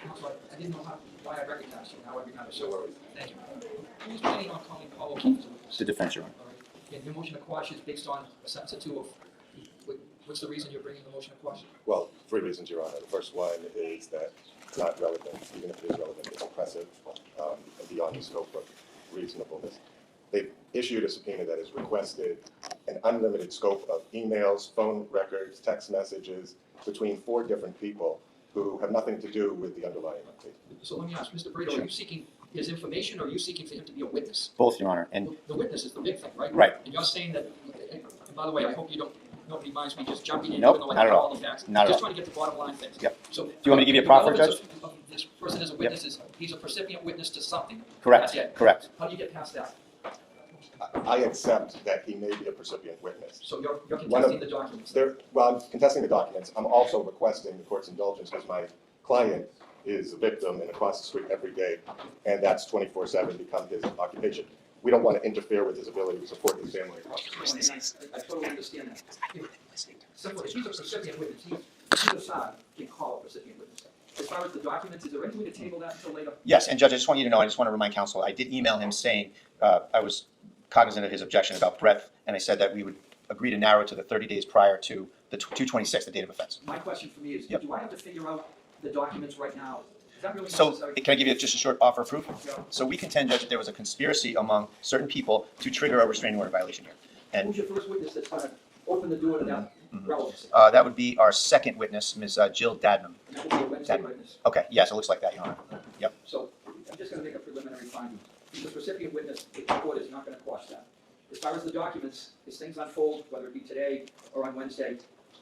Counsel, I didn't know why I recognized you. Now I remember. So, thank you. Who's planning on calling Paul O'Keefe? The defense, Your Honor. All right. And your motion to quash is based on a sentence or two of. What's the reason you're bringing the motion to quash? Well, 3 reasons, Your Honor. The first one is that it's not relevant, even if it is relevant, it's oppressive and beyond the scope of reasonableness. They've issued a subpoena that has requested an unlimited scope of emails, phone records, text messages between 4 different people who have nothing to do with the underlying case. So let me ask, Mr. Brito, are you seeking his information or are you seeking for him to be a witness? Both, Your Honor. And the witness is the big thing, right? Right. And you're saying that, and by the way, I hope nobody minds me just jumping in, Nope, even though I not have at all. all the facts. Not at just all. trying to get the bottom line things. Yep. So, do you want me to give you a proffer, Judge? This person is a witness, he's a recipient witness to something. Correct. That's it. Correct. How do you get past that? I accept that he may be a precipient witness. So you're contesting the documents? Well, I'm contesting the documents. I'm also requesting the court's indulgence because my client is a victim and across the street every day, and that's 24/7 become his occupation. We don't want to interfere with his ability to support his family across the street. I totally understand that. Simple, if he's a recipient witness, either side can call a recipient witness. As far as the documents, is there any way to table that until later? Yes, and Judge, I just want you to know, I just want to remind counsel, I did email him saying I was cognizant of his objection about breadth, and I said that we would agree to narrow it to the 30 days prior to the 2/26, the date of offense. My question for me is, Yep. do I have to figure out the documents right now? Is that really So, necessary? can I give you just a short offer of proof? Yeah. So we contend, Judge, that there was a conspiracy among certain people to trigger a restraining order violation here. And Who's your first witness that's going to open the door to that relevancy? that would be our second witness, Ms. Jill Dedham. And that would be a Wednesday Dedham. witness. Okay, yes, it looks like that, Your Honor. Yep. So I'm just going to make a preliminary finding. He's a recipient witness. The court is not going to quash that. As far as the documents, as things unfold, whether it be today or on Wednesday,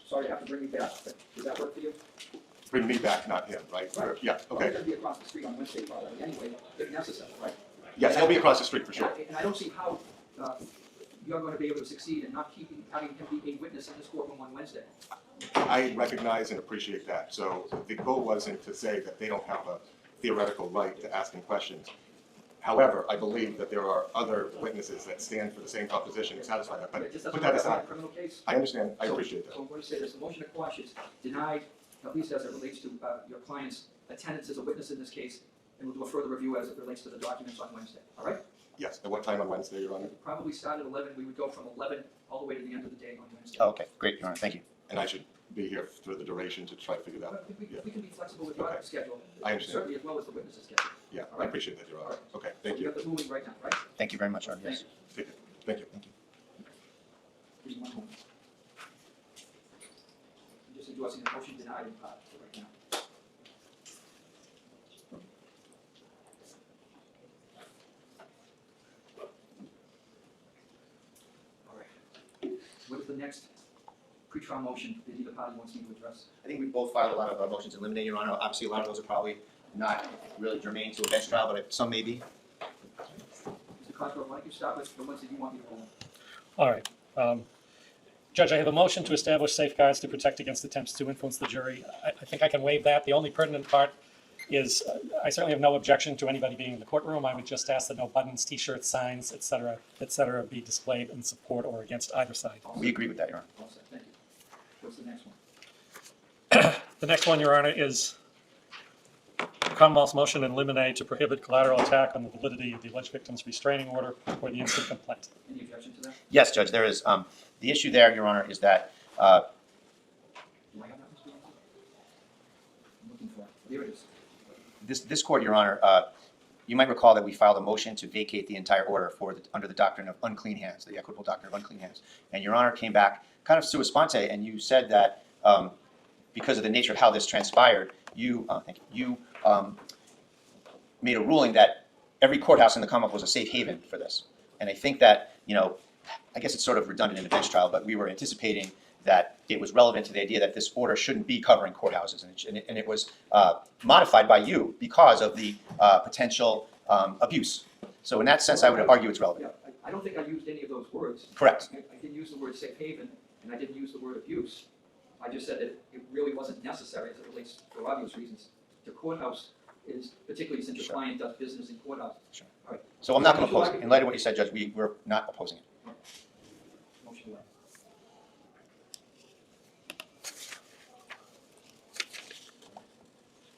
sorry to have to bring you back, but does that work for you? Bring me back, not him, right? Right. Yeah, Well, he's okay. going to be across the street on Wednesday probably anyway, if necessary, right? Yes, he'll be across the street for sure. And I don't see how you're going to be able to succeed in not having him be a witness in this courtroom on Wednesday. I recognize and appreciate that. So the goal wasn't to say that they don't have a theoretical right to asking questions. However, I believe that there are other witnesses that stand for the same proposition and satisfy that. It But just put doesn't that work out in a aside. criminal case. I understand. I appreciate So that. I'm going to say this, the motion to quash is denied, at least as it relates to your client's attendance as a witness in this case, and we'll do a further review as it relates to the documents on Wednesday, all right? Yes. At what time on Wednesday, Your Honor? Probably start at 11, we would go from 11 all the way to the end of the day on Wednesday. Oh, okay, great, Your Honor, thank you. And I should be here for the duration to try to figure that out. We can be flexible with your Okay. schedule. I understand. Certainly as well as the witness's schedule. Yeah, All I right. appreciate that, Your Honor. Okay, So thank we you. got the ruling right now, right? Thank you very much, Your Honor. Yes. Thank you. Thank you. Thank you. Here's one moment. I'm just endorsing the motion denied in part for right now. All right. What is the next pre-trial motion that either party wants me to address? I think we both filed a lot of motions to eliminate, Your Honor. Obviously, a lot of those are probably not really germane to a bench trial, but some may be. Mr. Cosgrove, why don't you start with the ones that you want me to hold? All right. Judge, I have a motion to establish safeguards to protect against attempts to influence the jury. I think I can waive that. The only pertinent part is I certainly have no objection to anybody being in the courtroom. I would just ask that no buttons, T-shirts, signs, et cetera, be displayed in support or against either side. We agree with that, Your Honor. All set, thank you. What's the next one? The next one, Your Honor, is the Commonwealth's motion in limine to prohibit collateral attack on the validity of the alleged victim's restraining order or the instant complaint. Any objection to that? Yes, Judge, there is. The issue there, Your Honor, is that Do I have that, Mr. Wilson? I'm looking for it. Here it is. this court, Your Honor, you might recall that we filed a motion to vacate the entire order under the doctrine of unclean hands, the equitable doctrine of unclean hands. And Your Honor came back kind of 𝗬𝗏 𝗏𝗂, and you said that because of the nature of how this transpired, you made a ruling that every courthouse in the Commonwealth was a safe haven for this. And I think that, I guess it's sort of redundant in a bench trial, but we were anticipating that it was relevant to the idea that this order shouldn't be covering courthouses, and it was modified by you because of the potential abuse. So in that sense, I would argue it's relevant. Yeah, I don't think I used any of those words. Correct. I didn't use the word safe haven, and I didn't use the word abuse. I just said that it really wasn't necessary as it relates, for obvious reasons, to courthouse, particularly since your client does business in courthouse. Sure. All right. So I'm not going to oppose it. In light of what you said, Judge, we're not opposing it. Motion left.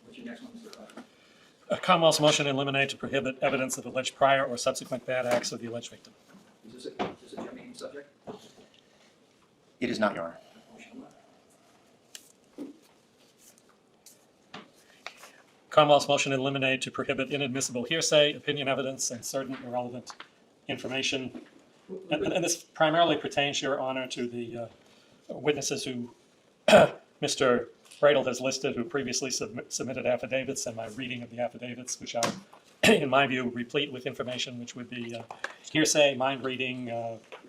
What's your next one, Mr. Clyde. Commonwealth's motion to eliminate to prohibit evidence of alleged prior or subsequent bad acts of the alleged victim. Is this a germane subject? It is not, Your Honor. Commonwealth's motion to eliminate to prohibit inadmissible hearsay, opinion evidence, and certain irrelevant information. And this primarily pertains, Your Honor, to the witnesses who Mr. Bradel has listed, who previously submitted affidavits, and my reading of the affidavits, which are, in my view, replete with information which would be hearsay, mind reading,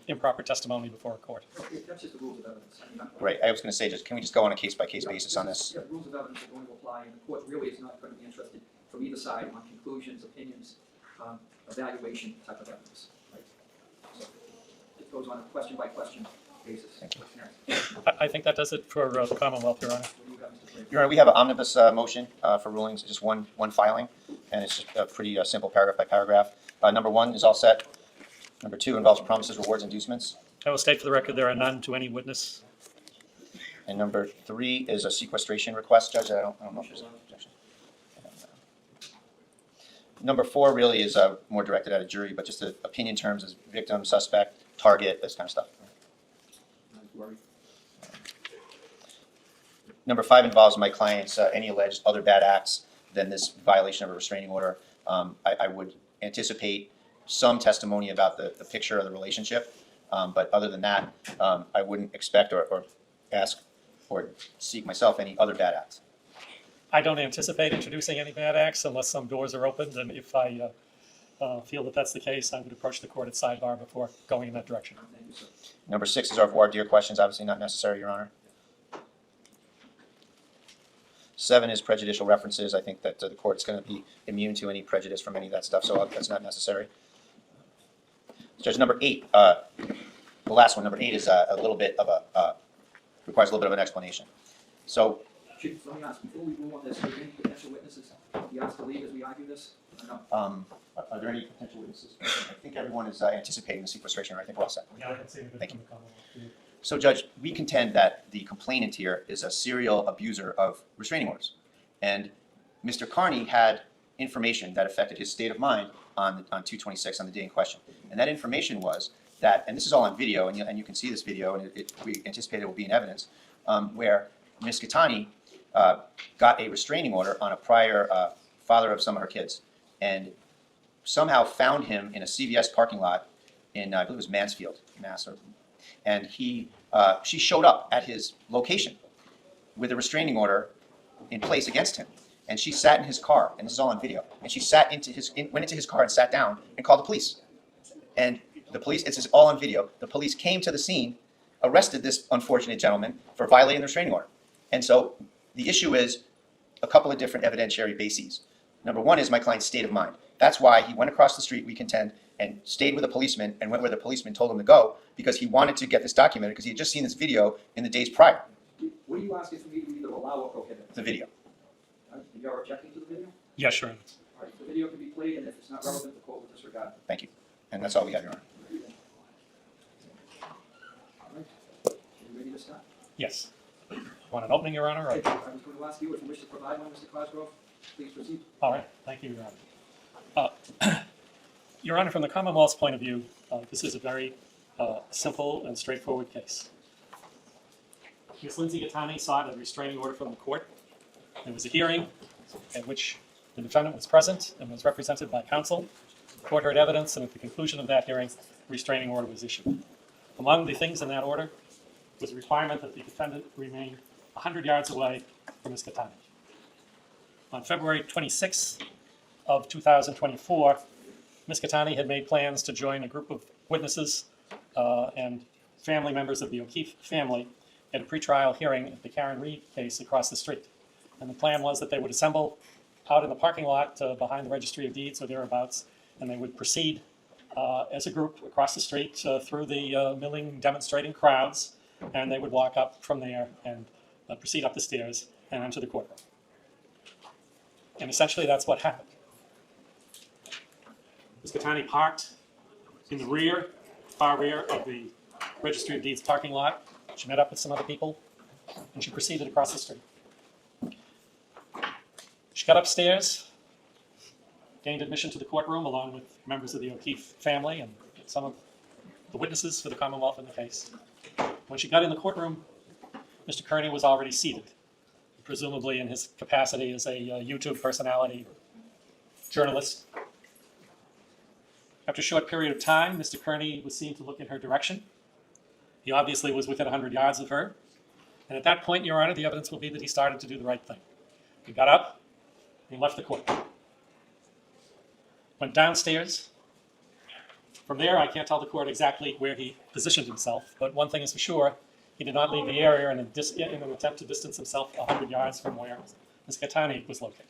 improper testimony before a court. Okay, that's just the rules of evidence. I mean, Right, I was going to say, can we just go on a case-by-case basis on this? Yeah, the rules of evidence are going to apply, and the court really is not going to be interested from either side on conclusions, opinions, evaluation type of evidence. Right? So it goes on a question-by-question basis. Thank you. Next. I think that does it for the Commonwealth, Your Honor. What do you have, Mr. Clayton? Your Honor, we have an omnibus motion for rulings, just one filing, and it's just a pretty simple paragraph by paragraph. Number 1 is all set. Number 2 involves promises, rewards, inducements. I will state for the record there are none to any witness. And number 3 is a sequestration request, Judge. I don't know if there's an objection. Number 4 really is more directed at a jury, but just the opinion terms as victim, suspect, target, this kind of stuff. Not worried. Number 5 involves my client's any alleged other bad acts than this violation of a restraining order. I would anticipate some testimony about the picture of the relationship, but other than that, I wouldn't expect or ask or seek myself any other bad acts. I don't anticipate introducing any bad acts unless some doors are opened, and if I feel that that's the case, I would approach the court at sidebar before going in that direction. Thank you, sir. Number 6 is our voir dire questions, obviously not necessary, Your Honor. 7 is prejudicial references. I think that the court's going to be immune to any prejudice from any of that stuff, so that's not necessary. Judge, number 8, the last one, number 8 is a little bit of requires a little bit of an explanation. So, Chief, let me ask, before we move on this, are there any potential witnesses be asked to leave as we argue this? Or no? are there any potential witnesses? I think everyone is anticipating the sequestration, or I think we're all set. Yeah, I can see Thank you. from the Commonwealth. So, Judge, we contend that the complainant here is a serial abuser of restraining orders. And Mr. Kearney had information that affected his state of mind on 2/26 on the day in question. And that information was that, and this is all on video, and you can see this video, and we anticipate it will be in evidence, where Ms. 𝗵𝗃 got a restraining order on a prior father of some of her kids, and somehow found him in a CVS parking lot in, I believe it was Mansfield, Mass. And she showed up at his location with a restraining order in place against him. And she sat in his car, and this is all on video, and she went into his car and sat down and called the police. And the police, it's all on video, the police came to the scene, arrested this unfortunate gentleman for violating the restraining order. And so the issue is a couple of different evidentiary bases. Number 1 is my client's state of mind. That's why he went across the street, we contend, and stayed with a policeman and went where the policeman told him to go, because he wanted to get this documented because he had just seen this video in the days prior, What are you asking for me to either allow or prohibit? the video. You're objecting to the video? Yes, sure. All right, the video can be played, and if it's not relevant, the court will disregard it. Thank you. And that's all we have, Your Honor. All right, are you ready to start? Yes. Want an opening, Your Honor? Or? Okay, I was going to ask you if you wish to provide one, Mr. Cosgrove. Please proceed. All right. Thank you, Your Honor. Your Honor, from the Commonwealth's point of view, this is a very simple and straightforward case. Ms. Lindsay 𝗵𝗃 sought a restraining order from the court. There was a hearing at which the defendant was present and was represented by counsel. The court heard evidence, and at the conclusion of that hearing, a restraining order was issued. Among the things in that order was a requirement that the defendant remain 100 yards away from Ms. 𝗵𝗃. On February 26th of 2024, Ms. 𝗵𝗃 had made plans to join a group of witnesses and family members of the 𝗫𝗃𝗃 family at a pretrial hearing at the Karen Reed case across the street. And the plan was that they would assemble out in the parking lot behind the Registry of Deeds or thereabouts, and they would proceed as a group across the street through the milling, demonstrating crowds, and they would walk up from there and proceed up the stairs and enter the courtroom. And essentially that's what happened. Ms. 𝗵𝗃 parked in the rear, far rear of the Registry of Deeds parking lot. She met up with some other people, and she proceeded across the street. She got upstairs, gained admission to the courtroom along with members of the O'Keefe family and some of the witnesses for the Commonwealth in the case. When she got in the courtroom, Mr. Kearney was already seated, presumably in his capacity as a YouTube personality journalist. After a short period of time, Mr. Kearney was seen to look in her direction. He obviously was within 100 yards of her. And at that point, Your Honor, the evidence will be that he started to do the right thing. He got up, he left the court, went downstairs. From there, I can't tell the court exactly where he positioned himself, but one thing is for sure, he did not leave the area in an attempt to distance himself 100 yards from where Ms. Kearney was located.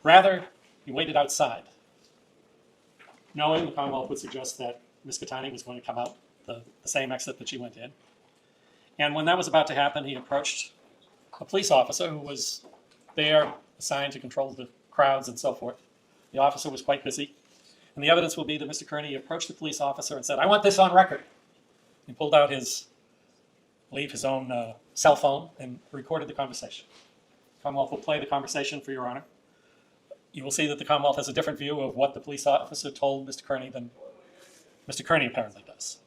Rather, he waited outside, knowing the Commonwealth would suggest that Ms. Kearney was going to come out the same exit that she went in. And when that was about to happen, he approached a police officer who was there assigned to control the crowds and so forth. The officer was quite busy. And the evidence will be that Mr. Kearney approached the police officer and said, "I want this on record." He pulled out his own cell phone and recorded the conversation. The Commonwealth will play the conversation for Your Honor. You will see that the Commonwealth has a different view of what the police officer told Mr. Kearney than Mr. Kearney apparently does.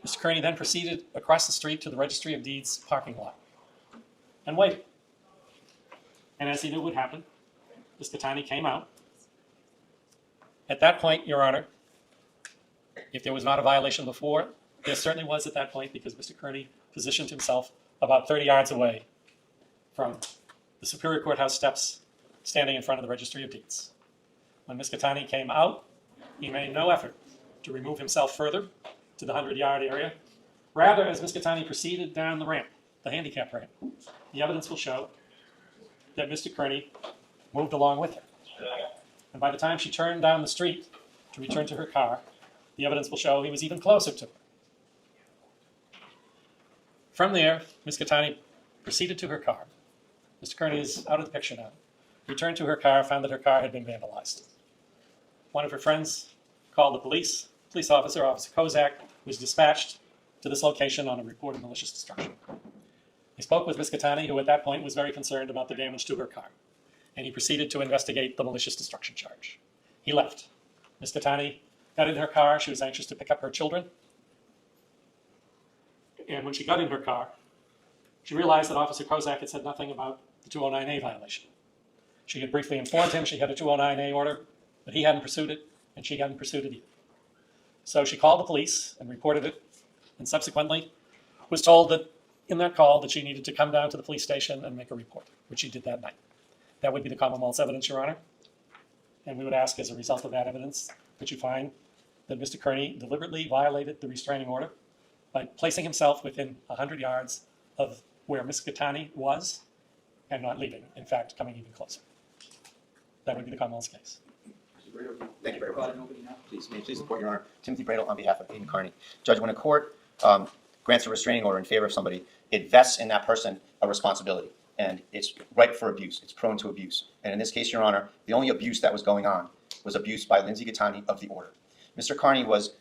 Mr. Kearney then proceeded across the street to the Registry of Deeds parking lot and waited. And as he knew would happen, Ms. Kearney came out. At that point, Your Honor, if there was not a violation before, there certainly was at that point, because Mr. Kearney positioned himself about 30 yards away from the Superior Courthouse steps, standing in front of the Registry of Deeds. When Ms. Kearney came out, he made no effort to remove himself further to the 100-yard area. Rather, as Ms. Kearney proceeded down the ramp, the handicap ramp, the evidence will show that Mr. Kearney moved along with her. And by the time she turned down the street to return to her car, the evidence will show he was even closer to her. From there, Ms. Kearney proceeded to her car. Mr. Kearney is out of the picture now. Returned to her car, found that her car had been vandalized. One of her friends called the police. Police officer, Officer 𝗂𝗃, was dispatched to this location on a report of malicious destruction. He spoke with Ms. Kearney, who at that point was very concerned about the damage to her car, and he proceeded to investigate the malicious destruction charge. He left. Ms. Kearney got in her car. She was anxious to pick up her children. And when she got in her car, she realized that Officer 𝗂𝗃 had said nothing about the 209A violation. She had briefly informed him she had a 209A order, but he hadn't pursued it, and she hadn't pursued it either. So she called the police and reported it, and subsequently was told that in that call that she needed to come down to the police station and make a report, which she did that night. That would be the Commonwealth's evidence, Your Honor. And we would ask, as a result of that evidence, that you find that Mr. Kearney deliberately violated the restraining order by placing himself within 100 yards of where Ms. Kearney was and not leaving, in fact, coming even closer. That would be the Commonwealth's case. Thank you very much. Brought in opening now. Please, may I please report, Your Honor. Timothy Kearney on behalf of Aidan Kearney. Judge, when a court grants a restraining order in favor of somebody, it vests in that person a responsibility, and it's ripe for abuse. It's prone to abuse. And in this case, Your Honor, the only abuse that was going on was abuse by 𝗫𝗏𝗄𝗏 Kearney of the order. Mr. Kearney was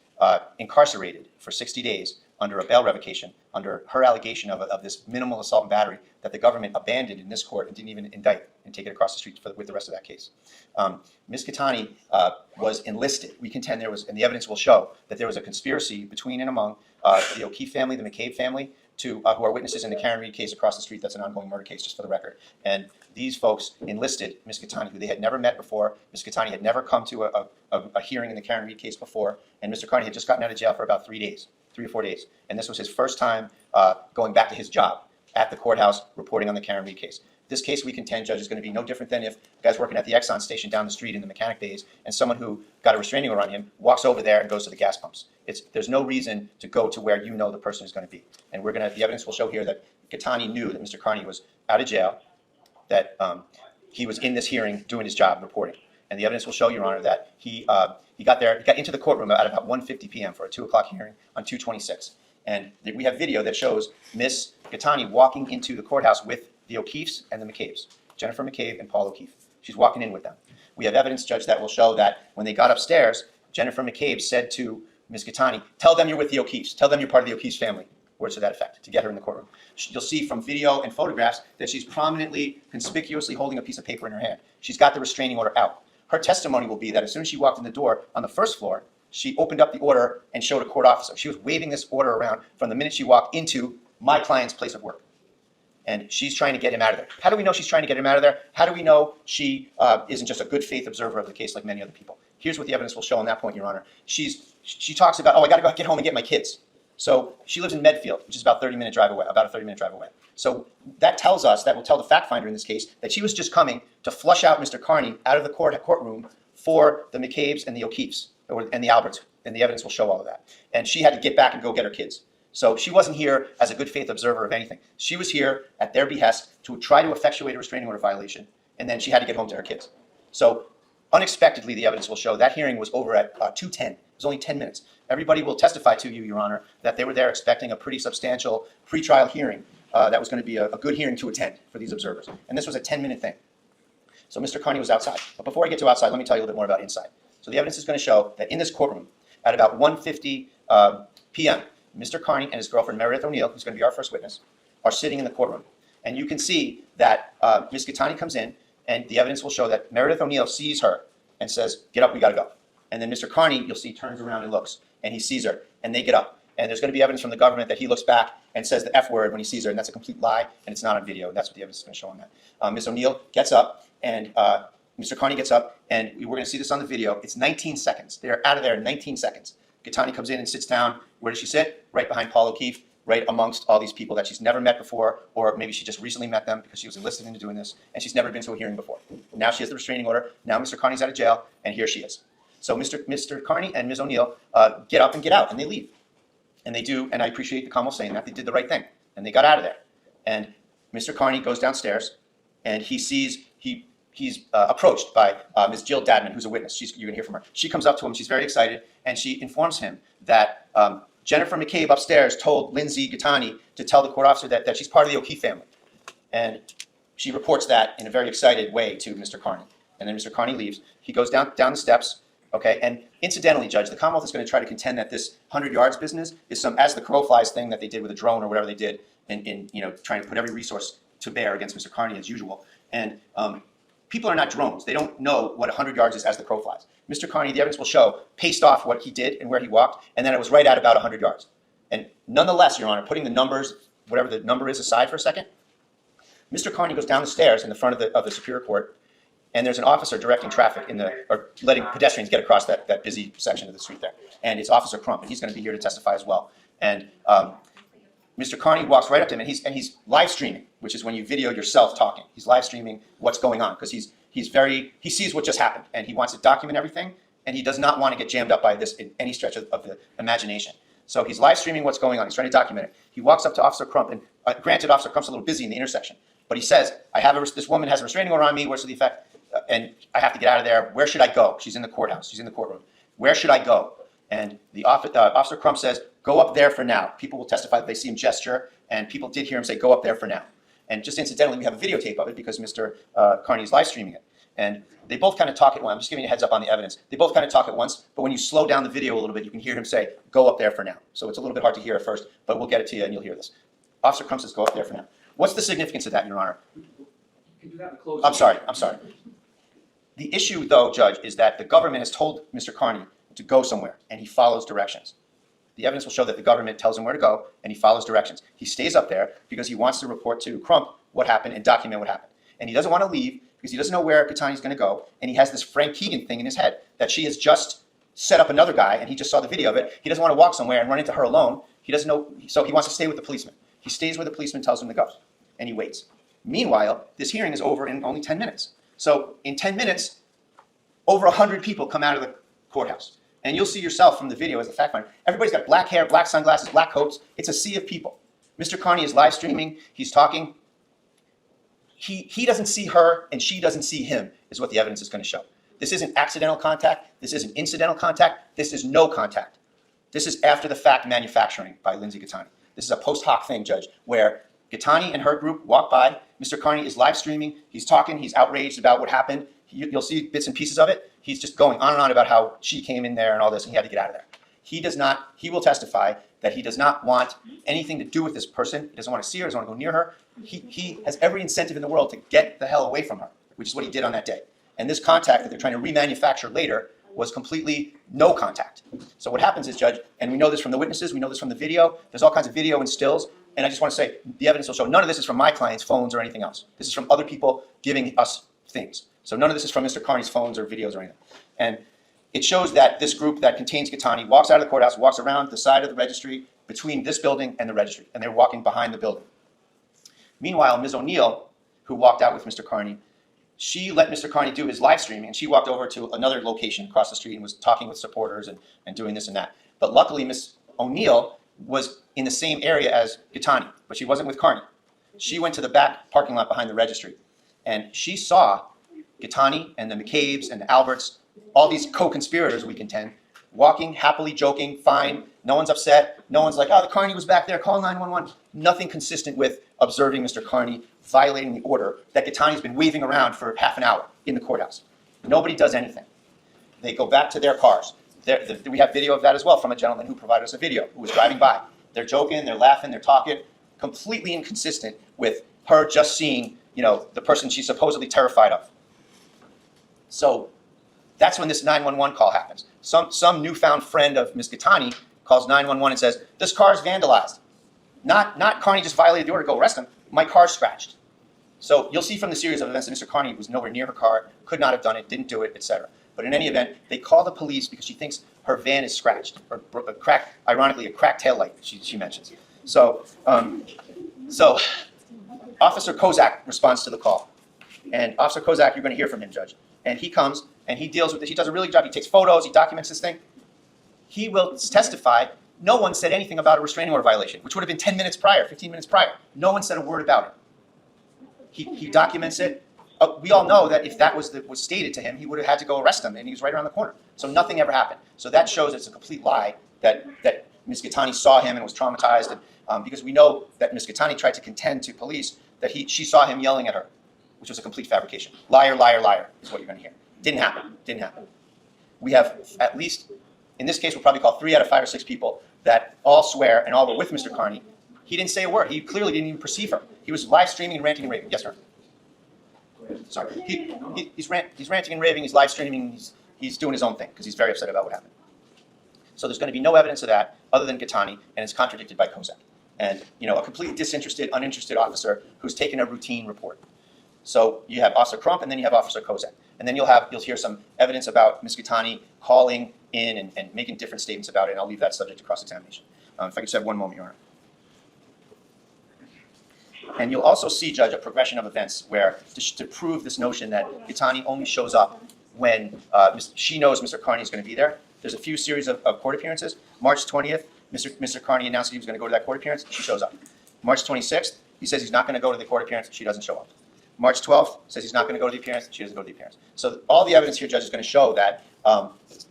incarcerated for 60 days under a bail revocation, under her allegation of this minimal assault and battery that the government abandoned in this court and didn't even indict and take it across the street with the rest of that case. Ms. Kearney was enlisted. We contend there was, and the evidence will show, that there was a conspiracy between and among the O'Keefe family, the McCabe family, who are witnesses in the Karen Reed case across the street. That's an ongoing murder case, just for the record. And these folks enlisted Ms. Kearney, who they had never met before. Ms. Kearney had never come to a hearing in the Karen Reed case before, and Mr. Kearney had just gotten out of jail for about 3 or 4 days. And this was his first time going back to his job at the courthouse, reporting on the Karen Reed case. This case, we contend, Judge, is going to be no different than if a guy's working at the Exxon station down the street in the mechanic bays, and someone who got a restraining order on him walks over there and goes to the gas pumps. There's no reason to go to where you know the person is going to be. And the evidence will show here that Kearney knew that Mr. Kearney was out of jail, that he was in this hearing doing his job, reporting. And the evidence will show, Your Honor, that he got into the courtroom at about 1:50 p.m. for a 2 o'clock hearing on 2/26. And we have video that shows Ms. Kearney walking into the courthouse with the O'Keefes and the McCabe's, Jennifer McCabe and Paul O'Keefe. She's walking in with them. We have evidence, Judge, that will show that when they got upstairs, Jennifer McCabe said to Ms. Kearney, "Tell them you're with the O'Keefes. Tell them you're part of the O'Keefe's family." words to that effect, to get her in the courtroom. You'll see from video and photographs that she's prominently, conspicuously holding a piece of paper in her hand. She's got the restraining order out. Her testimony will be that as soon as she walked in the door on the first floor, she opened up the order and showed a court officer. She was waving this order around from the minute she walked into my client's place of work. And she's trying to get him out of there. How do we know she's trying to get him out of there? How do we know she isn't just a good faith observer of the case like many other people? Here's what the evidence will show on that point, Your Honor. She talks about, oh, I got to go get home and get my kids. So she lives in Medfield, which is about a 30-minute drive away. So that tells us, that will tell the fact finder in this case, that she was just coming to flush out Mr. Kearney out of the courtroom for the McCabe's and the O'Keeffes, and the Alberts, and the evidence will show all of that. And she had to get back and go get her kids. So she wasn't here as a good faith observer of anything. She was here at their behest to try to effectuate a restraining order violation, and then she had to get home to her kids. So unexpectedly, the evidence will show that hearing was over at 2:10. It was only 10 minutes. Everybody will testify to you, Your Honor, that they were there expecting a pretty substantial pretrial hearing that was going to be a good hearing to attend for these observers. And this was a 10-minute thing. So Mr. Kearney was outside. But before I get to outside, let me tell you a little bit more about inside. So the evidence is going to show that in this courtroom, at about 1:50 p.m., Mr. Kearney and his girlfriend, Meredith O'Neill, who's going to be our first witness, are sitting in the courtroom. And you can see that Ms. Gatani comes in, and the evidence will show that Meredith O'Neill sees her and says, get up, we got to go. And then Mr. Kearney, you'll see, turns around and looks, and he sees her, and they get up. And there's going to be evidence from the government that he looks back and says the F word when he sees her, and that's a complete lie, and it's not on video. That's what the evidence is going to show on that. Ms. O'Neill gets up, and Mr. Kearney gets up, and we're going to see this on the video. It's 19 seconds. They're out of there in 19 seconds. Gatani comes in and sits down. Where does she sit? Right behind Paul O'Keefe, right amongst all these people that she's never met before, or maybe she just recently met them because she was enlisted into doing this, and she's never been to a hearing before. Now she has the restraining order. Now Mr. Kearney's out of jail, and here she is. So Mr. Kearney and Ms. O'Neill get up and get out, and they leave. And they do, and I appreciate the Commonwealth saying that, they did the right thing, and they got out of there. And Mr. Kearney goes downstairs, and he sees, he's approached by Ms. Jill Dadman, who's a witness. You're going to hear from her. She comes up to him. She's very excited, and she informs him that Jennifer McCabe upstairs told Lindsay Gatani to tell the court officer that she's part of the O'Keefe family. And she reports that in a very excited way to Mr. Kearney. And then Mr. Kearney leaves. He goes down the steps, okay? And incidentally, Judge, the Commonwealth is going to try to contend that this 100 yards business is some as the crow flies thing that they did with a drone or whatever they did in trying to put every resource to bear against Mr. Kearney as usual. And people are not drones. They don't know what 100 yards is as the crow flies. Mr. Kearney, the evidence will show, paced off what he did and where he walked, and then it was right at about 100 yards. And nonetheless, Your Honor, putting the numbers, whatever the number is, aside for a second, Mr. Kearney goes down the stairs in the front of the Superior Court, and there's an officer directing traffic or letting pedestrians get across that busy section of the street there. And it's Officer Crump, and he's going to be here to testify as well. And Mr. Kearney walks right up to him, and he's live streaming, which is when you video yourself talking. He's live streaming what's going on because he sees what just happened, and he wants to document everything, and he does not want to get jammed up by this in any stretch of the imagination. So he's live streaming what's going on. He's trying to document it. He walks up to Officer Crump, and granted, Officer Crump's a little busy in the intersection, but he says, this woman has a restraining order on me. What's the effect? And I have to get out of there. Where should I go? She's in the courthouse. She's in the courtroom. Where should I go? And the Officer Crump says, go up there for now. People will testify that they see him gesture, and people did hear him say, go up there for now. And just incidentally, we have a videotape of it because Mr. Kearney is live streaming it. And they both kind of talk at once. I'm just giving you a heads up on the evidence. They both kind of talk at once, but when you slow down the video a little bit, you can hear him say, go up there for now. So it's a little bit hard to hear at first, but we'll get it to you and you'll hear this. Officer Crump says, go up there for now. What's the significance of that, Your Honor? You can do that in the closing. I'm sorry. The issue, though, Judge, is that the government has told Mr. Kearney to go somewhere, and he follows directions. The evidence will show that the government tells him where to go, and he follows directions. He stays up there because he wants to report to Crump what happened and document what happened. And he doesn't want to leave because he doesn't know where Gatani's going to go, and he has this Frank Keegan thing in his head that she has just set up another guy, and he just saw the video of it. He doesn't want to walk somewhere and run into her alone. He doesn't know, so he wants to stay with the policeman. He stays where the policeman tells him to go, and he waits. Meanwhile, this hearing is over in only 10 minutes. So in 10 minutes, over 100 people come out of the courthouse. And you'll see yourself from the video as a fact finder. Everybody's got black hair, black sunglasses, black coats. It's a sea of people. Mr. Kearney is live streaming. He's talking. He doesn't see her, and she doesn't see him, is what the evidence is going to show. This isn't accidental contact. This isn't incidental contact. This is no contact. This is after the fact manufacturing by Lindsay Gatani. This is a post hoc thing, Judge, where Gatani and her group walk by. Mr. Kearney is live streaming. He's talking. He's outraged about what happened. You'll see bits and pieces of it. He's just going on and on about how she came in there and all this, and he had to get out of there. He does not. He will testify that he does not want anything to do with this person. He doesn't want to see her, doesn't want to go near her. He has every incentive in the world to get the hell away from her, which is what he did on that day. And this contact that they're trying to remanufacture later was completely no contact. So what happens is, Judge, and we know this from the witnesses, we know this from the video, there's all kinds of video and stills, and I just want to say, the evidence will show none of this is from my client's phones or anything else. This is from other people giving us things. So none of this is from Mr. Kearney's phones or videos or anything. And it shows that this group that contains 𝗤𝗃 walks out of the courthouse, walks around the side of the registry between this building and the registry, and they're walking behind the building. Meanwhile, Ms. O'Neill, who walked out with Mr. Kearney, she let Mr. Kearney do his live streaming, and she walked over to another location across the street and was talking with supporters and doing this and that. But luckily, Ms. O'Neill was in the same area as 𝗤𝗃, but she wasn't with Kearney. She went to the back parking lot behind the registry, and she saw 𝗤𝗃 and the McCabe's and the Alberts, all these co-conspirators, we contend, walking, happily joking, fine, no one's upset, no one's like, oh, the Kearney was back there, call 911. Nothing consistent with observing Mr. Kearney violating the order that 𝗤𝗃's been waving around for half an hour in the courthouse. Nobody does anything. They go back to their cars. We have video of that as well from a gentleman who provided us a video, who was driving by. They're joking, they're laughing, they're talking, completely inconsistent with her just seeing, the person she's supposedly terrified of. So that's when this 911 call happens. Some newfound friend of Ms. 𝗤𝗃 calls 911 and says, this car's vandalized. Not Kearney just violated the order, go arrest him. My car's scratched. So you'll see from the series of events that Mr. Kearney was nowhere near her car, could not have done it, didn't do it, etc. But in any event, they call the police because she thinks her van is scratched, or ironically, a cracked taillight, she mentions. So Officer 𝗂𝗃 responds to the call. And Officer 𝗂𝗃, you're going to hear from him, Judge. And he comes and he deals with this. He does a really good job. He takes photos, he documents this thing. He will testify, no one said anything about a restraining order violation, which would have been 10 minutes prior, 15 minutes prior. No one said a word about it. He documents it. We all know that if that was stated to him, he would have had to go arrest him, and he was right around the corner. So nothing ever happened. So that shows it's a complete lie that Ms. 𝗤𝗃 saw him and was traumatized, and, because we know that Ms. 𝗤𝗃 tried to contend to police that she saw him yelling at her, which was a complete fabrication. Liar, liar, liar is what you're going to hear. Didn't happen. Didn't happen. We have at least, in this case, we'll probably call 3 out of 5 or 6 people that all swear and all were with Mr. Kearney. He didn't say a word. He clearly didn't even perceive her. He was live streaming and ranting and raving. Yes, sir. Sorry. He's ranting and raving. He's live streaming. He's doing his own thing because he's very upset about what happened. So there's going to be no evidence of that other than 𝗤𝗃, and it's contradicted by 𝗂𝗃. And a completely disinterested, uninterested officer who's taken a routine report. So you have Officer Crump, and then you have Officer 𝗂𝗃. And then you'll hear some evidence about Ms. 𝗤𝗃 calling in and making different statements about it, and I'll leave that subject to cross-examination. If I could just have one moment, Your Honor. And you'll also see, Judge, a progression of events where, to prove this notion that 𝗤𝗃 only shows up when she knows Mr. Kearney is going to be there. There's a few series of court appearances. March 20th, Mr. Kearney announced that he was going to go to that court appearance. She shows up. March 26th, he says he's not going to go to the court appearance. She doesn't show up. March 12th, says he's not going to go to the appearance. She doesn't go to the appearance. So all the evidence here, Judge, is going to show that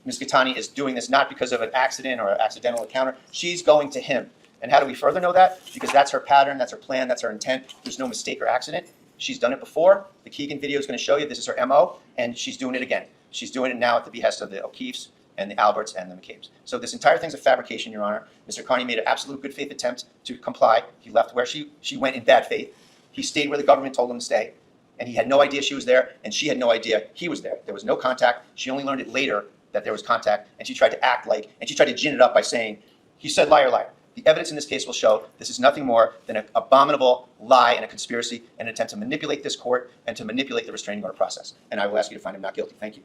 Ms. 𝗤𝗃 is doing this not because of an accident or an accidental encounter. She's going to him. And how do we further know that? Because that's her pattern, that's her plan, that's her intent. There's no mistake or accident. She's done it before. The Keegan video is going to show you this is her MO, and she's doing it again. She's doing it now at the behest of the O'Keefes and the Alberts and the McCabe's. So this entire thing's a fabrication, Your Honor. Mr. Kearney made an absolute good faith attempt to comply. He left where she went in bad faith. He stayed where the government told him to stay. And he had no idea she was there, and she had no idea he was there. There was no contact. She only learned it later that there was contact, and she tried to act like, and she tried to gin it up by saying, he said liar, liar. The evidence in this case will show this is nothing more than an abominable lie and a conspiracy and an attempt to manipulate this court and to manipulate the restraining order process. And I will ask you to find him not guilty. Thank you.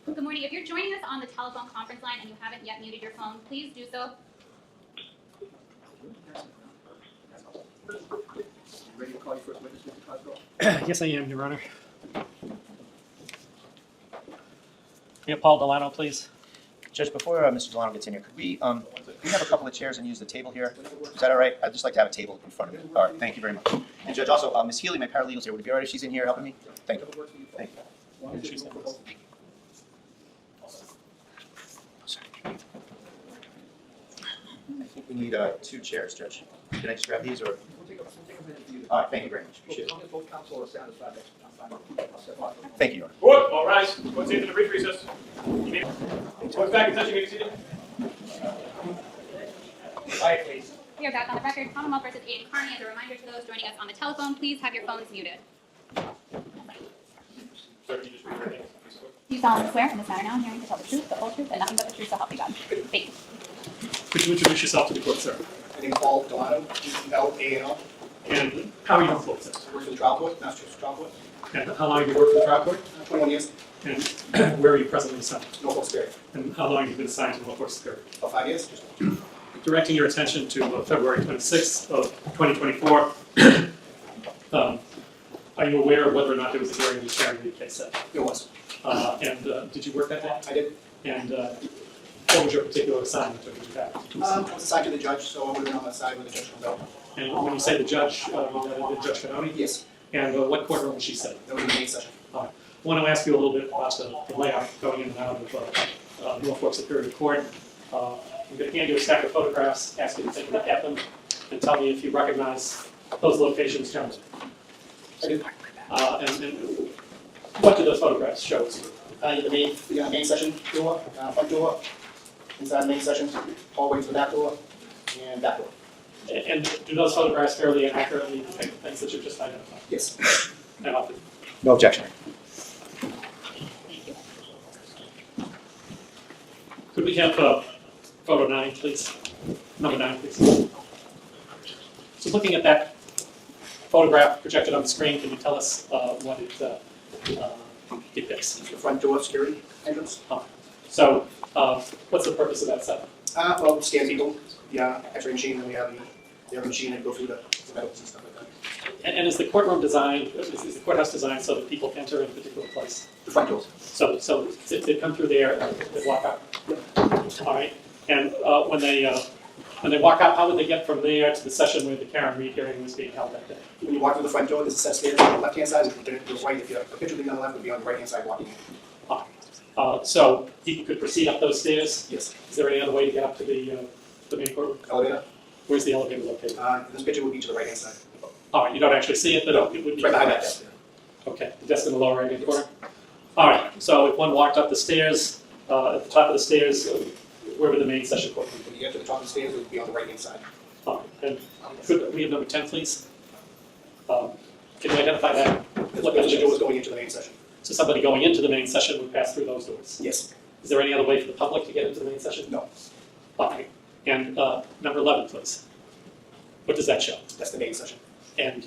Good morning. If you're joining us on the telephone conference line and you haven't yet muted your phone, please do so. Ready to call your first witness, Mr. Cosgrove? Yes, I am, Your Honor. We have Paul Delano, please. Judge, before Mr. Delano gets in here, could we have a couple of chairs and use the table here? Is that all right? I'd just like to have a table in front of me. All right, thank you very much. And Judge, also, Ms. Healy, my paralegal's here. Would it be all right if she's in here helping me? Thank you. Thank you. I think we need 2 chairs, Judge. Can I just grab these, or? come in and view the. All right, thank you very much. As Appreciate it. long as both counsel are satisfied, I'm fine. I'll step off. Thank you, Your Honor. Court, all rise. Court's into the brief recess. Court's back in session. You may be seated. Quiet, please. We are back on the record. Commonwealth versus Aidan Kearney. As a reminder to those joining us on the telephone, please have your phones muted. Sir, can you just read your name? You solemnly swear in this matter now and hearing to tell the truth, the whole truth, and nothing but the truth, so help you God. Thank you. Could you introduce yourself to the court, sir? My name is Paul Delano, Delano. And how are you employed, sir? I work for the trial court, Massachusetts trial court, And how long have you worked for the trial court? 21 years, And where are you presently assigned? Norfolk Spirit. And how long have you been assigned to Norfolk Spirit? About 5 years. Directing your attention to February 26th of 2024. Are you aware of whether or not there was a hearing in the 𝗵𝗵𝗂𝗀𝗵𝗂𝗺 case set? It was. Did you work that day? I did. And what was your particular assignment to the back? I was assigned to the judge, so I would have been on the side with the judge from And when you say the judge, Judge Kearney? Yes, And what courtroom was she sitting? that was the main session. I want to ask you a little bit about the layout going in and out of Norfolk Superior Court. I'm going to hand you a stack of photographs, ask you to take a look at them, and tell me if you recognize those locations generally. I did. And what do those photographs show us? The main session door, front door, inside the main session, hallway to the back door, and back door. And do those photographs fairly and accurately depict the things that you've just identified? Yes. Now, No objection. could we have photo 9, please? Number 9, please. So looking at that photograph projected on the screen, can you tell us what it depicts? The front door security entrance. So what's the purpose of that setup? Well, scan people, the X-ray machine, and we have the other machine that go through the metals and stuff like that. And is the courtroom designed, is the courthouse designed so that people enter in a particular place? The front doors. So they come through there, they walk out? All right. And when they walk out, how would they get from there to the session where the 𝗵𝗵𝗃 hearing was being held that day? When you walk through the front door, there's a set of stairs on the left-hand side, and to the right, if you have a picture being on the left, would be on the right-hand side walking in. So you could proceed up those stairs? Yes. Is there any other way to get up to the main courtroom? Elevator. Where's the elevator located? This picture would be to the right-hand side. All right, you don't actually see it, but it would be Right behind that desk there. Okay, the desk in the lower right-hand corner. All right, so if one walked up the stairs, at the top of the stairs, where would the main session courtroom be? When you get to the top of the stairs, it would be on the right-hand side. All right, and could we have number 10, please? Can you identify that? What the door is going into the main session. So somebody going into the main session would pass through those doors. Yes. Is there any other way for the public to get into the main session? No. All right, and number 11, please. What does that show? That's the main session. And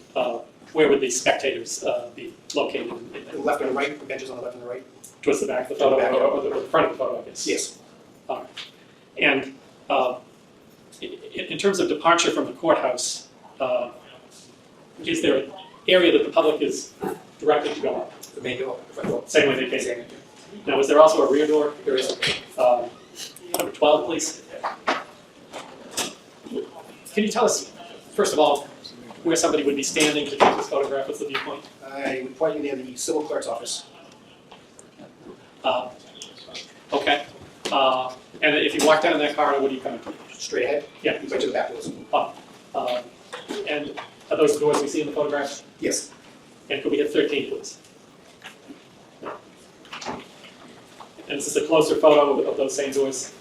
where would the spectators be located? The left and the right, the benches on the left and the right. Towards the back of the photo, Back, yeah. or the front of the photo, I guess? Yes. All right. And in terms of departure from the courthouse, is there an area that the public is directed to go out? The main door, the front door. Same way they came Same. in. Now, is there also a rear door? There is. Number 12, please. Can you tell us, first of all, where somebody would be standing to take this photograph? What's the viewpoint? I would point you near the civil clerk's office. Okay. And if you walk down that corridor, what do you come to? Straight ahead. Yeah. Right to the back doors. And are those the doors we see in the photograph? Yes. And could we get 13, please? And this is a closer photo of those same doors.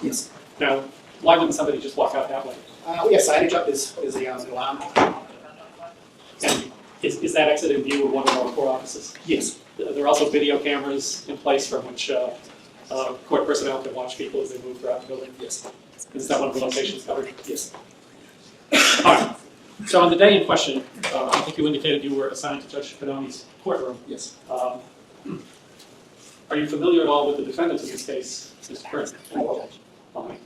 Yes. Now, why wouldn't somebody just walk out that way? We have signage up. Is the alarm? And is that exit in view of one of our core offices? Yes. There are also video cameras in place from which court personnel can watch people as they move throughout the building. Yes. Is that one of the locations covered? Yes. All right. So on the day in question, I think you indicated you were assigned to Judge Kearney's courtroom. Yes. Are you familiar at all with the defendant in this case, Mr. Kearney? Oh, All right.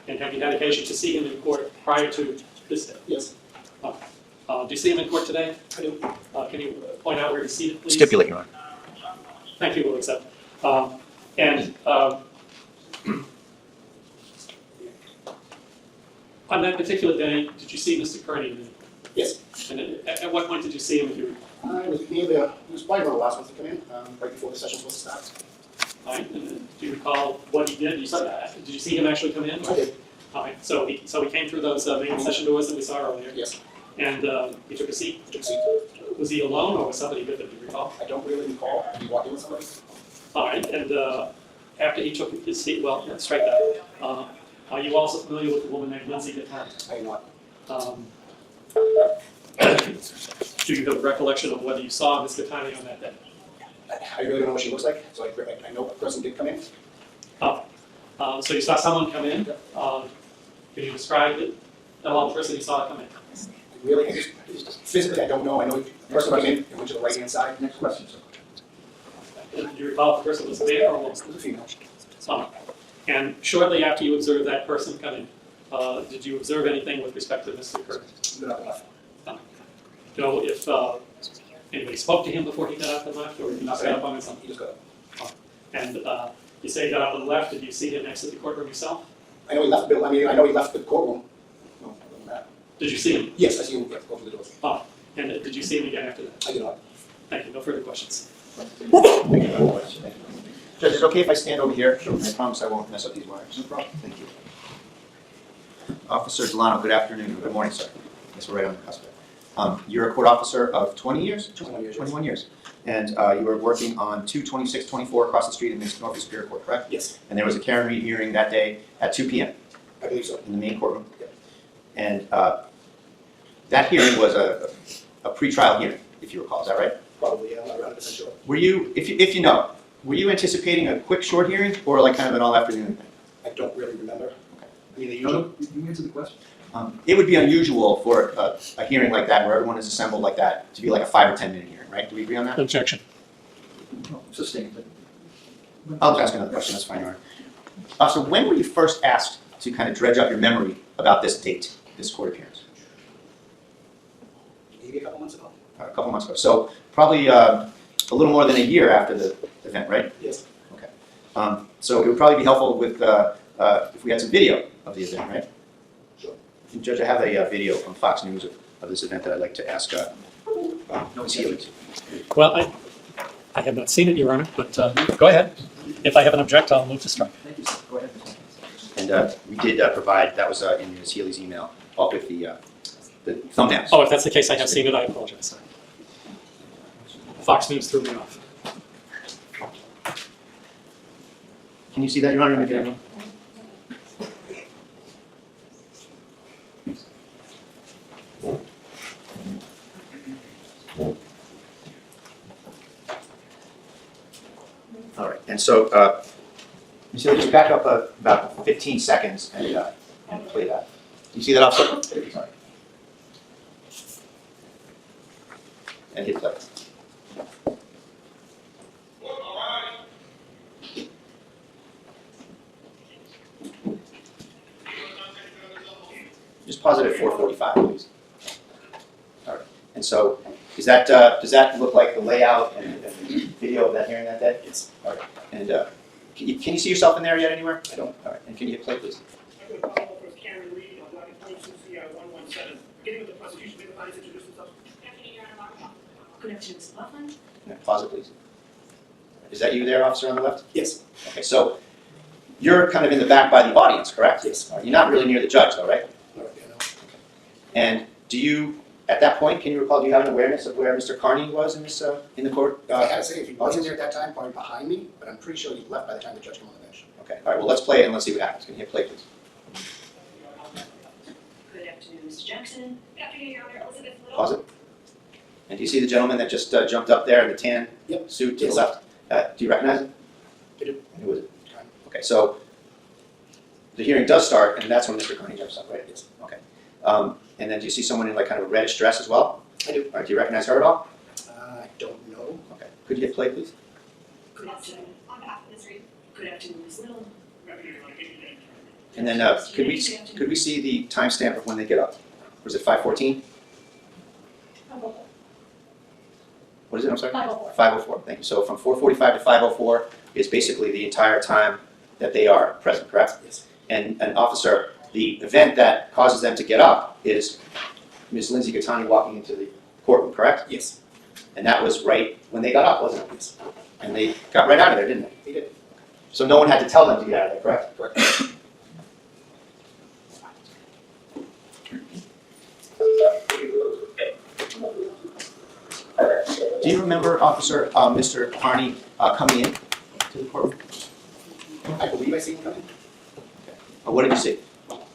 And have you had occasion to see him in court prior to this day? yes. Do you see him in court today? I do. Can you point out where he's seated, please? Stipulate, Your Honor. Thank you, we'll accept. On that particular day, did you see Mr. Kearney? Yes. And at what point did you see him? If you It was near the. It was probably one of the last ones to come in, right before the session was supposed to start. all right, and do you recall what he did? Did you see him actually come in? I did. All right, so he came through those main session doors that we saw earlier. Yes. And he took a seat. Took a seat. Was he alone or was somebody with him, do you recall? I don't really recall. Did he walk in with somebody? All right, and after he took his seat, well, let's strike that. Are you also familiar with the woman named 𝗫𝗏𝗃𝗃? I am not. Do you have a recollection of whether you saw Ms. 𝗃𝗃 on that day? I really don't know what she looks like, so I know a person did come in. So you saw someone come in. Can you describe it? The person you saw come in. Really, just physically, I don't know. I know the person came in and went to the right-hand side. Next question, sir. Do you recall if the person was a man or a woman? It was a female. And shortly after you observed that person come in, did you observe anything with respect to Mr. Kearney? Got up and left. Know if anybody spoke to him before he got up and left, or he just got up on his own? He just got up. And you say he got up and left. Did you see him exit the courtroom yourself? I know he left the building. I mean, I know he left the courtroom. No, other than that. Did you see him? Yes, I see him go through the door. And did you see him again after that? I did not. Thank you. No further questions. Thank you very much. Judge, is it okay if I stand over here? Sure. I promise I won't mess up these wires. No problem. Thank you. Officer Delano, good afternoon. Good morning, sir. Yes, we're right on the cusp. You're a court officer of 20 years? 21 years. 21 years. And you were working on 22624 across the street in the North Superior Court, correct? Yes, And there was a Karen Reed hearing that day at 2 p.m. I believe so. in the main courtroom? Yeah. And that hearing was a pretrial hearing, if you recall. Is that right? Probably, yeah, I'm not 100% sure. Were you, if you know, were you anticipating a quick, short hearing or like kind of an all-afternoon thing? I don't really remember. Okay. I mean, they No, usually, you answered the question. It would be unusual for a hearing like that, where everyone is assembled like that, to be like a 5 or 10 minute hearing, right? Do we agree on that? Objection. No, sustained, but. I'll ask another question, that's fine, Your Honor. So when were you first asked to kind of dredge up your memory about this date, this court appearance? maybe a couple months ago. A couple months ago. So probably a little more than a year after the event, right? Yes. Okay. So it would probably be helpful with if we had some video of the event, right? Sure. Judge, I have a video from Fox News of this event that I'd like to ask Ms. Healy to. Well, I have not seen it, Your Honor, but go ahead. If I have an object, I'll move to strike. Thank you, sir. Go ahead. And we did provide, that was in Ms. Healy's email, up with the thumbnails. Oh, if that's the case, I have seen it. I apologize. Fox News threw me off. Can you see that, Your Honor, in the video? All right, and so, Ms. Healy, just back up about 15 seconds and play that. Do you see that, officer? Sorry. And hit play. Just pause it at 4:45, please. All right. And so, does that look like the layout and video of that hearing that day? Yes. All right. And can you see yourself in there yet anywhere? I don't. All right. And can you hit play, please? I'm going to follow up with Karen Reed on docket 22CI117. Beginning with the prosecution, may the parties introduce themselves. Good afternoon, Mr. Laughlin. Yeah, pause it, please. Is that you there, officer on the left? Yes. Okay. So, you're kind of in the back by the audience, correct? Yes. All right, you're not really near the judge, though, right? All right, yeah, no. And do you, at that point, can you recall? Do you have an awareness of where Mr. Kearney was in this in the court? I gotta say, if he wasn't there at that time, probably behind me, but I'm pretty sure he left by the time the judge came on the bench. Okay. All right. Well, let's play it and let's see what happens. Can you hit play, please? Good afternoon, Mr. Jackson. Good afternoon, Your Honor. Elizabeth Little. Pause it. And do you see the gentleman that just jumped up there in the tan Yep. suit to Yes. the left? Do you recognize him? I do. Who is it? Okay, so the hearing does start, and that's when Mr. Kearney jumps up, right? Yes. Okay. And then do you see someone in like kind of a reddish dress as well? I do. All right, do you recognize her at all? I don't know. Okay. Could you hit play, please? Good afternoon. On behalf of Ms. Reed. Good afternoon, Ms. Little. And then could we see the timestamp of when they get up? Was it 5:14? What is it? I'm sorry. 5:04. 5:04. Thank you. So from 4:45 to 5:04 is basically the entire time that they are present, correct? Yes. And an officer, the event that causes them to get up is Ms. Lindsay Gattani walking into the courtroom, correct? Yes. And that was right when they got up, wasn't it? Yes. And they got right out of there, didn't they? He did. So no one had to tell them to get out of there, correct? Correct. remember, Officer, Mr. Kearney coming in to the courtroom? I believe I see him coming. What did you see?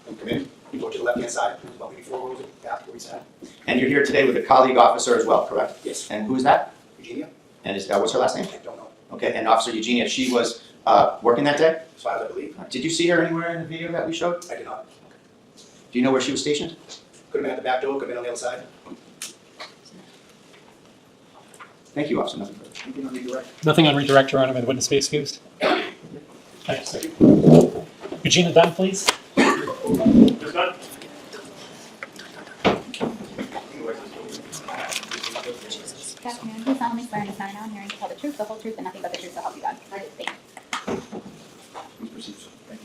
Him come in, you go to the left-hand side, about maybe 4 rows back where he's at. And you're here today with a colleague officer as well, correct? Yes. And who is that? Eugenia? And what's her last name? I don't know. Okay, and Officer Eugenia, she was working that day? As far as I believe, Did you see her anywhere in the video that we showed? I did not. Do you know where she was stationed? Could have been at the back door, could have been on the other side. Thank you, Officer. Nothing further. Anything on redirect? Nothing on redirect, Your Honor. May the witness be excused. Thanks. Eugenia Dunn, please. Ms. Dunn? Good afternoon. Do solemnly swear in this matter now and hearing to tell the truth, the whole truth, and nothing but the truth, so help you God. I do. Thank you. Please proceed. Thank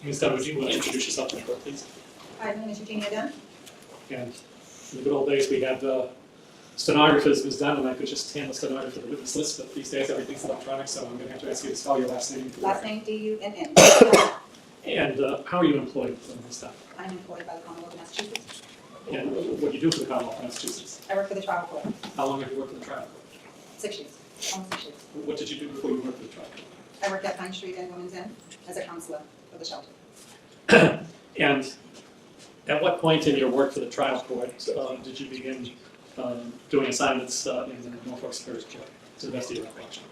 you. Ms. Dunn, would you introduce yourself to the court, please? Hi, my name is Eugenia Dunn. And in the good old days, we had stenographers, Ms. Dunn, and I could just hand the stenographer for the witness list, but these days everything's electronic, so I'm going to have to ask you to spell your last name. Last name D-U-N-N. And how are you employed, Ms. Dunn? I'm employed by the Commonwealth of Massachusetts. And what do you do for the Commonwealth of Massachusetts? I work for the trial court. How long have you worked for the trial court? 6 years, almost 6 years. What did you do before you worked for the trial court? I worked at Pine Street and Women's Inn as a counselor for the shelter. And at what point in your work for the trial court did you begin doing assignments in the Norfolk Superior Court, to the best of your recollection?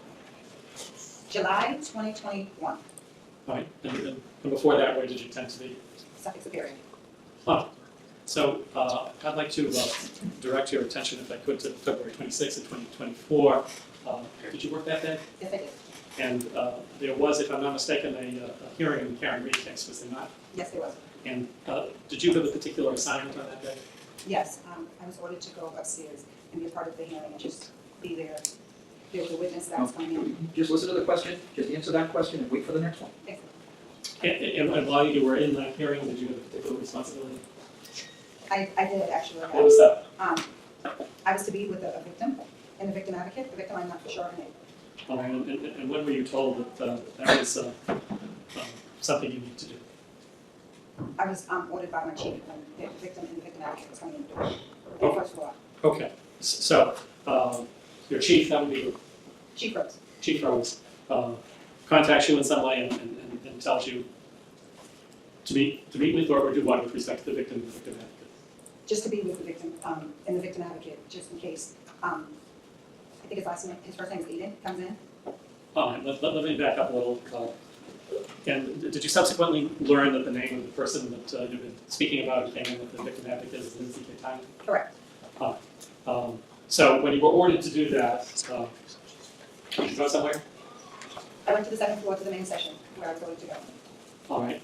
July 2021, All right, and before that, where did you tend to be? Suffolk Superior. Oh, so I'd like to direct your attention, if I could, to February 26th of 2024. Did you work that day? Yes, I did. And there was, if I'm not mistaken, a hearing in the Karen Reed case, was there not? Yes, there was. And did you have a particular assignment on that day? Yes, I was ordered to go upstairs and be a part of the hearing and just be there. There was a witness that was coming in. Just listen to the question, just answer that question and wait for the next one. Thank you. And while you were in that hearing, did you have a particular responsibility? I did actually. What was that? I was to be with a victim and the victim advocate. The victim, I'm not for sure her name. All right, and when were you told that that was something you need to do? I was ordered by my chief when the victim and the victim advocate was coming in the door. The first floor. Okay, so your chief, that would be Chief Rose. Chief Rose, contacts you in some way and tells you to meet with or do what with respect to the victim and the victim advocate? Just to be with the victim and the victim advocate, just in case. I think his first name is Aidan, comes in. All right, let me back up a little. And did you subsequently learn that the name of the person that you've been speaking about who came in with the victim advocate is 𝗫𝗏𝗏? Correct. So when you were ordered to do that, did you go somewhere? I went to the second floor to the main session where I was ordered to go. All right.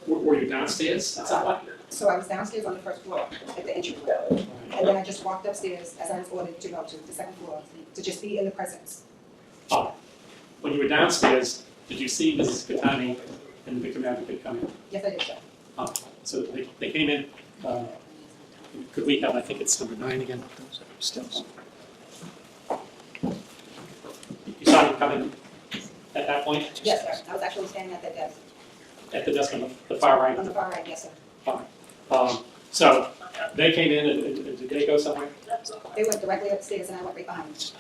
Were you downstairs at some point? So I was downstairs on the first floor at the entry door. All right. And then I just walked upstairs as I was ordered to go to the second floor to just be in the presence. When you were downstairs, did you see Mrs. Kearney and the victim advocate come in? Yes, I did, sir. So they came in. Could we have, I think it's number 9 again. Stills. You saw him come in at that point? Yes, sir. I was actually standing at that desk. At the desk on the far right? On the far right, yes, sir. So they came in and did they go somewhere? They went directly upstairs and I went right behind them.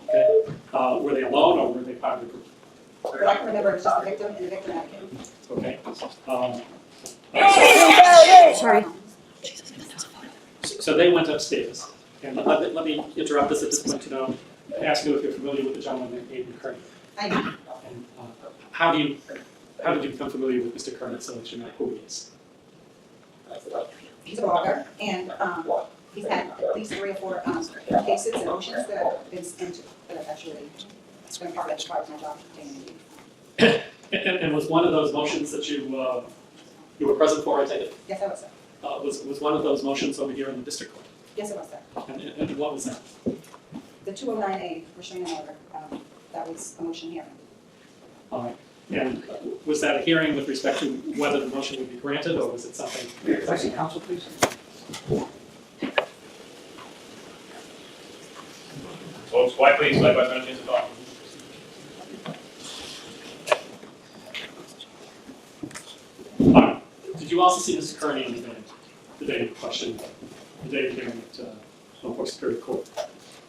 Okay. Were they alone or were they part of the group? But I can remember it was just the victim and the victim advocate. Okay. Sorry. So they went upstairs. And let me interrupt this at this point to ask you if you're familiar with the gentleman named Aidan Kearney. I am. And how did you become familiar with Mr. Kearney so that you know who he is? He's a blogger, and he's had at least 3 or 4 cases and motions that have been into, that have actually been part of my job. And was one of those motions that you were present for, I take it? Yes, I was, sir. Was one of those motions over here in the district court? Yes, it was, sir. And what was that? The 209A restraining order, that was a motion hearing. All right. And was that a hearing with respect to whether the motion would be granted, or was it something? Could I see counsel, please? Folks, quiet please, let everybody have a chance to talk. All right. Did you also see Mr. Kearney in the video? the day in question, the day of hearing at Norfolk Superior Court?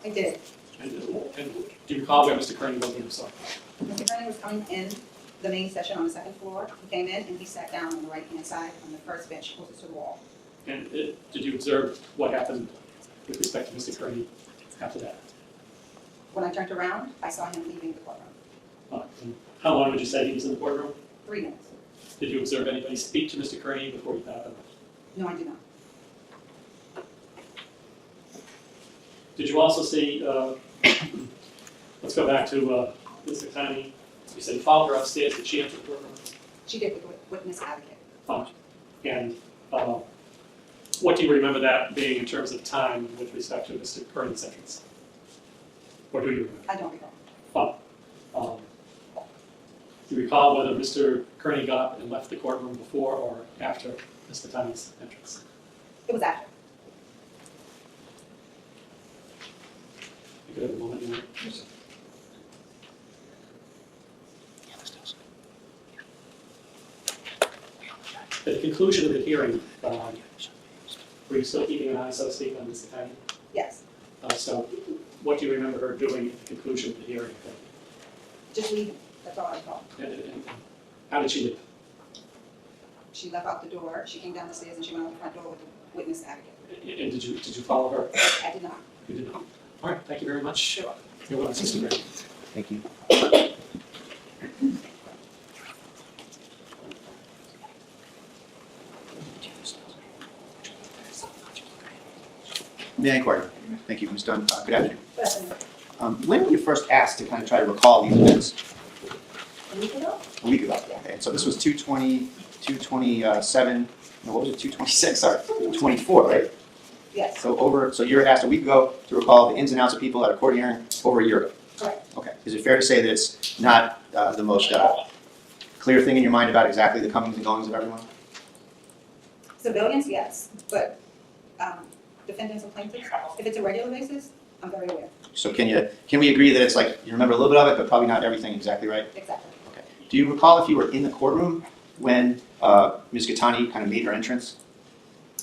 I did. And do you recall where Mr. Kearney was himself? Mr. Kearney was coming in the main session on the second floor. He came in and he sat down on the right-hand side on the first bench closest to the wall. And did you observe what happened with respect to Mr. Kearney after that? When I turned around, I saw him leaving the courtroom. And how long would you say he was in the courtroom? 3 minutes. Did you observe anybody speak to Mr. Kearney before he happened? No, I did not. Did you also see, let's go back to Ms. Kearney. You said you followed her upstairs. Did she enter the courtroom? She did with the witness advocate. And what do you remember that being in terms of time with respect to Mr. Kearney's entrance? Or do you remember? I don't recall. Do you recall whether Mr. Kearney got up and left the courtroom before or after Ms. Kearney's entrance? It was after. You could have a moment here. At the conclusion of the hearing, were you still keeping an eye, so to speak, on Ms. Kearney? Yes. So what do you remember her doing at the conclusion of the hearing? Just leaving. That's all I recall. And how did she leave? She left out the door. She came down the stairs and she went out the front door with the witness advocate. And did you follow her? I did not. You did not. All right, thank you very much. You're welcome, Mr. Gray. Thank you. Meaghan Mallon. Thank you, Ms. Dunn. Good afternoon. Good afternoon. When were you first asked to kind of try to recall these events? A week ago? A week ago. Okay, so this was 227, no, what was it, 226, sorry, 24, right? Yes. So you were asked a week ago to recall the ins and outs of people at a court hearing over a year ago? Correct. Okay. Is it fair to say that it's not the most clear thing in your mind about exactly the comings and goings of everyone? Civilians, yes, but defendants and plaintiffs, if it's a regular basis, I'm very aware. So can we agree that it's like you remember a little bit of it, but probably not everything exactly right? Exactly. Okay. Do you recall if you were in the courtroom when Ms. 𝗃𝗃 kind of made her entrance?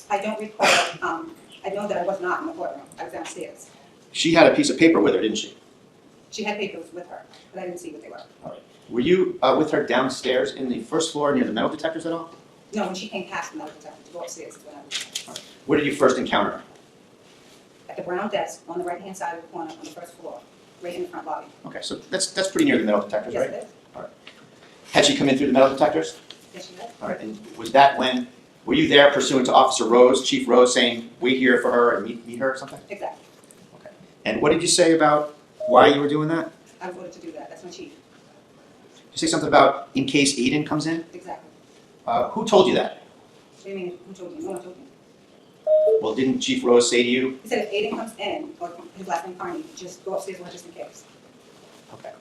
I don't recall. I know that I was not in the courtroom. I was downstairs. She had a piece of paper with her, didn't she? She had papers with her, but I didn't see what they were. All right. Were you with her downstairs in the first floor near the metal detectors at all? No, when she came past the metal detector to go upstairs is when I was All right. Where did you first encounter her? at the brown desk on the right-hand side of the corner on the first floor, right in the front lobby. Okay, so that's pretty near the metal detectors, Yes, right? it is. Had she come in through the metal detectors? Yes, she did. All right, and was that when, were you there pursuant to Officer Rose, Chief Rose, saying, wait here for her and meet her or something? Exactly. Okay. And what did you say about why you were doing that? I was ordered to do that. That's my chief. Did you say something about in case Aidan comes in? Exactly. Who told you that? What do you mean, who told you? No one told me. Well, didn't Chief Rose say to you? He said if Aidan comes in, or his last name Kearney, just go upstairs with her just in case. Okay.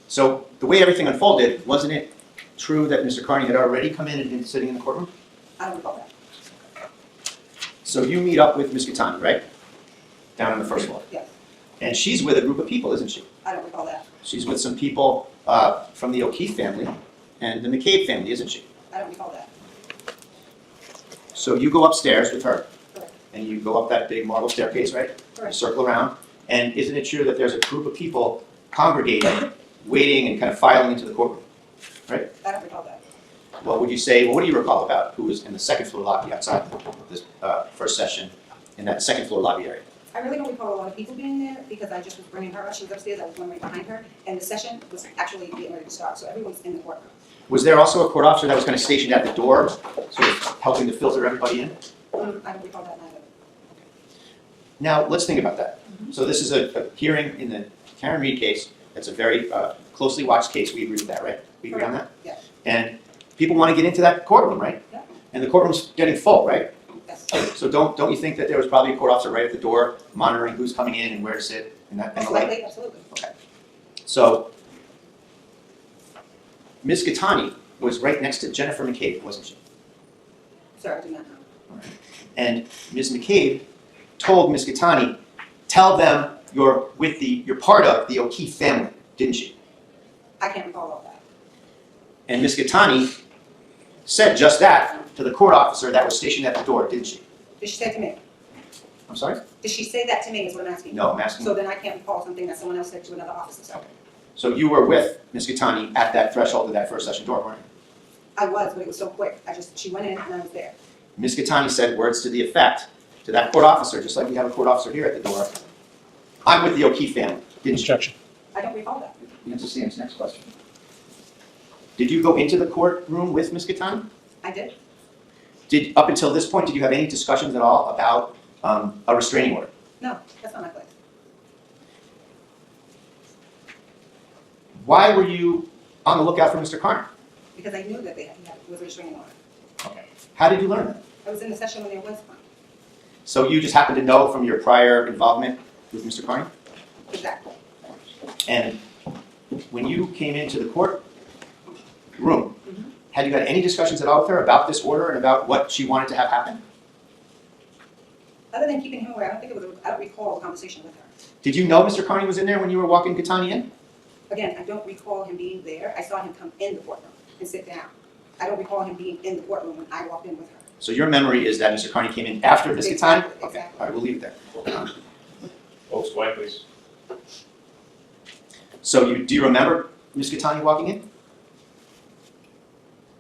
So the way everything unfolded, wasn't it true that Mr. Kearney had already come in and been sitting in the courtroom? I don't recall that. So you meet up with Ms. 𝗃𝗃, right? Down on the first floor. Yes. And she's with a group of people, isn't she? I don't recall that. She's with some people from the 𝗀𝗃𝗃 family and the McCabe family, isn't she? I don't recall that. So you go upstairs with her, Correct. and you go up that big marble staircase, right? You Correct. circle around, and isn't it true that there's a group of people congregating, waiting, and kind of filing into the courtroom, right? I don't recall that. What would you say, well, what do you recall about who was in the second floor lobby outside this first session, in that second floor lobby area? I really don't recall a lot of people being there because I just was bringing her up. She was upstairs. I was going right behind her, and the session was actually getting ready to start. So everyone's in the courtroom. Was there also a court officer that was kind of stationed at the door, sort of helping to filter everybody in? I don't recall that neither. Now, let's think about that. So this is a hearing in the Karen Reed case. That's a very closely watched case. We agree with that, right? We agree on that? Yeah. And people want to get into that courtroom, right? Yeah. And the courtroom's getting full, right? Yes. So don't you think that there was probably a court officer right at the door monitoring who's coming in and where to sit and that and the like? Absolutely. Absolutely. Okay. So Ms. 𝗃𝗃 was right next to Jennifer McCabe, wasn't she? Sir, I do not know. All right. And Ms. McCabe told Ms. 𝗃𝗃, tell them you're part of the 𝗀𝗃𝗃 family, didn't she? I can't recall all that. And Ms. 𝗃𝗃 said just that to the court officer that was stationed at the door, didn't she? Did she say it to me? I'm sorry? Did she say that to me is what I'm asking? No, I'm asking. So then I can't recall something that someone else said to another officer, sir. Okay. So you were with Ms. 𝗃𝗃 at that threshold of that first session door, weren't you? I was, but it was so quick. She went in and I was there. Ms. 𝗃𝗃 said words to the effect to that court officer, just like we have a court officer here at the door. I'm with the O'Keefe family, didn't you? Objection. I don't recall that. Answer Sam's next question. Did you go into the courtroom with Ms. 𝗃𝗃? I did. Up until this point, did you have any discussions at all about a restraining order? No, that's not my place. Why were you on the lookout for Mr. Kearney? Because I knew that it was a restraining order. Okay. How did you learn that? I was in the session when there was one. So you just happened to know from your prior involvement with Mr. Kearney? Exactly. And when you came into the court room, had you had any discussions at all with her about this order and about what she wanted to have happen? Other than keeping him away, I don't recall a conversation with her. Did you know Mr. Kearney was in there when you were walking 𝗃𝗃 in? Again, I don't recall him being there. I saw him come in the courtroom and sit down. I don't recall him being in the courtroom when I walked in with her. So your memory is that Mr. Kearney came in after Ms. 𝗃𝗃? Exactly, Okay, exactly. all right, we'll leave it there. Folks, quiet, please. So do you remember Ms. 𝗃𝗃 walking in?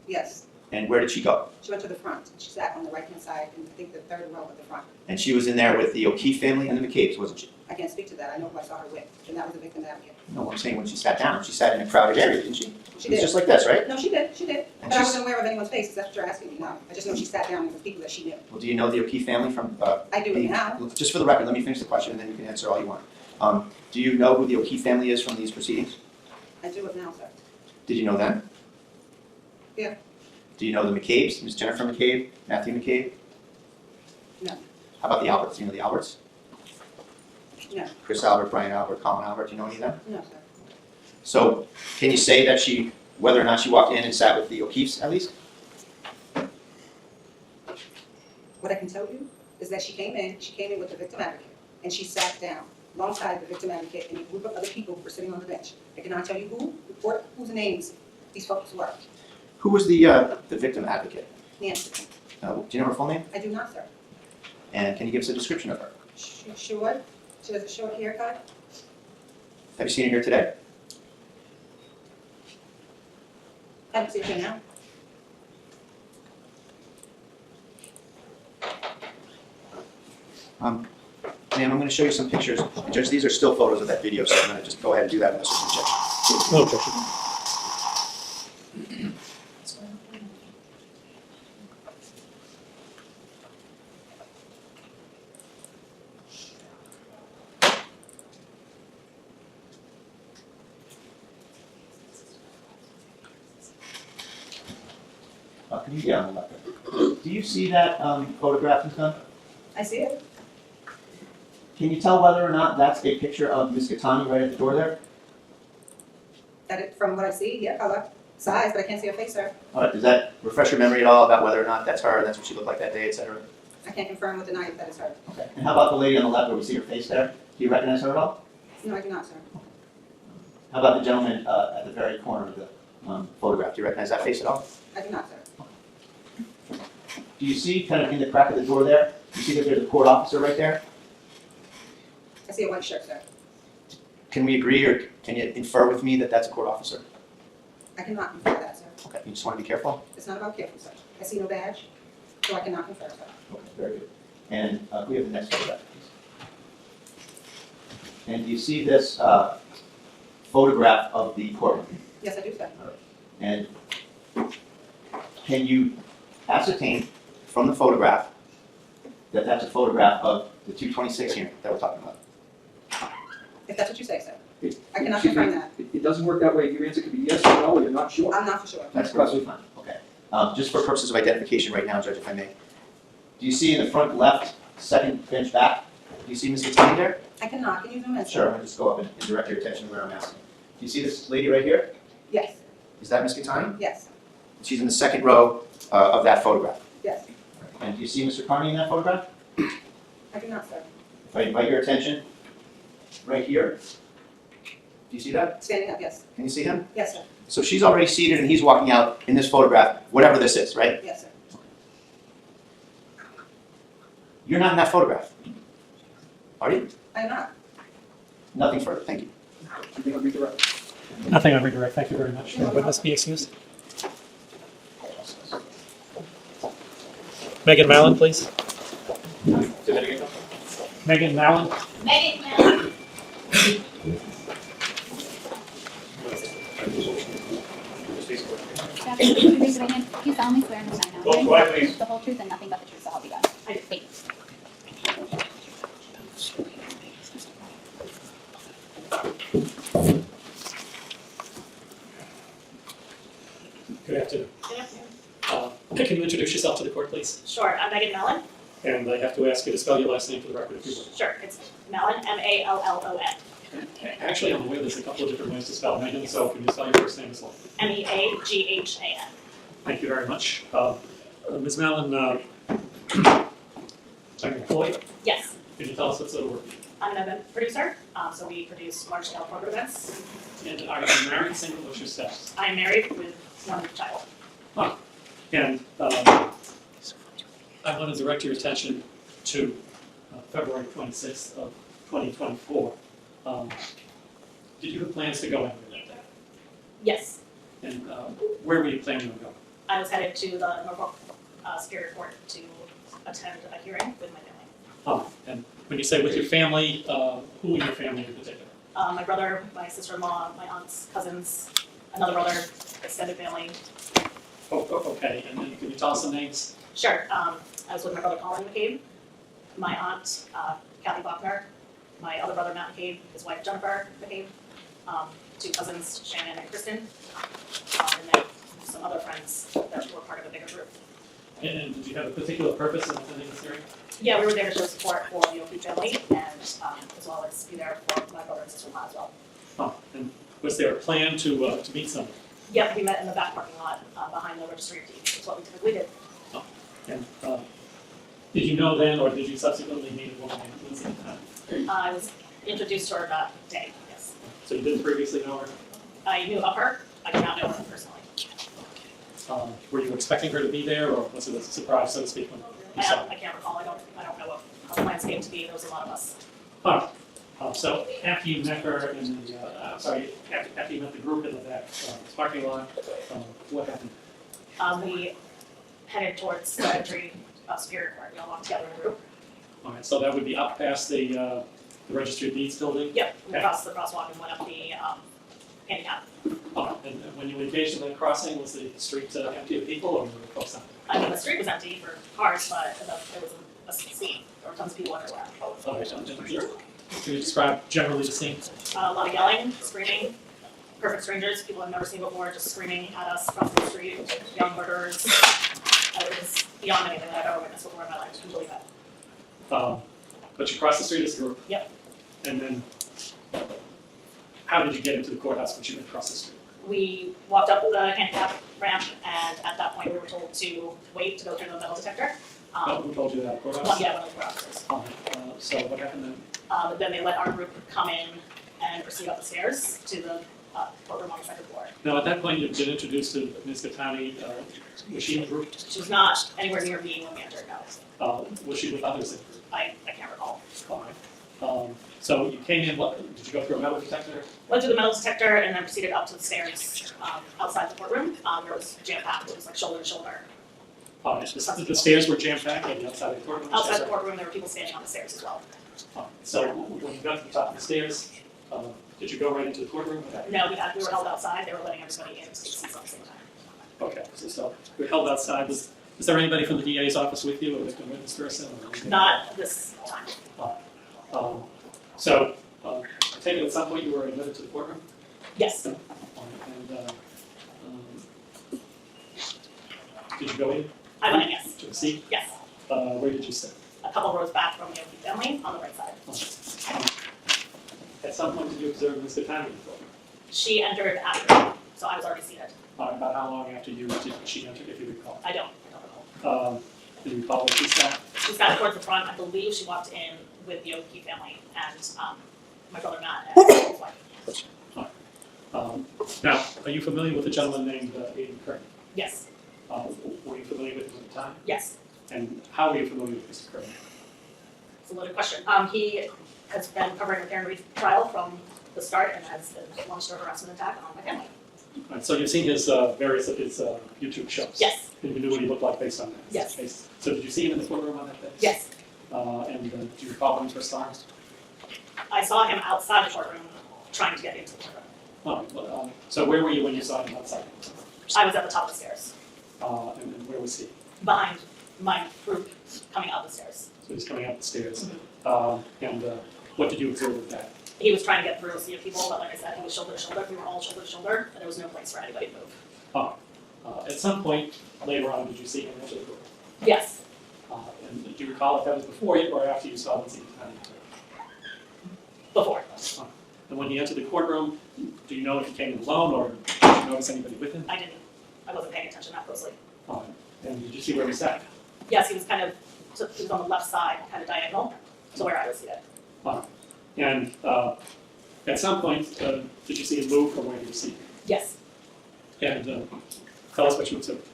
Yes. And where did she go? She went to the front. She sat on the right-hand side in, I think, the third row at the front. And she was in there with the O'Keefe family and the McCabe's, wasn't she? I can't speak to that. I know who I saw her with, and that was the victim advocate. No, I'm saying when she sat down, she sat in a crowded area, didn't she? She It was did. just like this, right? No, she did. She did. And But I she's- wasn't aware of anyone's faces. That's what you're asking me now. I just know she sat down with people that she knew. Well, do you know the O'Keefe family from? I do now. Just for the record, let me finish the question and then you can answer all you want. Do you know who the O'Keefe family is from these proceedings? I do it now, sir. Did you know them? Yeah. Do you know the McCabe's, Ms. Jennifer McCabe, Matthew McCabe? No. How about the Alberts? Do you know the Alberts? No. Chris Albert, Brian Albert, Colin Albert, do you know any of them? No, sir. So can you say that whether or not she walked in and sat with the O'Keefes at least? What I can tell you is that she came in with the victim advocate, and she sat down alongside the victim advocate and a group of other people who were sitting on the bench. I cannot tell you who or whose names these folks were. Who was the victim advocate? Nancy. Do you know her full name? I do not, sir. And can you give us a description of her? Short. She has a short haircut. Have you seen her here today? I don't see her now. Ma'am, I'm going to show you some pictures. Judge, these are still photos of that video, so I'm going to just go ahead and do that unless you object. No objection. Can you get on the left? Do you see that photograph he's done? I see it. Can you tell whether or not that's a picture of Ms. 𝗃𝗃 right at the door there? From what I see, yeah, color, size, but I can't see her face, sir. All right, does that refresh your memory at all about whether or not that's her, that's what she looked like that day, et cetera? I can't confirm or deny if that is her. Okay. And how about the lady on the left where we see her face there? Do you recognize her at all? No, I do not, sir. How about the gentleman at the very corner of the photograph? Do you recognize that face at all? I do not, sir. Do you see kind of in the crack of the door there? You see that there's a court officer right there? I see a white shirt, sir. Can we agree or can you infer with me that that's a court officer? I cannot confer that, sir. Okay, you just want to be careful? It's not about careful, sir. I see no badge, so I cannot confer, sir. Okay, very good. And we have the next photograph, please. And do you see this photograph of the courtroom? Yes, I do, sir. And can you ascertain from the photograph that that's a photograph of the 226 hearing that we're talking about? If that's what you say, sir. I cannot Excuse me, confirm that. It doesn't work that way. Your answer could be yes or no, or you're not sure. I'm not for sure. That's perfectly fine, okay. Just for purposes of identification right now, Judge, if I may. Do you see in the front left, second bench back, do you see Ms. 𝗃𝗃 there? I cannot. Can you zoom in, sir? Sure, I'm gonna just go up and direct your attention to where I'm asking. Do you see this lady right here? Yes, Is that Ms. 𝗃𝗃? yes, She's in the second row of that photograph. yes. And do you see Mr. Kearney in that photograph? I do not, sir. If I invite your attention, right here. Do you see that? Standing up, yes. Can you see him? Yes, sir. So she's already seated and he's walking out in this photograph, whatever this is, right? Yes, sir. You're not in that photograph. Are you? I'm not. Nothing further, thank you. Anything on redirect? Nothing on redirect. Thank you very much. Will the witness be excused? Meaghan Mallon, please. Say that again. Meaghan Mallon. Meaghan Mallon. Jackson, please raise your right hand. Do you solemnly swear in the sign Go quiet, please. the whole truth and nothing but the truth, so help you God? I do. Thank you. Good afternoon. Good afternoon. Can you introduce yourself to the court, please? Sure, I'm Meaghan Mallon. And I have to ask you to spell your last name for the record, if you would. Sure, it's Mallon, M-A-L-L-O-N. Actually, I'm aware there's a couple of different ways to spell Meaghan, so can you spell your first name as well? M-E-A-G-H-A-N. Thank you very much. Ms. Mallon, are you employed? Yes, Can you tell us what sort of work? I'm an event producer, so we produce large-scale corporate events. And are you married, single, what's your status? I am married with one child. And I want to direct your attention to February 26th of 2024. Did you have plans to go anywhere that day? Yes, And where were you planning on going? I was headed to the Norfolk Superior Court to attend a hearing with my family. And when you say with your family, who in your family in particular? My brother, my sister-in-law, my aunts, cousins, another brother, extended family. Okay, and then can you tell us some names? Sure, I was with my brother Colin McCabe, my aunt 𝗵𝗵𝗆𝗵𝗆, my other brother Matt McCabe, his wife Jennifer McCabe, two cousins Shannon and Kristen, and then some other friends that were part of a bigger group. And did you have a particular purpose in attending this hearing? Yeah, we were there to show support for the 𝗫𝗄𝗃 family and as well as be there for my brother and sister-in-law as well. And was there a plan to meet someone? Yep, we met in the back parking lot behind the registry of deeds. That's what we typically did. And did you know then, or did you subsequently meet a woman named Lindsay? I was introduced to her that day, yes. So you didn't previously know her? I knew of her, I did not know her personally. Were you expecting her to be there, or was it a surprise, so to speak, when you saw her? I can't recall, I don't know how the plans came to be, there was a lot of us. So after you met her in the, after you met the group in the back parking lot, what happened? We headed towards the entry of Superior Court, we all walked together in a group. All right, so that would be up past the Registry of Deeds building? Yep, we crossed the crosswalk and went up the handicap. And when you engaged in that crossing, was the street empty of people, or were there folks out I mean, the street was empty for cars, but there was a scene, there were tons of people everywhere. there? All right, can you describe generally the scene? A lot of yelling, screaming, perfect strangers, people I've never seen before, just screaming at us across the street, young murderers. It was beyond anything that I've ever witnessed before in my life, I couldn't believe that. But you crossed the street as a group? Yep. And then, how did you get into the courthouse once you went across the street? We walked up the handicap ramp, and at that point we were told to wait to go through the metal detector. Who told you that, courthouse? One of the officers. So what happened then? Then they let our group come in and proceed up the stairs to the courtroom on the second floor. Now, at that point, you'd been introduced to Ms. Gatani, was she in the group? She was not anywhere near me when we entered, no. Was she with others in the group? I can't recall. All right. So you came in, did you go through a metal detector? Went through the metal detector and then proceeded up to the stairs outside the courtroom, where it was jam-packed, it was like shoulder to shoulder. The stairs were jam-packed on the outside of the courtroom? Outside the courtroom, there were people standing on the stairs as well. So when you got to the top of the stairs, did you go right into the courtroom? No, we were held outside, they were letting everybody in to see at the same time. Okay, so you were held outside. Was there anybody from the DA's office with you, a victim witness person? Not this time. So I take it at some point you were admitted to the courtroom? Yes, And did you go in I went in, yes, to a seat? yes. Where did you sit? A couple rows back from the 𝗫𝗄𝗃 family on the right side. At some point, did you observe Ms. Gatani in the courtroom? She entered after, so I was already seated. About how long after you did she enter, if you recall? I don't know. Do you recall what she sat? She sat towards the front, I believe she walked in with the 𝗫𝗃 family and my brother Matt and his wife. Now, are you familiar with a gentleman named Aidan Kearney? Yes, Were you familiar with him at the time? yes. And how were you familiar with Mr. Kearney? It's a loaded question. He has been covering the Karen Reed trial from the start and has launched a harassment attack on my family. All right, so you've seen his various of his YouTube shows. Yes, And you knew what he looked like based on that. Yes. So did you see him in the courtroom on that day? yes. And do you recall his response? I saw him outside the courtroom trying to get into the courtroom. So where were you when you saw him outside? I was at the top of the stairs, And where was he? behind my group coming up the stairs. So he's coming up the stairs. Mhm. And what did you observe with that? He was trying to get through a sea of people, but like I said, he was shoulder to shoulder. We were all shoulder to shoulder, and there was no place for anybody to move. At some point later on, did you see him enter the courtroom? Yes, And do you recall if that was before you or after you saw Lindsay Kearney enter? before. And when he entered the courtroom, do you know if he came in alone or did you notice anybody with him? I didn't. I wasn't paying attention that closely. And did you see where he sat? Yes, he was kind of, so he was on the left side, kind of diagonal to where I was seated. And at some point, did you see him move from where he was seated? Yes. And tell us what you observed.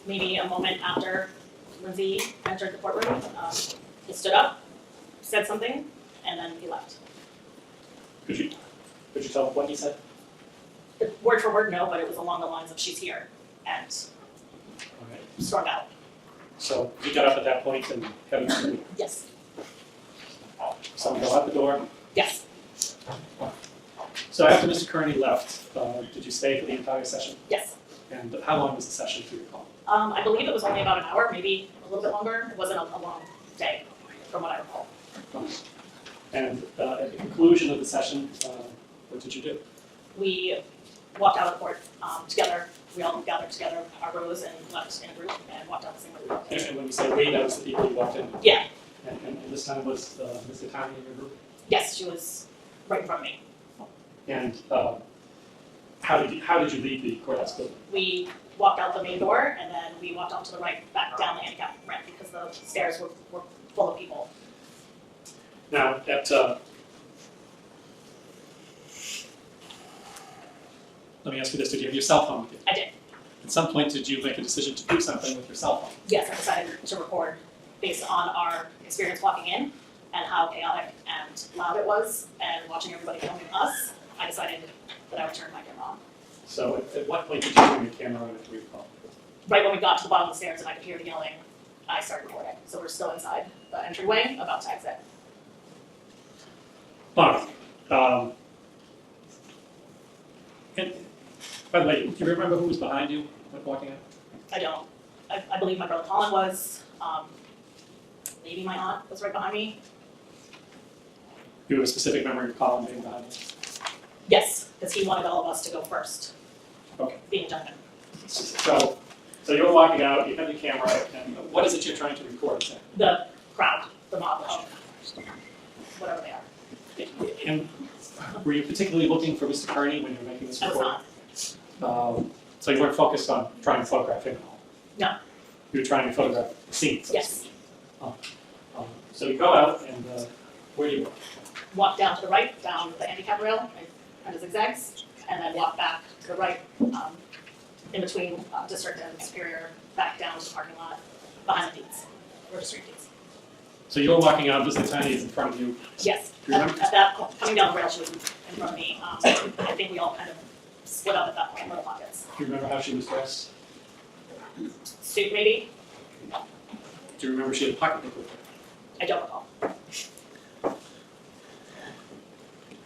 Maybe a moment after Lindsay entered the courtroom, he stood up, said something, and then he left. Could you tell what he said? Word for word, no, but it was along the lines of "she's here," and All right. stormed out. So you got up at that point and headed to Yes. someone go out the door. Yes. So after Mr. Kearney left, did you stay for the entire session? Yes. And how long was the session, do you recall? I believe it was only about an hour, maybe a little bit longer. It wasn't a long day, from what I recall. And at the conclusion of the session, what did you do? We walked out of court together. We all gathered together, arose and left in a group and walked out the same way we walked in. And when you say we, that was the people you walked in with? Yeah. And this time was Ms. Kearney in your group? Yes, she was right in front of me. And how did you leave the courthouse building? We walked out the main door and then we walked off to the right back down the handicap ramp because the stairs were full of people. Now, let me ask you this, did you have your cell phone with you? I did. At some point, did you make a decision to do something with your cell phone? Yes, I decided to record based on our experience walking in and how chaotic and loud it was and watching everybody filming us. I decided that I would turn my camera on. So at what point did you turn your camera on, if you recall? Right when we got to the bottom of the stairs and I could hear the yelling, I started recording. So we're still inside the entryway, about to exit. Fine. And by the way, do you remember who was behind you when walking in? I don't. I believe my brother Colin was. Maybe my aunt was right behind me. Do you have a specific memory of Colin being behind you? Yes, because he wanted all of us to go first. Okay. Being a gentleman. So you were walking out, you have your camera, and what is it you're trying to record? The crowd, the mob of whatever they are. And were you particularly looking for Mr. Kearney when you were making this I was recording? not. So you weren't focused on trying to photograph him at all? No. You were trying to photograph the scene? Yes. So you go out and where do you go? Walk down to the right, down the handicap rail, kind of zigzags, and then walk back to the right, in between District and Superior, back down to the parking lot, behind the Deeds, Registry Deeds. So you were walking out, Ms. Kearney is in front of you. Yes, Do you remember? at that point, coming down the rail, she was in front of me. I think we all kind of split up at that point in little pockets. Do you remember how she was dressed? Suit maybe, Do you remember she had a pocketbook with her? I don't recall.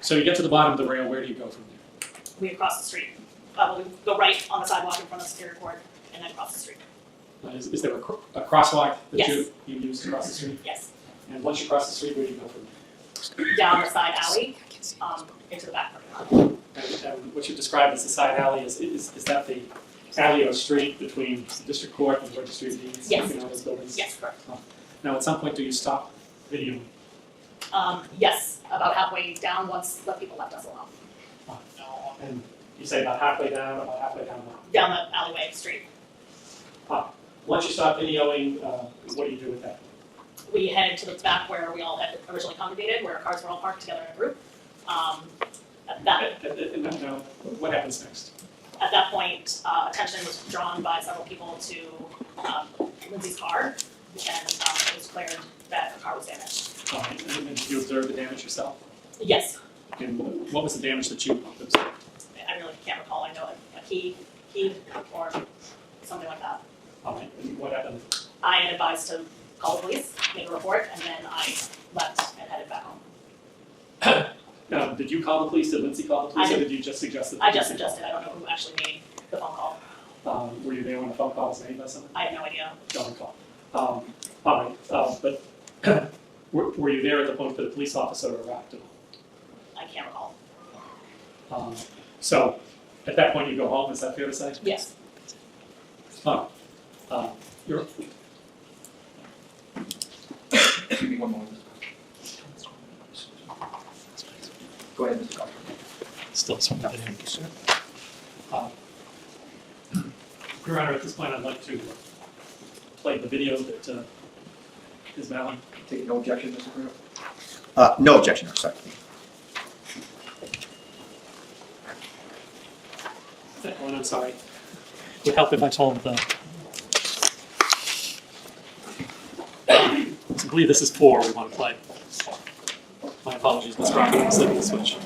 So you get to the bottom of the rail, where do you go from there? We cross the street. We go right on the sidewalk in front of Superior Court, and then cross the street. Is there a crosswalk that Yes. you use to cross the street? Yes, And once you cross the street, where do you go from there? down the side alley, into the back parking lot. And what you described as the side alley, is that the alley or street between the district court and the registry of deeds? Yes. You know, those buildings? Yes, correct. Now, at some point, do you stop videoing? Yes, about halfway down, once the people left us alone. And you say about halfway down what? Down the alleyway, street. Once you stop videoing, what do you do with that? We headed to the back where we all had originally congregated, where our cars were all parked together in a group. Now, what happens next? At that point, attention was drawn by several people to Lindsay's car, it was declared that her car was damaged. And did you observe the damage yourself? Yes, And what was the damage that you observed? I really can't recall, I know a key or something like that. All right, and what happened? I had advised to call the police, make a report, and then I left and headed back home. Did you call the police? Did Lindsay call the police? I Or did. did you just suggest that? I just suggested, I don't know who actually made the phone call. Were you there when the phone call was made by someone? I have no idea. Don't recall. All right, but were you there at the point that a police officer arrived? I can't recall. So at that point you go home, is that fair to say? Yes. Oh, you're, Excuse me one moment. Go ahead, Mr. Cox. still something. Your Honor, at this point, I'd like to play the video that is valid. Take no objection, Mr. Bruno. No objection, sorry. Oh, and I'm sorry. It would help if I told I believe this is 4 we want to play. My apologies, Mr. Rocker, I'm slipping the switch.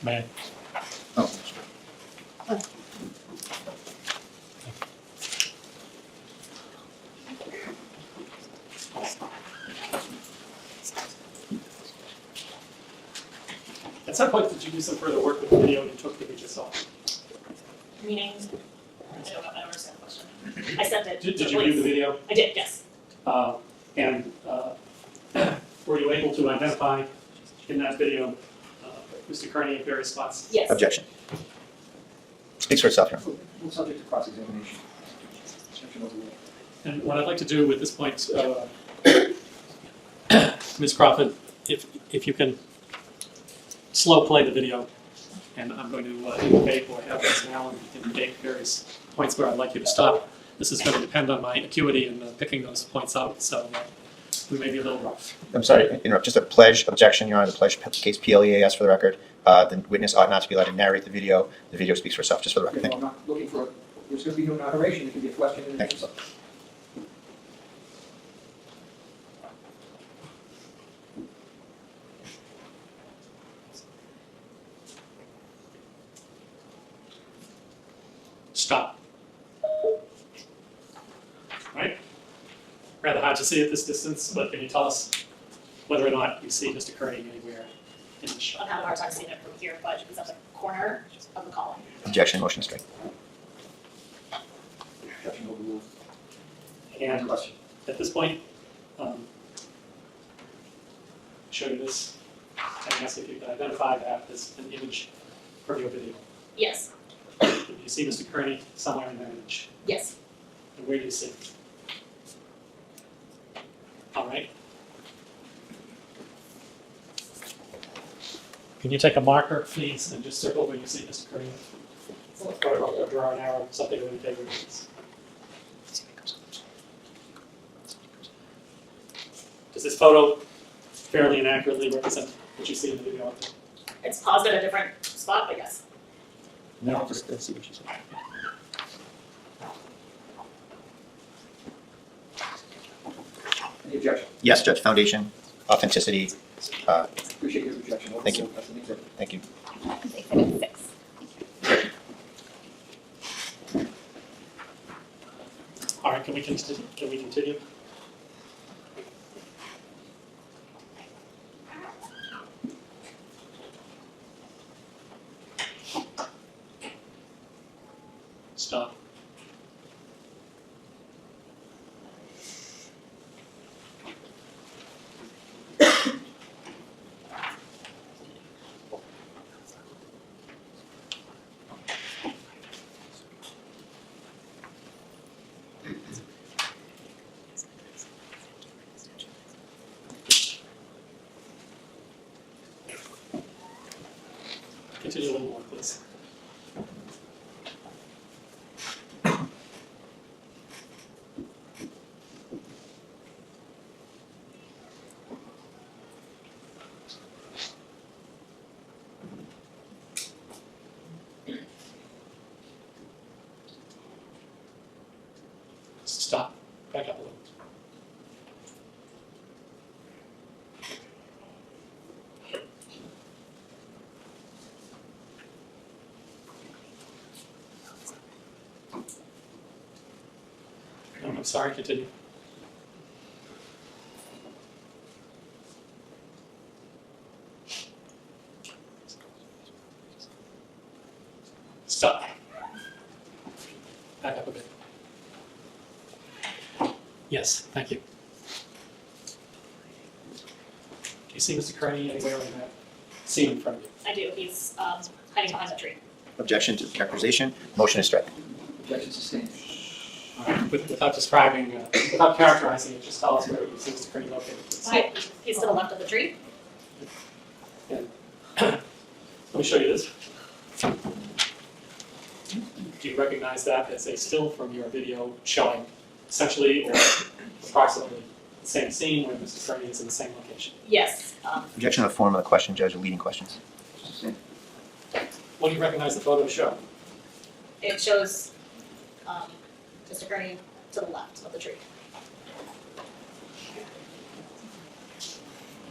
May I? Oh. At some point, did you do some further work with the video and you took the picture yourself? Meaning, I don't understand the question. I sent it to Did the you view the police. video? I did, yes. And were you able to identify in that video Mr. Kearney in various spots? Yes. Objection. Speaks for itself, Your Honor. We'll subject to cross-examination. Objection overruled. And what I'd like to do at this point, Ms. Crawford, if you can slow play the video, and I'm going to indicate or have Ms. Mallon indicate various points where I'd like you to stop. This is going to depend on my acuity in picking those points out, so we may be a little rough. I'm sorry to interrupt. Just a pledge objection, Your Honor. The pledge case PLEAS for the record. The witness ought not to be allowed to narrate the video. The video speaks for itself, just for the record. Okay, Thank well, you. I'm not looking for, there's going to be no narration, it can be a question and an Thank you. answer. Stop. Right? Rather hard to see at this distance, but can you tell us whether or not you see Mr. Kearney anywhere in the shot? I'm having a hard time seeing it from here, but it's at the corner of the column. Objection. Motion is straight. Objection overruled. And Question. at this point, show you this, and ask if you can identify that as an image from your video. Yes, Do you see Mr. Kearney somewhere in that image? yes, And where do you see him? All right. Can you take a marker, please, and just circle where you see Mr. Kearney? Or draw an arrow, something in favor of this. Does this photo fairly and accurately represent what you see in the video? It's paused at a different spot, but yes. No, just let's see what you see. Any objection? Yes, Judge, foundation, authenticity, Appreciate your objection. Thank you. That's an exhibit. thank you. Exhibit 6. All right, can we continue? Can we continue? Stop. Continue a little more, please. Stop. Back up a little. I'm sorry, continue. Stop. Back up a bit. Yes, thank you. Do you see Mr. Kearney anywhere in that scene in front of you? I do. He's hiding behind the tree. Objection to the characterization, motion is strike. Objection sustained. All right, without describing, without characterizing it, just tell us where you see Mr. Kearney located, please. He's to the left of the tree. Let me show you this. Do you recognize that as a still from your video showing essentially or approximately the same scene where Mr. Kearney is in the same location? Yes. Objection to the form of the question, Judge, leading questions. Sustained. What do you recognize the photo to show? It shows Mr. Kearney to the left of the tree.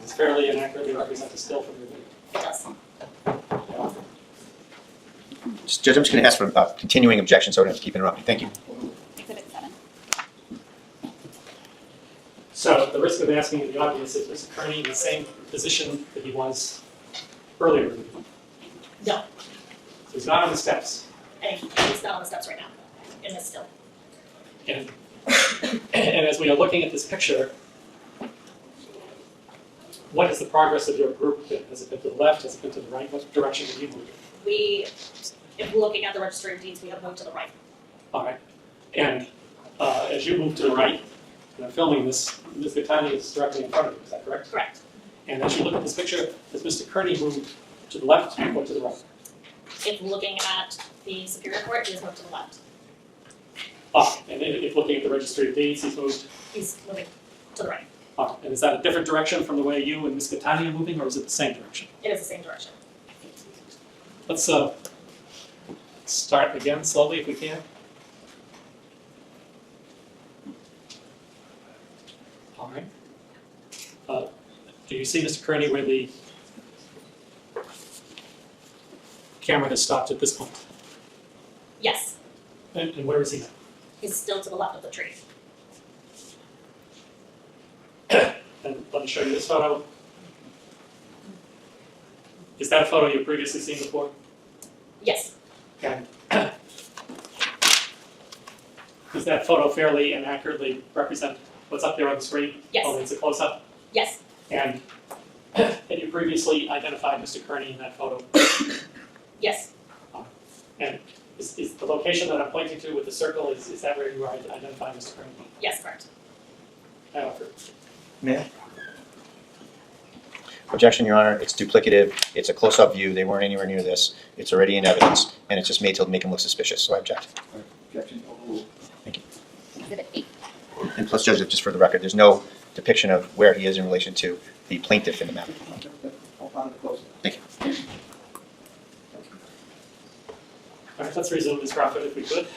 It's fairly inaccurately represent a still from your video. It does. Judge, I'm just going to ask for continuing objection so I don't have to keep interrupting. Thank you. Exhibit 7. So the risk of asking you the obvious is Mr. Kearney in the same position that he was earlier in the video? No. So he's not on the steps. And he's not on the steps right now. In this still. And as we are looking at this picture, what is the progress of your group been? Has it been to the left? Has it been to the right? What direction have you moved? If looking at the registry of deeds, we have moved to the right. All right. And as you move to the right, and I'm filming this, Ms. 𝗵𝗃 is directly in front of you. Is that correct? Correct. And as you look at this picture, has Mr. Kearney moved to the left or to the right? If looking at the Superior Court, he has moved to the left. And if looking at the registry of deeds, he's moved. He's moving to the right. And is that a different direction from the way you and Ms. 𝗵𝗃 are moving, or is it the same direction? It is the same direction. Let's start again slowly if we can. All right. Do you see, Mr. Kearney, where the camera has stopped at this point? Yes. And where is he now? He's still to the left of the tree. And let me show you this photo. Is that a photo you've previously seen before? Yes. And does that photo fairly and accurately represent what's up there on the screen? Yes. Only it's a close-up? Yes. And had you previously identified Mr. Kearney in that photo? Yes. And is the location that I'm pointing to with the circle, is that where you are identifying Mr. Kearney? Yes, correct. May I? Objection, Your Honor, it's duplicative, it's a close-up view, they weren't anywhere near this, it's already in evidence, and it's just made to make him look suspicious, so I object. Objection overruled. Exhibit 8. And plus, Judge, just for the record, there's no depiction of where he is in relation to the plaintiff in the map. All found in the closed. Thank you. All right, let's resume Ms. Crawford if we could.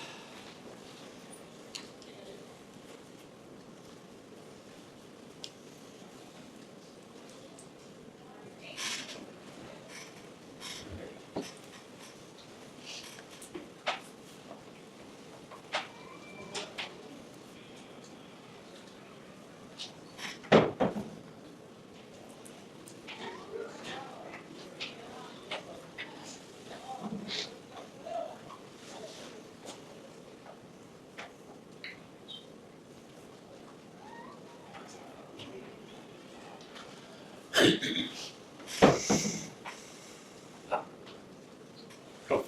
Go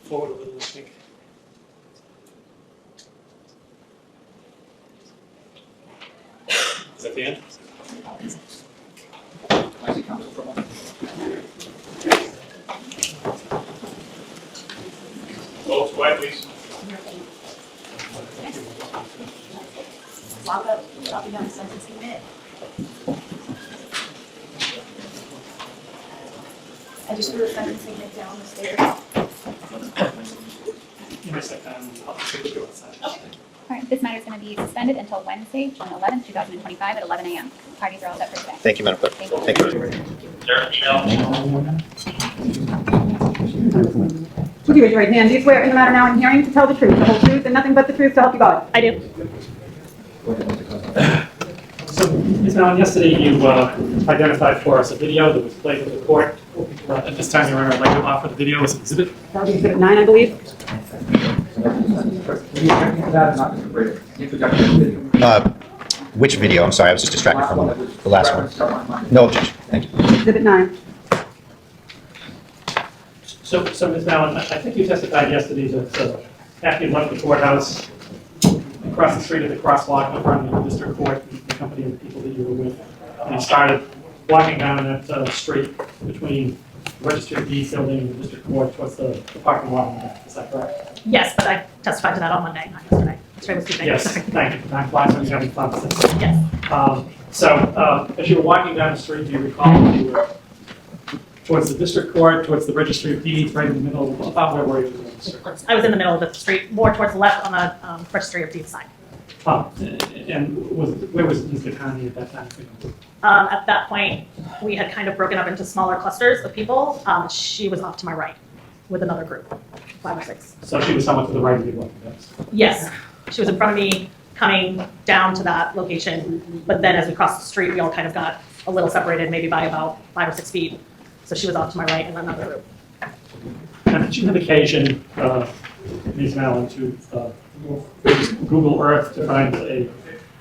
forward a little, I think. Is that the end? I see counsel for a moment. Folks, quiet, please. Lock up, dropping down the sentencing bit. I just threw a sentencing bit down the stairs. Give me a second, I'll take a look outside. All right, this matter is going to be suspended until Wednesday, June 11th, 2025 at 11 a.m. Parties are all set for today. Thank you, Madam Clerk. Thank you. Thank you. Would you raise your right hand? Do you swear in the matter now in hearing to tell the truth, the whole truth, and nothing but the truth, so help you God? I do. So, Ms. Mallon, yesterday you identified for us a video that was played with the court. At this time, Your Honor, I'd like to offer the video as an exhibit. That would be exhibit 9, I believe. Which video? I'm sorry, I was just distracted from the last one. No objection. Thank you. Exhibit 9. So Ms. Mallon, I think you testified yesterday that after you left the courthouse, across the street at the crosswalk in front of the district court, the company of the people that you were with, and you started walking down that street between the Registry of Deeds building and the district court towards the parking lot. Is that correct? Yes, but I testified to that on Monday, not yesterday. Yesterday was Tuesday. Yes, thank you. Time flies when you're having fun. Yes. As you were walking down the street, do you recall that you were towards the district court, towards the Registry of Deeds, right in the middle? About where were you? I was in the middle of the street, more towards the left on the Registry of Deeds side. And where was Mr. Kearney at that time? At that point, we had kind of broken up into smaller clusters of people. She was off to my right with another group, 5 or 6. So she was somewhat to the right of you. Yes, she was in front of me coming down to that location, but then as we crossed the street, we all kind of got a little separated, maybe by about 5 or 6 feet. So she was off to my right and another group. Now, did you have occasion, Ms. Mallon, to use Google Earth to find a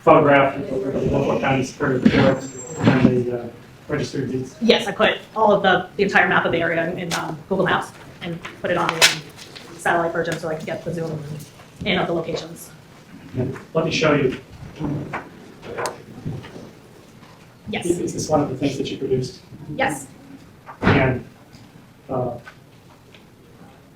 photograph of the local county Superior Court and the Registry of Deeds? Yes, I put all of the entire map of the area in Google Maps and put it on the satellite version so I could get the zoom in of the locations. And let me show you. Yes. Is this one of the things that you produced? Yes. And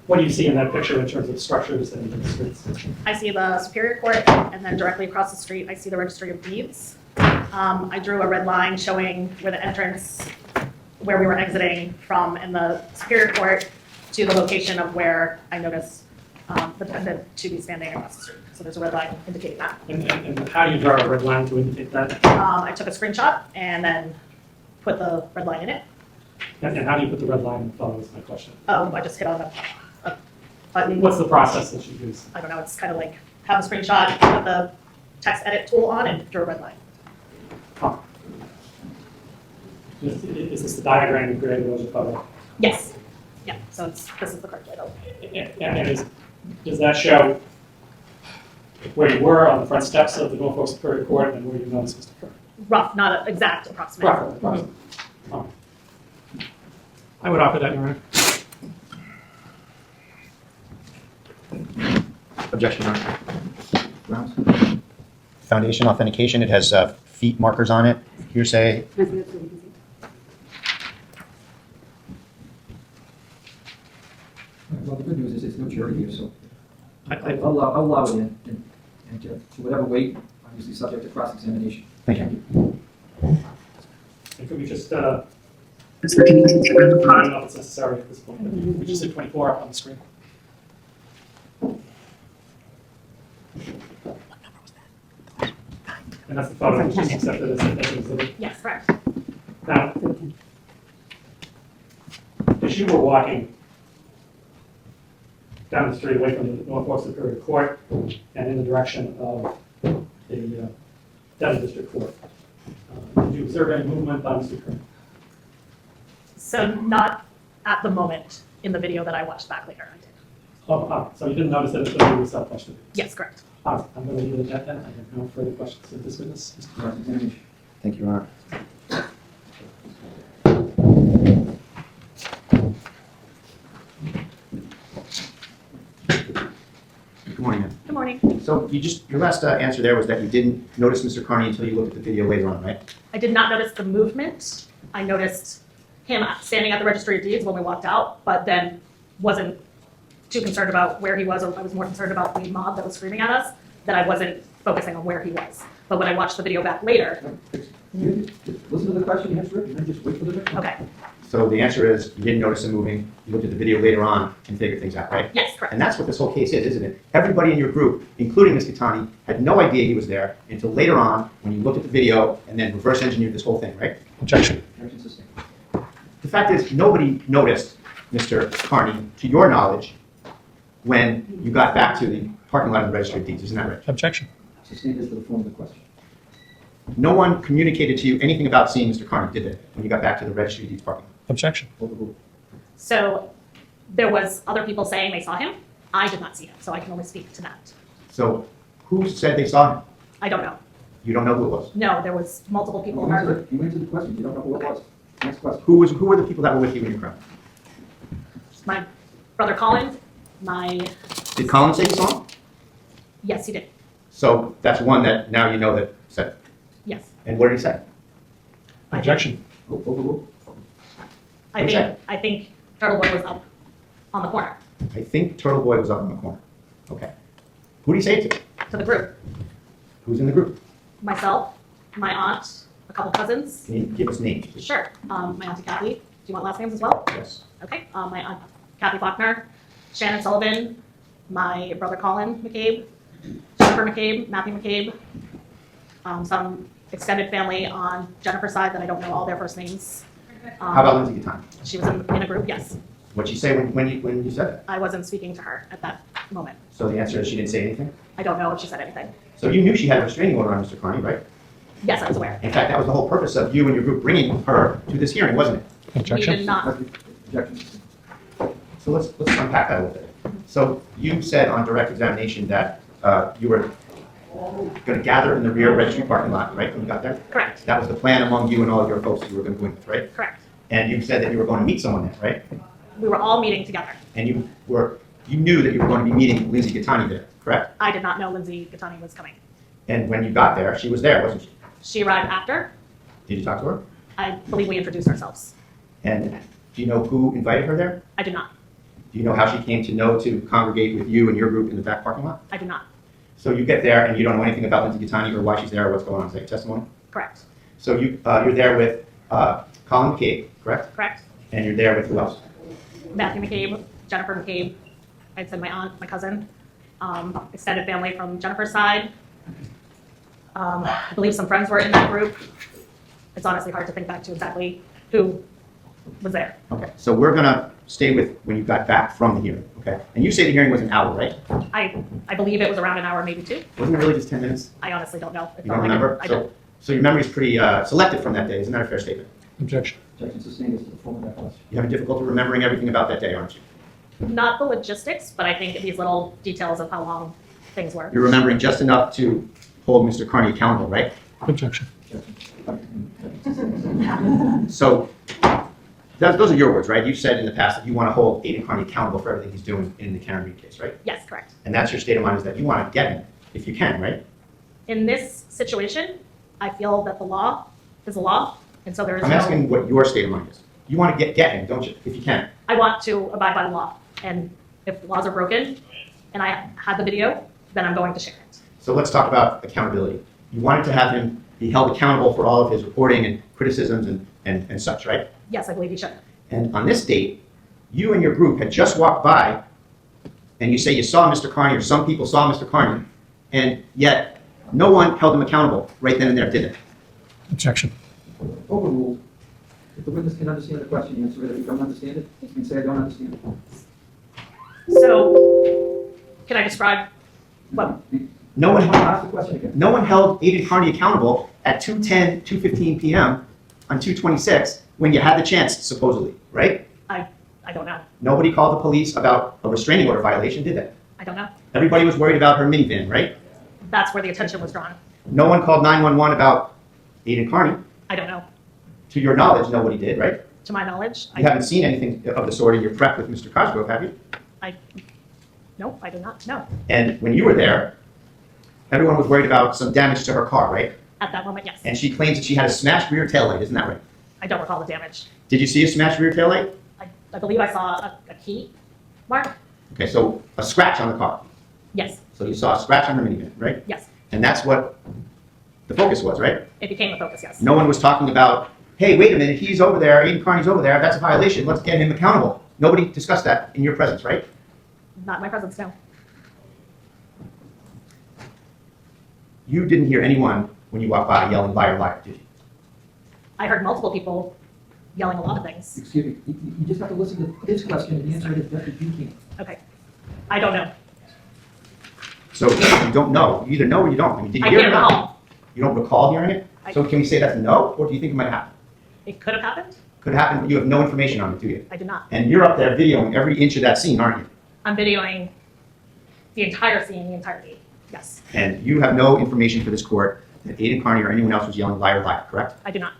what do you see in that picture in terms of structures and the streets? I see the Superior Court, and then directly across the street, I see the Registry of Deeds. I drew a red line showing where the entrance, where we were exiting from in the Superior Court to the location of where I noticed the defendant to be standing across the street. So there's a red line indicating that. And how do you draw a red line to indicate that? I took a screenshot and then put the red line in it. And how do you put the red line in the photo is my question. Oh, I just hit on a button. What's the process that you use? I don't know, it's kind of like have a screenshot, put the text edit tool on and drew a red line. Huh. Is this the diagram you created of the photo? Yes. Yeah, so this is the correct title. And does that show where you were on the front steps of the Norfolk Superior Court and where you noticed Mr. Kearney? Rough, not an exact approximate. Roughly. Oh. I would offer that, Your Honor. Objection, Your Honor. Foundation authentication, it has feet markers on it, hearsay. I'll allow it in, and to whatever weight, obviously subject to cross-examination. Thank you. And could we just, I don't know if it's necessary at this point, but we just did 24 up on the screen. And that's the photo that was just accepted as an exhibit. Yes, correct. Now, as you were walking down the street away from the Norfolk Superior Court and in the direction of the Dedham District Court, did you observe any movement by Mr. Kearney? So not at the moment in the video that I watched back later. I did. Oh, so you didn't notice that it's going to be self-questioned? Yes, correct. All right, I'm going to leave it at that then. I have no further questions of this witness. Cross-examination. Thank you, Your Honor. Good morning, ma'am. Good morning. So your last answer there was that you didn't notice Mr. Kearney until you looked at the video later on, right? I did not notice the movement. I noticed him standing at the registry of deeds when we walked out, but then wasn't too concerned about where he was, or I was more concerned about the mob that was screaming at us, that I wasn't focusing on where he was. But when I watched the video back later, Listen to the question, answer it, and then just wait for the victim. okay, So the answer is you didn't notice him moving, you looked at the video later on and figured things out, right? yes, correct. And that's what this whole case is, isn't it? Everybody in your group, including Ms. Kearney, had no idea he was there until later on when you looked at the video and then reverse engineered this whole thing, right? Objection. Objection sustained. The fact is, nobody noticed Mr. Kearney, to your knowledge, when you got back to the parking lot of the registry of deeds, isn't that right? Objection. Sustained is the form of the question. No one communicated to you anything about seeing Mr. Kearney, did they, when you got back to the registry of deeds parking lot? Objection. Overruled. So there was other people saying they saw him. I did not see him, so I can only speak to that. So who said they saw him? I don't know. You don't know who it was. No, there was multiple people in our group. You answered the question, you don't know who it was. Next question. Who were the people that were with you in your crowd? My brother Colin, Did Colin say you saw him? yes, he did. So that's one that now you know that said it. Yes. And what did he say? Objection. Overruled. I think Turtleboy was up on the corner I think Turtleboy was up in the corner. Okay. Who did he say it to? to the group. Who's in the group? Myself, my aunt, a couple cousins. Can you give us names, please? Sure. My auntie Kathy. Do you want last names as well? Yes. Okay. My aunt 𝗵𝗵𝗃, Shannon Sullivan, my brother Colin McCabe, Jennifer McCabe, Matthew McCabe, some extended family on Jennifer's side that I don't know all their first names. How about Lindsay Gatani? She was in a group, yes. What'd she say when you said it? I wasn't speaking to her at that moment. So the answer is she didn't say anything? I don't know if she said anything. So you knew she had a restraining order on Mr. Kearney, right? Yes, I was aware. In fact, that was the whole purpose of you and your group bringing her to this hearing, wasn't it? We Objection. did not. Objection sustained. So let's unpack that a little bit. So you said on direct examination that you were going to gather in the rear registry parking lot, right, when you got there? Correct. That was the plan among you and all of your folks that you were going to go in with, right? Correct. And you said that you were going to meet someone there, right? We were all meeting together. And you knew that you were going to be meeting Lindsay Gatani there, correct? I did not know Lindsay Gatani was coming. And when you got there, she was there, wasn't she? She arrived after. Did you talk to her? I believe we introduced ourselves. And do you know who invited her there? I do not. Do you know how she came to know to congregate with you and your group in the back parking lot? I do not. So you get there and you don't know anything about Lindsay Gatani or why she's there or what's going on, is that your testimony? Correct. So you're there with Colin McCabe, correct? Correct. And you're there with who else? Matthew McCabe, Jennifer McCabe. I'd said my aunt, my cousin, extended family from Jennifer's side. I believe some friends were in that group. It's honestly hard to think back to exactly who was there. Okay, so we're gonna stay with when you got back from the hearing, okay? And you say the hearing was an hour, right? I believe it was around an hour, maybe two. Wasn't it really just 10 minutes? I honestly don't know. It You felt don't like it. remember? I don't. So your memory's pretty selective from that day, isn't that a fair statement? Objection. Objection sustained is the form of that question. You're having difficulty remembering everything about that day, aren't you? Not the logistics, but I think these little details of how long things were. You're remembering just enough to hold Mr. Kearney accountable, right? Objection. So those are your words, right? You said in the past that you want to hold Aidan Kearney accountable for everything he's doing in the Karen Reed case, right? Yes, correct. And that's your state of mind, is that you want to get him if you can, right? In this situation, I feel that the law is the law, and so there is I'm no. asking what your state of mind is. You want to get him, don't you, if you can? I want to abide by the law, and if the laws are broken, and I had the video, then I'm going to share it. So let's talk about accountability. You wanted to have him be held accountable for all of his reporting and criticisms and such, right? Yes, I believe you should. And on this date, you and your group had just walked by, and you say you saw Mr. Kearney, or some people saw Mr. Kearney, and yet no one held him accountable right then and there, did they? Objection. Overruled. If the witness can understand the question, answer it. If you don't understand it, you can say, I don't understand it. So, can I describe what? No one Ask the question again. No one held Aidan Kearney accountable at 2:10, 2:15 p.m. on 2/26 when you had the chance, supposedly, right? I don't know. Nobody called the police about a restraining order violation, did they? I don't know. Everybody was worried about her minivan, right? That's where the attention was drawn. No one called 911 about Aidan Kearney. I don't know. To your knowledge, nobody did, right? To my knowledge, You haven't seen anything of the sort in your prep with Mr. Cosgrove, have you? Nope, I do not know. And when you were there, everyone was worried about some damage to her car, right? At that moment, yes. And she claims that she had a smashed rear taillight, isn't that right? I don't recall the damage. Did you see a smashed rear taillight? I believe I saw a key mark. Okay, so a scratch on the car. Yes, So you saw a scratch on her minivan, right? yes. And that's what the focus was, right? It became a focus, yes. No one was talking about, hey, wait a minute, he's over there, Aidan Kearney's over there, that's a violation, let's get him accountable. Nobody discussed that in your presence, right? Not in my presence, no. You didn't hear anyone when you walked by yelling liar, liar, did you? I heard multiple people yelling a lot of things. Excuse me, you just have to listen to his question and answer it as best as you can. Okay. I don't know. So you don't know, you either know or you don't. I mean, did you I hear it can't or not? recall. You don't recall hearing it? So can we say that's a no, or do you think it might happen? It could have happened. Could happen, but you have no information on it, do you? I do not. And you're up there videoing every inch of that scene, aren't you? I'm videoing the entire scene, the entirety. Yes, And you have no information for this court that Aidan Kearney or anyone else was yelling liar, liar, correct? I do not.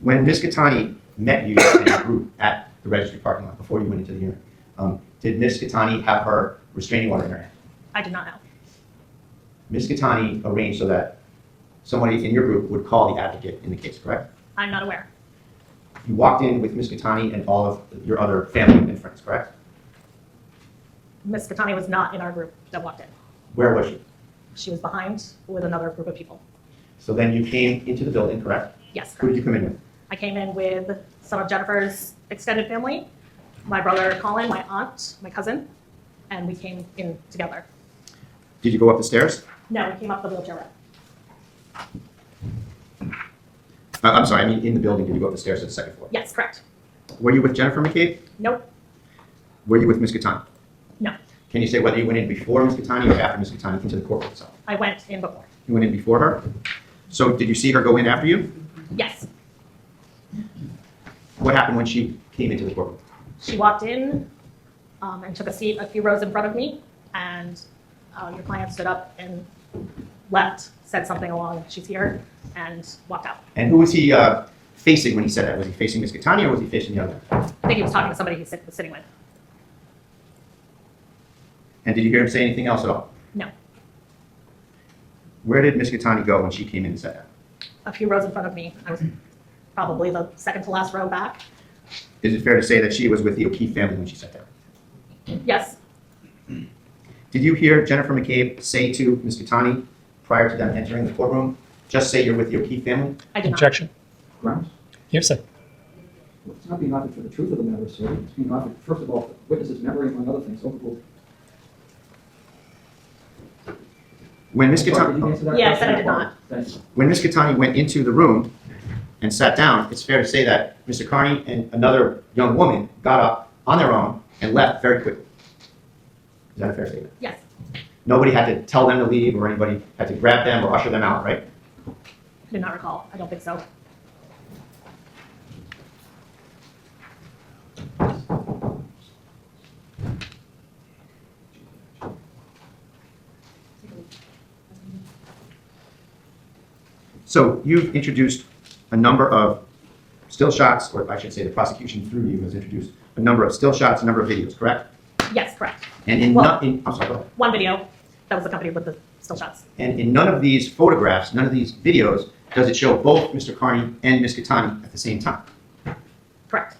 When Ms. 𝗃𝗃𝗃 met you and your group at the registry parking lot before you went into the hearing, did Ms. 𝗃𝗃𝗃 have her restraining order in her hand? I do not know. Ms. 𝗃𝗃𝗃 arranged so that somebody in your group would call the advocate in the case, correct? I'm not aware. You walked in with Ms. 𝗃𝗃𝗃 and all of your other family and friends, correct? Ms. 𝗃𝗃𝗃 was not in our group that walked in. Where was she? She was behind with another group of people. So then you came into the building, correct? Yes, Who did correct. you come in with? I came in with some of Jennifer's extended family, my brother Colin, my aunt, my cousin, and we came in together. Did you go up the stairs? No, we came up the wheelchair ramp. I'm sorry, I mean in the building, did you go up the stairs to the second floor? Yes, correct. Were you with Jennifer McCabe? Nope, Were you with Ms. 𝗃𝗃𝗃? no. Can you say whether you went in before Ms. 𝗃𝗃𝗃 or after Ms. 𝗃𝗃𝗃 into the courtroom itself? I went in before. You went in before her? So did you see her go in after you? Yes, What happened when she came into the courtroom? she walked in and took a seat a few rows in front of me, and your client stood up and left, said something along, she's here, and walked out. And who was he facing when he said that? Was he facing Ms. 𝗃𝗃𝗃 or was he facing the other? I think he was talking to somebody he was sitting with. And did you hear him say anything else at all? No, Where did Ms. 𝗃𝗃𝗃 go when she came in and said that? a few rows in front of me. I was probably the second to last row back. Is it fair to say that she was with the O'Keefe family when she sat there? Yes, Did you hear Jennifer McCabe say to Ms. 𝗃𝗃𝗃 prior to them entering the courtroom, just say you're with the O'Keefe family? I did not. Objection. Grounds? Hearsay. Well, it's not being offered for the truth of the matter, sir. It's being offered, first of all, for witnesses' memory, among other things. Overruled. When Ms. Sorry, did you 𝗃𝗃𝗃 answer that Yeah, I question? said I did not. Thanks. when Ms. 𝗃𝗃𝗃 went into the room and sat down, it's fair to say that Mr. Kearney and another young woman got up on their own and left very quickly. Is that a fair statement? Yes, Nobody had to tell them to leave or anybody had to grab them or usher them out, right? I did not recall. I don't think so. So you've introduced a number of still shots, or I should say the prosecution through you has introduced a number of still shots, a number of videos, correct? Yes, correct. And in, Well- I'm sorry, go ahead. One video that was accompanied with the still shots. And in none of these photographs, none of these videos, does it show both Mr. Kearney and Ms. 𝗃𝗃𝗃 at the same time. Correct.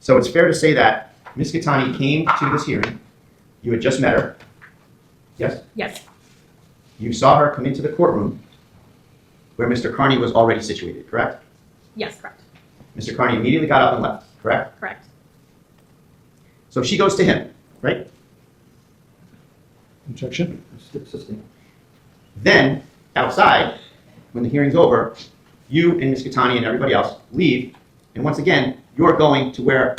So it's fair to say that Ms. 𝗃𝗃𝗃 came to this hearing, you had just met her, yes? Yes. You saw her come into the courtroom where Mr. Kearney was already situated, correct? Yes, correct. Mr. Kearney immediately got up and left, correct? Correct. So she goes to him, right? Objection? Then, outside, when the hearing's over, you and Ms. 𝗃𝗃𝗃 and everybody else leave, and once again, you're going to where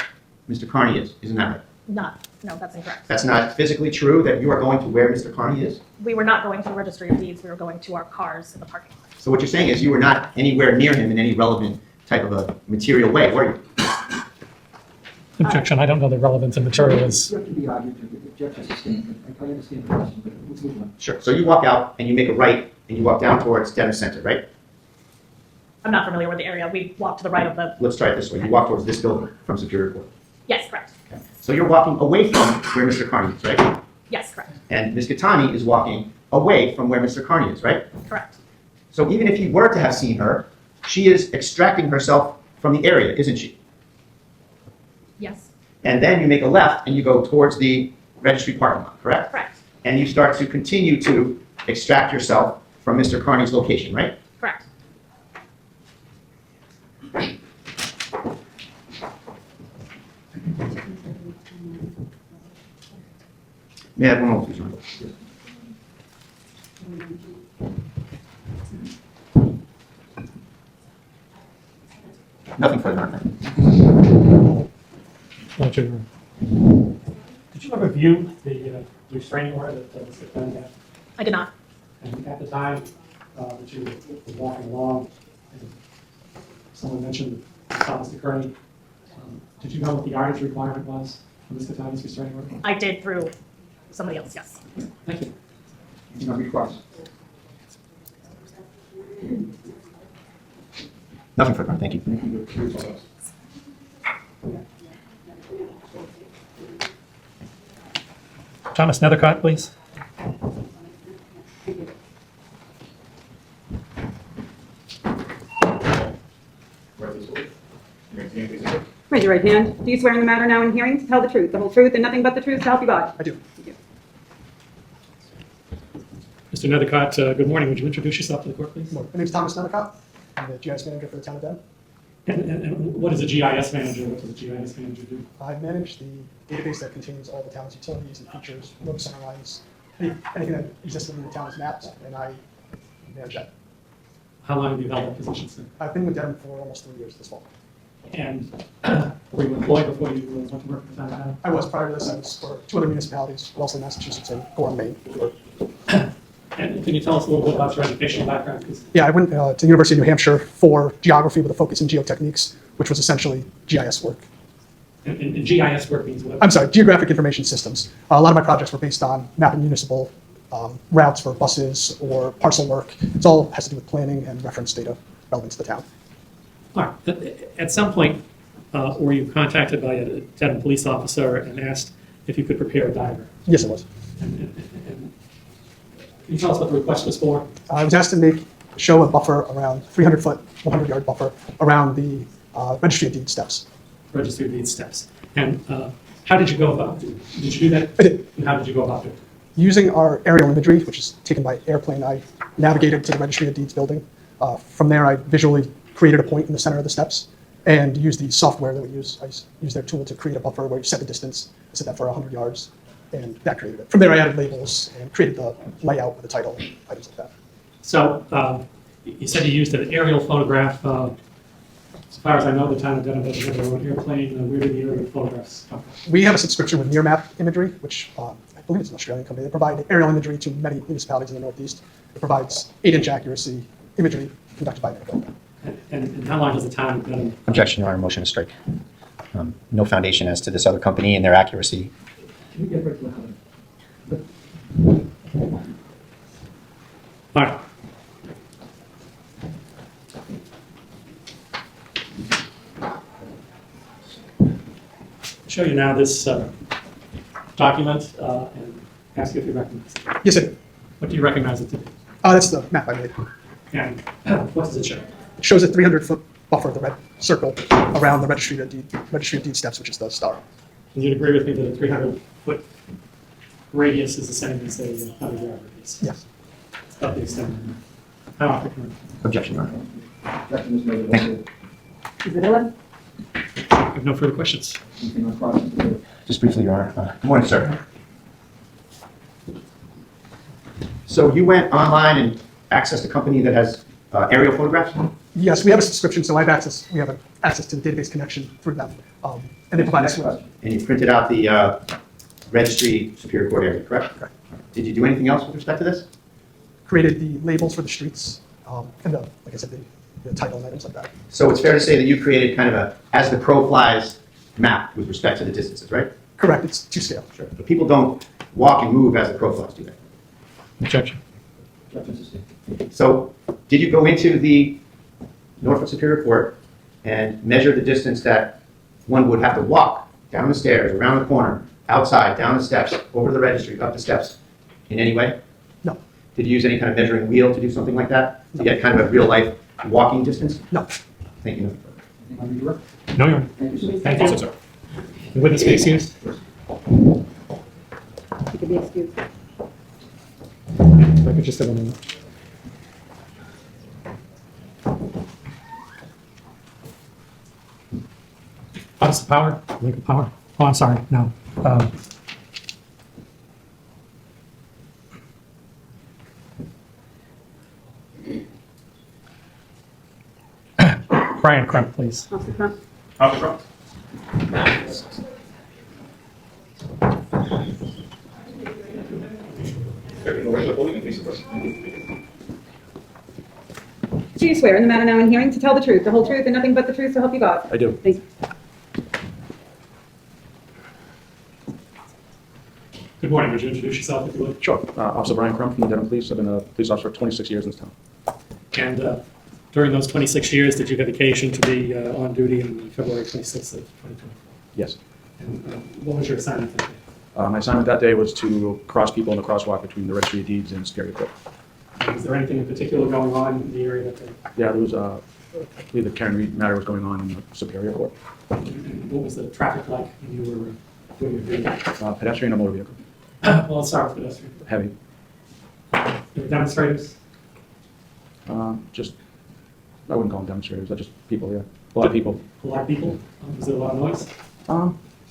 Mr. Kearney is, isn't that right? No, that's incorrect. That's not physically true, that you are going to where Mr. Kearney is? We were not going to the registry of deeds, we were going to our cars in the parking lot. So what you're saying is you were not anywhere near him in any relevant type of a material way, were you? Objection, I don't know the relevance of material is. You have to be argued to the objection sustained. I understand the question, but let's move on. Sure. So you walk out and you make a right and you walk down towards Dedham Center, right? I'm not familiar with the area. We walked to the right of the, Let's try it this way. You walk towards this building from Superior Court. yes, correct. Okay. So you're walking away from where Mr. Kearney is, right? Yes, correct. And Ms. 𝗃𝗃𝗃 is walking away from where Mr. Kearney is, right? Correct. So even if you were to have seen her, she is extracting herself from the area, isn't she? Yes, And then you make a left and you go towards the registry parking lot, correct? correct. And you start to continue to extract yourself from Mr. Kearney's location, right? Correct. May I have one more, please, Ron? Nothing further on that. Did you ever view the restraining order that was done there? I did not. And at the time that you were walking along, and someone mentioned Mr. Kearney, did you know what the yardage requirement was for Ms. 𝗃𝗃𝗃's restraining order? I did through somebody else, yes. Thank you. You know, request. Nothing further on, thank you. Thomas Nethercott, please. Raise your right hand. Do you swear in the matter now in hearing to tell the truth, the whole truth, and nothing but the truth, so help you God? I do. Mr. Nethercott, good morning. Would you introduce yourself to the court, please? My name's Thomas Nethercott. I'm the GIS manager for the town of Dedham. And what is a GIS manager? What does a GIS manager do? I manage the database that contains all the town's utilities and features, road center lines, anything that exists within the town's maps, and I manage that. How long have you held that position, sir? I've been with Dedham for almost 3 years this fall. And were you employed before you went to work for the town of Dedham? I was prior to this. I was for 2 other municipalities, Wellesley, Massachusetts, and Gorham, Maine. And can you tell us a little bit about your educational background? 'Cause Yeah, I went to the University of New Hampshire for geography with a focus in geotechniques, which was essentially GIS work. and GIS work means what? I'm sorry, geographic information systems. A lot of my projects were based on mapping municipal routes for buses or parcel work. It all has to do with planning and reference data relevant to the town. All right. At some point, were you contacted by a Dedham police officer and asked if you could prepare a diagram? Yes, it was. And can you tell us what the request was for? I was asked to show a buffer around 300-foot, 100-yard buffer around the registry of deed steps. Registry of deed steps. And how did you go about it? Did you do that? I did. And how did you go about it? Using our aerial imagery, which is taken by airplane, I navigated to the registry of deeds building. From there, I visually created a point in the center of the steps and used the software that we use. I used their tool to create a buffer where you set the distance. I set that for 100 yards, and that created it. From there, I added labels and created the layout with the title, items like that. So you said you used an aerial photograph. As far as I know, the town of Dedham doesn't have their own airplane. Where do the aerial photographs come from? We have a subscription with Nearmap Imagery, which I believe it's an Australian company. They provide aerial imagery to many municipalities in the Northeast. It provides 8-inch accuracy imagery conducted by NACO. And how long has the town of Dedham? Objection, Your Honor, motion to strike. No foundation as to this other company and their accuracy. Can we get right to the All right. I'll show you now this document and ask you if you recognize it. Yes, it. What do you recognize it to be? That's the map I made. And what does it show? It shows a 300-foot buffer, the red circle around the registry of deed steps, which is the star. And you'd agree with me that a 300-foot radius is the same as a 100-yard radius? Yes. It's about the extent. How often? Objection, Your Honor. Objection is made. Is it 11? I have no further questions. Anything on cross? Just briefly, Your Honor. Good morning, sir. So you went online and accessed a company that has aerial photographs? Yes, we have a subscription, so we have access to the database connection through them. And they provide us with. And you printed out the registry Superior Court area, correct? Correct. Did you do anything else with respect to this? Created the labels for the streets, and like I said, the title and items like that. So it's fair to say that you created kind of a as the crow flies map with respect to the distances, right? Correct, it's to scale. Sure. But people don't walk and move as the crow flies, do they? Objection. Objection sustained. So did you go into the Norfolk Superior Court and measure the distance that one would have to walk down the stairs, around the corner, outside, down the steps, over to the registry, up the steps in any way? No. Did you use any kind of measuring wheel to do something like that? To get kind of a real life walking distance? No. Thank you. Anything on redirect? No, Your Honor. Thank you, sir. Thank you, sir. The witness may excuse. You can be excused. If I could just have a moment. What's the power? Legal power? Oh, I'm sorry, no. Brian Crump, please. Officer Crump. Officer Crump. Do you swear in the matter now in hearing to tell the truth, the whole truth, and nothing but the truth, so help you God? I do. Thank you. Good morning. Would you introduce yourself if you would? Sure. Officer Brian Crump from the Dedham Police. I've been a police officer for 26 years in this town. And during those 26 years, did you have occasion to be on duty on February 26th of 2024? Yes. And what was your assignment that day? My assignment that day was to cross people in the crosswalk between the Registry of Deeds and Superior Court. Was there anything in particular going on in the area that day? Yeah, there was, I believe the Karen Reed matter was going on in the Superior Court. And what was the traffic like when you were doing your duty? Pedestrian or motor vehicle? Well, let's start with pedestrian. Heavy. There were demonstrators? Just, I wouldn't call them demonstrators, they're just people, yeah. A lot of people. A lot of people? Was there a lot of noise?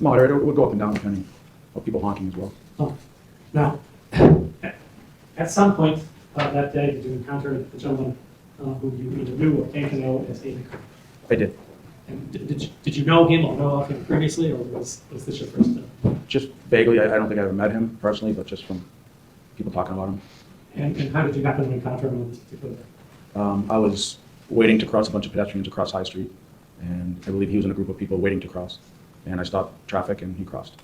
Moderate, it would go up and down depending on people honking as well. Oh. Now, at some point that day, did you encounter the gentleman who you either knew or came to know as Aidan? I did. And did you know him or know of him previously, or was this your first time? Just vaguely, I don't think I ever met him personally, but just from people talking about him. And how did you happen to encounter him on this particular day? I was waiting to cross a bunch of pedestrians across High Street, and I believe he was in a group of people waiting to cross. And I stopped traffic, and he crossed.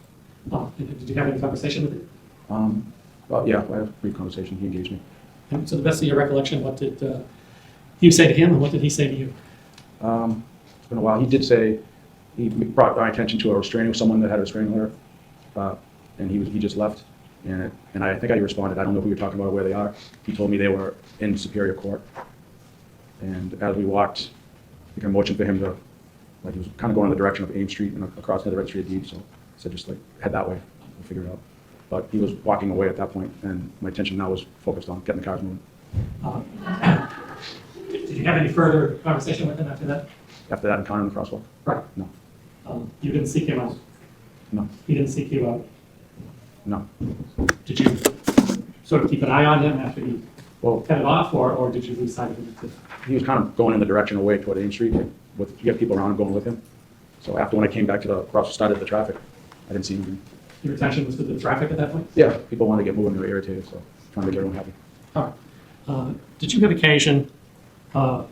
And did you have any conversation with him? Well, yeah, I had a brief conversation. He engaged me. And to the best of your recollection, what did you say to him, and what did he say to you? It's been a while. He did say, he brought my attention to a restraining, someone that had a restraining order, and he just left. And I think I responded, I don't know who you're talking about or where they are. He told me they were in Superior Court. And as we walked, I think I motioned for him to, like, he was kind of going in the direction of Ames Street and across near the Registry of Deeds, so I said, just like, head that way, we'll figure it out. But he was walking away at that point, and my attention now was focused on getting the cars moving. Did you have any further conversation with him after that? After that encounter in the crosswalk? Right. No. You didn't seek him out? No. He didn't seek you out? No. Did you sort of keep an eye on him after he Well, headed off, or did you lose sight of him? he was kind of going in the direction away toward Ames Street, with, you got people around him going with him. So after when I came back to the cross, started the traffic, I didn't see him. Your attention was to the traffic at that point? Yeah, people wanted to get moving, they were irritated, so trying to make everyone happy. All right. Did you have occasion to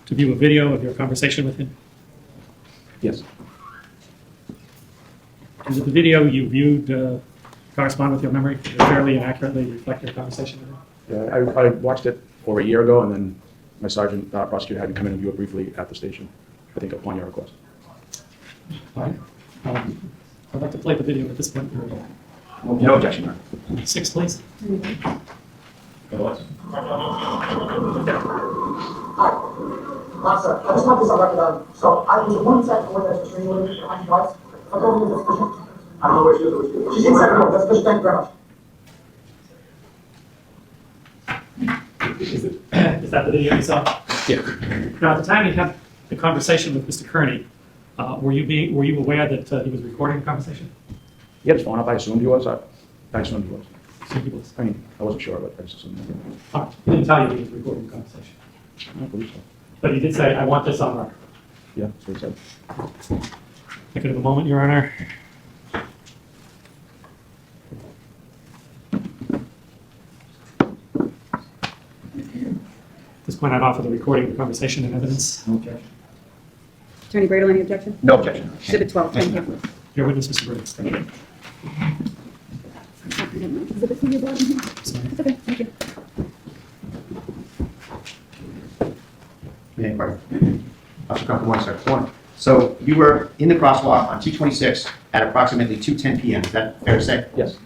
view a video of your conversation with him? Yes. And did the video you viewed correspond with your memory? Did it fairly and accurately reflect your conversation with him? Yeah, I watched it over a year ago, and then my sergeant prosecutor had me come in and view it briefly at the station, I think upon your request. All right. I'd like to play the video at this point. No objection, Your Honor. 6, please. Officer, I just want this on record. So I was the one inside the door that's restraining order behind the guards. If I go over here, that's sufficient. I don't know where she is. She's inside the door. That's sufficient. Thank you very much. Is that the video you saw? Yeah. Now, at the time you had the conversation with Mr. Kearney, were you aware that he was recording the conversation? He had his phone up. I assumed he was. I assumed he was. So he was. I mean, I wasn't sure, but I just assumed he was. All right. He didn't tell you he was recording the conversation. I don't believe so. But he did say, I want this on record. Yeah, that's what he said. I could have a moment, Your Honor. At this point, I'd offer the recording of the conversation and evidence. No objection. Attorney Bradel, any objection? No objection. Exhibit 12, thank you. Your witness, Mr. Briggs. Exhibit 2, you're blocking here. It's okay, thank you. May I inquire? Officer Crawford, one, sir. One. So you were in the crosswalk on 226 at approximately 2:10 p.m. Is that fair to say? Yes.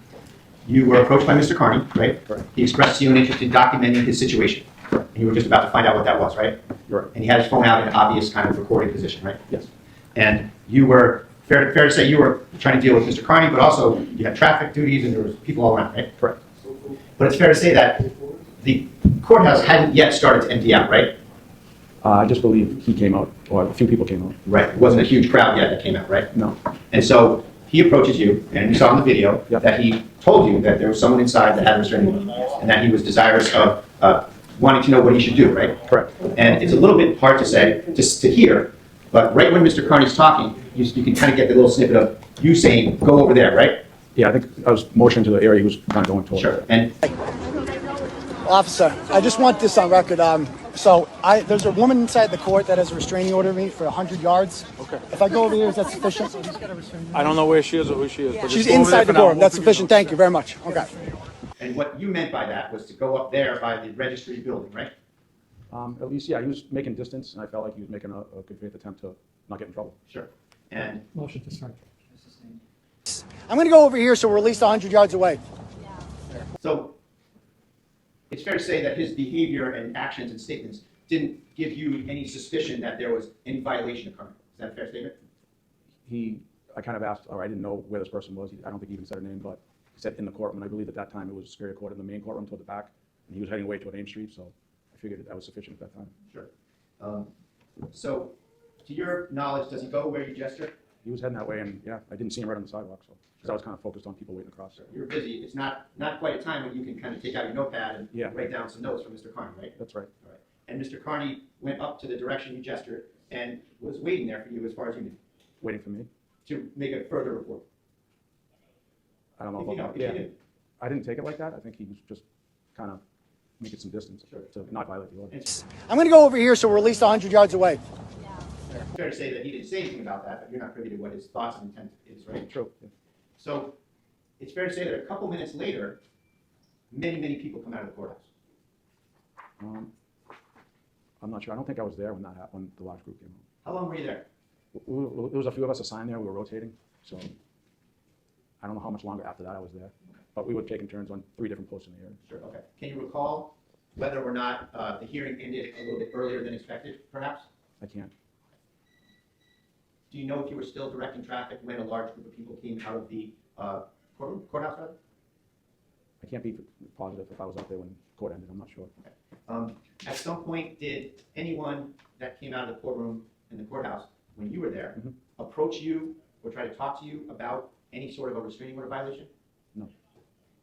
You were approached by Mr. Kearney, right? Correct. He expressed to you an interest in documenting his situation. Correct. And you were just about to find out what that was, right? You're right. And he had his phone out in an obvious kind of recording position, right? Yes. And you were, fair to say, you were trying to deal with Mr. Kearney, but also you had traffic duties and there was people all around, right? Correct. But it's fair to say that the courthouse hadn't yet started to empty out, right? I just believe he came out, or a few people came out. Right. It wasn't a huge crowd yet that came out, right? No. And so he approaches you, and you saw in the video Yep. that he told you that there was someone inside that had a restraining order, and that he was desirous of wanting to know what he should do, right? Correct. And it's a little bit hard to say, just to hear, but right when Mr. Kearney's talking, you can kind of get the little snippet of you saying, go over there, right? Yeah, I think I was motioning to the area he was kind of going towards. Sure. And Officer, I just want this on record. There's a woman inside the court that has a restraining order of me for 100 yards. Okay. If I go over here, is that sufficient? I don't know where she is or who she is. But She's just go over inside there the for now. court. That's sufficient. Thank you very much. Okay. and what you meant by that was to go up there by the registry building, right? At least, yeah, he was making distance, and I felt like he was making a good faith attempt to not get in trouble. Sure. And Motion to strike. I'm going to go over here so we're at least 100 yards away. so it's fair to say that his behavior and actions and statements didn't give you any suspicion that there was any violation occurring. Is that a fair statement? I kind of asked, or I didn't know where this person was. I don't think he even said her name, but he said in the courtroom. And I believe at that time it was Superior Court in the main courtroom toward the back, and he was heading away toward Ames Street, so I figured that was sufficient at that time. Sure. So to your knowledge, does he go where you gesture? He was heading that way, and yeah, I didn't see him right on the sidewalk, so because I was kind of focused on people waiting across. You're busy. It's not quite a time when you can kind of take out your notepad and Yeah. write down some notes from Mr. Kearney, right? That's right. All right. And Mr. Kearney went up to the direction you gestured and was waiting there for you, as far as you knew, Waiting for me. to make a further report. I don't know If you know, about if that. you Yeah, knew. I didn't take it like that. I think he was just kind of making some distance Sure. to not violate the order. It's I'm going to go over here so we're at least 100 yards away. fair to say that he didn't say anything about that, but you're not privy to what his thoughts and intent is, right? True. Yeah. So it's fair to say that a couple minutes later, many, many people come out of the courthouse. I'm not sure. I don't think I was there when that happened, when the large group came out. How long were you there? There was a few of us assigned there. We were rotating, so I don't know how much longer after that I was there. But we were taking turns on 3 different posts in the area. Sure, okay. Can you recall whether or not the hearing ended a little bit earlier than expected, perhaps? I can't. Do you know if you were still directing traffic when a large group of people came out of the courthouse, rather? I can't be positive if I was out there when court ended. I'm not sure. At some point, did anyone that came out of the courtroom in the courthouse, when you were there, approach you or try to talk to you about any sort of a restraining order violation? No.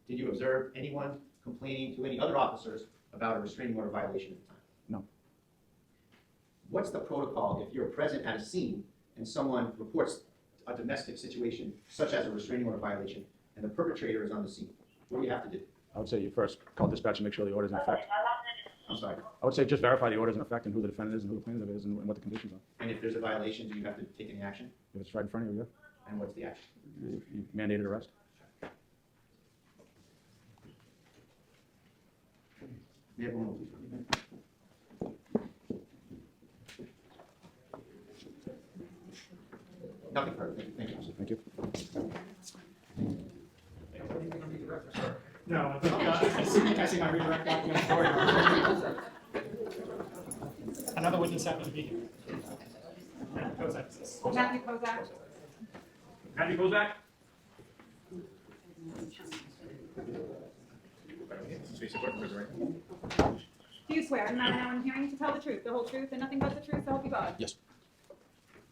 Did you observe anyone complaining to any other officers about a restraining order violation at the time? No. What's the protocol if you're present at a scene and someone reports a domestic situation, such as a restraining order violation, and the perpetrator is on the scene? What do you have to do? I would say you first call dispatch and make sure the order's in effect. I'm sorry. I would say just verify the order's in effect and who the defendant is and who the plaintiff is and what the conditions are. And if there's a violation, do you have to take any action? If it's right in front of you, And what's the action? yeah, you mandated arrest. May I have one more, please? Nothing further. Thank you. Thank you. No, I think I see my redirect document for you. And Another witness happened to be here. Kozak says. Matthew Kozak. Matthew Kozak? Do you swear in the matter now in hearing to tell the truth, the whole truth, and nothing but the truth, so help you God? Yes.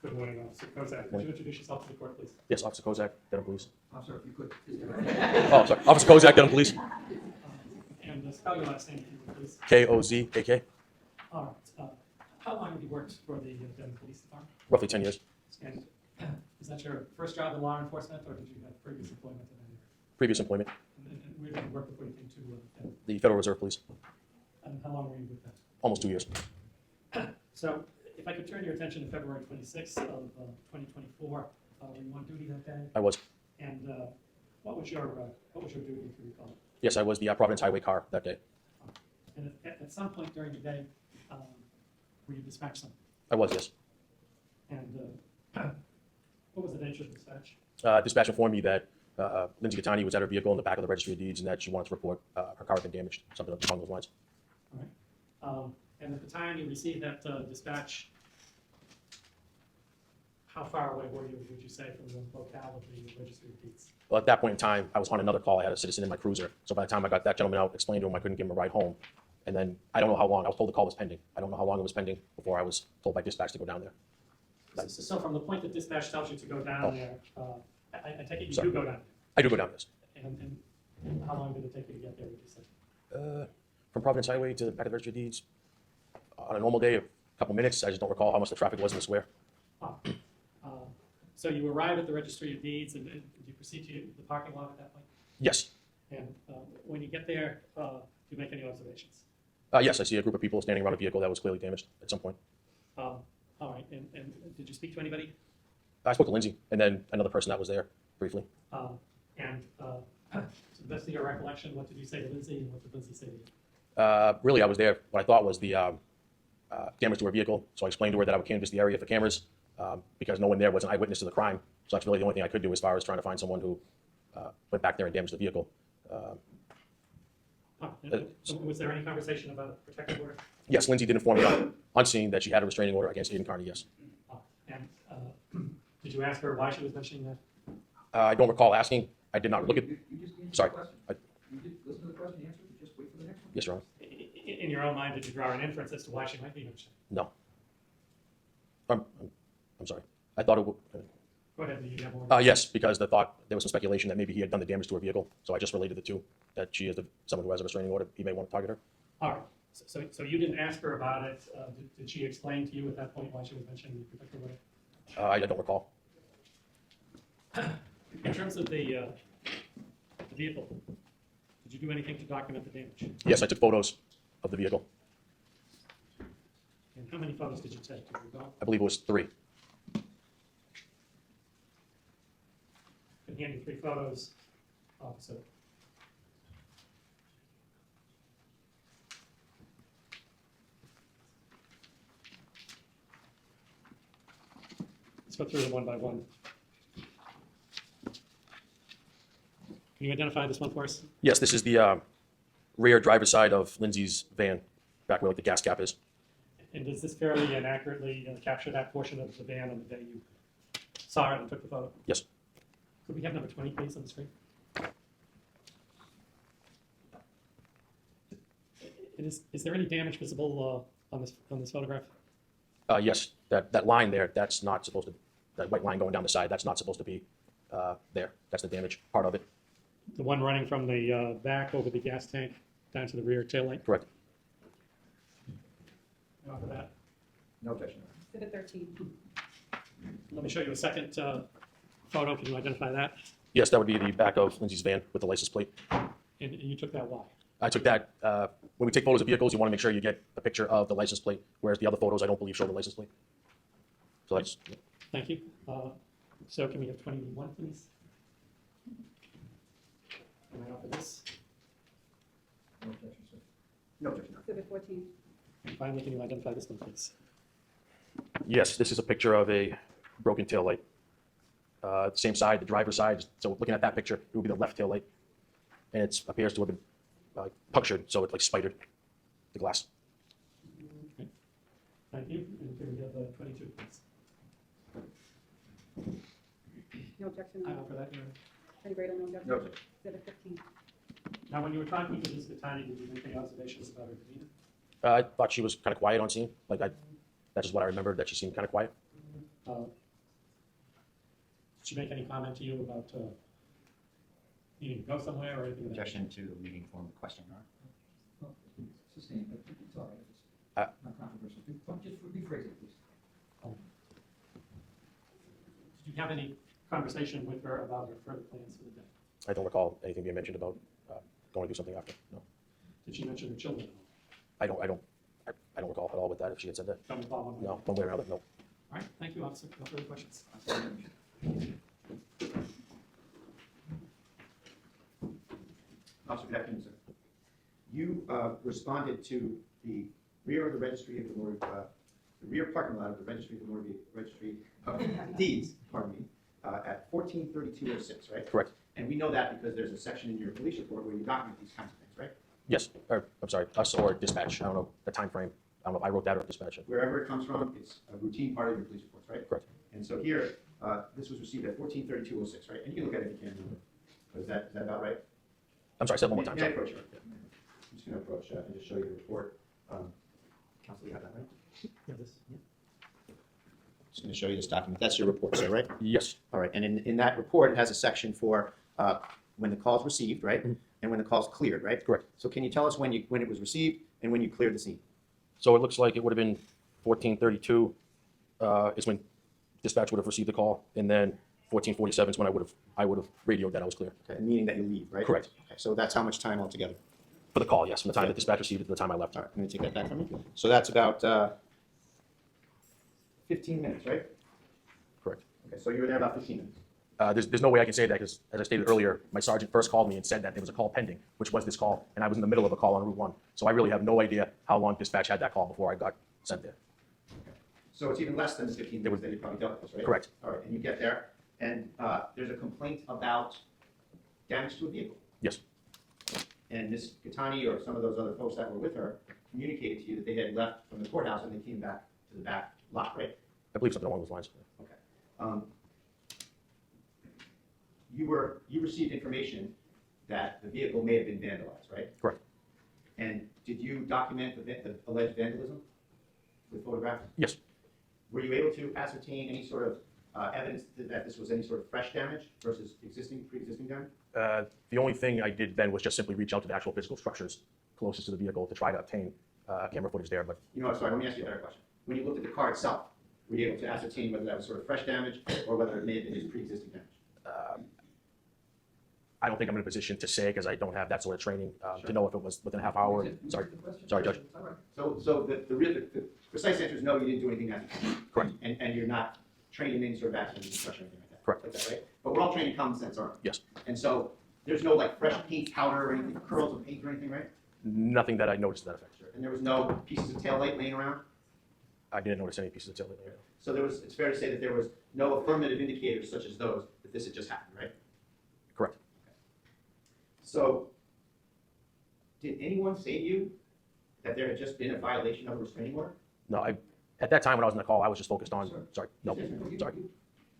Good morning, Officer Kozak. Would you introduce yourself to the court, please? Yes, Officer Kozak, Dedham Police. Officer, if you could. Oh, sorry. Officer Kozak, Dedham Police. And spell your last name, if you would, please. 𝗂𝗄𝗄𝗃. All right. How long have you worked for the Denver Police Department? Roughly 10 years. And is that your first job in law enforcement, or did you have previous employment in any area? Previous employment. And where did you work before you came to Denver? The Federal Reserve Police. And how long were you with that? Almost 2 years. So if I could turn your attention to February 26th of 2024, were you on duty that day? I was. And what was your duty, if you recall? Yes, I was the Providence Highway car that day. And at some point during the day, were you dispatched something? I was, yes. And what was the nature of the dispatch? Dispatch informed me that 𝗫𝗓𝗄𝗃 𝗃 was at her vehicle in the back of the registry of deeds and that she wanted to report her car had been damaged, something along those lines. All right. And at the time you received that dispatch, how far away were you, would you say, from the locale of the registry of deeds? Well, at that point in time, I was on another call. I had a citizen in my cruiser. So by the time I got that gentleman out, explained to him I couldn't give him a ride home. And then I don't know how long. I was told the call was pending. I don't know how long it was pending before I was told by dispatch to go down there. So from the point that dispatch tells you to go down there, I take it you Sorry. do go down there? I do go down, yes. And how long did it take you to get there, would you say? From Providence Highway to the back of the registry of deeds, on a normal day, a couple minutes. I just don't recall how much the traffic was in the square. So you arrive at the registry of deeds and you proceed to the parking lot at that point? Yes. And when you get there, do you make any observations? Yes, I see a group of people standing around a vehicle that was clearly damaged at some point. All right, and did you speak to anybody? I spoke to Lindsay and then another person that was there briefly. And to the best of your recollection, what did you say to Lindsay and what did Lindsay say to you? Really, I was there. What I thought was the damage to her vehicle. So I explained to her that I would canvass the area for cameras because no one there was an eyewitness to the crime. So that's really the only thing I could do as far as trying to find someone who went back there and damaged the vehicle. Was there any conversation about a protective order? Yes, Lindsay did inform me on scene that she had a restraining order against Aidan Kearney, yes. And did you ask her why she was mentioning that? I don't recall asking. I did not look at. You just answered Sorry. the question. You did listen to the question, answer it, just wait for the next one. Yes, Your Honor. In your own mind, did you draw an inference as to why she might be mentioning? No. I'm sorry. I thought it would. Go ahead, you have more. Yes, because there was some speculation that maybe he had done the damage to her vehicle. So I just related the two, that she is someone who has a restraining order. He may want to target her. All right. So you didn't ask her about it. Did she explain to you at that point why she was mentioning the protective order? I don't recall. In terms of the vehicle, did you do anything to document the damage? Yes, I took photos of the vehicle. And how many photos did you take? Do you recall? I believe it was 3. Been handing 3 photos, officer. Let's go through them one by one. Can you identify this one for us? Yes, this is the rear driver's side of Lindsay's van, back where like the gas cap is. And does this fairly and accurately capture that portion of the van on the day you saw it and took the photo? Yes. Could we have number 20, please, on the screen? Is there any damage visible on this photograph? Yes, that line there, that's not supposed to, that white line going down the side, that's not supposed to be there. That's the damage part of it. The one running from the back over the gas tank down to the rear taillight? Correct. After that, No objection. Exhibit 13. let me show you a second photo. Can you identify that? Yes, that would be the back of Lindsay's van with the license plate. And you took that why? I took that, when we take photos of vehicles, you want to make sure you get a picture of the license plate, whereas the other photos I don't believe show the license plate. So that's, Thank you. So can we have 21, please? Can I offer this? No objection, sir. No objection. Exhibit 14. And finally, can you identify this one, please? yes, this is a picture of a broken taillight. Same side, the driver's side, so looking at that picture, it would be the left taillight. And it appears to have been punctured, so it like spidered the glass. Okay. Thank you. And can we have the 22, please? No objection. I offer that, Your Honor. Attorney Bradel, no objection. No objection. Exhibit 15. Now, when you were talking to Ms. 𝗃𝗃, did you make any observations about her demeanor? I thought she was kind of quiet on scene. That's just what I remembered, that she seemed kind of quiet. Did she make any comment to you about needing to go somewhere or anything? Objection to the leading form of question, Your Honor. Well, sustained, but it's all right. Uh, It's not controversial. Just rephrase it, please. Did you have any conversation with her about her further plans for the day? I don't recall anything being mentioned about going to do something after. No, Did she mention her children at all? I don't recall at all with that. If she had said that, Don't recall one way. no, one way or another, no. All right, thank you, officer. No further questions. Officer, good afternoon, sir. You responded to the rear of the registry of the rear parking lot of the registry of the registry of deeds, pardon me, at 143206, right? Correct. And we know that because there's a section in your police report where you document these kinds of things, right? Yes, or I'm sorry, us or dispatch. I don't know the time frame. I don't know if I wrote that or dispatch. Wherever it comes from, it's a routine part of your police reports, right? Correct. And so here, this was received at 143206, right? And you can look at it if you can. Is that about right? I'm sorry, say it one more time. May I Sorry. approach it? I'm just going to approach and just show you the report. Counsel, you have that, right? Yeah, this. Just going to show you this document. That's your report, sir, right? Yes. All right. And in that report, it has a section for when the call is received, right? Mhm. And when the call is cleared, right? Correct. So can you tell us when it was received and when you cleared the scene? So it looks like it would have been 1432 is when dispatch would have received the call, and then 1447 is when I would have radioed that I was clear. Okay, meaning that you leave, right? Correct. Okay, so that's how much time altogether? For the call, yes, from the time that dispatch received it to the time I left. All right, let me take that back from you. So that's about 15 minutes, right? Correct. Okay, so you were there about 15 minutes. There's no way I can say that because, as I stated earlier, my sergeant first called me and said that there was a call pending, which was this call, and I was in the middle of a call on Route 1. So I really have no idea how long dispatch had that call before I got sent there. So it's even less than the 15 minutes that you probably dealt with this, right? Correct. All right, and you get there, and there's a complaint about damage to a vehicle. Yes. And Ms. 𝗃𝗃 or some of those other folks that were with her communicated to you that they had left from the courthouse and they came back to the back lot, right? I believe something along those lines. Okay. You received information that the vehicle may have been vandalized, right? Correct. And did you document the alleged vandalism with photographs? Yes. Were you able to ascertain any sort of evidence that this was any sort of fresh damage versus pre-existing damage? The only thing I did then was just simply reach out to the actual physical structures closest to the vehicle to try to obtain camera footage there. But You know what, sorry, let me ask you a better question. When you looked at the car itself, were you able to ascertain whether that was sort of fresh damage or whether it may have been just pre-existing damage? I don't think I'm in a position to say because I don't have that sort of training to know if it was within a half hour. Sorry, Judge. So the precise answer is no, you didn't do anything that. Correct. And you're not trained in any sort of accident discussion or anything like that. Correct. Like that, right? But we're all trained in common sense, aren't we? Yes. And so there's no like fresh paint powder or anything, curls of paint or anything, right? Nothing that I noticed to that effect. And there was no pieces of taillight laying around? I didn't notice any pieces of tail there. So it's fair to say that there was no affirmative indicators such as those that this had just happened, right? Correct. So did anyone say to you that there had just been a violation of a restraining order? No, at that time when I was in the call, I was just focused on. Sorry. No. Yes, yes, Sorry.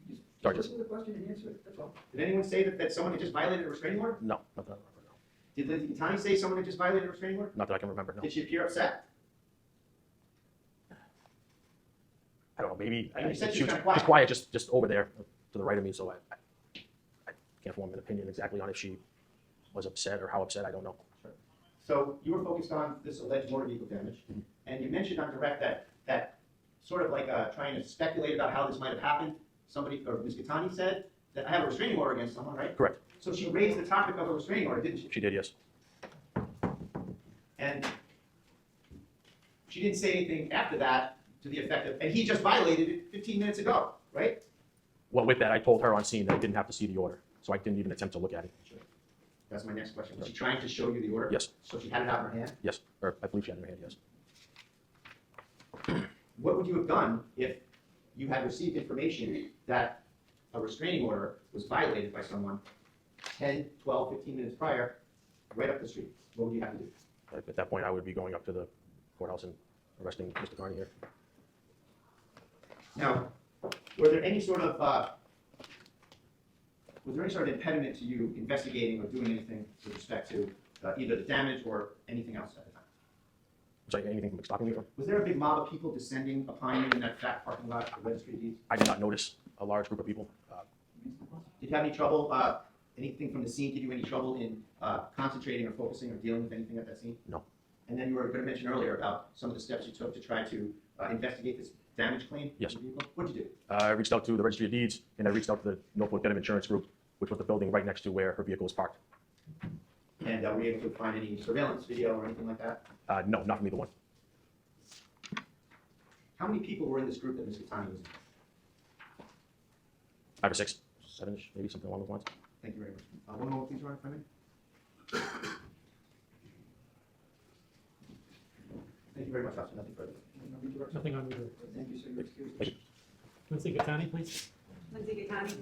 Just Sorry, listen to the question and answer it, that's all. Did anyone say that someone had just violated a restraining order? No. Not that I remember. No. Did Lindsay 𝗃𝗃 say someone had just violated a restraining order? Not that I can remember. No. Did she appear upset? I don't know. Maybe You said she was kinda quiet. just quiet, just over there to the right of me. So I can't form an opinion exactly on if she was upset or how upset. I don't know. So you were focused on this alleged motor vehicle damage, and you mentioned on direct that sort of like trying to speculate about how this might have happened. Somebody, or Ms. 𝗃𝗃 said that I have a restraining order against someone, right? Correct. So she raised the topic of a restraining order, didn't she? She did, yes. And she didn't say anything after that to the effect of, and he just violated it 15 minutes ago, right? Well, with that, I told her on scene that I didn't have to see the order, so I didn't even attempt to look at it. That's my next question. Was she trying to show you the order? Yes. So she had it out in her hand? Yes, or I believe she had it in her hand. Yes. What would you have done if you had received information that a restraining order was violated by someone 10, 12, 15 minutes prior, right up the street? What would you have to do? At that point, I would be going up to the courthouse and arresting Mr. Kearney here. Now, were there any sort of impediment to you investigating or doing anything with respect to either the damage or anything else at the time? Sorry, anything stopping me from? Was there a big mob of people descending upon you in that back parking lot at the Registry of Deeds? I did not notice a large group of people. Did you have any trouble, anything from the scene give you any trouble in concentrating or focusing or dealing with anything at that scene? No. And then you were going to mention earlier about some of the steps you took to try to investigate this damage claim? Yes. What did you do? I reached out to the Registry of Deeds, and I reached out to the Norfolk Dedham Insurance Group, which was the building right next to where her vehicle was parked. And were you able to find any surveillance video or anything like that? No, not from either one. How many people were in this group that Ms. 𝗃𝗃𝗃 was in? 5 or 6, 7-ish, maybe something along those lines. Thank you very much. One more, please, Ron, if I may. Thank you very much, Officer. Nothing further. Nothing on reserve. Thank you, sir. You're excused. Thank you. Timothy Kearney, please. Lindsay Gattani.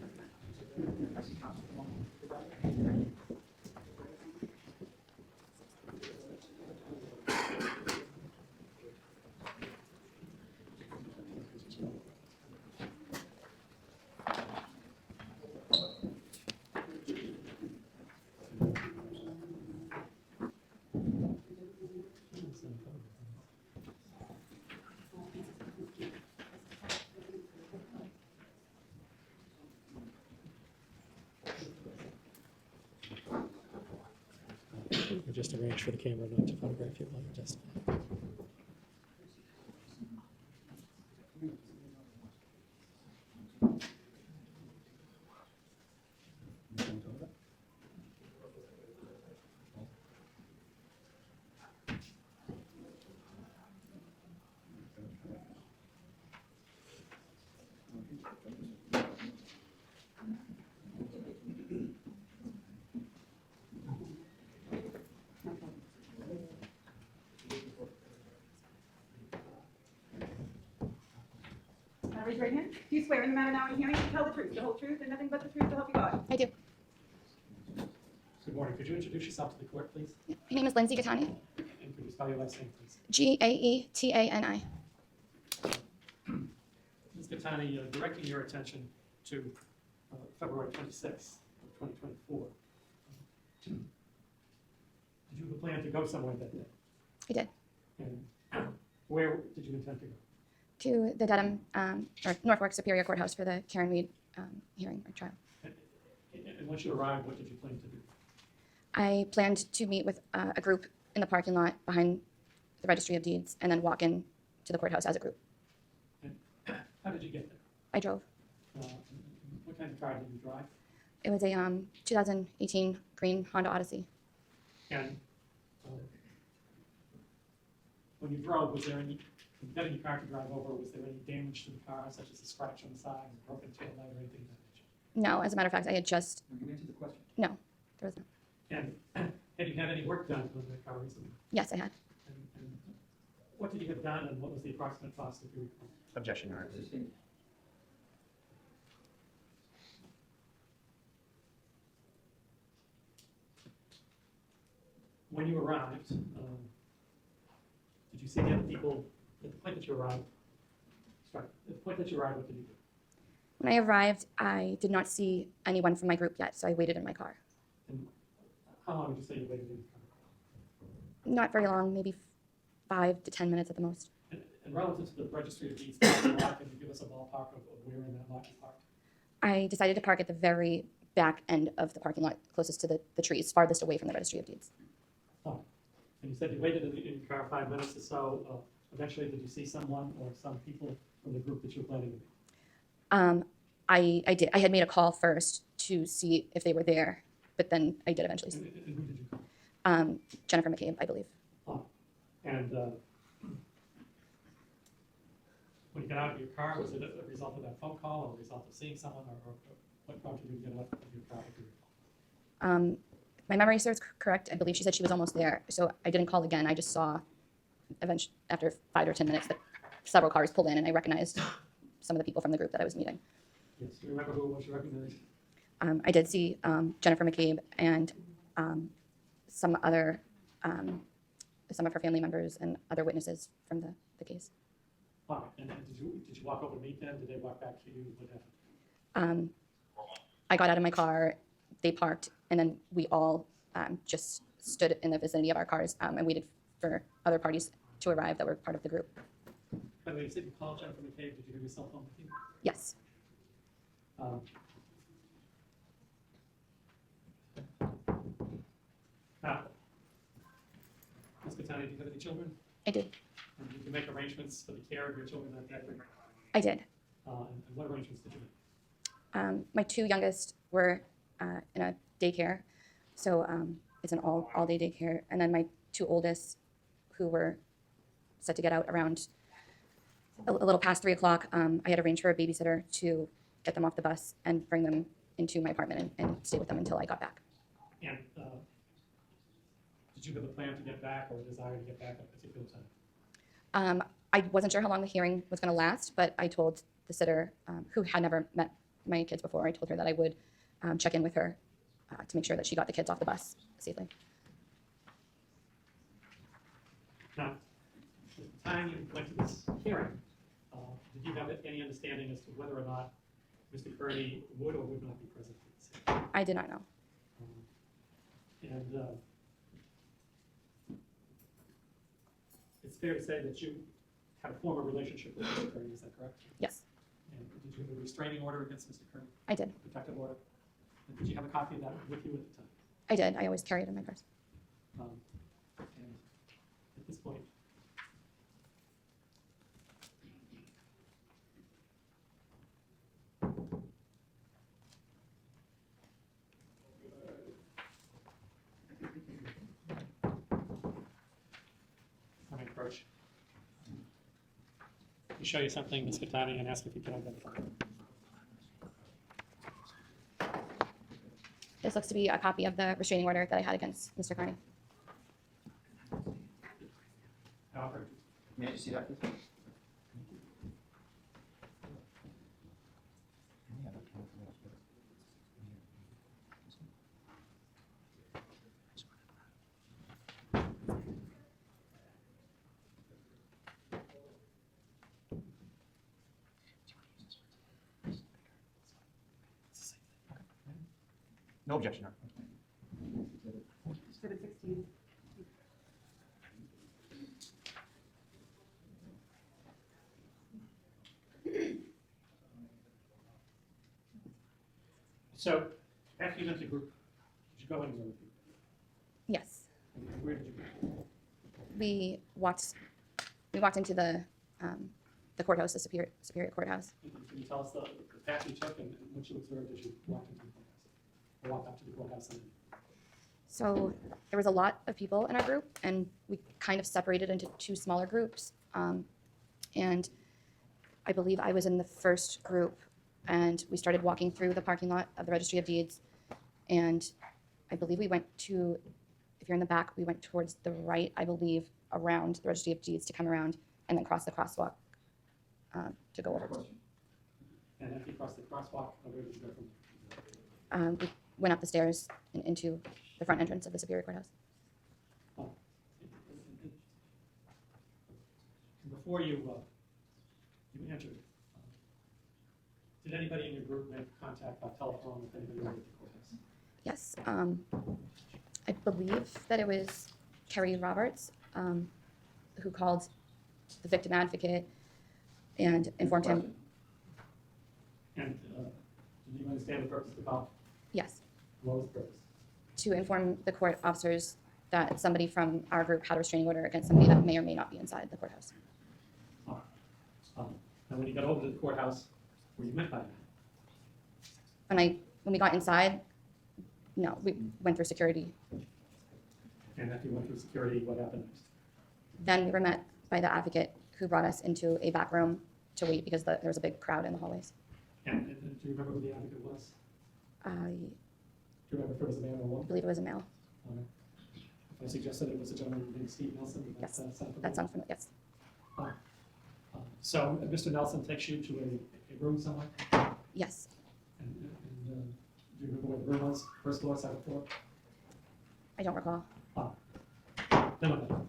We just arranged for the camera not to photograph you while you're testifying. Raise your right hand. Do you swear in the matter now in hearing to tell the truth, the whole truth, and nothing but the truth, so help you God? I do. Good morning. Could you introduce yourself to the court, please? My name is Lindsay Gattani. And could you spell your last name, please? 𝗃𝗄𝗃𝗃𝗃𝗃. Ms. Gattani, directing your attention to February 26th of 2024. Did you have a plan to go somewhere that day? I did. And where did you intend to go? To the Dedham, or Norfolk Superior Courthouse for the Karen Reed hearing or trial. And once you arrived, what did you plan to do? I planned to meet with a group in the parking lot behind the Registry of Deeds and then walk in to the courthouse as a group. And how did you get there? I drove. What kind of car did you drive? It was a 2018 green Honda Odyssey. And when you drove, was there any, when you got in your car to drive over, was there any damage to the car, such as a scratch on the side, a broken tail light, or anything of that nature? No, as a matter of fact, I had just, You can answer the question. no, there was no. And had you had any work done on the car recently? Yes, I had. And what did you have done, and what was the approximate cost, if you recall? Objection, Your Honor. Sustained. When you arrived, did you see the other people at the point that you arrived? Sorry, at the point that you arrived, what did you do? When I arrived, I did not see anyone from my group yet, so I waited in my car. And how long would you say you waited in the car? Not very long, maybe 5 to 10 minutes at the most. And relative to the Registry of Deeds parking lot, can you give us a ballpark of where in that lot you parked? I decided to park at the very back end of the parking lot, closest to the trees, farthest away from the Registry of Deeds. Oh, and you said you waited in your car 5 minutes or so. Eventually, did you see someone or some people from the group that you were planning to meet? I did. I had made a call first to see if they were there, but then I did eventually see. And who did you call? Jennifer McCabe, I believe. Oh, and when you got out of your car, was it a result of that phone call or a result of seeing someone, or what prompted you to get out of your car? If you recall? My memory serves correct. I believe she said she was almost there, so I didn't call again. I just saw, eventually, after 5 or 10 minutes, that several cars pulled in, and I recognized some of the people from the group that I was meeting. Yes, do you remember who it was you recognized? I did see Jennifer McCabe and some other, some of her family members and other witnesses from the case. All right, and did you walk over to meet them? Did they walk back to you? What happened? I got out of my car, they parked, and then we all just stood in the vicinity of our cars and waited for other parties to arrive that were part of the group. By the way, you said you called Jennifer McCabe. Did you have your cell phone with you? Yes. Now, Ms. Kearney, do you have any children? I did. And did you make arrangements for the care of your children that day? I did. And what arrangements did you make? My two youngest were in a daycare, so it's an all-day daycare. And then my two oldest, who were set to get out around a little past 3 o'clock, I had arranged for a babysitter to get them off the bus and bring them into my apartment and stay with them until I got back. And did you have a plan to get back or a desire to get back at a particular time? I wasn't sure how long the hearing was going to last, but I told the sitter, who had never met my kids before, I told her that I would check in with her to make sure that she got the kids off the bus safely. Now, at the time you went to this hearing, did you have any understanding as to whether or not Mr. Kearney would or would not be present at this hearing? I did not know. And it's fair to say that you had a former relationship with Mr. Kearney, is that correct? Yes, And did you have a restraining order against Mr. Kearney? I did. Protective order? And did you have a copy of that with you at the time? I did. I always carry it in my purse. And at this point, I'm going to approach. Let me show you something, Ms. Kearney, and ask if you can identify it. This looks to be a copy of the restraining order that I had against Mr. Kearney. However, May I just see that, please? No objection. Exhibit 16. so after you left the group, did you go anywhere with you? Yes. And where did you go? We walked into the courthouse, the Superior Courthouse. Can you tell us the path you took and what you observed as you walked into the courthouse? Or walked up to the courthouse? And So there was a lot of people in our group, and we kind of separated into two smaller groups. And I believe I was in the first group, and we started walking through the parking lot of the Registry of Deeds. And I believe we went to, if you're in the back, we went towards the right, I believe, around the Registry of Deeds to come around and then cross the crosswalk to go over to. And after you crossed the crosswalk, where did you go from there? We went up the stairs and into the front entrance of the Superior Courthouse. Before you entered, did anybody in your group make contact by telephone with anybody over at the courthouse? Yes, I believe that it was Kerry Roberts who called the victim advocate and informed him. And did you understand the purpose of the call? Yes, What was the purpose? to inform the court officers that somebody from our group had a restraining order against somebody that may or may not be inside the courthouse. And when you got over to the courthouse, were you met by that? When we got inside, no, we went through security. And after you went through security, what happened next? Then we were met by the advocate who brought us into a back room to wait because there was a big crowd in the hallways. And do you remember who the advocate was? I Do you remember if it was a man or a woman? believe it was a male. I suggested it was a gentleman named Steve Nelson. Yes, sound familiar? that sounds familiar, yes. So Mr. Nelson takes you to a room somewhere? Yes, And do you remember where the room was? First floor, second floor? I don't recall. No.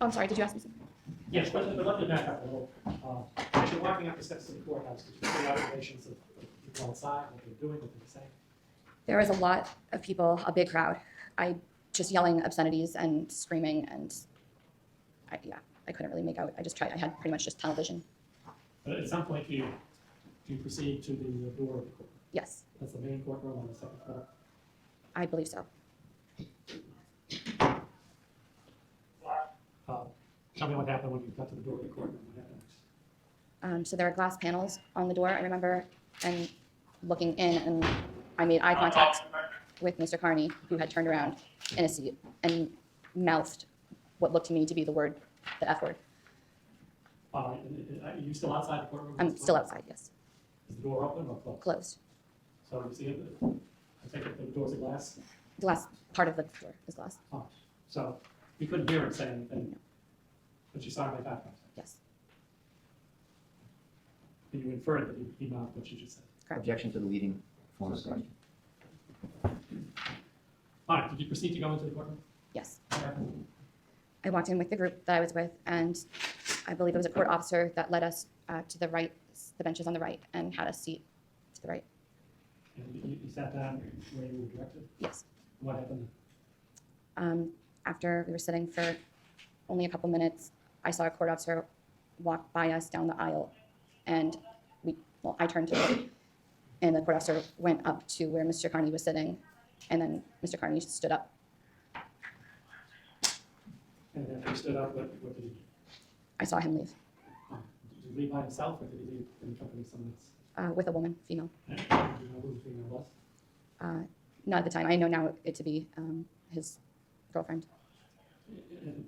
Oh, I'm sorry, did you ask me something? Yes, but let me back up a little. As you're walking up the steps to the courthouse, did you see observations of people outside, what they're doing, what they're saying? There was a lot of people, a big crowd. I just yelling obscenities and screaming, and I couldn't really make out. I had pretty much just tunnel vision. But at some point, do you proceed to the door of the court? Yes, That's the main courtroom on the second floor. I believe so. Tell me what happened when you got to the door of the courtroom. What happened next? So there were glass panels on the door, I remember, and looking in, and I made eye contact with Mr. Kearney, who had turned around in a seat and mouthed what looked to me to be the F word. Are you still outside the courtroom? I'm still outside, yes. Is the door open or closed? Closed. So you see it, I take it the door's of glass? The glass part of the door is glass. Oh, so you couldn't hear him say anything? But you saw him make eye contact? Yes, And you inferred that he mouthed what you just said? correct. Objection to the leading form of question. All right, did you proceed to go into the courtroom? Yes. What happened? I walked in with the group that I was with, and I believe it was a court officer that led us to the right, the benches on the right, and had a seat to the right. And you sat down where you were directed? Yes. What happened? After we were sitting for only a couple minutes, I saw a court officer walk by us down the aisle, and I turned to him, and the court officer went up to where Mr. Kearney was sitting, and then Mr. Kearney stood up. And after he stood up, what did he do? I saw him leave Did he leave by himself, or did he leave in company of someone else? with a woman, female. Do you know who the female was? Not at the time. I know now it to be his girlfriend, And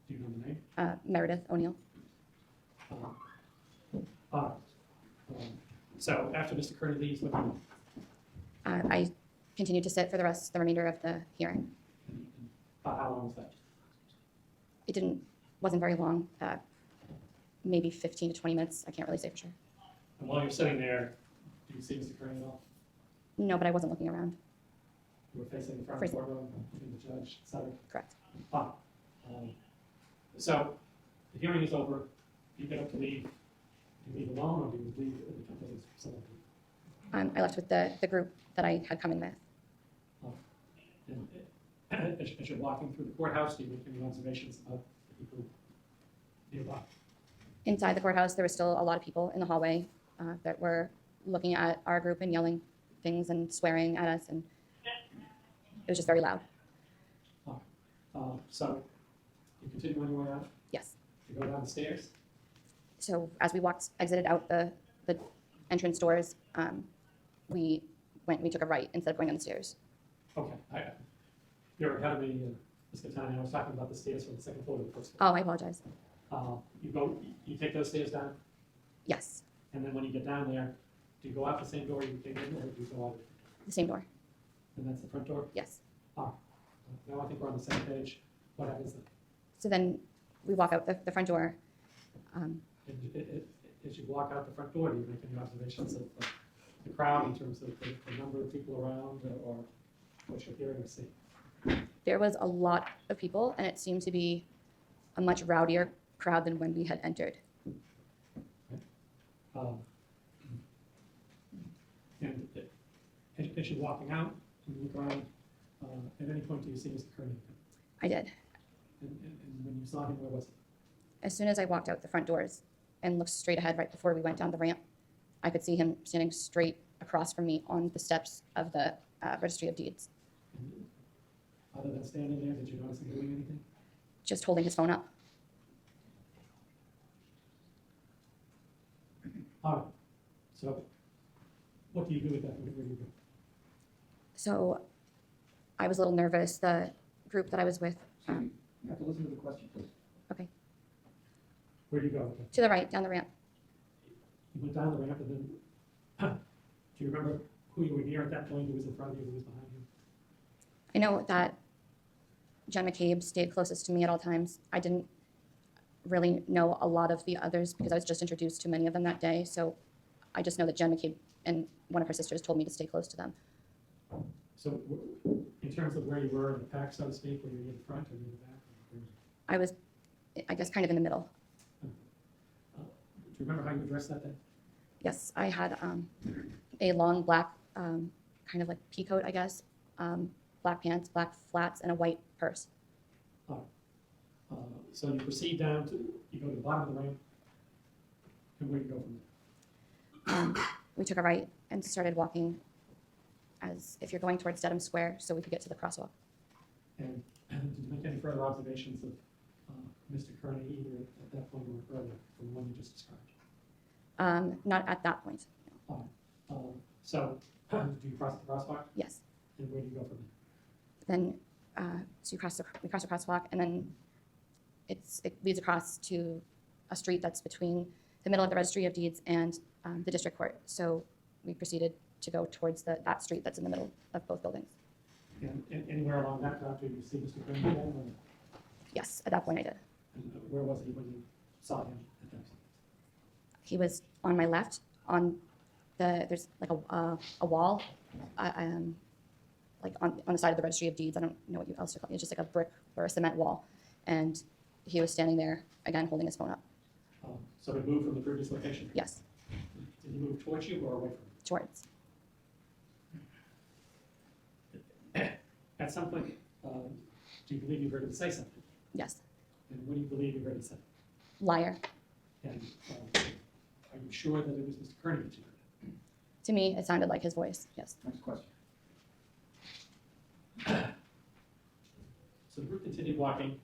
do you know the name? Meredith O'Neill. So after Mr. Kearney leaves, what do you do? I continued to sit for the remainder of the hearing. How long was that? It wasn't very long, maybe 15 to 20 minutes. I can't really say for sure. And while you're sitting there, do you see Mr. Kearney at all? No, but I wasn't looking around. You were facing the front of the courtroom, between the judge, etc. Correct. So the hearing is over. You get up to leave. Do you leave alone, or do you leave in the company of someone? I left with the group that I had come in with. And as you're walking through the courthouse, do you make any observations about the people nearby? Inside the courthouse, there was still a lot of people in the hallway that were looking at our group and yelling things and swearing at us, and it was just very loud. So you continue on your way out? Yes. You go down the stairs? So as we exited out the entrance doors, we took a right instead of going down the stairs. Okay. You're ahead of me, Ms. Katani. I was talking about the stairs from the second floor to the first floor. Oh, I apologize. You take those stairs down, Yes, and then when you get down there, do you go out the same door you came in, or do you go out? the same door. And that's the front door? Yes. Now I think we're on the same page. What happens then? So then we walk out the front door. As you walk out the front door, do you make any observations of the crowd in terms of the number of people around, or what you're hearing or seeing? There was a lot of people, and it seemed to be a much rowdier crowd than when we had entered. And as you're walking out, and you look around, at any point do you see Mr. Kearney? I did. And when you saw him, where was he? As soon as I walked out the front doors and looked straight ahead right before we went down the ramp, I could see him standing straight across from me on the steps of the Registry of Deeds, And other than standing there, did you notice him doing anything? just holding his phone up. All right. So what do you do with that? Where do you go? So I was a little nervous. The group that I was with, You have to listen to the question, please. okay, Where do you go? to the right, down the ramp. You went down the ramp, and then, do you remember who you were near at that point, who was in front of you, who was behind you? I know that 𝗫𝗄𝗏 stayed closest to me at all times. I didn't really know a lot of the others because I was just introduced to many of them that day. So I just know that 𝗫𝗏 and one of her sisters told me to stay close to them. So in terms of where you were in the pack, so to speak, were you near the front or near the back? I was I guess kind of in the middle. Do you remember how you dressed that day? Yes, I had a long black, kind of like pea coat, I guess, black pants, black flats, and a white purse. So you proceed down to, you go to the bottom of the ramp, and where do you go from there? We took a right and started walking as if you're going towards Dedham Square so we could get to the crosswalk. And did you make any further observations of Mr. Kearney either at that point or earlier from the one you just described? Not at that point. So do you cross the crosswalk? Yes. And where do you go from there? Then so we cross the crosswalk, and then it leads across to a street that's between the middle of the Registry of Deeds and the district court. So we proceeded to go towards that street that's in the middle of both buildings. And anywhere along that route, did you see Mr. Kearney then? Or, Yes, at that point I did. and where was he when you saw him at that point? He was on my left on there's like a wall, like on the side of the Registry of Deeds. I don't know what else to call it. It's just like a brick or a cement wall. And he was standing there, again, holding his phone up. So he moved from the previous location? Yes, Did he move towards you or away from you? towards. At some point, do you believe you heard him say something? Yes. And what do you believe you heard him say? Liar. And are you sure that it was Mr. Kearney that you heard? To me, it sounded like his voice. Yes. Next question. So the group continued walking.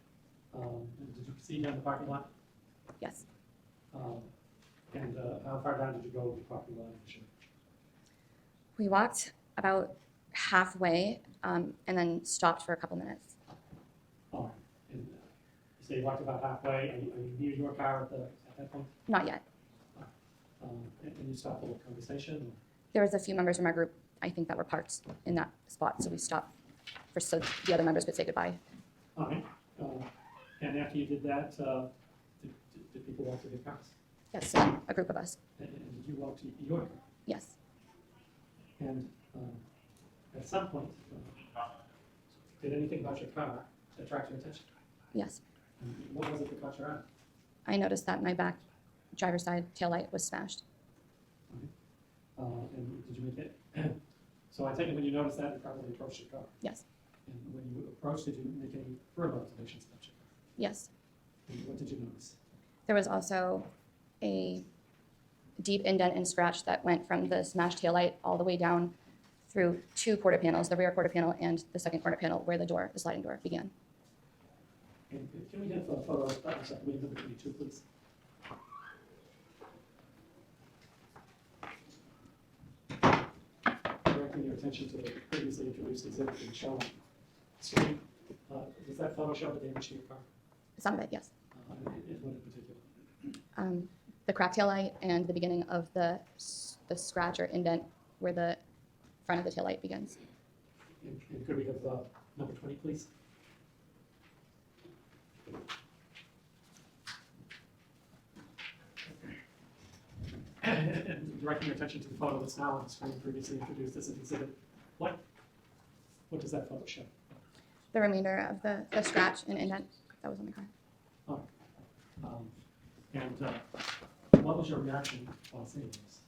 And did you proceed down the parking lot? Yes. And how far down did you go with the parking lot? We walked about halfway and then stopped for a couple minutes. All right. And you say you walked about halfway. Are you near your car at that point? Not yet. And you stopped for a conversation? Or? There was a few members from our group, I think, that were parked in that spot, so we stopped so the other members could say goodbye. All right. And after you did that, did people walk to their cars? Yes, a group of us. And did you walk to your car? Yes. And at some point, did anything about your car attract your attention? Yes. And what was it that caught your eye? I noticed that my back driver's side taillight was smashed. And did you make it? So I take it when you noticed that, you probably approached your car. Yes. And when you approached, did you make any further observations about your car? Yes. And what did you notice? There was also a deep indent and scratch that went from the smashed taillight all the way down through two quarter panels, the rear quarter panel and the second quarter panel where the sliding door began. And can we have a photo of wing number 22, please? Directing your attention to the previously introduced exhibit being shown on the screen. Does that photo show the damage to your car? Some of it, yes. And what in particular? The cracked taillight and the beginning of the scratch or indent where the front of the taillight begins. And could we have number 20, please? And directing your attention to the photo that's now on the screen, previously introduced as an exhibit. What does that photo show? The remainder of the scratch and indent that was on the car. All right. And what was your reaction while seeing this?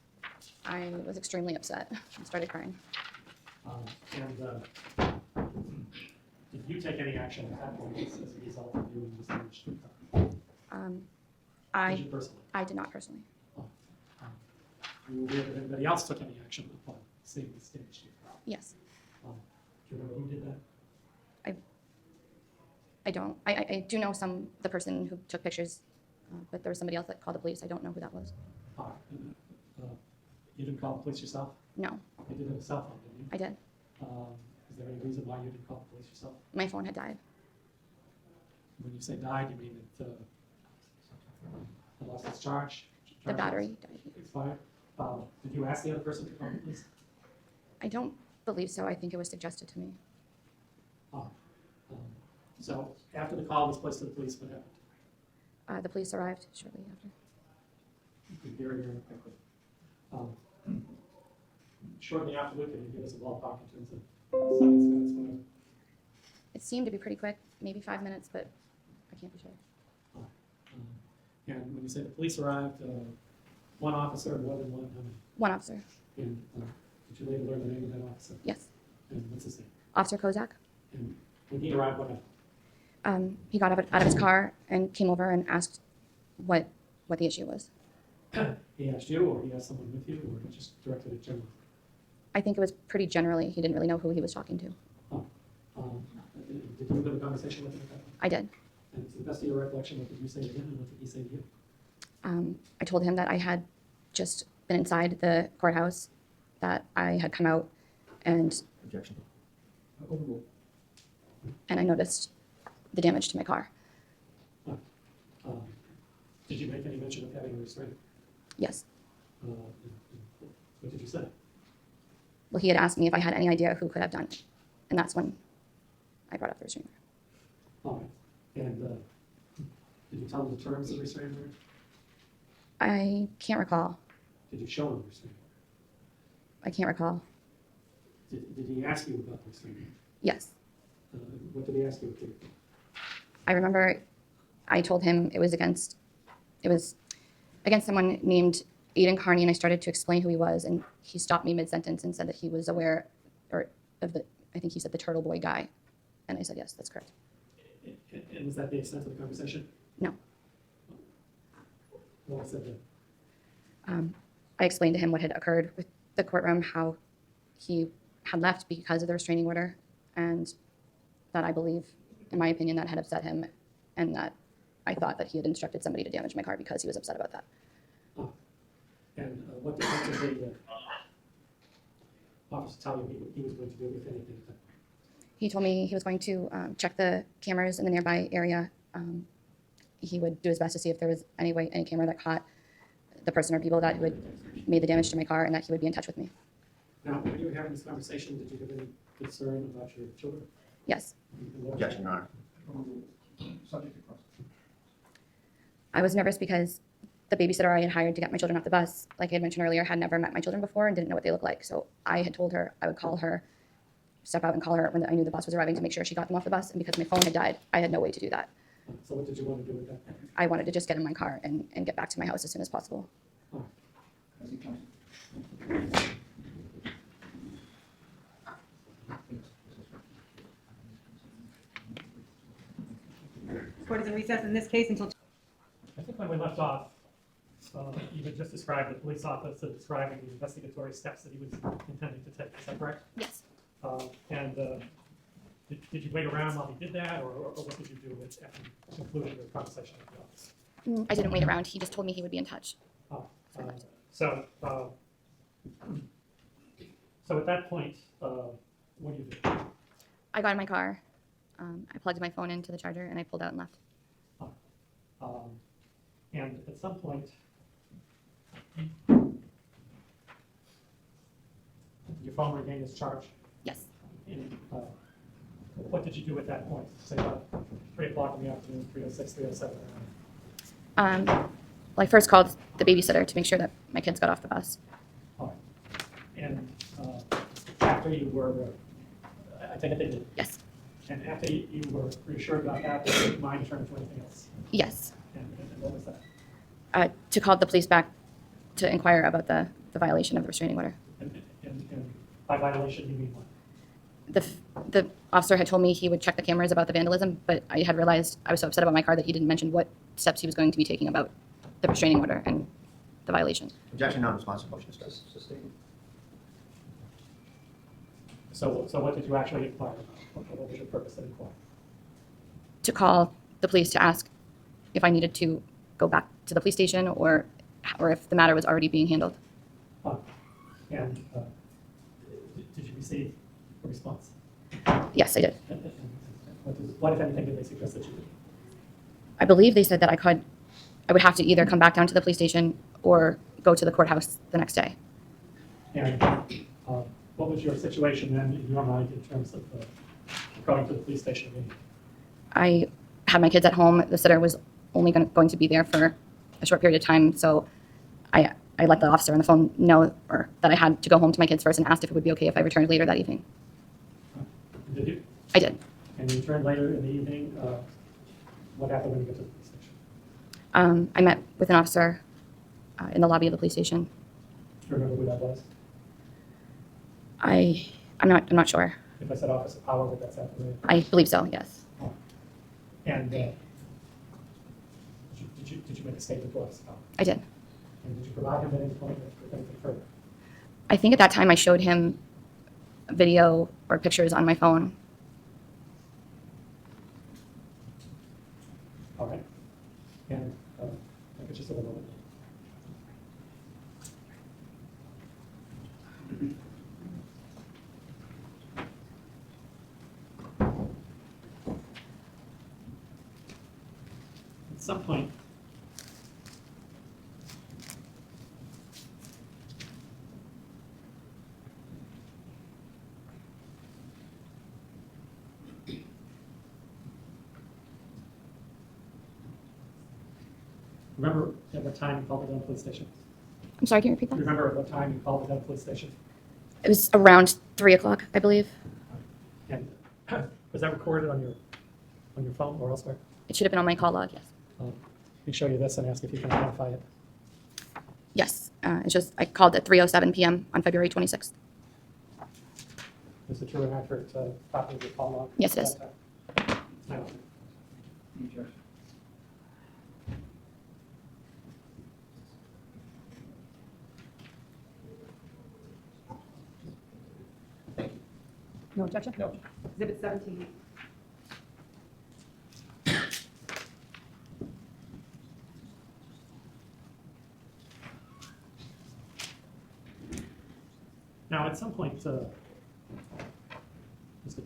I was extremely upset and started crying. Did you take any action at that point as a result of viewing this damage to your car? Did you personally? I did not personally. Are you aware that anybody else took any action upon seeing this damage to your car? Yes. Do you remember who did that? I don't. I do know the person who took pictures, but there was somebody else that called the police. I don't know who that was. You didn't call the police yourself? No. You did have a cell phone, didn't you? I did. Is there any reason why you didn't call the police yourself? My phone had died. When you say died, you mean it lost its charge? The battery died. Expired? Did you ask the other person to call the police? I don't believe so. I think it was suggested to me. So after the call was placed to the police, what happened? The police arrived shortly after. Very, very quickly. Shortly afterward, can you give us a ballpark in terms of seconds, minutes, whatever? It seemed to be pretty quick, maybe 5 minutes, but I can't be sure. you say the police arrived, one officer, more than one, how many? One officer. And did you later learn the name of that officer? Yes. And what's his name? Officer Kozak. And when he arrived, what happened? He got out of his car and came over and asked what the issue was. He asked you, or he asked someone with you, or he just directed it generally? I think it was pretty generally. He didn't really know who he was talking to. Did you have a conversation with him at that point? I did. And to the best of your recollection, what did you say to him, and what did he say to you? I told him that I had just been inside the courthouse, that I had come out and Objection. Overruled. I noticed the damage to my car. Did you make any mention of having a restraint? Yes. What did you say? Well, he had asked me if I had any idea who could have done it, and that's when I brought up the restraining order. All right. And did you tell him the terms of the restraining order? I can't recall. Did you show him the restraining order? I can't recall. Did he ask you about the restraining order? Yes. What did he ask you? I remember I told him it was against someone named Aidan Kearney, and I started to explain who he was, and he stopped me mid-sentence and said that he was aware of I think he said the Turtleboy guy. And I said, yes, that's correct. And was that the extent of the conversation? No. What was said then? I explained to him what had occurred with the courtroom, how he had left because of the restraining order, and that I believe, in my opinion, that had upset him, and that I thought that he had instructed somebody to damage my car because he was upset about that. And what did the officer tell you he was going to do, if anything? He told me he was going to check the cameras in the nearby area. He would do his best to see if there was any camera that caught the person or people that who had made the damage to my car, and that he would be in touch with me. Now, when you were having this conversation, did you have any concern about your children? Yes. Objection, Your Honor. I was nervous because the babysitter I had hired to get my children off the bus, like I had mentioned earlier, had never met my children before and didn't know what they looked like. So I had told her I would call her, step out and call her when I knew the bus was arriving to make sure she got them off the bus. And because my phone had died, I had no way to do that. So what did you want to do with that? I wanted to just get in my car and get back to my house as soon as possible. Court is in recess in this case until. I think when we left off, you had just described the police officer describing the investigatory steps that he was intending to take. Is that correct? Yes. And did you wait around while he did that, or what did you do after you concluded your conversation with the officer? I didn't wait around. He just told me he would be in touch. So at that point, what do you do? I got in my car. I plugged my phone into the charger and I pulled out and left. And at some point, your phone regained its charge? Yes. And what did you do at that point? Say about 3 o'clock in the afternoon, 3:06, 3:07? Well, I first called the babysitter to make sure that my kids got off the bus. All right. And after you were, I take it they did? Yes. And after you were reassured about that, did your mind turn to anything else? Yes. And what was that? To call the police back to inquire about the violation of the restraining order. And by violation, you mean what? The officer had told me he would check the cameras about the vandalism, but I had realized I was so upset about my car that he didn't mention what steps he was going to be taking about the restraining order and the violation. Objection, non-responsive, motion is sustained. So what did you actually inquire about? What was your purpose of inquiry? To call the police to ask if I needed to go back to the police station or if the matter was already being handled. And did you receive a response? Yes, I did. And what, if anything, did they suggest that you did? I believe they said that I would have to either come back down to the police station or go to the courthouse the next day. And what was your situation then in your mind in terms of going to the police station immediately? I had my kids at home. The sitter was only going to be there for a short period of time, so I let the officer on the phone know that I had to go home to my kids first and asked if it would be okay if I returned later that evening. Did you? I did. And you returned later in the evening. What happened when you got to the police station? I met with an officer in the lobby of the police station. Do you remember who that was? I'm not sure. If I said Officer Powell, would that sound familiar? I believe so, yes. And did you make a statement to Officer Powell? I did. And did you provide him at any point with anything further? I think at that time I showed him a video or pictures on my phone. All right. And I think it's just a little bit. At some point, remember at what time you called the Dedham police station? I'm sorry, can you repeat that? Remember at what time you called the Dedham police station? It was around 3 o'clock, I believe. And was that recorded on your phone or elsewhere? It should have been on my call log, yes. Let me show you this and ask if you can identify it. Yes, it's just, I called at 3:07 p.m. on February 26th. Is it true and accurate copy of your call log? Yes, it is. No. No objection? No. Exhibit 17. Now, at some point, Mr.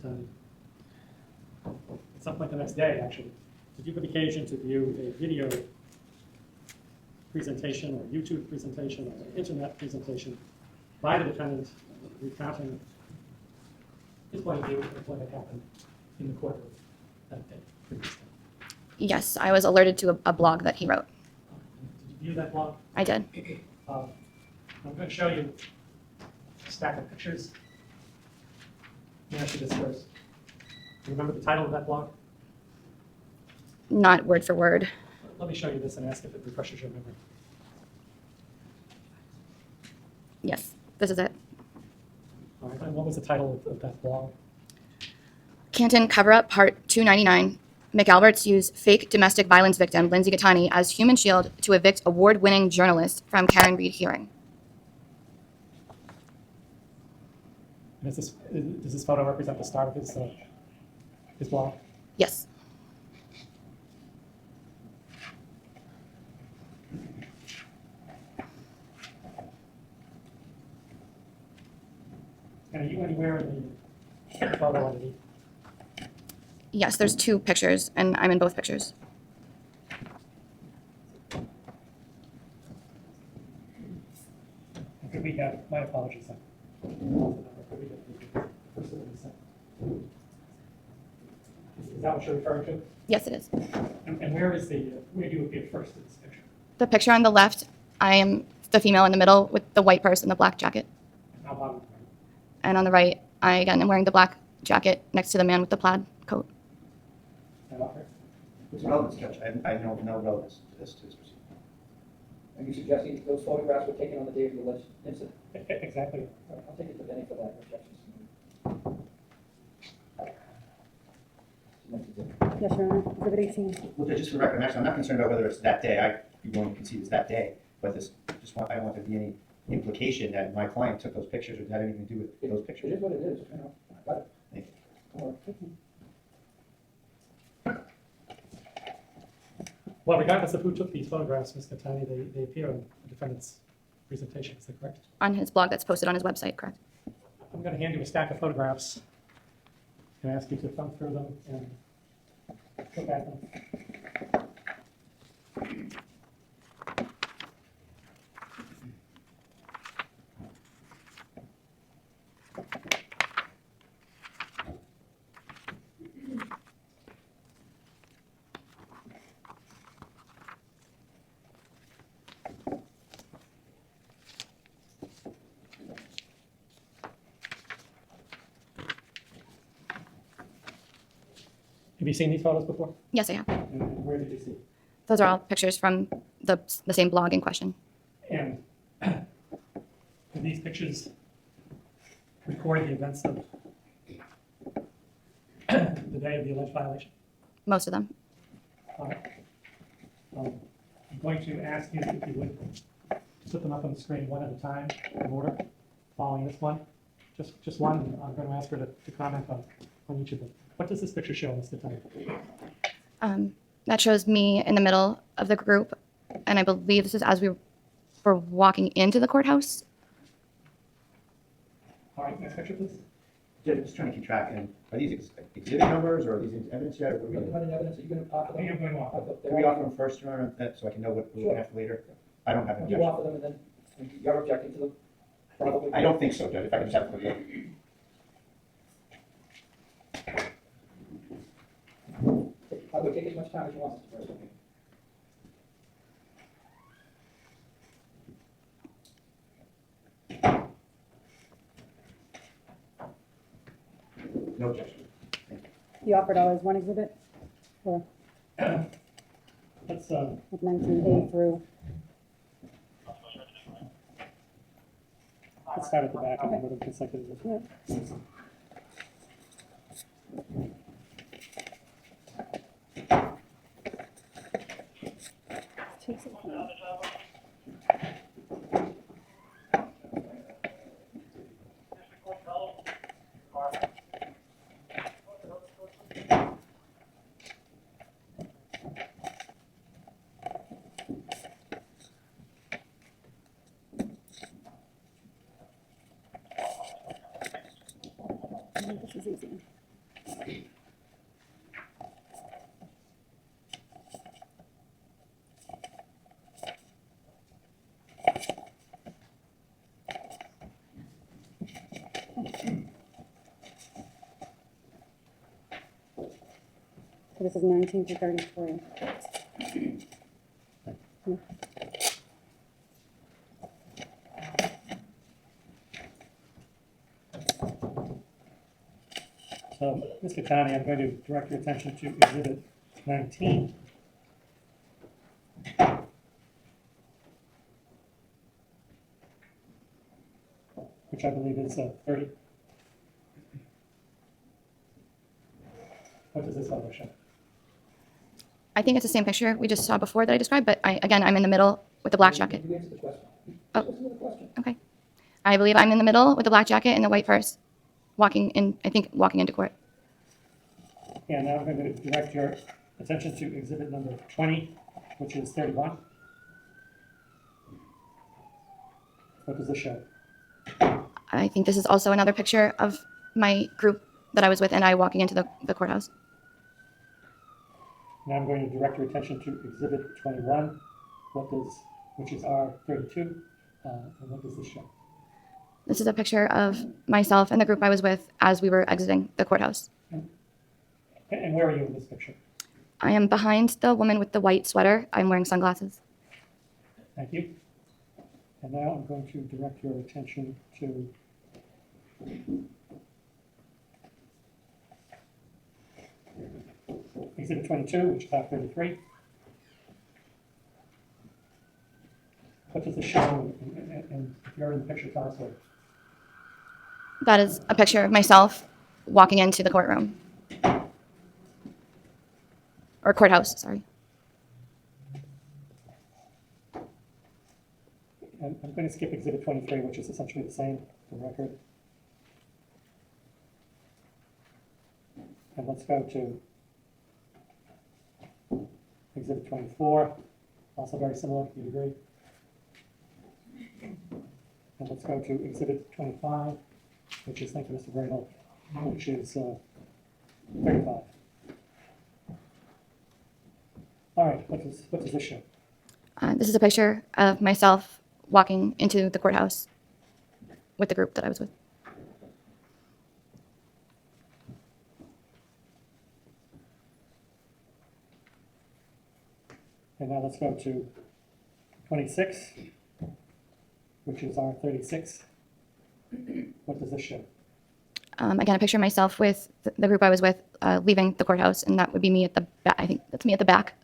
Kearney, at some point the next day, actually, did you have occasion to view a video presentation or YouTube presentation or an internet presentation by the defendant recounting his point of view of what had happened in the courtroom that day, previous day? Yes, I was alerted to a blog that he wrote. Did you view that blog? I did. I'm going to show you a stack of pictures. Let me ask you this first. Do you remember the title of that blog? Not word for word. Let me show you this and ask if it refreshes your memory. Yes, this is it. All right, and what was the title of that blog? Canton cover-up part 299. McAlberts use fake domestic violence victim Lindsay Gattani as human shield to evict award-winning journalist from Karen Reed hearing. And does this photo represent the start of his blog? Yes. And are you anywhere in the photo underneath? Yes, there's 2 pictures, and I'm in both pictures. Could we have, my apologies, sir. Could we get the first one we sent? Is that what you're referring to? Yes, it is. And where do you appear first in this picture? The picture on the left, I am the female in the middle with the white purse and the black jacket. How about And on the right, I again am wearing the black jacket next to the man with the plaid coat. What's relevance, Judge? I know no relevance to this proceeding. Are you suggesting those photographs were taken on the day of the alleged incident? Exactly. I'll take it to Benny for that objection. Yes, Your Honor. Exhibit 18. Well, just for the record, actually, I'm not concerned about whether it's that day. I'd be willing to concede it's that day, but I don't want there to be any implication that my client took those pictures or had anything to do with those pictures. It is what it is, you know. I got it. Thank you. All right. Well, regardless of who took these photographs, Ms. Gattani, they appear in the defendant's presentation. Is that correct? On his blog that's posted on his website, correct? I'm going to hand you a stack of photographs and ask you to thumb through them and look at them. Have you seen these photos before? Yes, I have. And where did you see? Those are all pictures from the same blog in question. And do these pictures record the events of the day of the alleged violation? Most of them. All right. I'm going to ask you if you would put them up on the screen one at a time in order, following this one. Just one, and I'm going to ask her to comment on each of them. What does this picture show, Mr. Tenney? That shows me in the middle of the group, and I believe this is as we were walking into the courthouse. All right, next picture, please. Yeah, just trying to keep track. And are these exhibit numbers or are these evidence yet? Or what are we You doing? have any evidence that you're going to offer I think I'm them? going off. Can we offer them first, Your Honor, so I can know what we're looking at later? I don't have an You objection. offer them and then you're objecting to them? Probably. I don't think so, Judge, if I can just have a quick look. I would take as much time as you want, Mr. President. No objection. You offered all as one exhibit? Or Let's, with 19A through? let's start at the back and move them consecutively. This is easy. So this is 19 to 33. So, Mr. Kearney, I'm going to direct your attention to Exhibit 19. Which I believe is 30. What does this photo show? I think it's the same picture we just saw before that I described, but again, I'm in the middle with the black jacket. You answered the question. Oh. Listen to the question. Okay. I believe I'm in the middle with the black jacket and the white purse, walking into court. And now I'm going to direct your attention to exhibit number 20, which is 31. What does this show? I think this is also another picture of my group that I was with and I walking into the courthouse. Now I'm going to direct your attention to exhibit 21, which is R32, and what does this show? This is a picture of myself and the group I was with as we were exiting the courthouse. And where are you in this picture? I am behind the woman with the white sweater. I'm wearing sunglasses. Thank you. And now I'm going to direct your attention to exhibit 22, which is R33. What does this show? And if you're in the picture, tell us what. That is a picture of myself walking into the courtroom. Or courthouse, sorry. And I'm going to skip exhibit 23, which is essentially the same for the record. And let's go to exhibit 24, also very similar, you'd agree? And let's go to exhibit 25, which is, thank you, Mr. Brayhill, which is 35. All right, what does this show? This is a picture of myself walking into the courthouse with the group that I was with. And now let's go to 26, which is R36. What does this show? Again, a picture of myself with the group I was with leaving the courthouse, and that would be me at the back. I think that's me at the back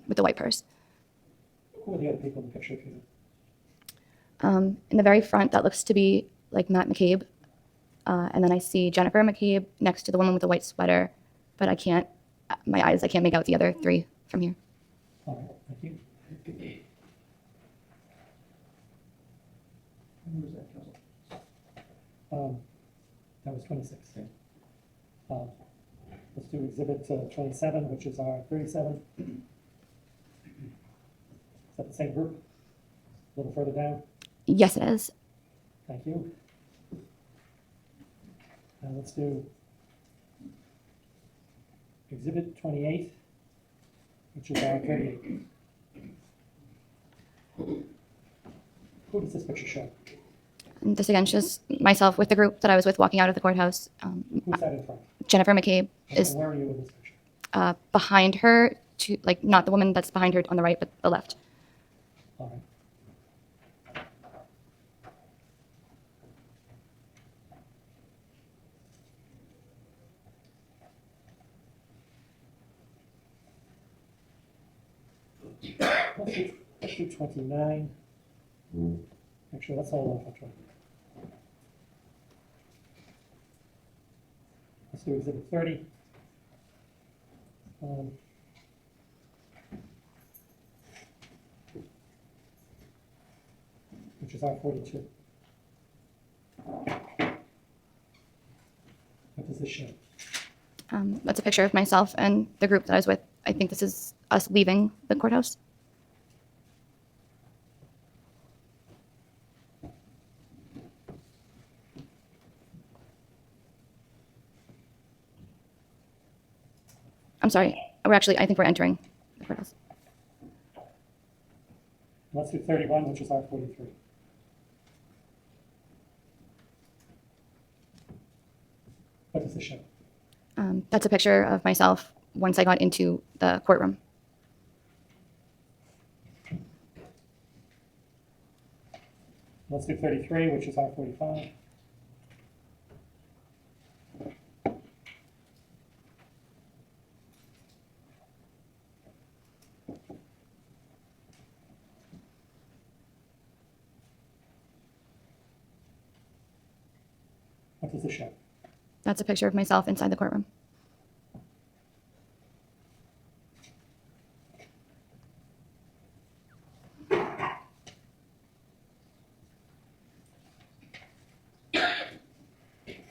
with the white purse. Who are the other people in the picture? If you In the very front, that looks to be like Matt McCabe. And then I see Jennifer McCabe next to the woman with the white sweater, but I can't make out the other three from here. All right, thank you. When was that, Council? That was 26. Let's do exhibit 27, which is our 37. Is that the same group? A little further down? Yes, it is. Thank you. Let's do exhibit 28, which is our 38. Who does this picture show? And this again shows myself with the group that I was with walking out of the courthouse. Who's that in front? Jennifer McCabe is And where are you in this picture? behind her, to like not the woman that's behind her on the right, but the left. All right. Let's do 29. Actually, let's hold off on 20. Let's do exhibit 30. Which is our 42. What does this show? That's a picture of myself and the group that I was with. I think this is us leaving the courthouse. I'm sorry. I think we're entering the courthouse. Let's do 31, which is our 43. What does this show? That's a picture of myself once I got into the courtroom. Let's do 33, which is our 45. What does this show? That's a picture of myself inside the courtroom.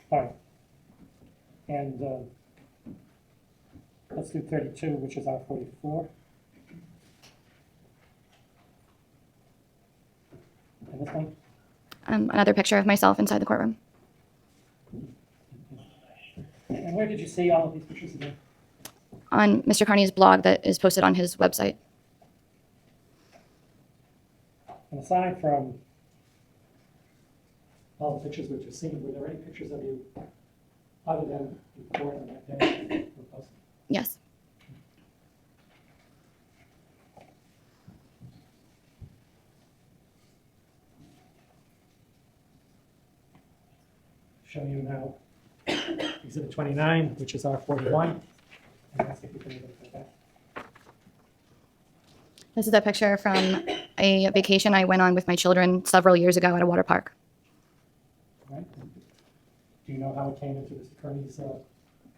All right. And let's do 32, which is our 44. And this one? Another picture of myself inside the courtroom. And where did you see all of these pictures again? On Mr. Kearney's blog that is posted on his website. And aside from all the pictures we've just seen, were there any pictures of you other than in court on that day that were posted? Yes. Show you now exhibit 29, which is our 41. And ask if you can identify that. This is a picture from a vacation I went on with my children several years ago at a water park. All right. Do you know how it came into Mr. Kearney's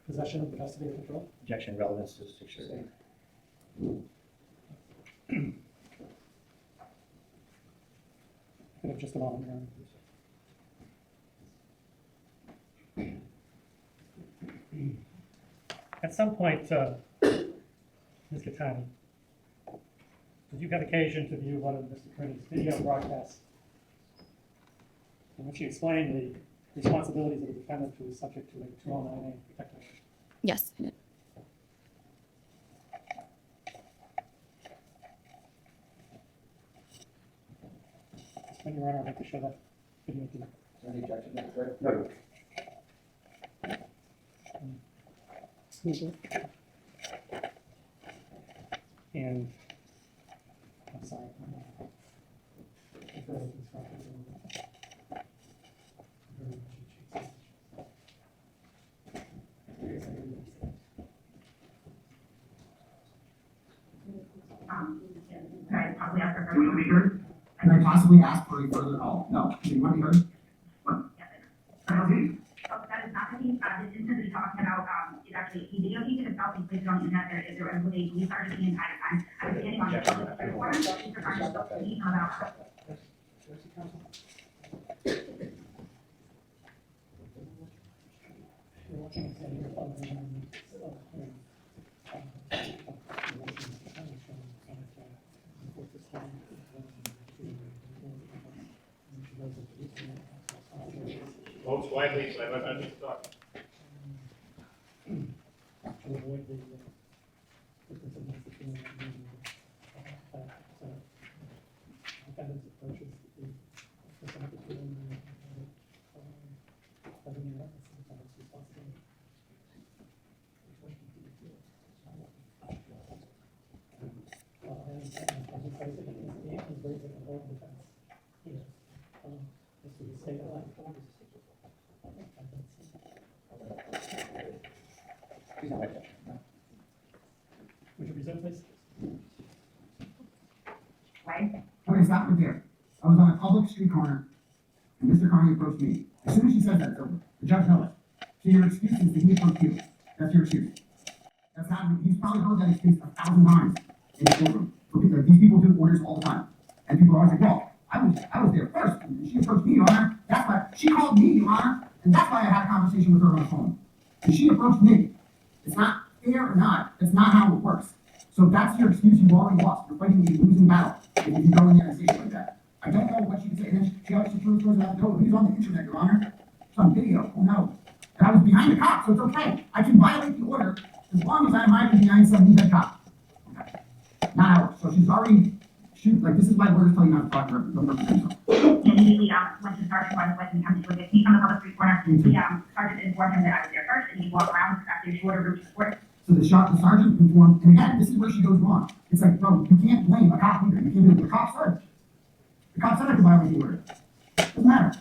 possession of the custody of control? Objection, relevance to 6 Just a moment. At some point, Ms. Gatani, did you have occasion to view one of Mr. Kearney's video broadcasts in which he explained the responsibilities of the defendant who is subject to a 209A protective order? Yes, I did. When Your Honor, I'd like to show that video to you. Any objection, Mr. Clerk? No. And, I'm sorry. possibly ask for further. You want to be heard? Can I possibly ask for a further call? No. Do you want to be heard? What? Yes, I know. So that is not the case. This instance that you're talking about is actually he videotaped it himself. He placed it on the internet. There was a police sergeant the entire time. I was standing on the phone. What I'm talking about. Folks, quietly, so I might need to talk. Would you resume, please? Right? Okay, stop right there. I was on a public street corner, and Mr. Kearney approached me. As soon as she said that, it's over. The judge held it. So your excuse is that he approached you. That's your excuse. That's not, he's probably heard that excuse 1,000 times in the courtroom. For people, these people do orders all the time. And people are always like, well, I was there first, and she approached me, Your Honor. That's why, she called me, Your Honor, and that's why I had a conversation with her on the phone. And she approached me. It's not fair or not. That's not how it works. So that's your excuse. You've already lost. You're fighting a losing battle if you go in there and say shit like that. I don't know what she could say. And then she obviously throws out the door. He's on the internet, Your Honor. It's on video. Oh no. And I was behind the cop, so it's okay. I can violate the order as long as I'm hiding behind some dead cop. Okay. Not ours. So she's already like this is why lawyers tell you not to talk to her. Don't represent her. And immediately went to Sergeant was when he comes to get me from the public street corner. The sergeant informed him that I was there first, and he walked around after a shorter route to court. So the sergeant informed, and again, this is where she goes wrong. It's like, bro, you can't blame a cop either. You can't do it. The cop said. The cop said I could violate the order. Doesn't matter.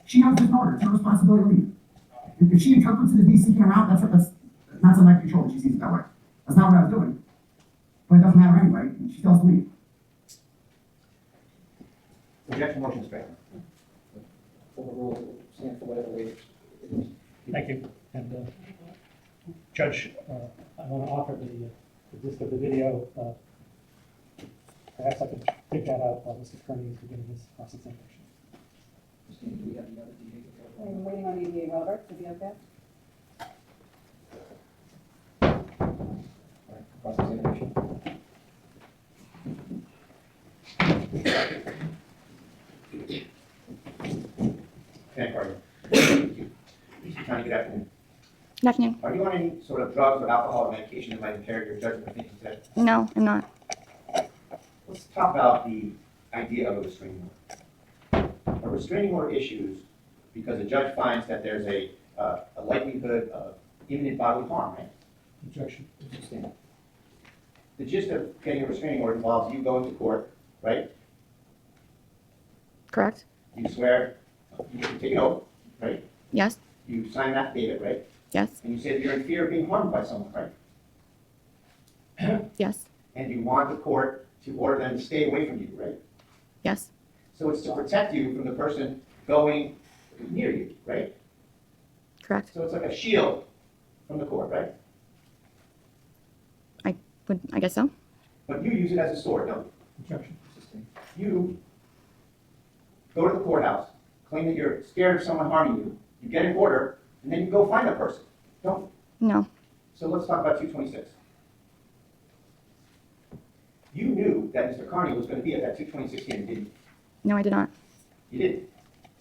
She knows this order. It's her responsibility to leave. If she interprets it as me seeking her out, that's not something I can control. She sees it that way. That's not what I was doing. But it doesn't matter anyway. She still has to leave. Objection, motion is granted. Overrule, stand for whatever way it is. Thank you. And Judge, I want to offer the gist of the video. Perhaps I could dig that out while Mr. Kearney is beginning his cross-examination. Christine, do we have the other DA? I'm waiting on EDA Robert to be okay. All right, cross-examination. Okay, Carter. Mr. Kearney, good afternoon. Good afternoon. Are you on any sort of drugs or alcohol or medication that might impair your judgment? I think you said. No, I'm not. Let's talk about the idea of a restraining order. A restraining order issues because the judge finds that there's a likelihood of imminent bodily harm, right? Objection. The gist of getting a restraining order involves you going to court, right? Correct? You swear, you take an oath, right? Yes? You sign that affidavit, right? Yes? And you say that you're in fear of being harmed by someone, right? Yes? And you want the court to order them to stay away from you, right? Yes? So it's to protect you from the person going near you, right? Correct? So it's like a shield from the court, right? I guess so. But you use it as a sword, don't you? Objection. You go to the courthouse, claim that you're scared of someone harming you, you get an order, and then you go find that person, don't you? No. So let's talk about 226. You knew that Mr. Kearney was going to be at that 226 hearing, didn't you? No, I did not. You didn't.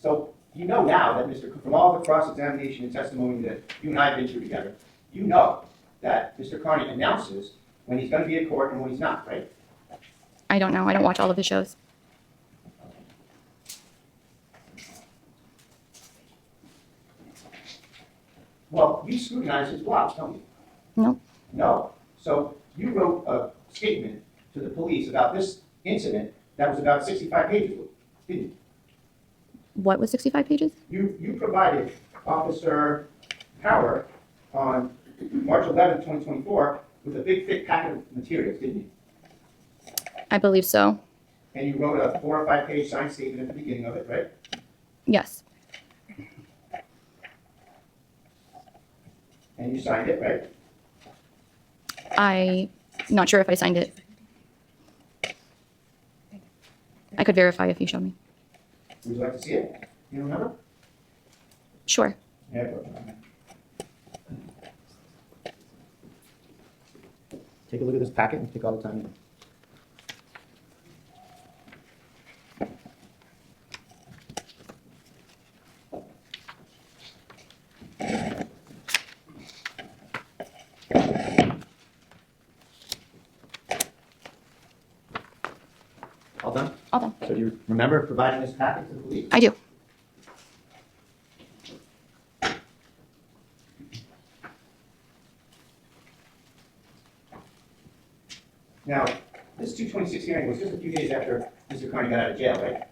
So you know now that from all the cross-examination and testimony that you and I have been through together, you know that Mr. Kearney announces when he's going to be at court and when he's not, right? I don't know. I don't watch all of his shows. Well, you scrutinize his blogs, don't you? No. No. So you wrote a statement to the police about this incident that was about 65 pages, didn't you? What was 65 pages? You provided Officer Power on March 11, 2024, with a big thick packet of materials, didn't you? I believe so. And you wrote a 4 or 5 page signed statement at the beginning of it, right? Yes. And you signed it, right? I'm not sure if I signed it. I could verify if you show me. Would you like to see it? You remember? Sure. Yeah, go. Take a look at this packet and take all the time in. All done? All done. So do you remember providing this packet to the police? I do. Now, this 226 hearing was just a few days after Mr. Kearney got out of jail, right?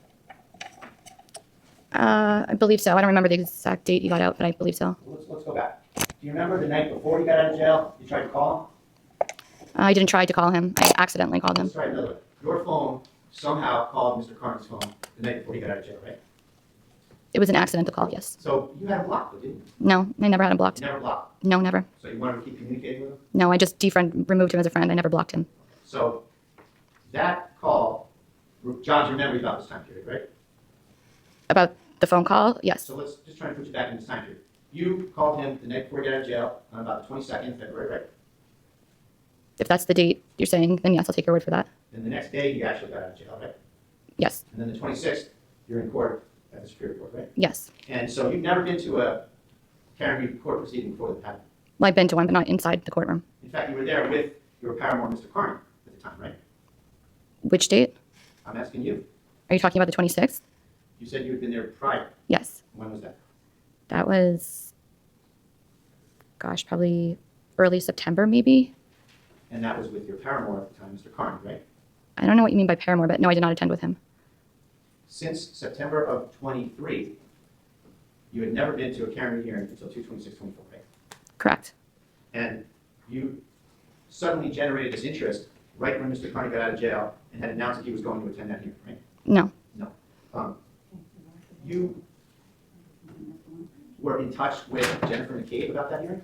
I believe so. I don't remember the exact date he got out, but I believe so. Let's go back. Do you remember the night before he got out of jail, you tried to call him? I didn't try to call him. I accidentally called him. Let's try another way. Your phone somehow called Mr. Kearney's phone the night before he got out of jail, right? It was an accidental call, yes. So you had him blocked, didn't you? No, I never had him blocked. You never blocked. No, never. So you wanted to keep communicating with him? No, I just removed him as a friend. I never blocked him. So that call jogs your memory about this time period, right? About the phone call? Yes. So let's just try and put you back in this time period. You called him the night before he got out of jail on about the 22nd of February, right? If that's the date you're saying, then yes, I'll take your word for that. Then the next day, he actually got out of jail, right? Yes. And then the 26th, you're in court at the Superior Court, right? Yes. And so you've never been to a Karen Reed court proceeding before that happened. Well, I've been to one, but not inside the courtroom. In fact, you were there with your paramour, Mr. Kearney, at the time, right? Which date? I'm asking you. Are you talking about the 26th? You said you had been there prior. Yes. When was that? That was, gosh, probably early September, maybe? And that was with your paramour at the time, Mr. Kearney, right? I don't know what you mean by paramour, but no, I did not attend with him. Since September of 23, you had never been to a Karen Reed hearing until 2/26/24, right? Correct. And you suddenly generated this interest right when Mr. Kearney got out of jail and had announced that he was going to attend that hearing, right? No. No. You were in touch with Jennifer McCabe about that hearing?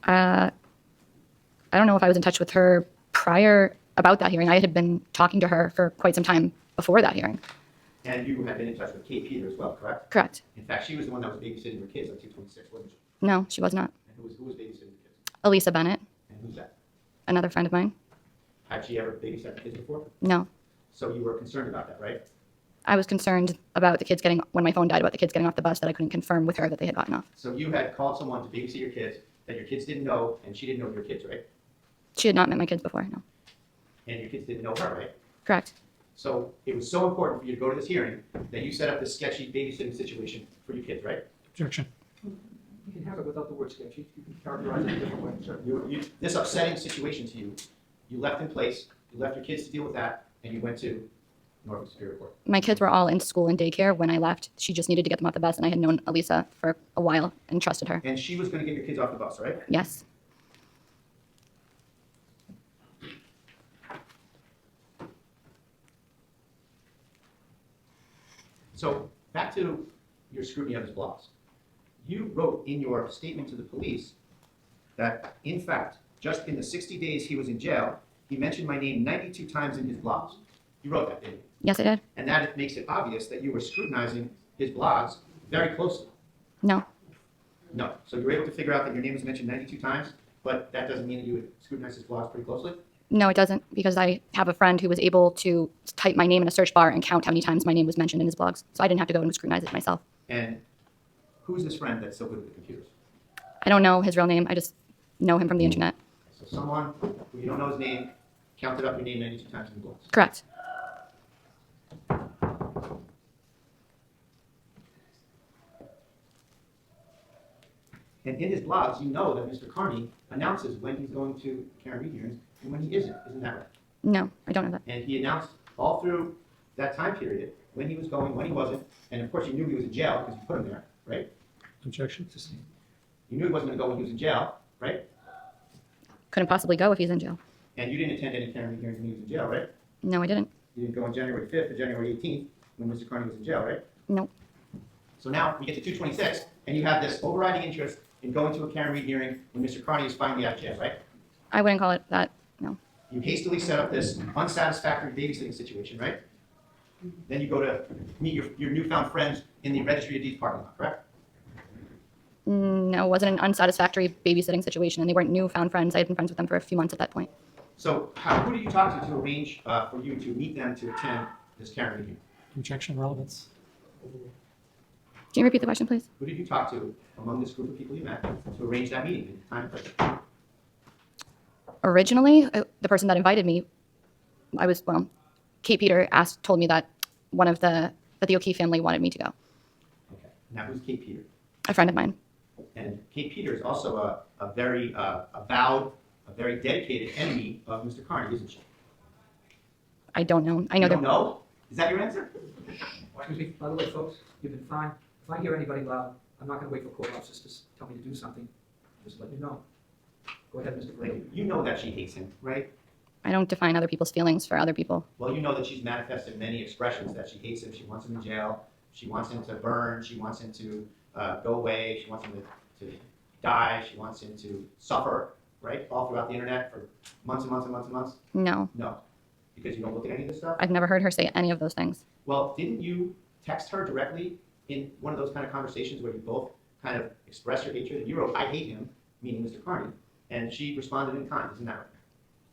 I don't know if I was in touch with her prior about that hearing. I had been talking to her for quite some time before that hearing. And you had been in touch with Kate Peter as well, correct? Correct. In fact, she was the one that was babysitting your kids on 2/26, wasn't she? No, she was not. And who was babysitting the kids? 𝗬𝗂𝗏 Bennett, And who's that? another friend of mine. Had she ever babysat the kids before? No. So you were concerned about that, right? I was concerned about the kids getting, when my phone died, about the kids getting off the bus, that I couldn't confirm with her that they had gotten off. So you had called someone to babysit your kids that your kids didn't know, and she didn't know your kids, right? She had not met my kids before, no. And your kids didn't know her, right? Correct. So it was so important for you to go to this hearing that you set up this sketchy babysitting situation for your kids, right? Objection. You can have it without the word sketchy. You can characterize it a different way, sure. This upsetting situation to you, you left in place, you left your kids to deal with that, and you went to Norfolk Superior Court. My kids were all in school and daycare when I left. She just needed to get them off the bus, and I had known 𝗬𝗏 for a while and trusted her. And she was going to get your kids off the bus, right? Yes. So back to your scrutiny of his blogs. You wrote in your statement to the police that, in fact, just in the 60 days he was in jail, he mentioned my name 92 times in his blogs. You wrote that, didn't you? Yes, I did. And that makes it obvious that you were scrutinizing his blogs very closely. No. No. So you were able to figure out that your name was mentioned 92 times, but that doesn't mean that you would scrutinize his blogs pretty closely? No, it doesn't, because I have a friend who was able to type my name in a search bar and count how many times my name was mentioned in his blogs. So I didn't have to go and scrutinize it myself. And who's this friend that's so good with the computers? I don't know his real name. I just know him from the internet. So someone who you don't know his name counted up your name 92 times in the blogs. Correct. And in his blogs, you know that Mr. Kearney announces when he's going to Karen Reed hearings and when he isn't. Isn't that right? No, I don't know that. And he announced all through that time period when he was going, when he wasn't. And of course, you knew he was in jail because you put him there, right? Objection. You knew he wasn't going to go when he was in jail, right? Couldn't possibly go if he's in jail. And you didn't attend any Karen Reed hearings when he was in jail, right? No, I didn't. You didn't go on January 5th or January 18th when Mr. Kearney was in jail, right? Nope. So now we get to 226, and you have this overriding interest in going to a Karen Reed hearing when Mr. Kearney is finally out of jail, right? I wouldn't call it that, no. You hastily set up this unsatisfactory babysitting situation, right? Then you go to meet your newfound friends in the Registry of Deeds parking lot, correct? No, it wasn't an unsatisfactory babysitting situation, and they weren't newfound friends. I had been friends with them for a few months at that point. So who did you talk to arrange for you to meet them to attend this Karen Reed hearing? Objection, relevance. Can you repeat the question, please? Who did you talk to among this group of people you met to arrange that meeting in time and place? Originally, the person that invited me, 𝗵𝗵𝗃 told me that that the 𝗬𝗂𝗃 family wanted me to go. Okay. Now who's 𝗵𝗃𝗃? A friend of mine. And 𝗵𝗃𝗃 is also a very avowed, a very dedicated enemy of Mr. Kearney, isn't she? I don't know. I know You they're. don't know? Is that your answer? Excuse me, by the way, folks, you've been fine. If I hear anybody loud, I'm not gonna wait for court officers to tell me to do something. Just let you know. Go ahead, Mr. Brady. You know that she hates him, right? I don't define other people's feelings for other people. Well, you know that she's manifested many expressions that she hates him. She wants him in jail. She wants him to burn. She wants him to go away. She wants him to die. She wants him to suffer, right? All throughout the internet for months and months and months and months. No, No, because you don't look at any of this stuff. I've never heard her say any of those things. Well, didn't you text her directly in one of those kind of conversations where you both kind of express your hatred? You wrote, "I hate him," meaning Mr. Kearney, and she responded in kind. Isn't that right?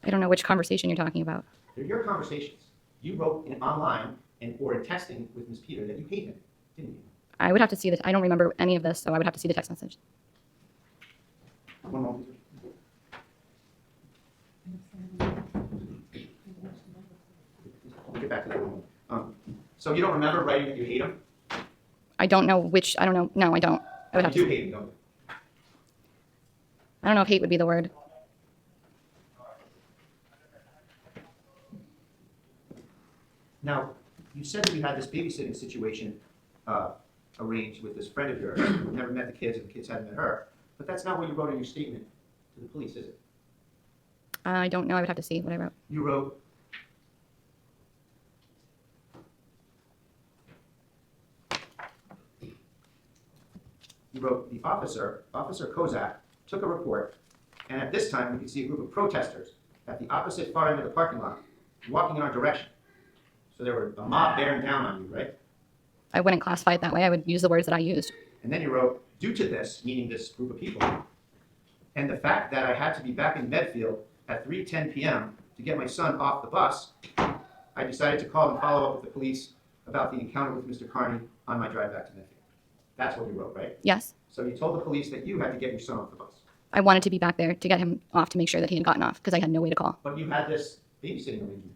I don't know which conversation you're talking about. They're your conversations. You wrote online or in texting with Ms. Peter that you hate him, didn't you? I would have to see I don't remember any of this, so I would have to see the text message. One moment. We'll get back to that one. So you don't remember writing that you hate him? I don't know which. I don't know. No, I don't. I would have You do to. hate him, don't you? I don't know if hate would be the word. Now, you said that you had this babysitting situation arranged with this friend of yours who never met the kids and the kids hadn't met her, but that's not what you wrote in your statement to the police, is it? I don't know. I would have to see what I wrote. You wrote, the officer, Officer 𝗂𝗃, took a report, and at this time we could see a group of protesters at the opposite far end of the parking lot walking in our direction. So there were a mob bearing down on you, right? I wouldn't classify it that way. I would use the words that I used. And then you wrote, due to this, meaning this group of people, and the fact that I had to be back in Medfield at 3:10 p.m. to get my son off the bus, I decided to call and follow up with the police about the encounter with Mr. Kearney on my drive back to Medfield. That's what you wrote, right? Yes. So you told the police that you had to get your son off the bus. I wanted to be back there to get him off to make sure that he had gotten off because I had no way to call. But you had this babysitting arrangement.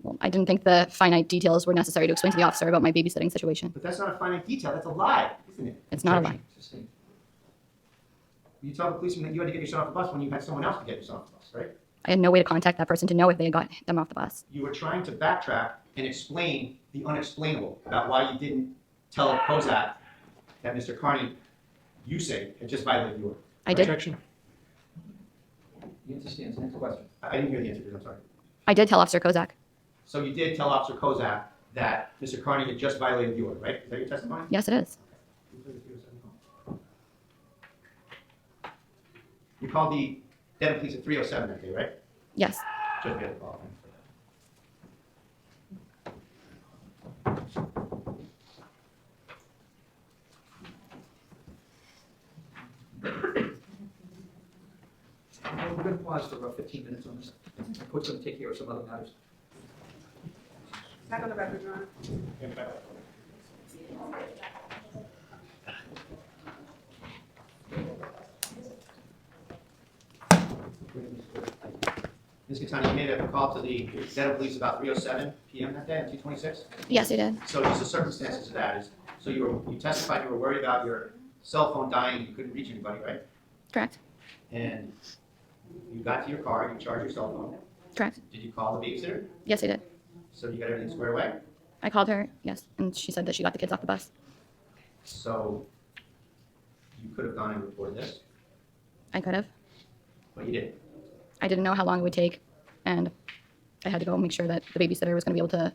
Well, I didn't think the finite details were necessary to explain to the officer about my babysitting situation. But that's not a finite detail, that's a lie, isn't it? It's not a lie. Sustained. You told the policeman that you had to get your son off the bus when you had someone else to get your son off the bus, right? I had no way to contact that person to know if they had got them off the bus. You were trying to backtrack and explain the unexplainable about why you didn't tell 𝗂𝗃 that Mr. Kearney, you say, had just violated your order. I did. Objection. The answer stands. Next question. I didn't hear the answer, I'm sorry. I did tell Officer 𝗂𝗃. So you did tell Officer 𝗂𝗃 that Mr. Kearney had just violated the order, right? Is that your testimony? Yes, it is. You called the Dedham police at 3:07 that day, right? Yes. Just get the call. We're going to pause for about 15 minutes on this. The court's going to take care of some other matters. Back on the record, Your Honor. Ms. 𝗵𝗃, you made a call to the Dedham police about 3:07 p.m. that day, at 2:26? Yes, I did. So just the circumstances of that is, so you testified you were worried about your cell phone dying, you couldn't reach anybody, right? Correct. And you got to your car, you charged your cell phone. Correct. Did you call the babysitter? Yes, I did. So you got everything squared away? I called her, yes, and she said that she got the kids off the bus. So you could have gone and reported this, I could have. but you didn't. I didn't know how long it would take, and I had to go make sure that the babysitter was going to be able to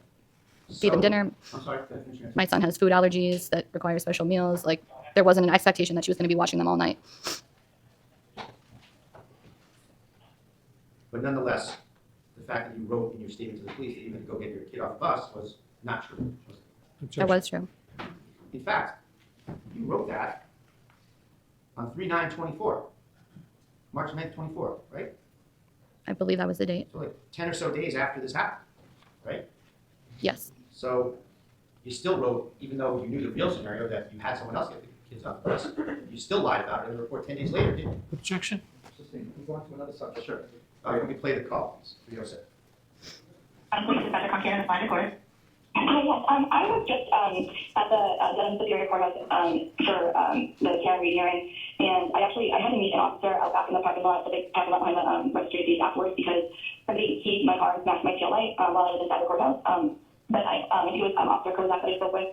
feed them dinner. I'm sorry, can I finish your answer? My son has food allergies that require special meals. Like, there wasn't an expectation that she was going to be watching them all night. But nonetheless, the fact that you wrote in your statement to the police that you had to go get your kid off the bus was not true. Was it? That was true. In fact, you wrote that on 3/9/24, March 9th, 24, right? I believe that was the date. So like 10 or so days after this happened, right? Yes. So you still wrote, even though you knew the real scenario that you had someone else get the kids off the bus, you still lied about it in the report 10 days later, didn't you? Objection. Sustained. Move on to another subject. Sure. We can play the call, please. 307. Police Inspector Concan, the fine recorder. Hi, yes. I was just at the Dedham Superior Courthouse for the Kearney hearing, and I had to meet an officer out back in the parking lot, the big parking lot behind the registry of deeds afterwards, because somebody keyed my car and smashed my tail light while I was inside the courthouse. But he was Officer 𝗂𝗁 that I spoke with.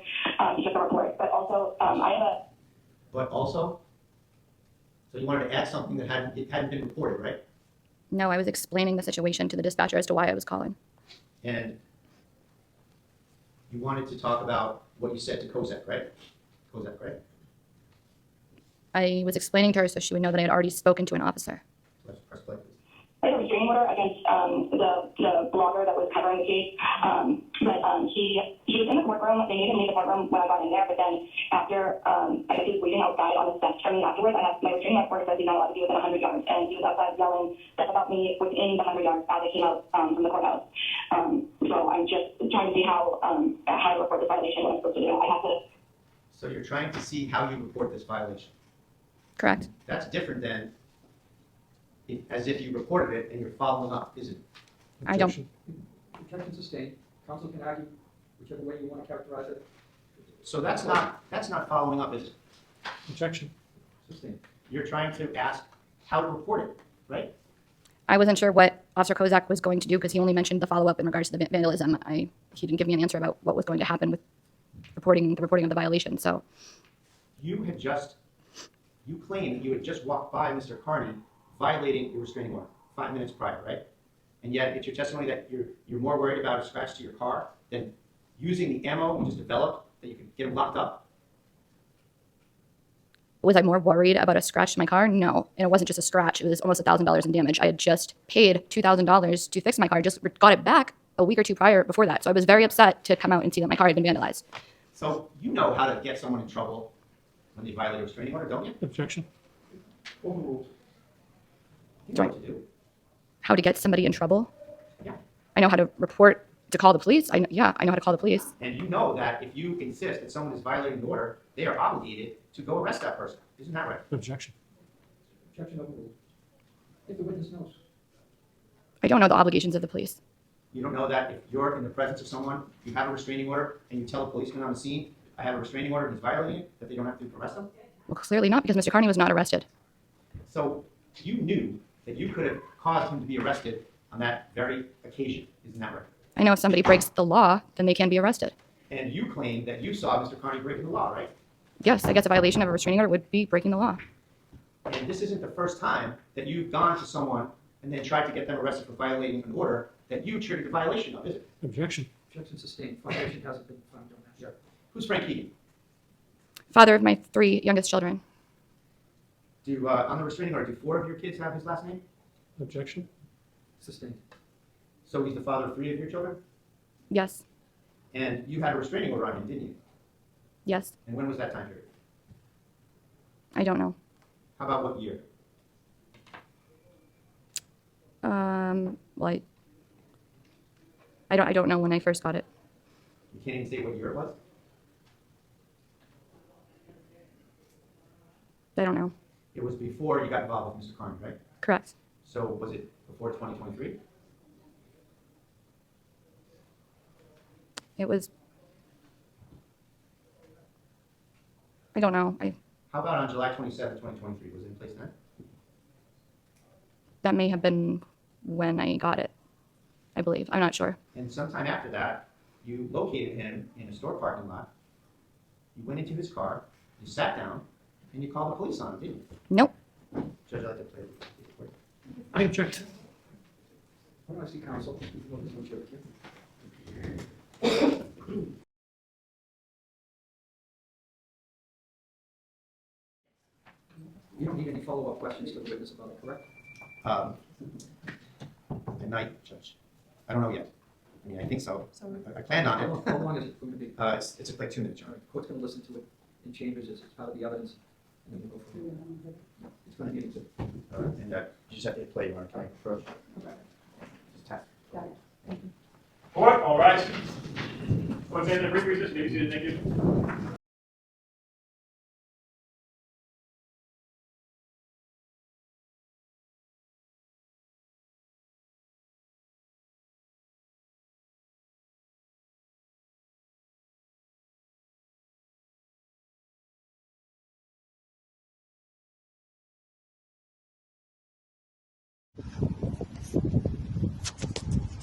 He took a report, but also I have a. But also, so you wanted to add something that hadn't been reported, right? No, I was explaining the situation to the dispatcher as to why I was calling. And you wanted to talk about what you said to 𝗂𝗁, right? 𝗂𝗁, right? I was explaining to her so she would know that I had already spoken to an officer. Let's press play, please. I have a restraining order against the blogger that was covering the case, but he was in the courtroom. They needed me in the courtroom when I got in there, but then after I guess he was waiting outside on the steps for me afterwards. I have my restraining order says he's not allowed to be within 100 yards, and he was outside yelling stuff about me within the 100 yards as I came out from the courthouse. So I'm just trying to see how to report this violation, what I'm supposed to do. I have to. So you're trying to see how you report this violation. Correct. That's different than as if you reported it and you're following up, isn't it? I don't. Objection sustained. Counsel can argue whichever way you want to characterize it. So that's not following up, is it? Objection. Sustained. You're trying to ask how to report it, right? I wasn't sure what Officer 𝗂𝗁 was going to do because he only mentioned the follow-up in regards to the vandalism. He didn't give me an answer about what was going to happen with the reporting of the violation. So You claim that you had just walked by Mr. Kearney violating your restraining order 5 minutes prior, right? And yet it's your testimony that you're more worried about a scratch to your car than using the ammo you just developed that you could get him locked up? was I more worried about a scratch to my car? No. And it wasn't just a scratch. It was almost $1,000 in damage. I had just paid $2,000 to fix my car, just got it back a week or two prior before that. So I was very upset to come out and see that my car had been vandalized. So you know how to get someone in trouble when they violate a restraining order, don't you? Objection. Overruled. You know what to do. How to get somebody in trouble? Yeah. I know how to report, to call the police. I know how to call the police. And you know that if you insist that someone is violating the order, they are obligated to go arrest that person. Isn't that right? Objection. Objection overruled. If the witness knows. I don't know the obligations of the police. You don't know that if you're in the presence of someone, you have a restraining order, and you tell a policeman on the scene, I have a restraining order and he's violating it, that they don't have to arrest him? Well, clearly not, because Mr. Kearney was not arrested. So you knew that you could have caused him to be arrested on that very occasion. Isn't that right? I know if somebody breaks the law, then they can be arrested. And you claim that you saw Mr. Kearney breaking the law, right? Yes, I guess a violation of a restraining order would be breaking the law. And this isn't the first time that you've gone to someone and then tried to get them arrested for violating an order that you triggered the violation of, is it? Objection. Objection sustained. Violation hasn't been found on that. Sure. Who's Frank Keegan? Father of my 3 youngest children. On the restraining order, do 4 of your kids have his last name? Objection. Sustained. So he's the father of 3 of your children? Yes. And you had a restraining order on him, didn't you? Yes. And when was that time period? I don't know. How about what year? Well, I don't know when I first got it. You can't even say what year it was? I don't know. It was before you got involved with Mr. Kearney, right? Correct. So was it before 2023? It was. I don't know. How about on July 27, 2023? Was it in place then? That may have been when I got it, I believe. I'm not sure. And sometime after that, you located him in a store parking lot. You went into his car, you sat down, and you called the police on him, didn't you? Nope. Judge, I'd like to play the report. I object. Why don't I see counsel? You can go this one, Chair, You don't need any follow-up questions to the witness about it, correct? At night, Judge. I don't know yet. I mean, I think so. I planned on it. How long is it going to be? It's like 2 minutes, Your All Honor. right, court's going to listen to it in chambers as part of the evidence, and then we'll go from there. It's going to need to. And you just have to hit play, Your Honor. Can I approach? Just tap. Court, all rise. Court's in a brief recess. Maybe seated. Thank you.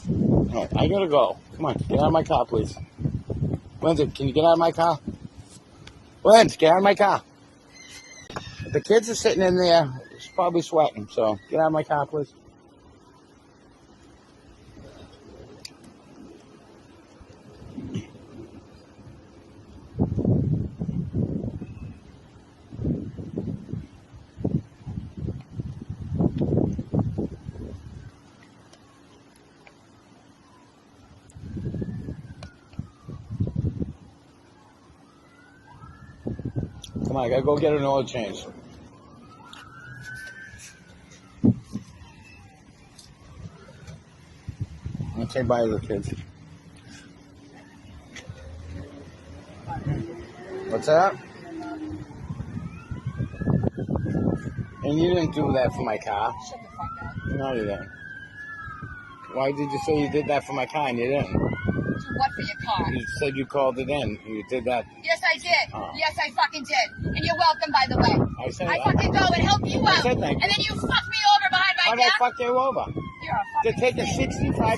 All right, I gotta go. Come on, get out of my car, please. Lindsay, can you get out of my car? Lindsay, get out of my car. The kids are sitting in there. It's probably sweating, so get out of my car, please. Come on, I gotta go get an oil change. I'll say bye to the kids. What's that? And you didn't do that for my car. Shut the fuck up. No, you didn't. Why did you say you did that for my car and you didn't? Do what for your car? You said you called it in. You did that. Yes, I did. Oh. Yes, I fucking did. And you're welcome, by the way. I said I that. fucking go and help you out. I said thank you. And then you fuck me over behind my How did I back. fuck you over? You're a They're fucking taking snake. 65%. No, they're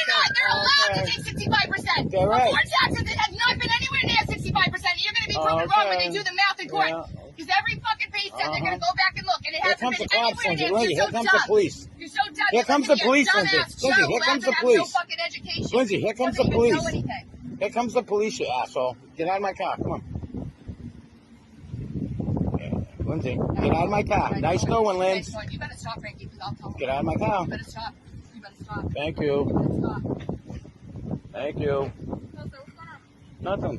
not. They're allowed to Okay. take 65%. They're right. Before taxes, it has not been anywhere near 65%. You're going to be proven wrong when they do the math in court. Yeah. Because every fucking pay stub, they're going to go back and look. And it Here hasn't comes been the cops, anywhere Lindsay. near. Lindsay, You're here so comes dumb. the police. You're so dumb. Here comes the police, Lindsay. Dumbass Lindsay, Joe here who comes the doesn't have police. no fucking education. Lindsay, here comes the Doesn't even know police. anything. Here comes the police, you asshole. Get out of my car. Come on. Yeah. Lindsay, get out of my car. Nice going, Lindsay. You better stop, Frankie, because I'll tell them. Get out of my car. You better stop. You better stop. Thank you. You better stop. Thank you. Nothing.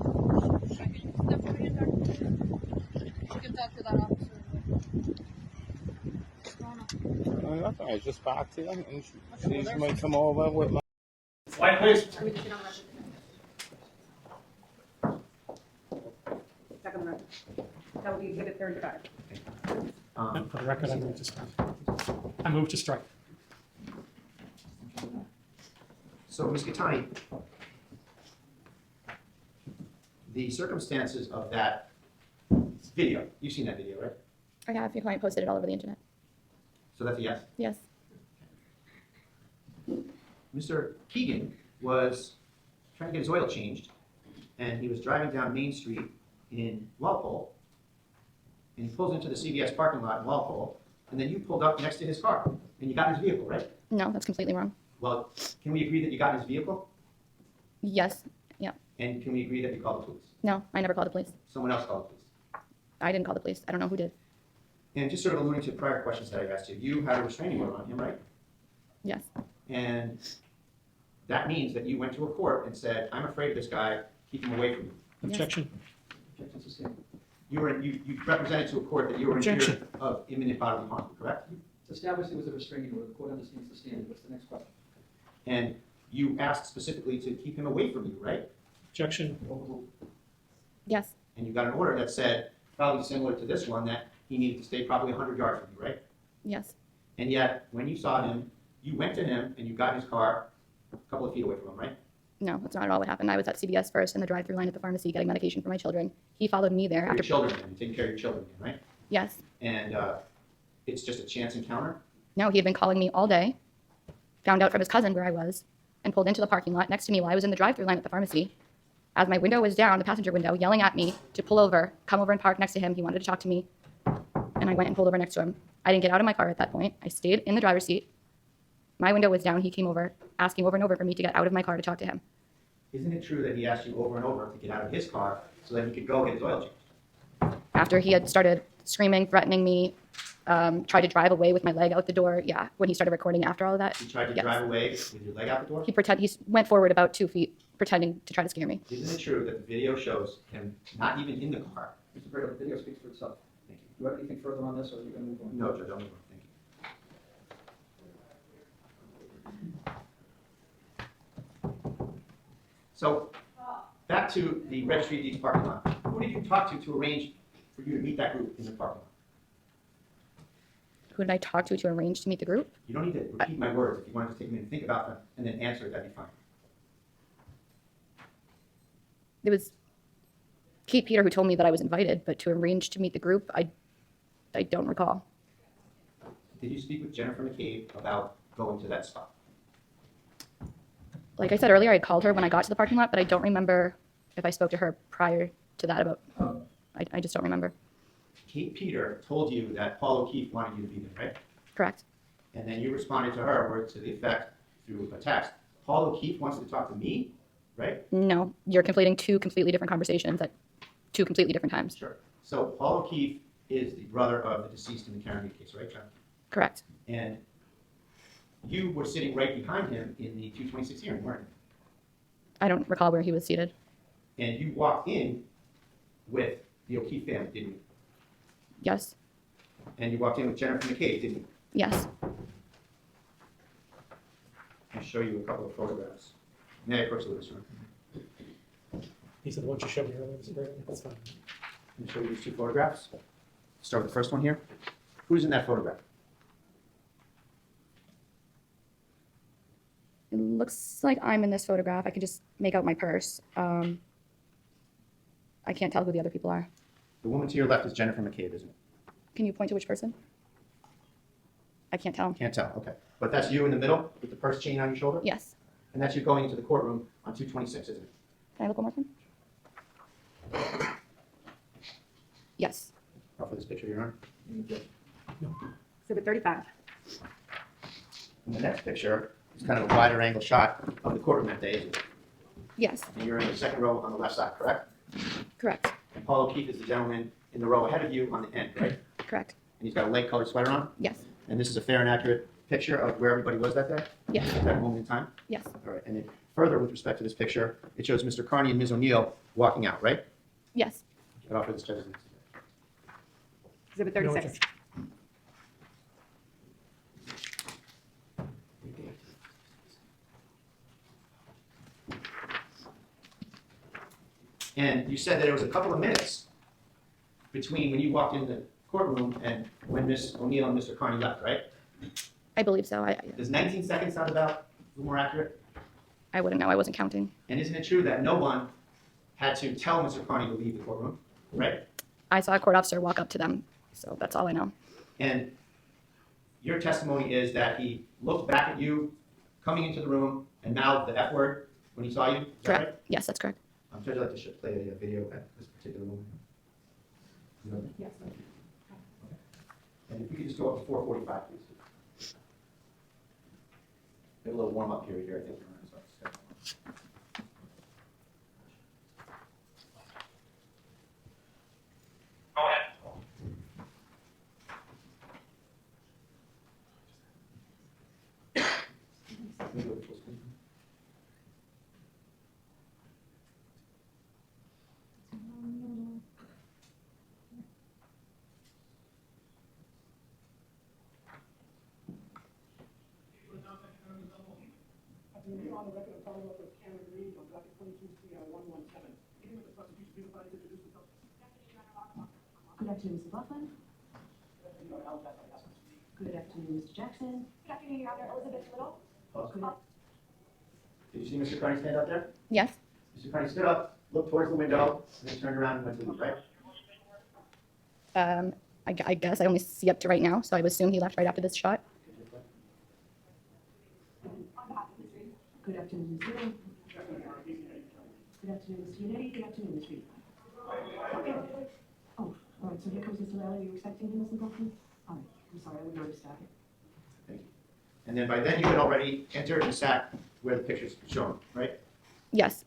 You can talk to that officer. No, nothing. I just talked to them, and she's going to come over with my... Quiet, please. Second record. That would be exhibit 35. And for the record, I move to strike. I move to strike. So, Ms. 𝗃𝗃, the circumstances of that video, you've seen that video, right? I have. Your client posted it all over the internet. So that's a yes? Yes. Mr. Keegan was trying to get his oil changed, and he was driving down Main Street in Walpole, and he pulls into the CVS parking lot in Walpole, and then you pulled up next to his car, and you got in his vehicle, right? No, that's completely wrong. Well, can we agree that you got in his vehicle? Yes. Yeah. And can we agree that you called the police? No, I never called the police. Someone else called the police? I didn't call the police. I don't know who did. And just sort of alluding to prior questions that I've asked you, you had a restraining order on him, right? Yes. And that means that you went to a court and said, I'm afraid of this guy, keep him away from me. Objection. Objection sustained. You represented to a court that you were in fear Objection. of imminent bodily harm, correct? It's established there was a restraining order. The court understands the standard. What's the next question? And you asked specifically to keep him away from you, right? Objection. Yes. And you got an order that said, probably similar to this one, that he needed to stay probably 100 yards from you, right? Yes. And yet, when you saw him, you went to him and you got in his car a couple of feet away from him, right? No, that's not at all what happened. I was at CVS first in the drive-through line at the pharmacy getting medication for my children. He followed me there For your after. children, and taking care of your children, right? Yes. And it's just a chance encounter? No, he had been calling me all day, found out from his cousin where I was, and pulled into the parking lot next to me while I was in the drive-through line at the pharmacy. As my window was down, the passenger window, yelling at me to pull over, come over and park next to him. He wanted to talk to me, and I went and pulled over next to him. I didn't get out of my car at that point. I stayed in the driver's seat, My window was down. He came over, asking over and over for me to get out of my car to talk to him. Isn't it true that he asked you over and over to get out of his car so that he could go get his oil changed? After he had started screaming, threatening me, tried to drive away with my leg out the door. Yeah, when he started recording after all of that. He tried to yes. drive away with your leg out the door? He went forward about 2 feet, pretending to try to scare me. Isn't it true that the video shows him not even in the car? Mr. Brito, the video speaks for itself. Thank you. Do you have anything further on this, or are you going to move on? No, Judge, I'll move on. Thank you. So, back to the Registry of Deeds parking lot. Who did you talk to arrange for you to meet that group in the parking lot? Who did I talk to arrange to meet the group? You don't need to repeat my words. If you want to just take a minute and think about them and then answer it, that'd be fine. It was Kate Peter who told me that I was invited, but to arrange to meet the group, I don't recall. Did you speak with Jennifer McCabe about going to that spot? Like I said earlier, I called her when I got to the parking lot, but I don't remember if I spoke to her prior to that about, I just don't remember. Kate Peter told you that Paul O'Keefe wanted you to be there, right? Correct. And then you responded to her words to the effect through a text. Paul O'Keefe wants to talk to me, right? No, you're conflating two completely different conversations at two completely different times. Sure. So Paul O'Keefe is the brother of the deceased in the Kearney case, right, John? Correct. And you were sitting right behind him in the 226 hearing, weren't you? I don't recall where he was seated. And you walked in with the O'Keefe family, didn't you? Yes. And you walked in with Jennifer McCabe, didn't you? Yes. I'll show you a couple of photographs. May I approach the witness room? These are the ones you showed me earlier, Mr. Brito. That's fine. Let me show you these two photographs. Start with the first one here. Who's in that photograph? It looks like I'm in this photograph. I can just make out my purse. I can't tell who the other people are. The woman to your left is Jennifer McCabe, isn't it? Can you point to which person? I can't tell. Can't tell, okay. But that's you in the middle with the purse chain on your shoulder? Yes. And that's you going into the courtroom on 226, isn't it? Can I look one more time? Yes. Off of this picture, Your Honor. Exhibit 35. And the next picture is kind of a wider angle shot of the courtroom that day, isn't it? Yes. And you're in the second row on the left side, correct? Correct. And Paul O'Keefe is the gentleman in the row ahead of you on the end, right? Correct. And he's got a light-colored sweater on? Yes. And this is a fair and accurate picture of where everybody was that day? Yes. At that moment in time? Yes. All right, and then further with respect to this picture, it shows Mr. Kearney and Ms. O'Neill walking out, right? Yes. Get off of this judge's. Exhibit 36. And you said that it was a couple of minutes between when you walked in the courtroom and when Ms. O'Neill and Mr. Kearney left, right? I believe so. Does 19 seconds sound about a little more accurate? I wouldn't know. I wasn't counting. And isn't it true that no one had to tell Mr. Kearney to leave the courtroom, right? I saw a court officer walk up to them, so that's all I know. And your testimony is that he looked back at you coming into the room and mouthed the F word when he saw you, is that Correct. right? Yes, that's correct. Judge, I'd like to play a video at this particular moment. Yes. And if you could just go up to 445, please. Get a little warm up period here, I think. Go ahead. On the record, I'm following up with Cameron Reed on docket 22-CI-117. Beginning with the prosecution, please advise to introduce yourself. Good afternoon, Mr. Laughlin. Good afternoon, Mr. Jackson. Good afternoon, Your Honor. Elizabeth Little. Did you see Mr. Kearney stand up there? Yes. Mr. Kearney stood up, looked towards the window, and then turned around and went to leave, right? I guess I only see up to right now, so I would assume he left right after this shot. Good afternoon, Ms. Little. Good afternoon, Mr. Unity. Good afternoon, Ms. Reed. Oh, all right, so here comes Mr. Lally. Are you expecting him, Mr. Laughlin? All right, I'm sorry, I would notice that. Thank you. And then by then you had already entered and sat where the picture's shown, right? Yes.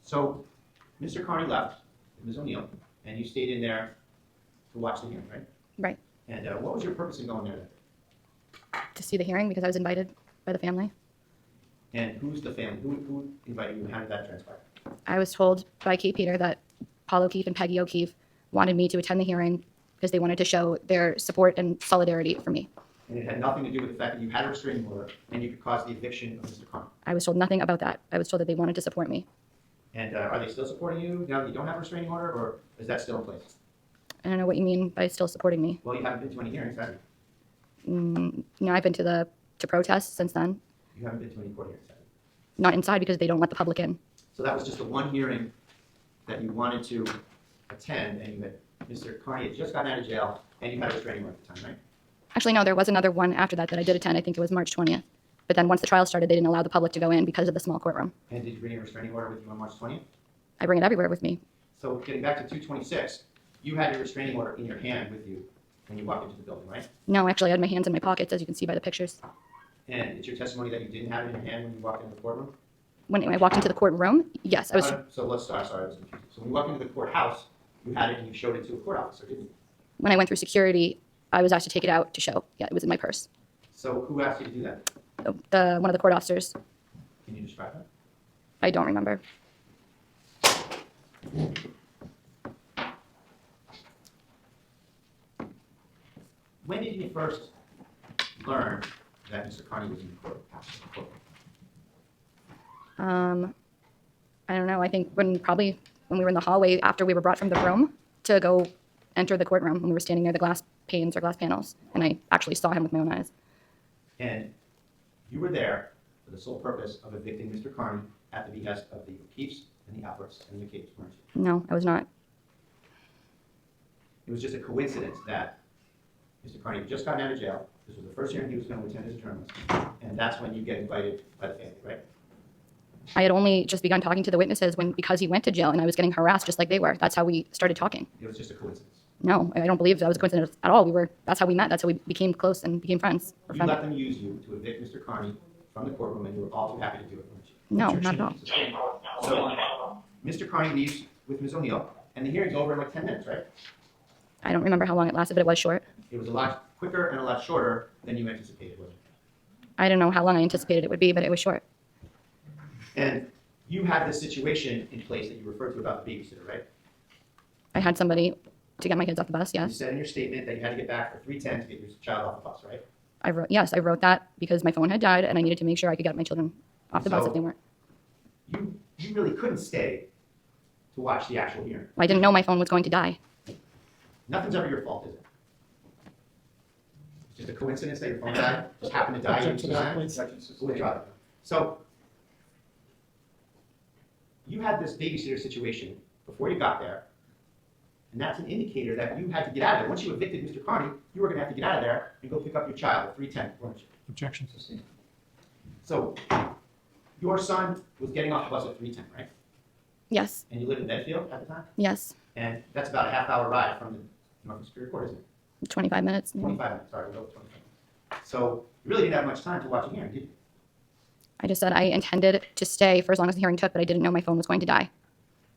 So Mr. Kearney left, Ms. O'Neill, and you stayed in there to watch the hearing, right? Right. And what was your purpose in going there then? To see the hearing because I was invited by the family. And who's the family? Who invited you and how did that transpire? I was told by 𝗵𝗵𝗄𝗧 that Paul O'Keefe and Peggy O'Keefe wanted me to attend the hearing because they wanted to show their support and solidarity for me. And it had nothing to do with the fact that you had a restraining order and you could cause the eviction of Mr. Kearney. I was told nothing about that. I was told that they wanted to support me. And are they still supporting you now that you don't have a restraining order, or is that still in place? I don't know what you mean by still supporting me. Well, you haven't been to any hearings, have you? No, I've been to protests since then. You haven't been to any court hearings, have you? Not inside because they don't let the public in. So that was just the one hearing that you wanted to attend, and you had Mr. Kearney had just gotten out of jail, and you had a restraining order at the time, right? Actually, no, there was another one after that that I did attend. I think it was March 20th. But then once the trial started, they didn't allow the public to go in because of the small courtroom. And did you bring a restraining order with you on March 20th? I bring it everywhere with me. So getting back to 226, you had your restraining order in your hand with you when you walked into the building, right? No, actually, I had my hands in my pockets, as you can see by the pictures. And it's your testimony that you didn't have it in your hand when you walked into the courtroom? When I walked into the courtroom, yes, I was. So let's start. Sorry, I was confused. So when you walked into the courthouse, you had it and you showed it to a court officer, didn't you? When I went through security, I was asked to take it out to show. Yeah, it was in my purse. So who asked you to do that? One of the court officers. Can you describe that? I don't remember. When did you first learn that Mr. Kearney was in the court? I don't know. I think probably when we were in the hallway after we were brought from the room to go enter the courtroom, when we were standing near the glass panes or glass panels, and I actually saw him with my own eyes. And you were there for the sole purpose of evicting Mr. Kearney at the behest of the O'Keefes and the Alberts and the McCabe's, weren't you? No, I was not. It was just a coincidence that Mr. Kearney had just gotten out of jail. This was the first hearing he was going to attend as a journalist, and that's when you get invited by the family, right? I had only just begun talking to the witnesses because he went to jail and I was getting harassed just like they were. That's how we started talking. It was just a coincidence. No, I don't believe that was a coincidence at all. That's how we met. That's how we became close and became friends. You let them use you to evict Mr. Kearney from the courtroom, and you were all too happy to do it, weren't you? No, not at all. So Mr. Kearney leaves with Ms. O'Neill, and the hearing's over in like 10 minutes, right? I don't remember how long it lasted, but it was short. It was a lot quicker and a lot shorter than you anticipated, wasn't it? I don't know how long I anticipated it would be, but it was short. And you had this situation in place that you referred to about the babysitter, right? I had somebody to get my kids off the bus, You yes. said in your statement that you had to get back for 3:10 to get your child off the bus, right? I wrote that because my phone had died and I needed to make sure I could get my children off the bus if they weren't. You really couldn't stay to watch the actual hearing. I didn't know my phone was going to die. Nothing's ever your fault, is it? It's just a coincidence that your phone died, just happened to die. Objection to that, please. Withdraw it. So you had this babysitter situation before you got there, and that's an indicator that you had to get out of there. Once you evicted Mr. Kearney, you were going to have to get out of there and go pick up your child at 3:10, weren't you? Objection. So your son was getting off the bus at 3:10, right? Yes, And you lived in Medfield at the time? yes, And that's about a half-hour ride from the Norfolk Superior Court, isn't it? 25 minutes. maybe. 25 minutes, sorry, we'll go with 25 minutes. So you really didn't have much time to watch a hearing, did you? I just said I intended to stay for as long as the hearing took, but I didn't know my phone was going to die.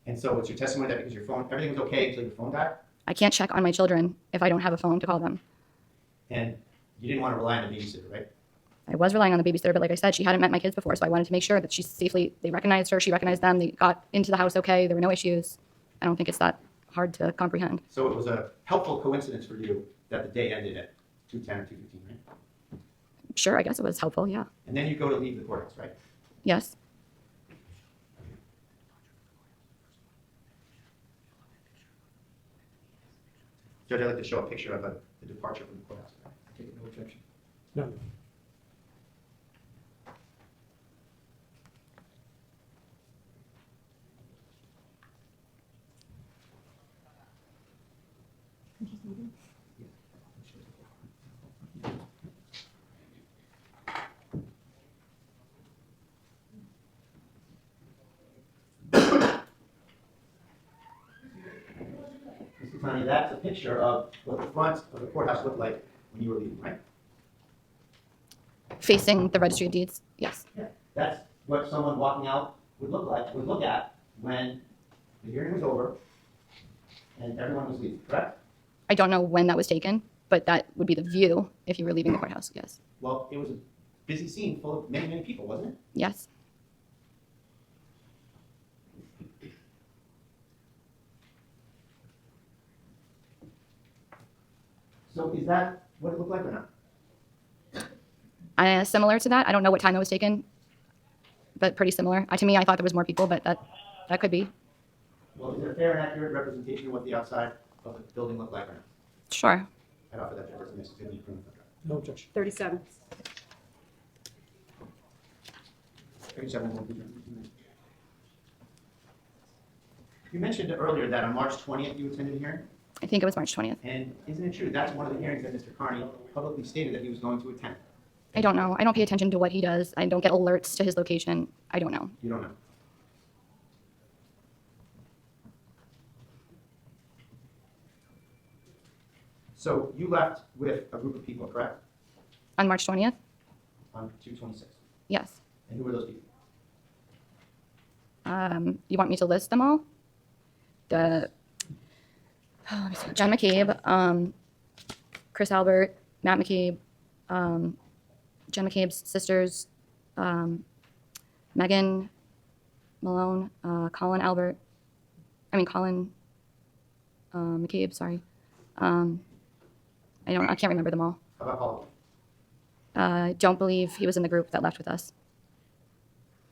And so it's your testimony that because your phone, everything was okay until your phone died, I can't check on my children if I don't have a phone to call them. and you didn't want to rely on the babysitter, right? I was relying on the babysitter, but like I said, she hadn't met my kids before, so I wanted to make sure that they recognized her, she recognized them, they got into the house okay, there were no issues. I don't think it's that hard to comprehend. So it was a helpful coincidence for you that the day ended at 2:10 or 2:15, right? Sure, I guess it was helpful, yeah. And then you go to leave the courthouse, right? Yes. Judge, I'd like to show a picture of the departure from the courthouse. Take it, no objection. No. Mr. Kearney, that's a picture of what the front of the courthouse looked like when you were leaving, right? Facing the registry of deeds, yes. Yeah. That's what someone walking out would look at when the hearing was over and everyone was leaving, correct? I don't know when that was taken, but that would be the view if you were leaving the courthouse, yes. Well, it was a busy scene full of many, many people, wasn't it? Yes. So is that what it looked like or not? Similar to that. I don't know what time it was taken, but pretty similar. To me, I thought there was more people, but that could be. Well, is it a fair and accurate representation of what the outside of the building looked like or not? Sure. I'd offer that to Mrs. Goodney from the No objection. 37. 37. You mentioned earlier that on March 20th you attended a hearing? I think it was March 20th. And isn't it true that's one of the hearings that Mr. Kearney publicly stated that he was going to attend? I don't know. I don't pay attention to what he does. I don't get alerts to his location. I don't know. You don't know. So you left with a group of people, correct? On March 20th? On 2/26. Yes. And who were those people? You want me to list them all? Let me see. Jen McCabe, Chris Albert, Matt McCabe, Jen McCabe's sisters, Meaghan Mallon, Colin McCabe, sorry. I can't remember them all. How about Paul? Don't believe he was in the group that left with us.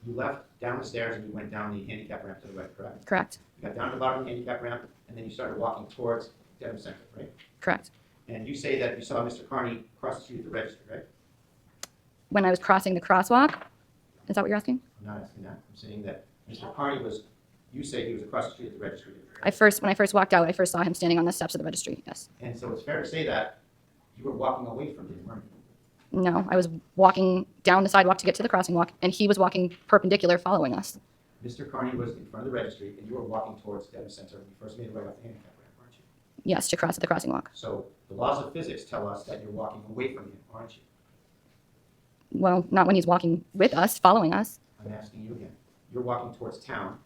You left down the stairs and you went down the handicap ramp to the right, correct? Correct. You got down to the bottom of the handicap ramp and then you started walking towards Dedham Center, right? Correct. And you say that you saw Mr. Kearney cross the street at the registry, right? When I was crossing the crosswalk, is that what you're asking? I'm not asking that. I'm saying that Mr. Kearney you say he was across the street at the registry. When I first walked out, I first saw him standing on the steps of the registry, yes. And so it's fair to say that you were walking away from him, weren't you? No, I was walking down the sidewalk to get to the crossing walk, and he was walking perpendicular following us. Mr. Kearney was in front of the registry and you were walking towards Dedham Center when you first made your way off the handicap ramp, weren't you? Yes, to cross at the crossing walk. So the laws of physics tell us that you're walking away from him, aren't you? Well, not when he's walking with us, following us. I'm asking you again. You're walking towards town.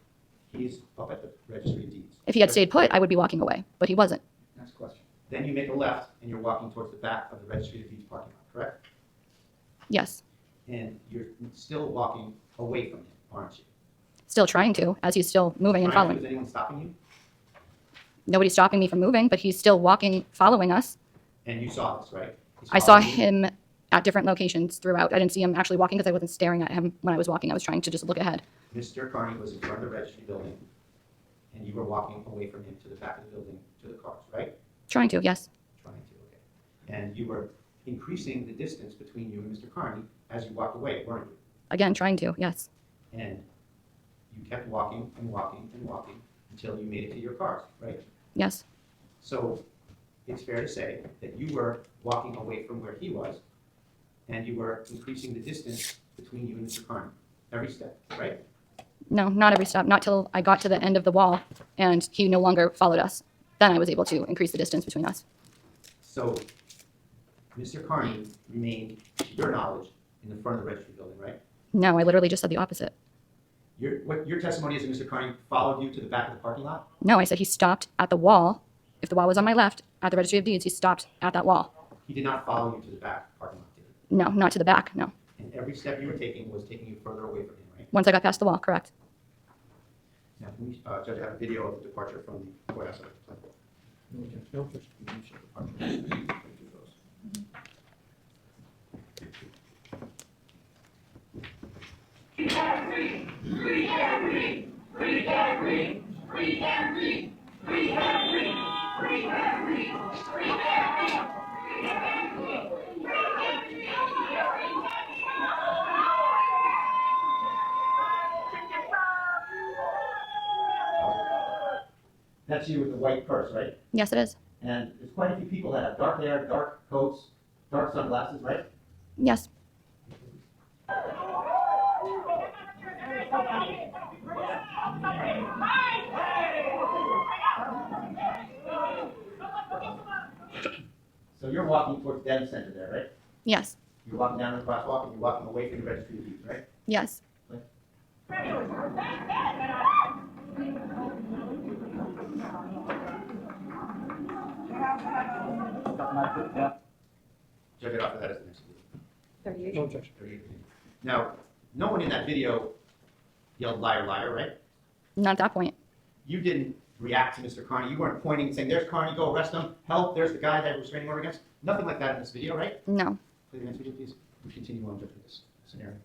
He's up at the registry of deeds. If he had stayed put, I would be walking away, but he wasn't. Next question. Then you make a left and you're walking towards the back of the registry of deeds parking lot, correct? Yes. And you're still walking away from him, aren't you? Still trying to, as he's still moving and Trying to. following. Is anyone stopping you? Nobody's stopping me from moving, but he's still walking, following us. And you saw this, right? He's I saw following you? him at different locations throughout. I didn't see him actually walking because I wasn't staring at him when I was walking. I was trying to just look ahead. Mr. Kearney was in front of the registry building and you were walking away from him to the back of the building to the cars, right? Trying to, yes. Trying to, okay. And you were increasing the distance between you and Mr. Kearney as you walked away, weren't you? Again, trying to, yes. And you kept walking and walking and walking until you made it to your cars, right? Yes. So it's fair to say that you were walking away from where he was and you were increasing the distance between you and Mr. Kearney every step, right? No, not every step. Not till I got to the end of the wall and he no longer followed us. Then I was able to increase the distance between us. So Mr. Kearney remained, to your knowledge, in the front of the registry building, right? No, I literally just said the opposite. What your testimony is that Mr. Kearney followed you to the back of the parking lot? No, I said he stopped at the wall. If the wall was on my left, at the registry of deeds, he stopped at that wall. He did not follow you to the back parking lot, did he? No, not to the back, no. And every step you were taking was taking you further away from him, right? Once I got past the wall, correct. Now, can we, Judge, have a video of the departure from the courthouse? No objection. That's you with the white purse, right? Yes, it is. And there's quite a few people that have dark hair, dark coats, dark sunglasses, right? Yes. So you're walking towards Dedham Center there, right? Yes. You're walking down the crosswalk and you're walking away from the registry of deeds, right? Yes. Check it off, that is the next video. 38. No objection. Now, no one in that video yelled liar, liar, right? Not at that point. You didn't react to Mr. Kearney. You weren't pointing and saying, there's Kearney, go arrest him. Help, there's the guy that was restraining order against. Nothing like that in this video, right? No. Play the next video, please. We continue on with this scenario.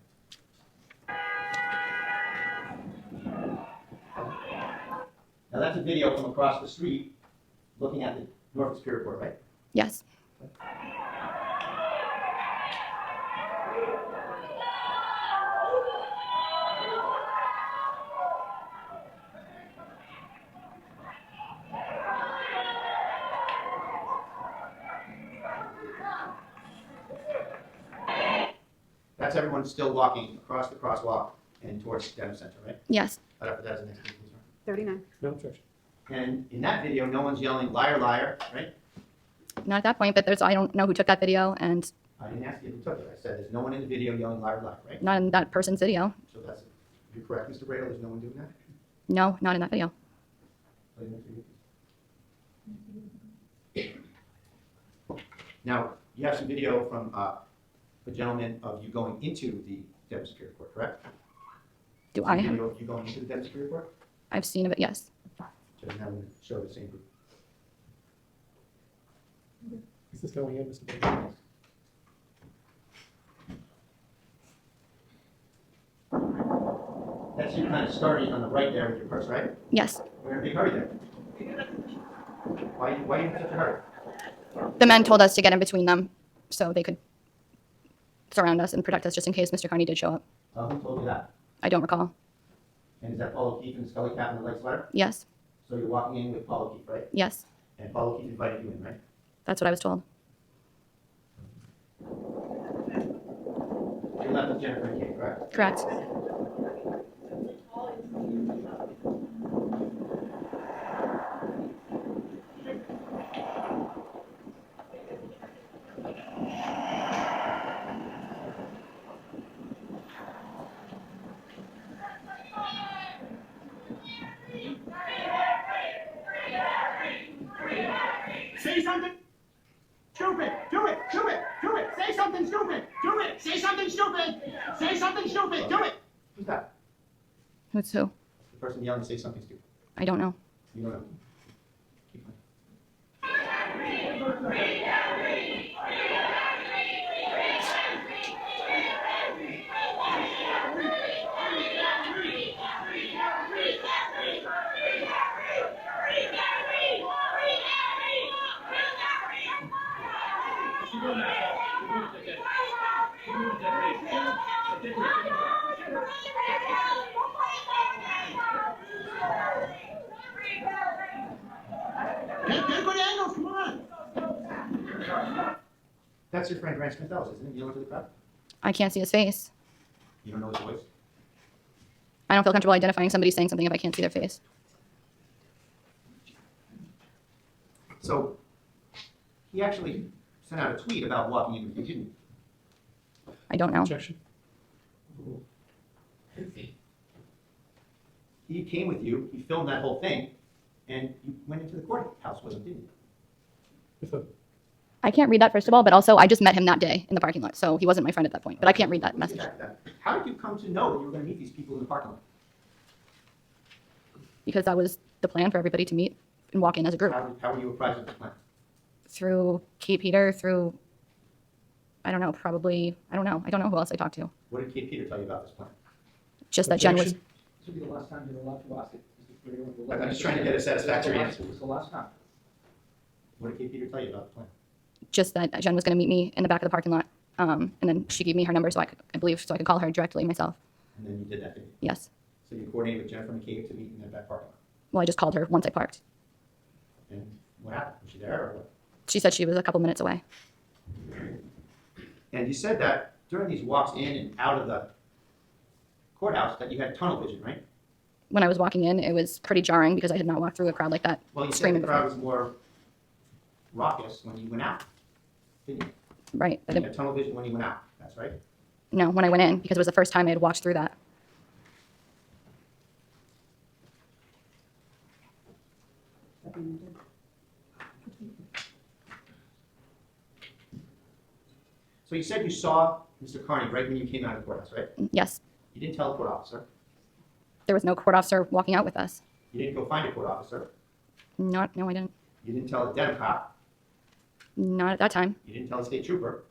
Now that's a video from across the street looking at the Norfolk Superior Court, right? Yes. That's everyone still walking across the crosswalk and towards Dedham Center, right? Yes. Right after that is the next video, please. 39. No objection. And in that video, no one's yelling liar, liar, right? Not at that point, but I don't know who took that video, and I didn't ask you who took it. I said there's no one in the video yelling liar, liar, right? not in that person's video. So that's, you're correct, Mr. Bradle, there's no one doing that? No, not in that video. Play the next video, please. Now, you have some video from the gentleman of you going into the Dedham Superior Court, correct? Do Some I video have? of you going into the Dedham Superior Court? I've seen of it, yes. So now I'm going to show the same group. Is this going in, Mr. Baker? That's you kind of starting on the right there with your purse, right? Yes. We're in a big hurry there. Why are you in such a hurry? The men told us to get in between them so they could surround us and protect us just in case Mr. Kearney did show up. Who told you that? I don't recall. And is that Paulo Keith and the Scully Cap and the Light Sweater? Yes. So you're walking in with Paulo Keith, right? Yes. And Paulo Keith invited you in, right? That's what I was told. You're left with Jennifer and Kate, correct? Correct. Say something stupid. Do it. Do it. Do it. Say something stupid. Do it. Say something stupid. Say something stupid. Do it. Who's that? Who's who? The person yelling, say something stupid. I don't know. You don't know. Keep going. Get good angles. Come on. That's your friend Grant Smith Ellis, isn't it? You know to the crowd? I can't see his face. You don't know his voice? I don't feel comfortable identifying somebody saying something if I can't see their face. So, he actually sent out a tweet about walking in with you, didn't I don't know. Objection. he? He came with you, he filmed that whole thing, and you went into the courthouse with him, didn't you? With a I can't read that, first of all, but also I just met him that day in the parking lot, so he wasn't my friend at that point. But I can't read that Let's message get back to that. How did you come to know that you were going to meet these people in the parking lot? because that was the plan for everybody to meet and walk in as a group. How were you apprised of the plan? Through 𝗵𝗵𝗄𝗏, through, I don't know, probably, I don't know who else I talked to. What did 𝗵𝗵𝗏𝗏 tell you about this plan? Just that Jen was, This will be the last time you're allowed to ask it. Mr. Fredo. I'm just trying to get a satisfactory answer. It's the last time. What did 𝗵𝗵𝗏𝗏 tell you about the plan? just that Jen was going to meet me in the back of the parking lot. And then she gave me her number so I could call her directly myself. And then you did that, didn't you? Yes. So you coordinated with Jennifer McCabe to meet in that back parking lot? Well, I just called her once I parked. And What happened? Was she there or what? She said she was a couple minutes away. And you said that during these walks in and out of the courthouse that you had tunnel vision, right? When I was walking in, it was pretty jarring because I had not walked through a crowd like that, Well, you said screaming the crowd before. was more raucous when you went out, didn't you? Right. But And you had tunnel vision when you went out, that's right? no, when I went in, because it was the first time I had walked through that. So you said you saw Mr. Kearney right when you came out of the courthouse, right? Yes, You didn't tell the court officer. there was no court officer walking out with us. You didn't go find a court officer. No, I didn't. You didn't tell the Dedham cop. Not at that time. You didn't tell the state trooper.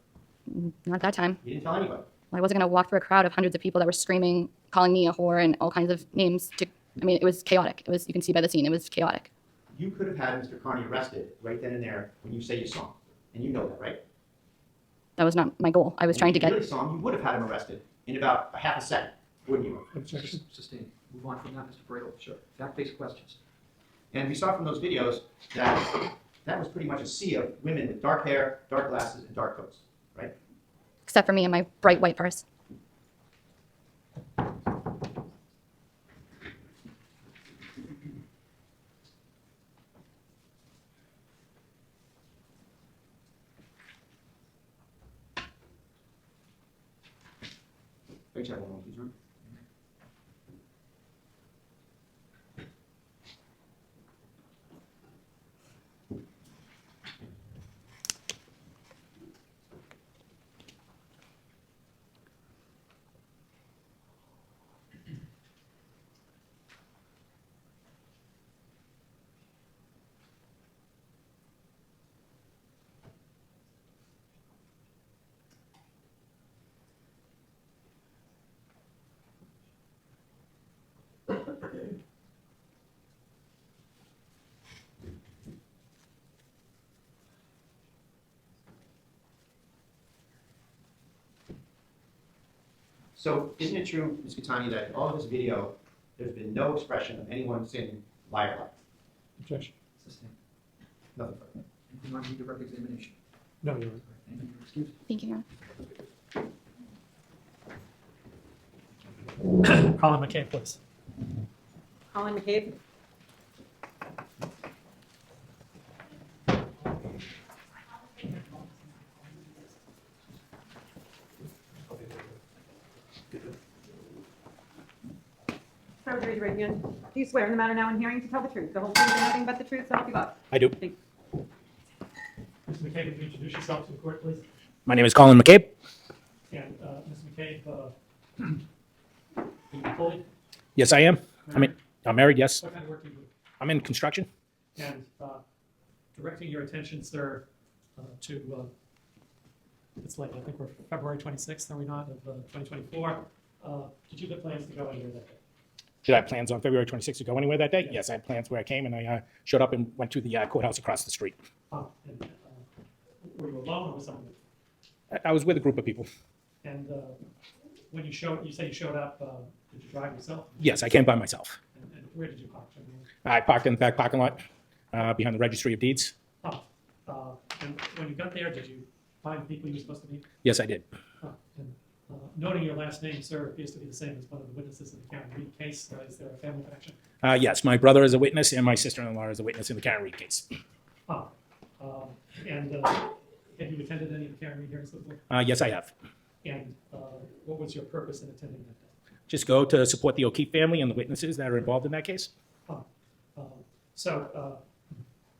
Not at that time. You didn't tell anybody. I wasn't going to walk through a crowd of hundreds of people that were screaming, calling me a whore and all kinds of names. I mean, it was chaotic. It was, you can see by the scene, it was chaotic. You could have had Mr. Kearney arrested right then and there when you say you saw him. And you know that, right? That was not my goal. I was trying to If you get, really saw him, you would have had him arrested in about a half a second, wouldn't you? Objection sustained. Move on from that, Mr. 𝗏𝗏. Sure. Fact-based questions. And we saw from those videos that that was pretty much a sea of women with dark hair, dark glasses, and dark coats, right? except for me and my bright white purse. Please have one more, please, Ron. So isn't it true, Ms. 𝗃𝗃, that in all of this video, there's been no expression of anyone saying liar, liar? Objection. Sustained. Nothing further. Anything on redirect examination? No, Your Honor. Thank you. Excuse. Thank you, Your Honor. Colin McCabe, please. Colin McCabe. Sir, raise your right hand. Do you swear in the matter now in hearing to tell the truth, the whole truth, and nothing but the truth, so help you God? I do. Thank you. Mr. McCabe, would you introduce yourself to the court, please? My name is Colin McCabe. And Ms. McCabe, are you employed? Yes, I am. I'm married, yes. What kind of work do you do? I'm in construction. And directing your attention, sir, to, it's late, I think we're February 26th, are we not, of 2024. Did you have plans to go anywhere that day? Did I have plans on February 26th to go anywhere that day? Yes, I had plans where I came and I showed up and went to the courthouse across the street. And, were you alone or with someone? I was with a group of people. And when you say you showed up, did you drive yourself? Yes, I came by myself. And where did you park? I parked in the back parking lot behind the Registry of Deeds. And when you got there, did you find the people you were supposed to meet? Yes, I did. And noting your last name, sir, appears to be the same as one of the witnesses in the Karen Reed case. Is there a family connection? Yes, my brother is a witness and my sister-in-law is a witness in the Karen Reed case. And have you attended any of the Karen Reed hearings before? Yes, I have. And what was your purpose in attending that day? Just go to support the 𝗪𝗃 family and the witnesses that are involved in that case. So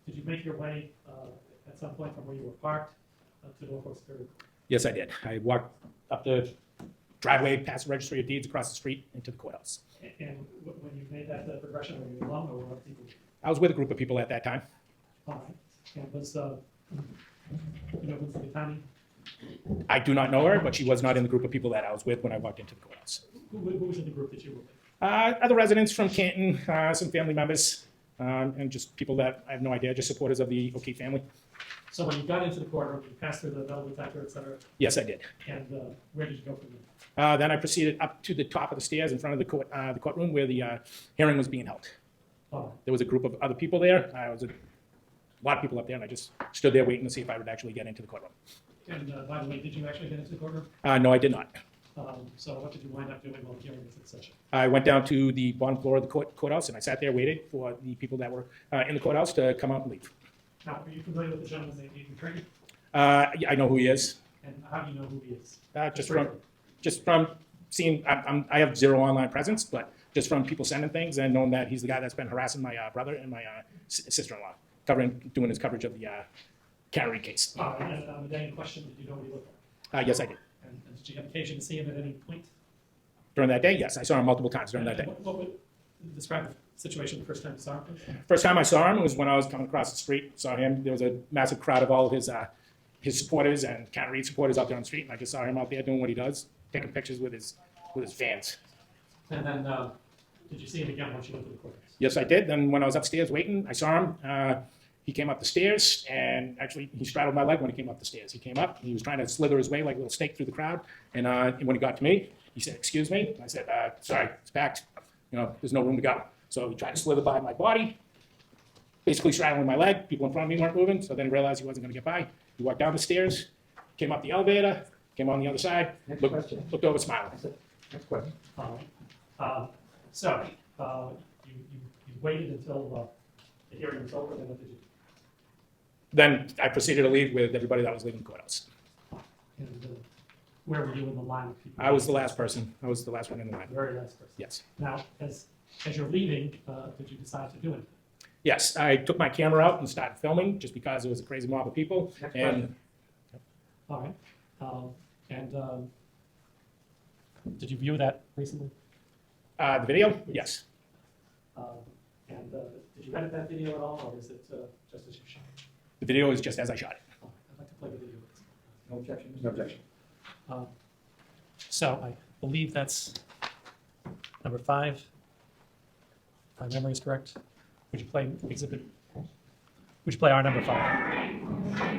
did you make your way at some point from where you were parked to Norfolk Superior? Yes, I did. I walked up the driveway, past the Registry of Deeds, across the street, into the courthouse. And when you made that progression, were you alone or were other people? I was with a group of people at that time. All right. And was, you know, Ms. 𝗃𝗃? I do not know her, but she was not in the group of people that I was with when I walked into the courthouse. Who was in the group that you were with? Other residents from Canton, some family members, and just people that I have no idea, just supporters of the 𝗪𝗃 family. So when you got into the courtroom, you passed through the metal detector, et cetera? Yes, I did. And where did you go from there? Then I proceeded up to the top of the stairs in front of the courtroom where the hearing was being held. Oh. There was a group of other people there. a lot of people up there, and I just stood there waiting to see if I would actually get into the courtroom. And by the way, did you actually get into the courtroom? No, I did not. So what did you wind up doing while the hearing was in session? I went down to the bottom floor of the courthouse, and I sat there waiting for the people that were in the courthouse to come out and leave. Now, are you familiar with the gentleman named Aidan Kearney? Yeah, I know who he is. And how do you know who he is? Just from seeing, I have zero online presence, but just from people sending things and knowing that he's the guy that's been harassing my brother and my sister-in-law, doing his coverage of the Kearney case. And on the day in question, did you know what he looked like? Yes, I did. And did you have occasion to see him at any point? During that day, yes, I saw him multiple times during that day. What would describe the situation the first time you saw him? First time I saw him was when I was coming across the street. Saw him. There was a massive crowd of all of his supporters and Kearney supporters out there on the street, and I just saw him out there doing what he does, taking pictures with his fans. And then, did you see him again once you went to the courthouse? Yes, I did. Then when I was upstairs waiting, I saw him. He came up the stairs, and actually he straddled my leg when he came up the stairs. He came up, he was trying to slither his way like a little snake through the crowd, and when he got to me, he said, "Excuse me." I said, "Sorry, it's packed. You know, there's no room to go." So he tried to slither by my body, basically straddling my leg. People in front of me weren't moving, so then he realized he wasn't going to get by. He walked down the stairs, came up the elevator, came on the other side, looked over smiling. Next question. All right. So, you waited until the hearing was over, then what did you do? Then I proceeded to leave with everybody that was leaving the courthouse. And where were you in the line of people? I was the last person. I was the last one in the line. The very last person? Yes. Now, as you're leaving, did you decide to do anything? Yes, I took my camera out and started filming just because it was a crazy mob of people. Next And question. All right. Did you view that recently? the video, yes. Did you edit that video at all, or is it just as you shot it? The video is just as I shot it. Oh, I'd like to play the video. No objection. No objection. So I believe that's number 5. If my memory is correct. Would you play exhibit? Would you play our number 5?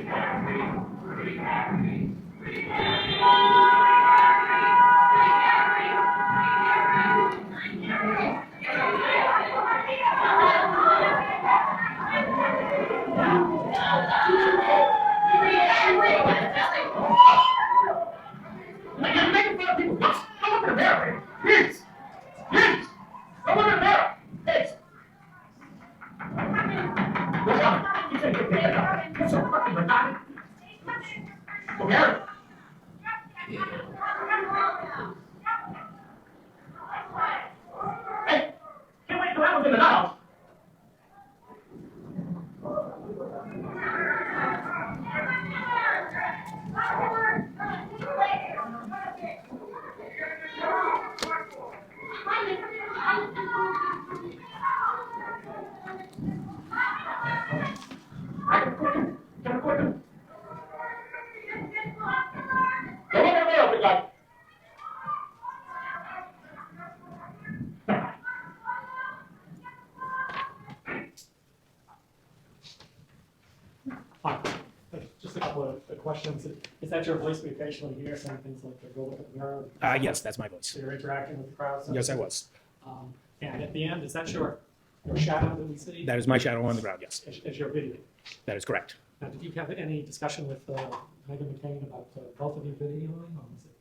Just a couple of questions. Is that your voice we occasionally hear saying things like, "Go look at the mirror"? Yes, that's my voice. So you're interacting with the crowd? so- Yes, I was. And at the end, is that your shadow that we see? That is my shadow on the ground, yes. As your video? That is correct. Now, did you have any discussion with Meaghan McCain about both of you videoing, or was it?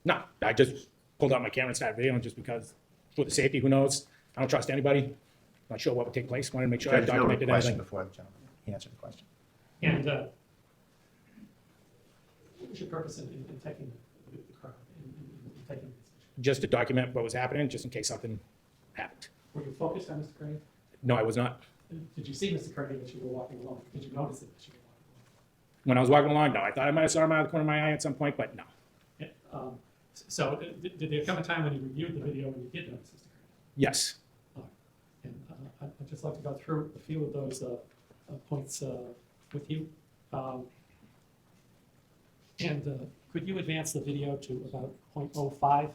No, I just pulled out my camera and started videoing just because, for the safety, who knows? I don't trust anybody. Not sure what would take place. Wanted to make sure I Judge, no documented question everything. before the gentleman answered the question. And what was your purpose in taking the crowd, in taking this? Just to document what was happening, just in case something happened. Were you focused on Mr. Kearney? No, I was not. Did you see Mr. Kearney as you were walking along? Did you notice it as you were walking When I was walking along, no. I thought I might have saw him out of the corner of my eye at some point, but no. along? So did there come a time when you reviewed the video when you did notice Mr. Kearney? Yes. And I'd just like to go through a few of those points with you. Could you advance the video to about 0.05?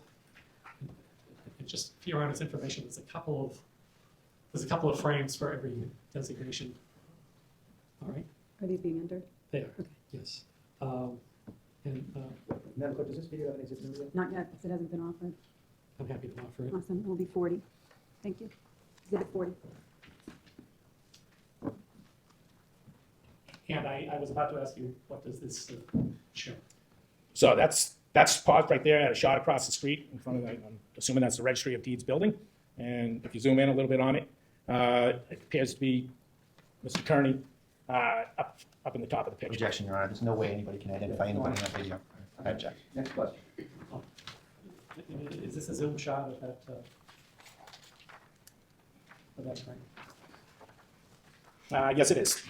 And just for your honest information, there's a couple of frames for every designation. All right? Are these being entered? They are. Okay. Yes. Madam Clerk, does this video have an existing video? Not yet, because it hasn't been offered. I'm happy to offer it. Awesome, it will be 40. Thank you. Exhibit 40. And I was about to ask you, what does this show? So that's paused right there at a shot across the street in front of the, I'm assuming that's the Registry of Deeds building. And if you zoom in a little bit on it, it appears to be Mr. Kearney up in the top of the picture. Objection, Your Honor. There's no way anybody can identify anybody in that video. I object. Next question. Is this a zoom shot of that? Of that screen? Yes, it is.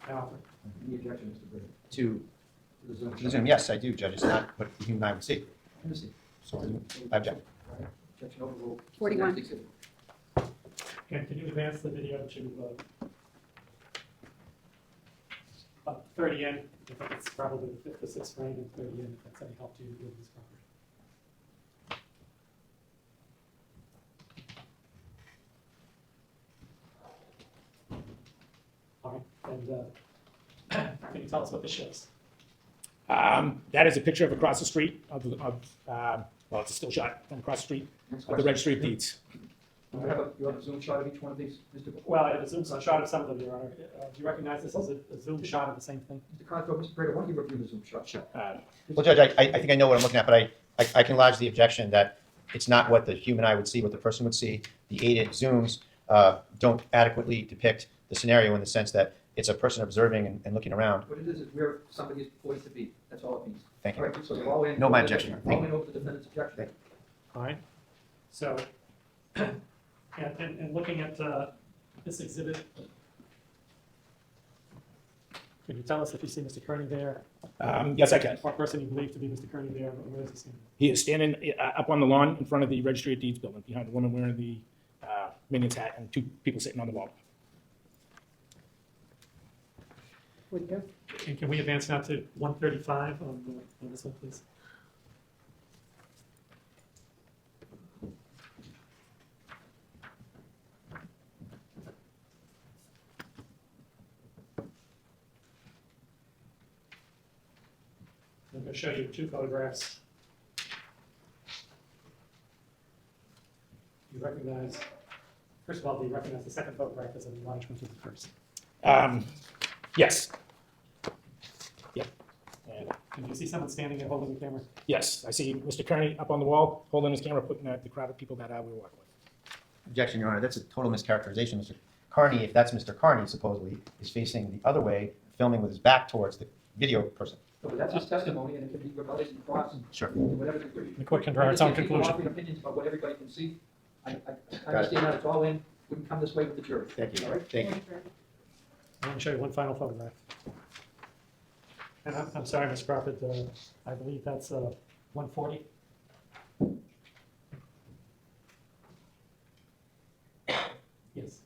Now, Any objection, Mr. Britton? To To the Zoom the shot? Zoom, yes, I do, Judge. It's not what the human eye would see. Let me see. So I object. All right. Objection overruled. 41. Next exhibit. can you advance the video to about 30 in? I think it's probably the 5th or 6th frame and 30 in, if that's any help to you with this property. All right, and can you tell us what this shows? That is a picture of across the street well, it's a still shot from across the street Next of the question. Registry of Deeds. You have a Zoom shot of each one of these, Mr. Britton? Well, I have a zoom shot of some of them, Your Honor. Do you recognize this as a zoom shot of the same thing? Mr. Conto, Mr. Britton, why don't you review the Zoom shot? Sure. Well, Judge, I think I know what I'm looking at, but I can lodge the objection that it's not what the human eye would see, what the person would see. The aided zooms don't adequately depict the scenario in the sense that it's a person observing and looking around. What it is where somebody is poised to be. That's all it means. Thank you. All right, so they're all in. No, my objection. All in over the defendant's objection. All right. So, and looking at this exhibit, can you tell us if you see Mr. Kearney there? Yes, I can. What person you believe to be Mr. Kearney there? Where is he standing? He is standing up on the lawn in front of the Registry of Deeds building, behind a woman wearing the minion's hat and 2 people sitting on the wall. And can we advance now to 135 on this one, please? I'm going to show you 2 photographs. You recognize, first of all, do you recognize the second photograph as an enlargement of the first? Yes. Yep. And can you see someone standing there holding the camera? Yes, I see Mr. Kearney up on the wall, holding his camera, putting at the crowd of people that we were working with. Objection, Your Honor. That's a total mischaracterization. Mr. Kearney, if that's Mr. Kearney, supposedly, is facing the other way, filming with his back towards the video person. No, but that's his testimony, and it can be rebutted and crossed and Sure. whatever. The court can draw its own conclusion. Offering opinions about what everybody can see. I understand that it's all in, wouldn't come this way with the jury. Thank you. All right? Thank you. I want to show you one final photograph. And I'm sorry, Ms. Crawford, I believe that's 140. Yes.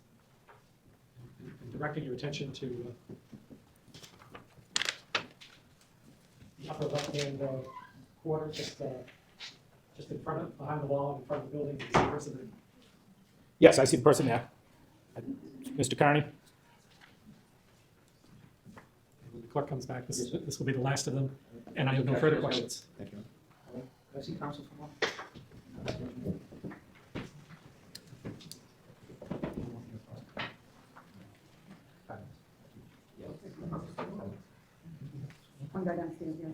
And directing your attention to the upper left-hand quarter, just in front of, behind the wall, in front of the building. Is the person there? Yes, I see the person there. Mr. Kearney? When the clerk comes back, this will be the last of them, and I have no further questions. Thank you. Can I see counsel for one? One guy downstairs, yes.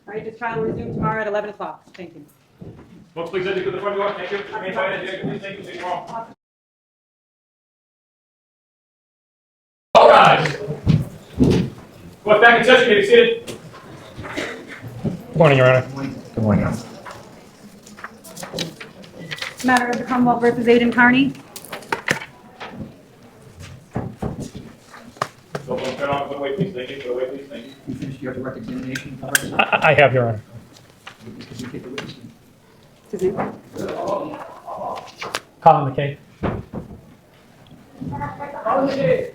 All right, this trial will resume tomorrow at 11 o'clock. Thank you. Folks, please enter to the front door. Thank you. Remain silent. Please thank you. Stay warm. All rise. Court back in session. May be seated. Good morning, Your Honor. Good morning, Your Honor. Matter of the Commonwealth versus Aidan Kearney. So, turn on. Put away, please. Thank you. Put away, please. Thank you. You finished your direct examination? I have, Your Honor. Could you take the witness? Excuse me. Colin McKay. Ask you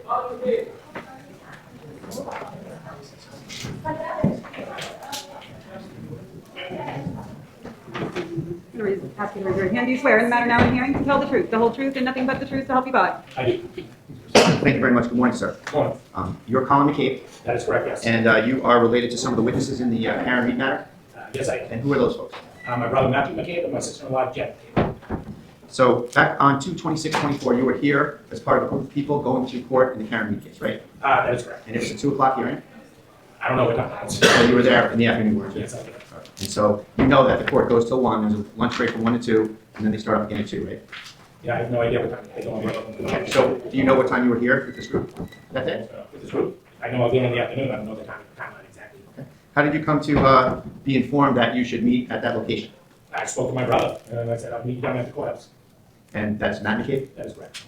to raise your right hand. Do you swear in the matter now in hearing to tell the truth, the whole truth, and nothing but the truth, so help you God? I do. Thank you very much. Good morning, sir. Good morning. You're Colin McCabe, That is correct, yes. and you are related to some of the witnesses in the Karen Reed matter? Yes, I am. And who are those folks? My brother Matthew McCabe and my sister-in-law Jen McCabe. So back on 2/26/24, you were here as part of a group of people going to court in the Karen Reed case, right? That is correct. And it was a 2 o'clock hearing? I don't know what time it is. So you were there in the afternoon, weren't you? Yes, I did. And so you know that the court goes till 1, there's a lunch break from 1 to 2, and then they start up again at 2, right? Yeah, I have no idea what time. I don't know. So do you know what time you were here with this group that day? With this group? I know I'll be in the afternoon. I don't know the timeline exactly. How did you come to be informed that you should meet at that location? I spoke to my brother, and I said, I'll meet you down at the courthouse. And that's Matt McCabe? That is correct.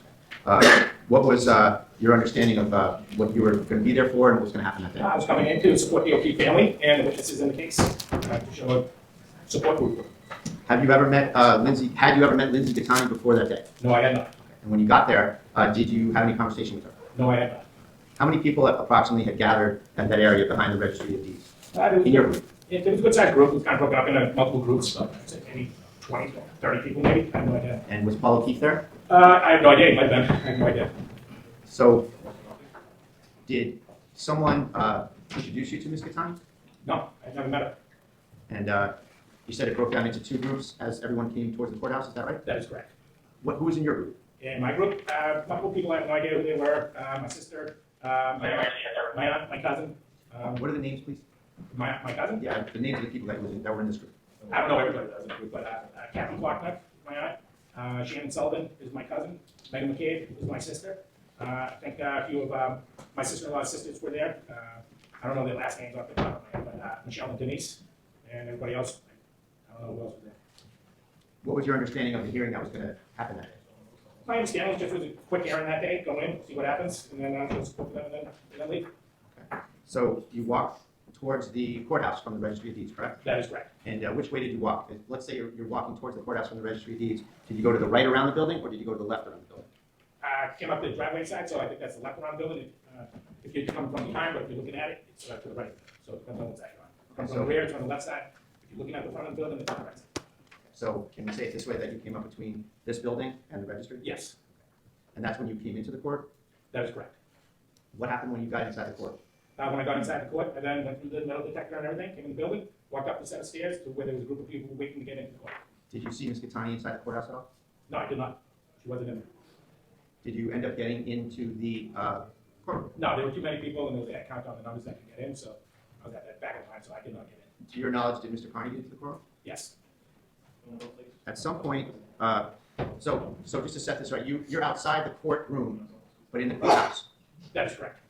What was your understanding of what you were going to be there for and what was going to happen that day? I was coming in to support the O'Keefe family and the witnesses in the case to show a support group. Have you ever met Lindsay? Had you ever met Lindsay 𝗤𝗂𝗃 before that day? No, I had not. And when you got there, did you have any conversation with her? No, I had not. How many people approximately had gathered at that area behind the registry of deeds? In your group? It was a good sized group. It was kind of broken up into multiple groups. I'd say maybe 20, 30 people, maybe. I have no idea. And was Paul O'Keefe there? I have no idea. He might have been. I have no idea. So, did someone introduce you to Ms. 𝗤𝗃𝗃? No, I've never met her. And you said it broke down into 2 groups as everyone came towards the courthouse, is that right? That is correct. Who was in your group? In my group, multiple people, I have no idea who they were. My sister, my aunt, my cousin. What are the names, please? My cousin? Yeah, the names of the people that were in this group. I don't know everybody that was in the group, but Kathy Faulkner, my aunt. Shannon Sullivan is my cousin. Meaghan McCabe is my sister. I think a few of my sister-in-law's sisters were there. I don't know their last names off the top of my head, but Michelle and Denise and everybody else. I don't know who else was there. What was your understanding of the hearing that was going to happen that day? My understanding was just it was a quick hearing that day, go in, see what happens, and then just spoke to them and then leave. Okay. So you walked towards the courthouse from the registry of deeds, correct? That is correct. And which way did you walk? Let's say you're walking towards the courthouse from the registry of deeds. Did you go to the right around the building, or did you go to the left around the building? Came up the driveway side, so I think that's the left around building. If you're coming from behind, but if you're looking at it, it's to the right. So it depends on what side you're on. If it comes on the rear, it's on the left side. If you're looking at the front of the building, it's on the right side. So can we say it this way, that you came up between this building and the registry? Yes. And that's when you came into the court? That is correct. What happened when you got inside the court? When I got inside the court, I then went through the metal detector and everything, came in the building, walked up the set of stairs to where there was a group of people waiting to get into the court. Did you see Ms. 𝗤𝗃𝗃 inside the courthouse at all? No, I did not. She wasn't in there. Did you end up getting into the courtroom? No, there were too many people, and there was a count on the numbers that could get in, so I was at that back of line, so I did not get in. To your knowledge, did Mr. Kearney get into the courtroom? Yes. At some point, so just to set this right, you're outside the courtroom, but in the courthouse. That is correct.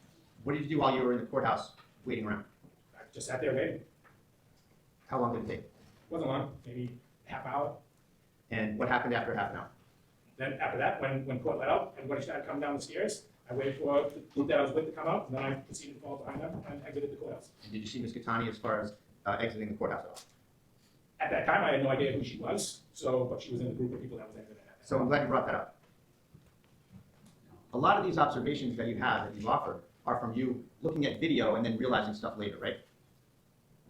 What did you do while you were in the courthouse waiting around? I just sat there waiting. How long did it take? Wasn't long, maybe half hour. And what happened after half an hour? Then after that, when court let out, everybody started coming down the stairs. I waited for the group that I was with to come out, and then I proceeded to fall behind them and exited the courthouse. And did you see Ms. 𝗤𝗃𝗃 as far as exiting the courthouse at all? At that time, I had no idea who she was, but she was in the group of people that was exiting. So I'm glad you brought that up. A lot of these observations that you have, that you offer, are from you looking at video and then realizing stuff later, right?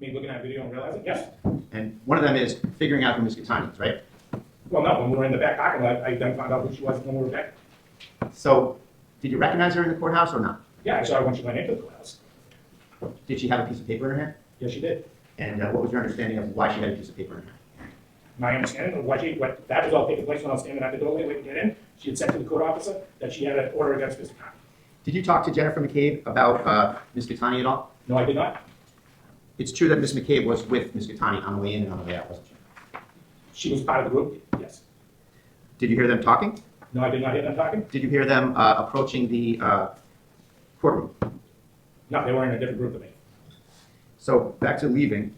Me looking at video and realizing, yes. And one of them is figuring out who Ms. 𝗤𝗃𝗃 is, right? Well, no, when we were in the back parking lot, I then found out who she was when we were back. So, did you recognize her in the courthouse or not? Yeah, I saw her when she went into the courthouse. Did she have a piece of paper in her hand? Yes, she did. And what was your understanding of why she had a piece of paper in her hand? My understanding of what that was all taking place when I was standing at the doorway waiting to get in. She had said to the court officer that she had an order against Mr. Kearney. Did you talk to Jennifer McCabe about Ms. 𝗤𝗃𝗃 at all? No, I did not. It's true that Ms. McCabe was with Ms. 𝗤𝗃𝗃 on the way in and on the way out, wasn't she? She was part of the group, yes. Did you hear them talking? No, I did not hear them talking. Did you hear them approaching the courtroom? No, they were in a different group than me. So, back to leaving.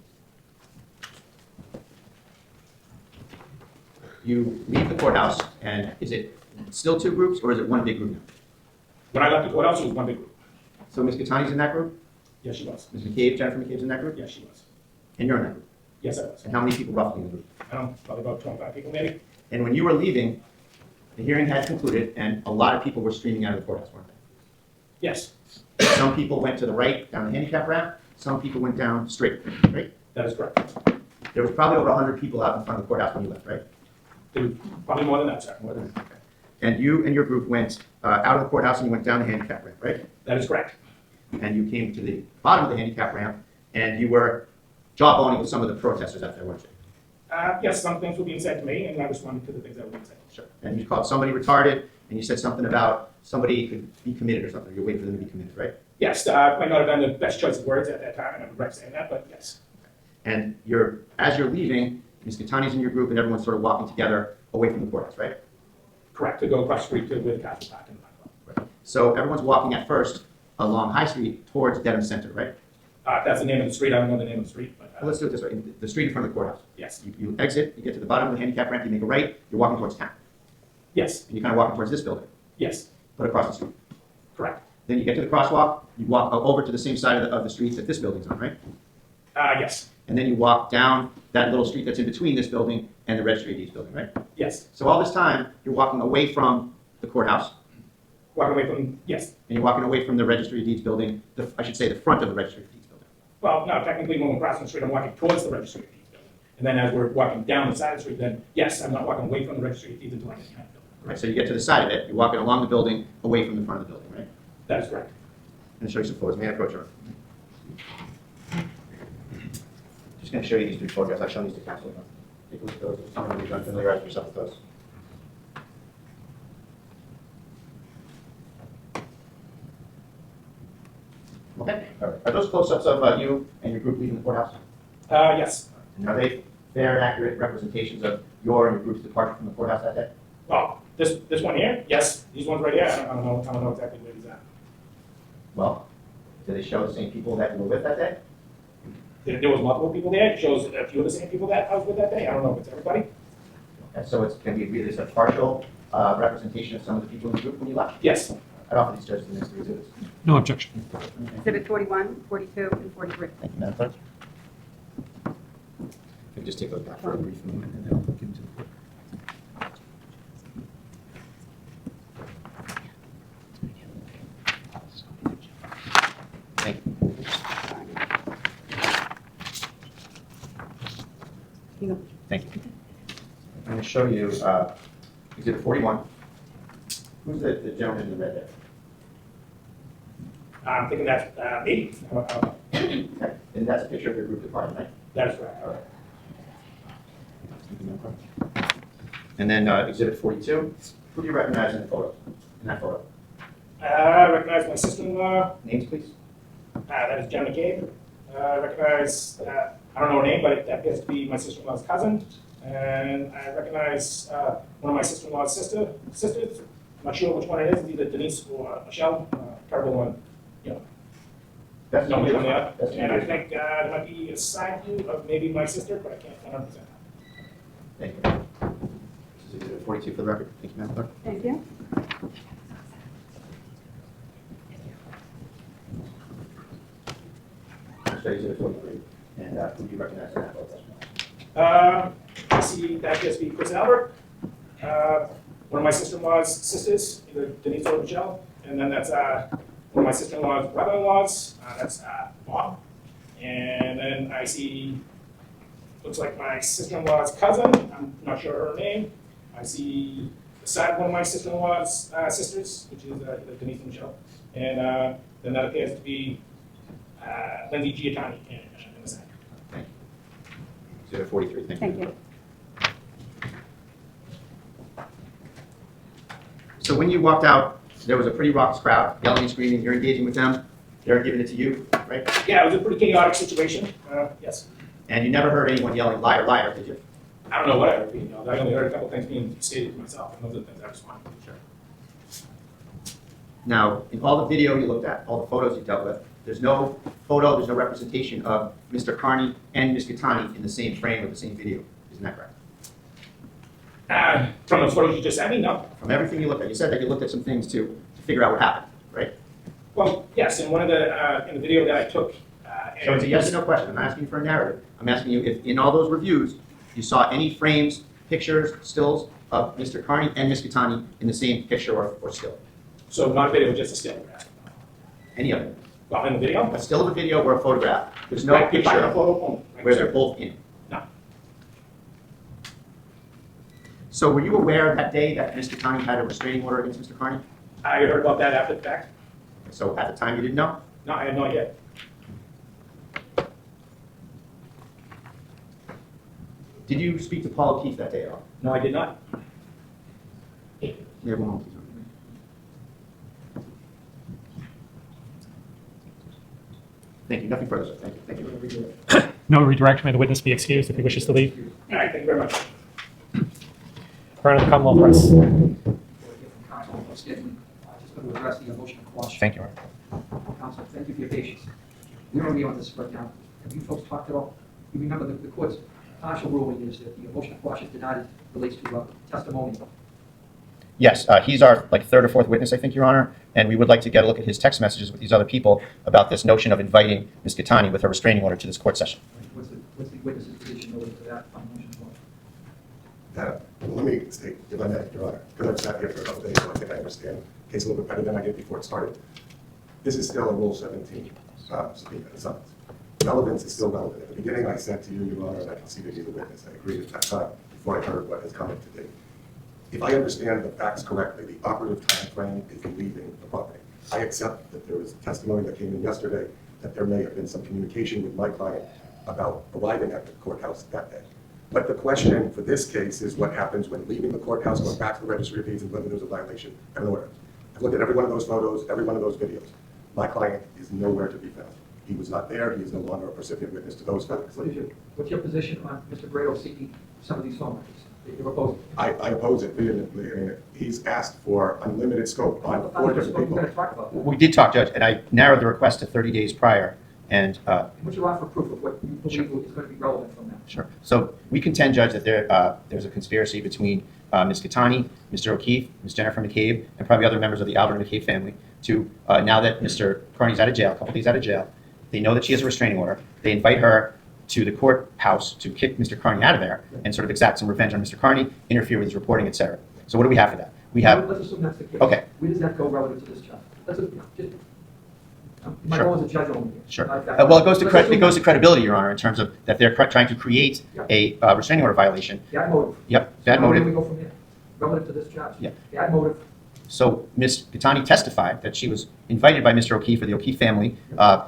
You leave the courthouse, and is it still 2 groups, or is it one big group now? When I left the courthouse, it was one big group. So Ms. 𝗤𝗃𝗃's in that group? Yes, she was. Ms. McCabe, Jennifer McCabe's in that group? Yes, she was. And you're in that group? Yes, I was. And how many people roughly in the group? I don't know, probably about 25 people maybe. And when you were leaving, the hearing had concluded, and a lot of people were streaming out of the courthouse, weren't they? Yes, Some people went to the right down the handicap ramp, some people went down straight, right? that is correct. There was probably over 100 people out in front of the courthouse when you left, right? There was probably more than that, sir. More than that, okay. And you and your group went out of the courthouse and you went down the handicap ramp, right? That is correct. And you came to the bottom of the handicap ramp and you were jawboning with some of the protesters out there, weren't you? Yes, some things were being said to me, and I responded to the things that were being said. Sure. And you called somebody retarded and you said something about somebody could be committed or something. You're waiting for them to be committed, right? Yes, might not have been the best choice of words at that time, and I regret saying that, but yes. And as you're leaving, Ms. Gatani's in your group and everyone's sort of walking together away from the courthouse, right? Correct, to go across the street to where the cars were parked in the parking lot. So everyone's walking at first along High Street towards Dedham Center, right? That's the name of the street. I don't know the name of the street, but Well, let's do it this way. The street in front of the courthouse. yes. You exit, you get to the bottom of the handicap ramp, you make a right, you're walking towards town. Yes. And you're kind of walking towards this building, Yes. but across the street. Correct. Then you get to the crosswalk, you walk over to the same side of the street that this building's on, right? Yes. And then you walk down that little street that's in between this building and the Registry of Deeds building, right? Yes. So all this time, you're walking away from the courthouse, Walk away from, yes. and you're walking away from the Registry of Deeds building, I should say the front of the Registry of Deeds building. Well, no, technically when we're crossing the street, I'm walking towards the Registry of Deeds building. And then as we're walking down the side of the street, then yes, I'm not walking away from the Registry of Deeds until I get to that building. Right, so you get to the side of it, you're walking along the building, away from the front of the building, right? That is correct. And show you some photos. May I approach her? Just going to show you these three photographs. I've shown these to counsel. Take a look at those. If someone who's unfamiliarize yourself with those. Okay. All right. Are those close-ups of you and your group leaving the courthouse? Yes. And are they fair and accurate representations of your and your group's departure from the courthouse that day? Well, this one here, yes. These ones right here, I don't know exactly where he's at. Well, do they show the same people that you were with that day? There was multiple people there. It shows a few of the same people that I was with that day. I don't know if it's everybody. And so it's going to be a partial representation of some of the people in the group when you left? Yes. I'd offer these judges the next three exhibits. No objection. Exhibit 41, 42, and 43. Thank you, Madam Clerk. If we just take those back for a brief moment and then I'll give them to the clerk. Thank you. Thank you. I'm going to show you Exhibit 41. Who's the gentleman in the red there? I'm thinking that's me. Okay. And that's a picture of your group department, right? That is correct. All right. And then Exhibit 42. Who do you recognize in the photo? In that photo? I recognize my sister-in-law. Names, please. That is Jen McCabe. I recognize, I don't know her name, but it appears to be my sister-in-law's cousin. And I recognize one of my sister-in-law's sisters. I'm not sure which one it is. It's either Denise or Michelle. Terrible one. That's know not which one they you. are. That's And not I you. think there might be a side view of maybe my sister, but I can't 100%. Thank you. This is Exhibit 42 for the record. Thank you, Madam Clerk. Thank you. I'll show you Exhibit 43. And who do you recognize in that photo? I see that appears to be Chris Albert, one of my sister-in-law's sisters, either Denise or Michelle, and then that's one of my sister-in-law's brother-in-laws, that's Bob, and then I see, looks like my sister-in-law's cousin, I'm not sure her name, I see the side of one of my sister-in-law's sisters, which is either Denise and Michelle, and then that appears to be Lindsay Giatani in the side. Thank you. Exhibit 43. Thank you. So when you walked out, there was a pretty raucous crowd, yelling and screaming. You're engaging with them. They're giving it to you, right? Yeah, it was a pretty chaotic situation, yes. And you never heard anyone yelling, liar, liar, did you? I don't know what I heard, I only heard a couple things being stated to myself, and those are the things I responded to. Sure. Now, in all the video you looked at, all the photos you dealt with, there's no photo, there's no representation of Mr. Kearney and Ms. Gatani in the same frame or the same video. Isn't that correct? From those photos you just sent me, no. From everything you looked at, you said that you looked at some things to figure out what happened, right? Well, yes, in one of the, in the video that I took. So it's a yes or no question. I'm not asking you for a narrative. I'm asking you if in all those reviews, you saw any frames, pictures, stills of Mr. Kearney and Ms. Gatani in the same picture or still. So not a video, just a still. Any of it. Well, in the video? A still of a video or a photograph. There's no Right, picture right, of photo only. Right, where sir. they're both in. No. So were you aware that day that Mr. Kearney had a restraining order against Mr. Kearney? I heard about that after the fact. So at the time you didn't know? No, I had no idea. Did you speak to Paul O'Keefe that day at all? No, I did not. Yeah, one moment, please. Thank you. Nothing further, sir. Thank you. Thank you. No redirect. May the witness be excused if he wishes to leave. All right, thank you very much. Burn of the Commonwealth Press. Just going to address the motion to quash. Thank you, Your Honor. Counsel, thank you for your patience. We don't be on this right now. Have you folks talked at all? You remember the court's partial ruling is that the motion to quash is denied as relates to testimony. Yes, he's our third or fourth witness, I think, Your Honor, and we would like to get a look at his text messages with these other people about this notion of inviting Ms. 𝗃𝗃𝗃 with her restraining order to this court session. What's the witness's position related to that on motion to quash? Let me state, if I may, Your Honor, because I've sat here for a couple days, so I think I understand the case a little bit better than I did before it started. This is still a Rule 17 subpoena and summons. Relevance is still relevant. At the beginning, I said to you, Your Honor, and I can see that you're the witness. I agreed at that time before I heard what has come in today. If I understand the facts correctly, the operative time frame is leaving the property. I accept that there was testimony that came in yesterday that there may have been some communication with my client about arriving at the courthouse that day. But the question for this case is what happens when leaving the courthouse, going back to the registry of deeds, and whether there's a violation of an order. I've looked at every one of those photos, every one of those videos. My client is nowhere to be found. He was not there. He is no longer a recipient witness to those facts. What's your position on Mr. Grado seeking some of these phone records? You're opposing? I oppose it vehemently. I mean, he's asked for unlimited scope on 4 different people. We're going to talk about that. We did talk, Judge, and I narrowed the request to 30 days prior. And What's your offer proof of what you believe is going to be relevant from that? sure. So we contend, Judge, that there's a conspiracy between Ms. 𝗃𝗃𝗃, Mr. O'Keefe, Ms. Jennifer McCabe, and probably other members of the 𝗵𝗿 and McCabe family to, now that Mr. Kearney's out of jail, a couple days out of jail, they know that she has a restraining order. They invite her to the courthouse to kick Mr. Kearney out of there and sort of exact some revenge on Mr. Kearney, interfere with his reporting, etc. So what do we have for that? We have. Let's assume that's the case. Okay. Where does that go relative to this judge? My role as a judge only. Sure. Well, it goes to credibility, Your Honor, in terms of that they're trying to create a restraining order violation. Bad motive. Yep. Bad Where motive. do we go from here? Relative to this judge? Yeah. Bad motive. So Ms. 𝗃𝗃𝗃 testified that she was invited by Mr. O'Keefe or the O'Keefe family.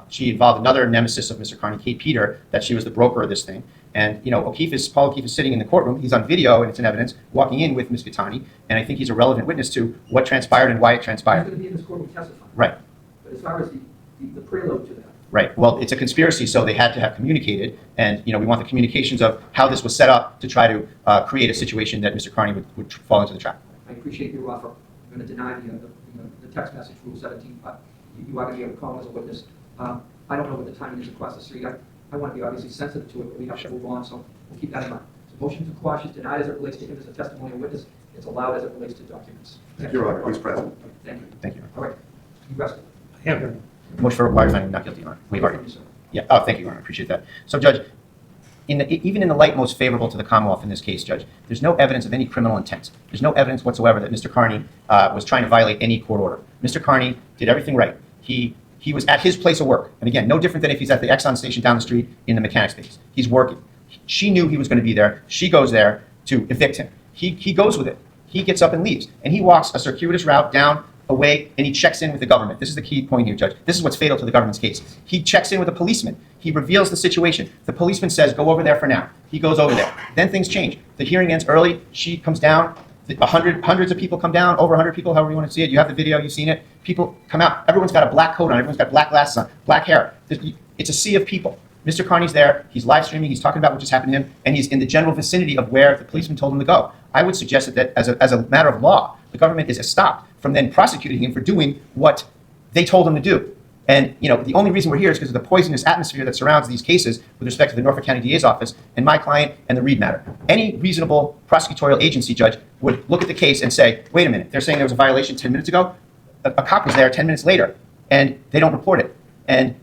She involved another nemesis of Mr. Kearney, Kate Peter, that she was the broker of this thing. And Paul O'Keefe is sitting in the courtroom. He's on video and it's in evidence, walking in with Ms. 𝗃𝗃𝗃, and I think he's a relevant witness to what transpired and why it He's transpired. going to be in this courtroom testifying. Right. But as far as the prelude to that, Right. Well, it's a conspiracy, so they had to have communicated, and we want the communications of how this was set up to try to create a situation that Mr. Kearney would fall into the trap. I appreciate your offer. I'm going to deny the text message Rule 17, but you are going to be able to call as a witness. I don't know what the timing is across the street. I want to be obviously sensitive to it, but we have to move on, so we'll keep that in mind. So motion to quash is denied as it relates to him as a testimonial witness. It's allowed as it relates to documents. Your Honor, he's present. Thank you. Thank you. All right. You rested. Yeah. Motion for required finding not guilty, Your Honor. We've already. Yeah. Oh, thank you, Your Honor. I appreciate that. So, Judge, even in the light most favorable to the Commonwealth in this case, Judge, there's no evidence of any criminal intent. There's no evidence whatsoever that Mr. Kearney was trying to violate any court order. Mr. Kearney did everything right. He was at his place of work. And again, no different than if he's at the Exxon station down the street in the mechanic space. He's working. She knew he was going to be there. She goes there to evict him. He goes with it. He gets up and leaves. And he walks a circuitous route down, away, and he checks in with the government. This is the key point here, Judge. This is what's fatal to the government's case. He checks in with a policeman. He reveals the situation. The policeman says, go over there for now. He goes over there. Then things change. The hearing ends early. She comes down. Hundreds of people come down, over 100 people, however you want to see it. You have the video, you've seen it. People come out. Everyone's got a black coat on. Everyone's got black glasses on, black hair. It's a sea of people. Mr. Kearney's there. He's live streaming. He's talking about what just happened to him, and he's in the general vicinity of where the policeman told him to go. I would suggest that as a matter of law, the government is stopped from then prosecuting him for doing what they told him to do. And the only reason we're here is because of the poisonous atmosphere that surrounds these cases with respect to the Norfolk County DA's office and my client and the Reed matter. Any reasonable prosecutorial agency judge would look at the case and say, wait a minute, they're saying there was a violation 10 minutes ago? A cop was there 10 minutes later, and they don't report it. And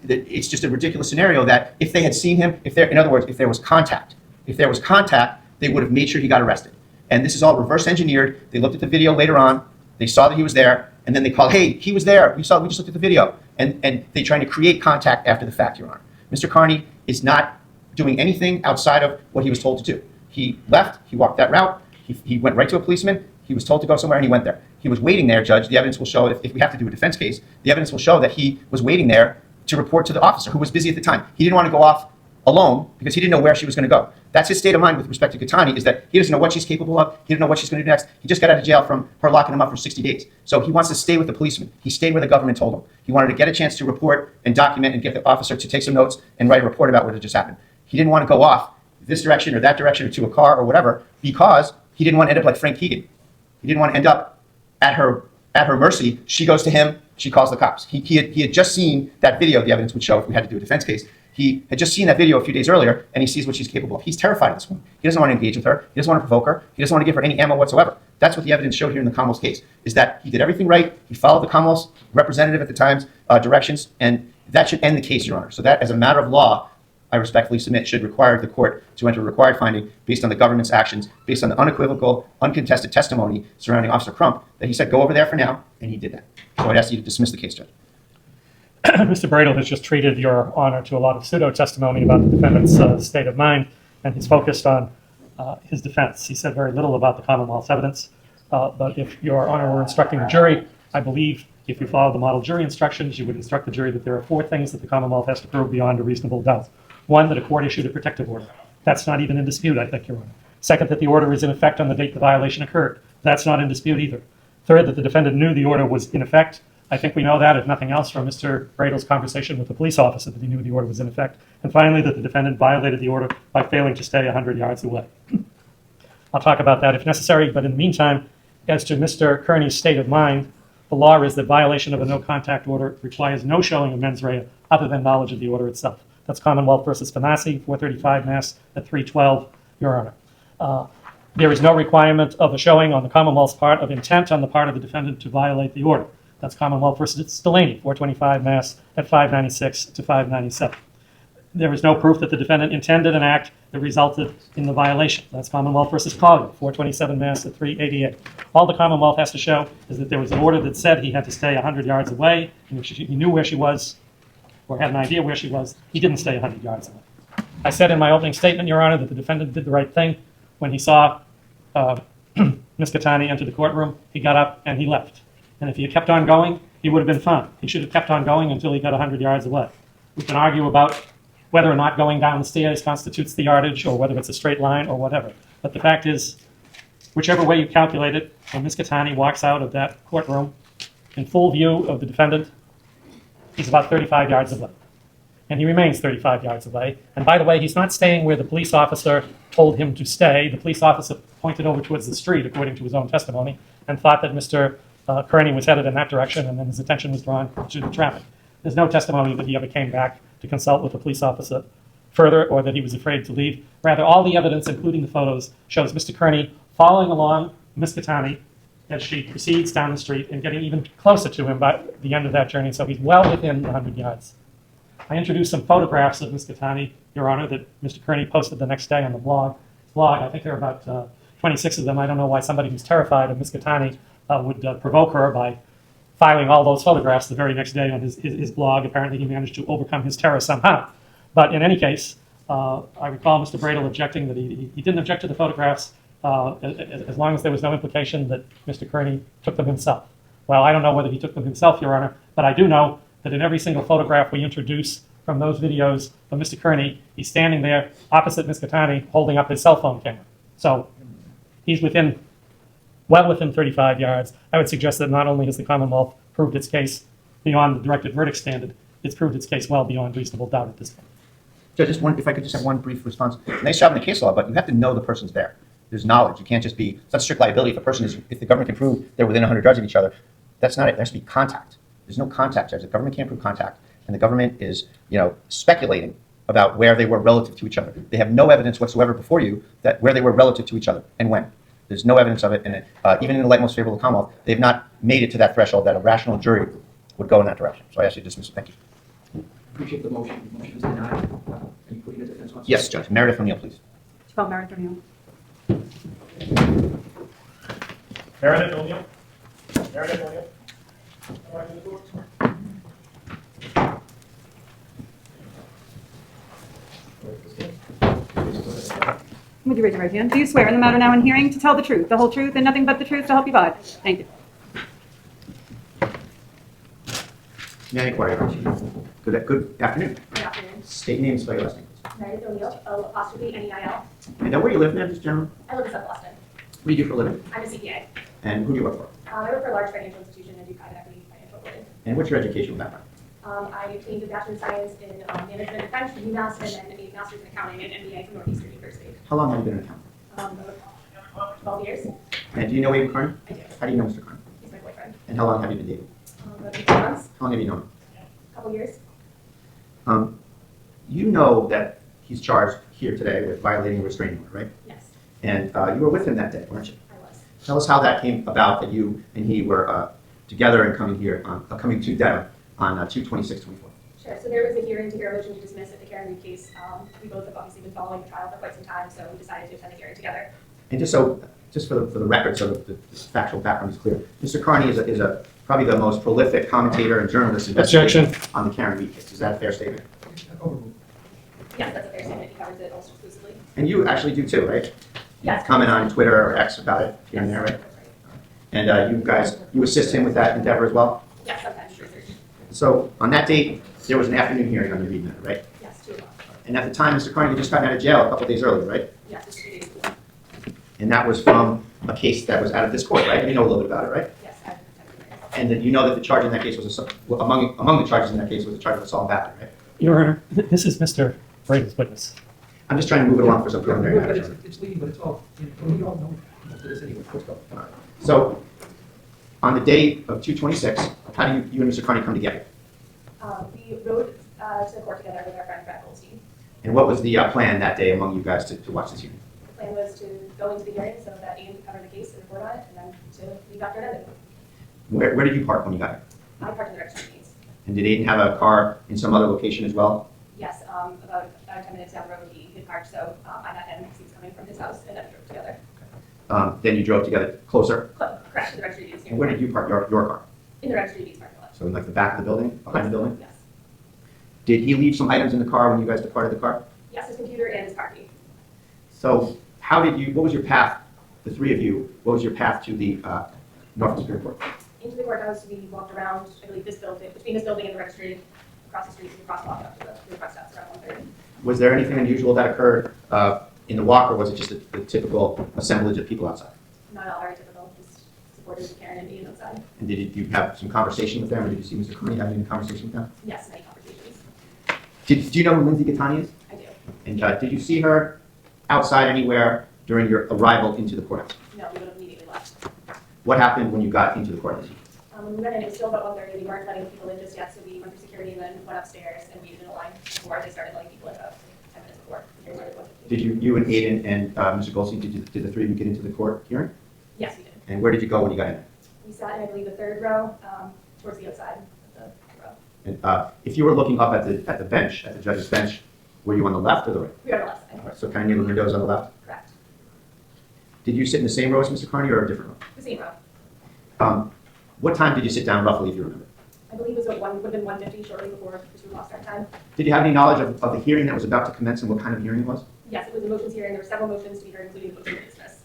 it's just a ridiculous scenario that if they had seen him, in other words, if there was contact, they would have made sure he got arrested. And this is all reverse engineered. They looked at the video later on. They saw that he was there, and then they called, hey, he was there. We just looked at the video. and they're trying to create contact after the fact, Your Honor. Mr. Kearney is not doing anything outside of what he was told to do. He left, he walked that route, he went right to a policeman, he was told to go somewhere, and he went there. He was waiting there, Judge. The evidence will show, if we have to do a defense case, the evidence will show that he was waiting there to report to the officer, who was busy at the time. He didn't want to go off alone because he didn't know where she was going to go. That's his state of mind with respect to Qi'Tani, is that he doesn't know what she's capable of, he doesn't know what she's going to do next. He just got out of jail from her locking him up for 60 days. So he wants to stay with the policeman. He stayed where the government told him. He wanted to get a chance to report and document and get the officer to take some notes and write a report about what had just happened. He didn't want to go off this direction or that direction or to a car or whatever, because he didn't want to end up like Frank Keegan. He didn't want to end up at her mercy. She goes to him, she calls the cops. He had just seen that video, the evidence would show if we had to do a defense case. He had just seen that video a few days earlier, and he sees what she's capable of. He's terrified of this woman. He doesn't want to engage with her. He doesn't want to provoke her. He doesn't want to give her any ammo whatsoever. That's what the evidence showed here in the Commonwealth's case, is that he did everything right. He followed the Commonwealth's representative at the time's directions, and that should end the case, Your Honor. So that, as a matter of law, I respectfully submit, should require the court to enter a required finding based on the government's actions, based on the unequivocal, uncontested testimony surrounding Officer Crump, that he said, go over there for now, and he did that. So I'd ask you to dismiss the case, Judge. Mr. Bradel has just treated Your Honor to a lot of pseudo-testimony about the defendant's state of mind, and he's focused on his defense. He said very little about the Commonwealth's evidence, but if Your Honor were instructing the jury, I believe if you follow the model jury instructions, you would instruct the jury that there are 4 things that the Commonwealth has to prove beyond a reasonable doubt. 1, that a court issued a protective order. That's not even in dispute, I think, Your Honor. 2nd, that the order is in effect on the date the violation occurred. That's not in dispute either. 3rd, that the defendant knew the order was in effect. I think we know that, if nothing else, from Mr. Bradel's conversation with the police officer, that he knew the order was in effect. And finally, that the defendant violated the order by failing to stay 100 yards away. I'll talk about that if necessary, but in the meantime, as to Mr. Kearney's state of mind, the law is that violation of a no-contact order requires no showing of mens rea other than knowledge of the order itself. That's Commonwealth versus 𝗃𝗃, 435 Mass. at 312, Your Honor. There is no requirement of a showing on the Commonwealth's part of intent on the part of the defendant to violate the order. That's Commonwealth versus Delano, 425 Mass. at 596 to 597. There is no proof that the defendant intended an act that resulted in the violation. That's Commonwealth versus Collier, 427 Mass. at 388. All the Commonwealth has to show is that there was an order that said he had to stay 100 yards away, and if he knew where she was, or had an idea where she was, he didn't stay 100 yards away. I said in my opening statement, Your Honor, that the defendant did the right thing. When he saw Ms. Qi'Tani enter the courtroom, he got up and he left. And if he had kept on going, he would have been fine. He should have kept on going until he got 100 yards away. We can argue about whether or not going down the stairs constitutes the yardage, or whether it's a straight line or whatever. But the fact is, whichever way you calculate it, when Ms. Qi'Tani walks out of that courtroom in full view of the defendant, he's about 35 yards away. And he remains 35 yards away. And by the way, he's not staying where the police officer told him to stay. The police officer pointed over towards the street, according to his own testimony, and thought that Mr. Kearney was headed in that direction, and then his attention was drawn to the traffic. There's no testimony that he ever came back to consult with the police officer further, or that he was afraid to leave. Rather, all the evidence, including the photos, shows Mr. Kearney following along Ms. Qi'Tani as she proceeds down the street and getting even closer to him by the end of that journey, so he's well within 100 yards. I introduced some photographs of Ms. Qi'Tani, Your Honor, that Mr. Kearney posted the next day on the blog. I think there are about 26 of them. I don't know why somebody who's terrified of Ms. Qi'Tani would provoke her by filing all those photographs the very next day on his blog. Apparently he managed to overcome his terror somehow. But in any case, I recall Mr. Bradel objecting that he didn't object to the photographs as long as there was no implication that Mr. Kearney took them himself. Well, I don't know whether he took them himself, Your Honor, but I do know that in every single photograph we introduce from those videos of Mr. Kearney, he's standing there opposite Ms. Qi'Tani holding up his cell phone camera. So he's well within 35 yards. I would suggest that not only has the Commonwealth proved its case beyond the directed verdict standard, it's proved its case well beyond reasonable doubt at this point. Judge, if I could just have one brief response. Nice job in the case law, but you have to know the person's there. There's knowledge. You can't just be, it's not strict liability. If the government can prove they're within 100 yards of each other, that's not it. There has to be contact. There's no contact, Judge. The government can't prove contact, and the government is, speculating about where they were relative to each other. They have no evidence whatsoever before you that where they were relative to each other and when. There's no evidence of it, and even in the light most favorable to the Commonwealth, they've not made it to that threshold that a rational jury would go in that direction. So I ask you to dismiss it. Thank you. Appreciate the motion. The motion is denied. Are you putting a defense counsel? Yes, Judge. Meredith O'Neill, please. Meredith O'Neill. Meredith O'Neill. Meredith O'Neill. Would you raise your right hand? Do you swear in the matter now in hearing to tell the truth, the whole truth, and nothing but the truth, so help you God? Thank you. May I inquire? Good afternoon. Good afternoon. State name, spell your last name. Meredith O'Neill, 𝗃_NEIL. And where do you live, ma'am, just general? I live in South Boston. What do you do for a living? I'm a CPA. And who do you work for? I work for a large financial institution and do private equity financial reporting. And what's your educational background? I obtained a Bachelor of Science in Management and French from UMass, and then a Master's in Accounting and MBA from Northeastern University. How long have you been an accountant? 12 years. And do you know Aidan Kearney? I do. How do you know Mr. Kearney? He's my boyfriend. And how long have you been dating? About 18 months, How long have you known him? a couple years. You know that he's charged here today with violating a restraining order, right? Yes, And you were with him that day, weren't you? I was. Tell us how that came about, that you and he were together and coming here, coming to Dedham on 2/26/24. Sure. So there was a hearing to hear a motion to dismiss at the Kearney case. We both have obviously been following the trial for quite some time, so we decided to attend the hearing together. And just for the record, so the factual background is clear, Mr. Kearney is probably the most prolific commentator and journalist investigating on the Karen Reed case. Is that a fair statement? Yes, that's a fair statement. He covers it almost exclusively. And you actually do too, right? Yes. Comment on Twitter or X about it here and there, right? And you assist him with that endeavor as well? Yes, sometimes research. So on that date, there was an afternoon hearing on your Reed matter, right? Yes, 2 o'clock. And at the time, Mr. Kearney had just gotten out of jail a couple days earlier, right? Yes, just 2 days before. And that was from a case that was out of this court, right? You know a little bit about it, right? Yes, I've attended And that you know that the charge in that case was among the charges in that case was a charge of assault and battery, right? Your Honor, this is Mr. Brady's witness. I'm just trying to move it along for some preliminary matters. It's leading, but it's all, we all know most of this anyway. Let's go. All right. So on the day of 2/26, how do you and Mr. Kearney come together? We rode to the court together with our friend 𝗏𝗏𝗏𝗏. And what was the plan that day among you guys to watch this hearing? The plan was to go into the hearing so that Aidan could cover the case and report on it, and then to leave after it ended. Where did you park when you got here? I parked in the registry of deeds. And did Aidan have a car in some other location as well? Yes, about 10 minutes down the road, he had parked, so I met him because he was coming from his house, and then we drove together. Then you drove together closer? Correct, to the registry of deeds. And where did you park your car? In the registry of deeds parking lot. So in like the back of the building, behind the building? Yes. Did he leave some items in the car when you guys departed the car? Yes, his computer and his car key. So what was your path, the three of you, what was your path to the Norfolk Superior Court? Into the courthouse, we walked around, I believe, this building, between this building and the registry, across the street, we crosswalked up to the request house around 1:30. Was there anything unusual that occurred in the walk, or was it just the typical assemblage of people outside? Not all very typical, just supporters of Karen and Aidan outside. And did you have some conversation with them, or did you see Mr. Kearney having any conversation with them? Yes, many conversations. Do you know who 𝗫𝗏𝗃𝗃 is? I do. And did you see her outside anywhere during your arrival into the courthouse? No, we would have immediately left. What happened when you got into the courthouse? When we went in, it was still about 1:30. We weren't letting people in just yet, so we went through security and then went upstairs and waited in a line before they started letting people in about 10 minutes before. The hearing started. Did you and Aidan and Mr. Goldstein, did the three of you get into the court hearing? Yes, we did. And where did you go when you got in? We sat in, I believe, the 3rd row, towards the outside of the row. And if you were looking up at the bench, at the judge's bench, were you on the left or the right? We were on the left side. All right, so kind of near the windows on the left? Correct. Did you sit in the same row as Mr. Kearney or a different The same row. row? What time did you sit down roughly, if you remember? I believe it was would have been 1:50 shortly before we lost our time. Did you have any knowledge of the hearing that was about to commence and what kind of hearing it was? Yes, it was a motions hearing. There were several motions to be heard, including the motion to dismiss.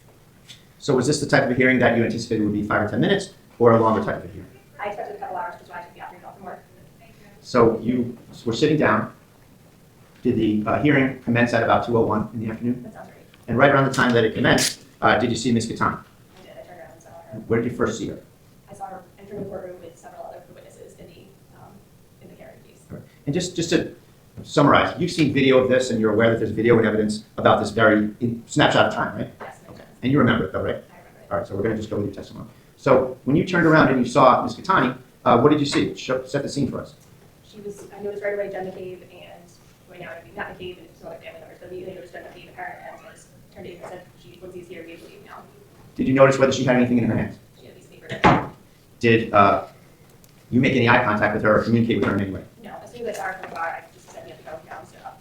So was this the type of a hearing that you anticipated would be 5 or 10 minutes, or a longer type of a hearing? I expected a couple hours, which is why I took the afternoon off from work. So you were sitting down. Did the hearing commence at about 2:01 in the afternoon? That sounds right. And right around the time that it commenced, did you see Ms. 𝗃𝗏𝗃? I did. I turned around and saw her. Where did you first see her? I saw her entering the courtroom with several other witnesses in the Karen case. And just to summarize, you've seen video of this and you're aware that there's video and evidence about this very snapshot of time, right? Yes. Okay. And you remember it though, right? I remember it. All right, so we're going to just go with your testimony. So when you turned around and you saw Ms. 𝗃𝗏𝗃, what did you see? Set the scene for us. I noticed right away Jen McCabe and right now it'd be Matt McCabe and some other family members, but immediately noticed Jen McCabe and her, and so I just turned to Aidan and said, Lindsay's here, we believe now. Did you notice whether she had anything in her hands? She had a piece of paper. Did you make any eye contact with her or communicate with her in any way? No, as soon as I saw her from the bar, I just said we have to go down and stood up.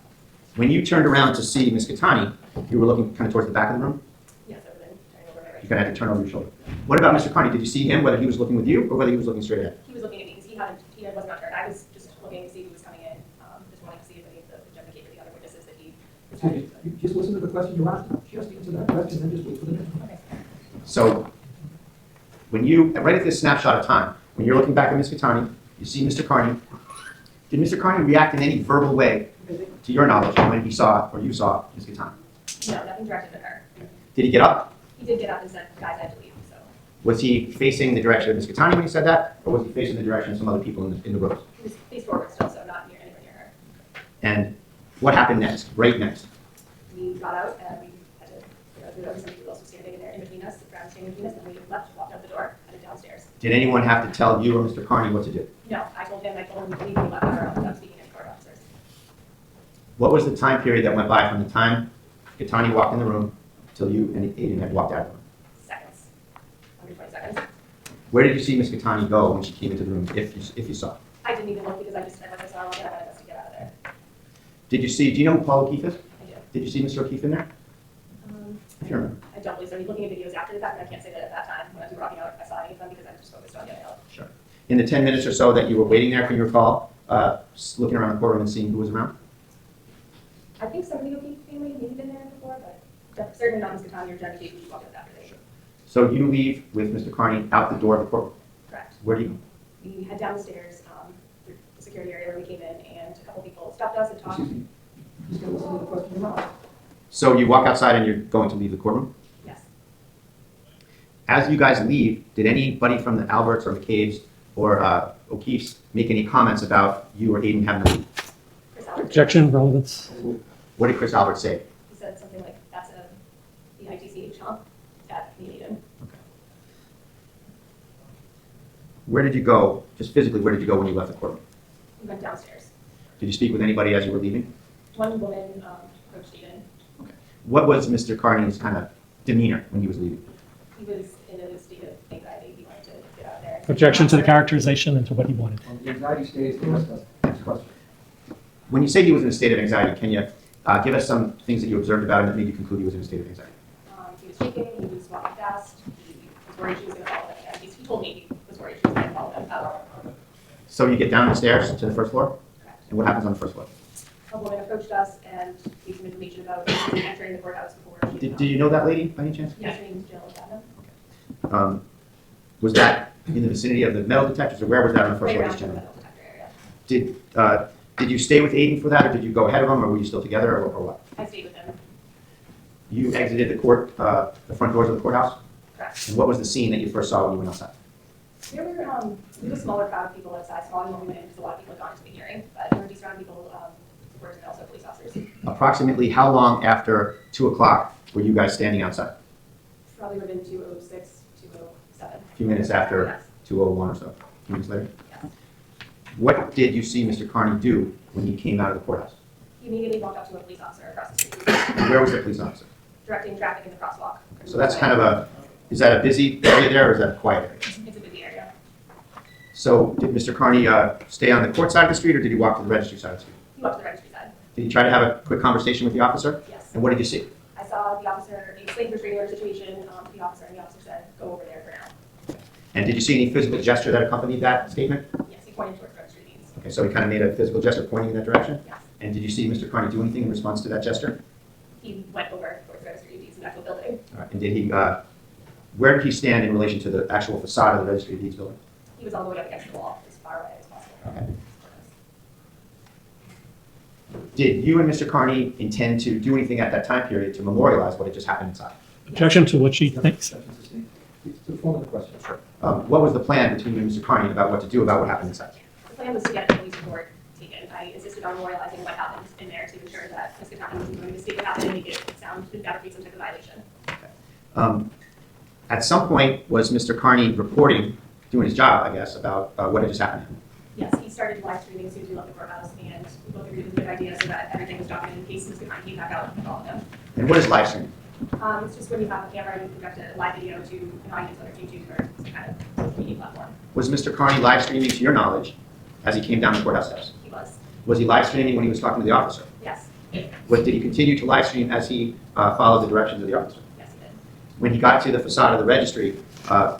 When you turned around to see Ms. 𝗃𝗏𝗃, you were looking kind of towards the back of the room? Yes, I was then turning over my right. You kind of had to turn over your shoulder. What about Mr. Kearney? Did you see him, whether he was looking with you or whether he was looking straight ahead? He was looking at me because he was not turned. I was just looking to see who was coming in, just wanting to see if any of the Jen McCabe or the other witnesses that he Excuse me, you just listen to the question you asked. She has to answer that question, then just wait for the next one. So, when you, right at this snapshot of time, when you're looking back at Ms. Kearney, you see Mr. Kearney. Did Mr. Kearney react in any verbal way, to your knowledge, when he saw or you saw Ms. Kearney? No, nothing directed at her. Did he get up? He did get up and said, guys, I have to leave, so. Was he facing the direction of Ms. Kearney when he said that, or was he facing the direction of some other people in the room? He was faced forward still, so not near anywhere near her. And what happened next, right next? We got out and we had to, there was somebody else was standing in there in between us, the crowd standing between us, and we left, walked out the door, headed downstairs. Did anyone have to tell you or Mr. Kearney what to do? No, I told him to leave, we left our own without speaking to any court officers. What was the time period that went by from the time Kearney walked in the room till you and Aidan had walked out of the room? Seconds, under 20 seconds. Where did you see Ms. Kearney go when she came into the room, if you saw? I didn't even look because I just, like I said, I wanted us to get out of there. Did you see, do you know who Paul O'Keefe is? I do. Did you see Mr. O'Keefe in there? If you remember. I don't believe so. He's looking at videos after the fact, and I can't say that at that time, when I was walking out, I saw any of them because I was just focused on getting out. Sure. In the 10 minutes or so that you were waiting there, can you recall looking around the courtroom and seeing who was around? I think some of the O'Keefe family may have been there before, but certainly not Ms. Kearney or Judge Keith, who walked out after they. Sure. So you leave with Mr. Kearney out the door of the courtroom? Correct. Where do you go? We head down the stairs, through the security area where we came in, and a couple people stopped us and talked. Excuse me, just gotta listen to the question you asked. So you walk outside and you're going to leave the courtroom? Yes. As you guys leave, did anybody from the Alberts or McCabe's or O'Keefe's make any comments about you or Aidan having to leave? Objection, relevance. What did Chris Albert say? He said something like, that's a 𝗫𝗍𝗄𝗃 at me and Aidan. Where did you go, just physically, where did you go when you left the courtroom? We went downstairs. Did you speak with anybody as you were leaving? One woman approached Aidan. What was Mr. Kearney's kind of demeanor when he was leaving? He was in a state of anxiety. He wanted to get out there. Objection to the characterization and to what he wanted. The anxiety stays, the rest doesn't. Next question. When you say he was in a state of anxiety, can you give us some things that you observed about him that made you conclude he was in a state of anxiety? He was shaking, he was walking fast, he was worried she was going to follow them. And he told me he was worried she was going to follow them out. So you get down the stairs to the first floor? Correct. And what happens on the first floor? A woman approached us and gave some information about entering the courthouse before she Do you know that lady by any chance? Yes, her name is Jill Dedham. Was that in the vicinity of the metal detectors, or where was that on the first Right floor? around the metal detector area. Did you stay with Aidan for that, or did you go ahead of him, or were you still together, or what? I stayed with him. You exited the front doors of the courthouse? Correct. And what was the scene that you first saw when you went outside? There was a smaller crowd of people outside, smaller than when we went in because a lot of people had gone into the hearing, but there were these round people, supporters and also police officers. Approximately how long after 2 o'clock were you guys standing outside? Probably within 2:06, 2:07. A few minutes after Yes. 2:01 or so, a few minutes later? Yes. What did you see Mr. Kearney do when he came out of the courthouse? He immediately walked up to a police officer across the street, Where was the police officer? directing traffic in the crosswalk. So that's kind of is that a busy area there, or is that a quiet area? It's a busy area. So did Mr. Kearney stay on the court side of the street, or did he walk to the registry side of the street? He walked to the registry side. Did he try to have a quick conversation with the officer? Yes. And what did you see? I saw the officer explain the restraining order situation to the officer, and the officer said, go over there for now. And did you see any physical gesture that accompanied that statement? Yes, he pointed towards registry deeds. Okay, so he kind of made a physical gesture pointing in that direction? Yes. And did you see Mr. Kearney do anything in response to that gesture? He went over towards registry deeds in the actual building. All right. And did he, where did he stand in relation to the actual facade of the registry of deeds building? He was all the way up against the wall, as far away as possible. Okay. Did you and Mr. Kearney intend to do anything at that time period to memorialize what had just happened inside? Objection to what she thinks. To the form of the question. Sure. What was the plan between you and Mr. Kearney about what to do about what happened inside? The plan was to get a police report taken. I insisted on memorializing what happened in there to ensure that Ms. Kearney wasn't going to state what happened and make it sound to _some type of violation. At some point, was Mr. Kearney reporting, doing his job, I guess, about what had just happened to him? Yes, he started live streaming as soon as we left the courthouse, and we both agreed it was a good idea so that everything was documented in case Ms. Kearney came back out with all of them. And what is live streaming? It's just when you have a camera and you project a live video to an audience, whether it's YouTube or some kind of social media platform. Was Mr. Kearney live streaming, to your knowledge, as he came down the courthouse steps? He was. Was he live streaming when he was talking to the officer? Yes. Did he continue to live stream as he followed the directions of the officer? Yes, he did. When he got to the facade of the registry,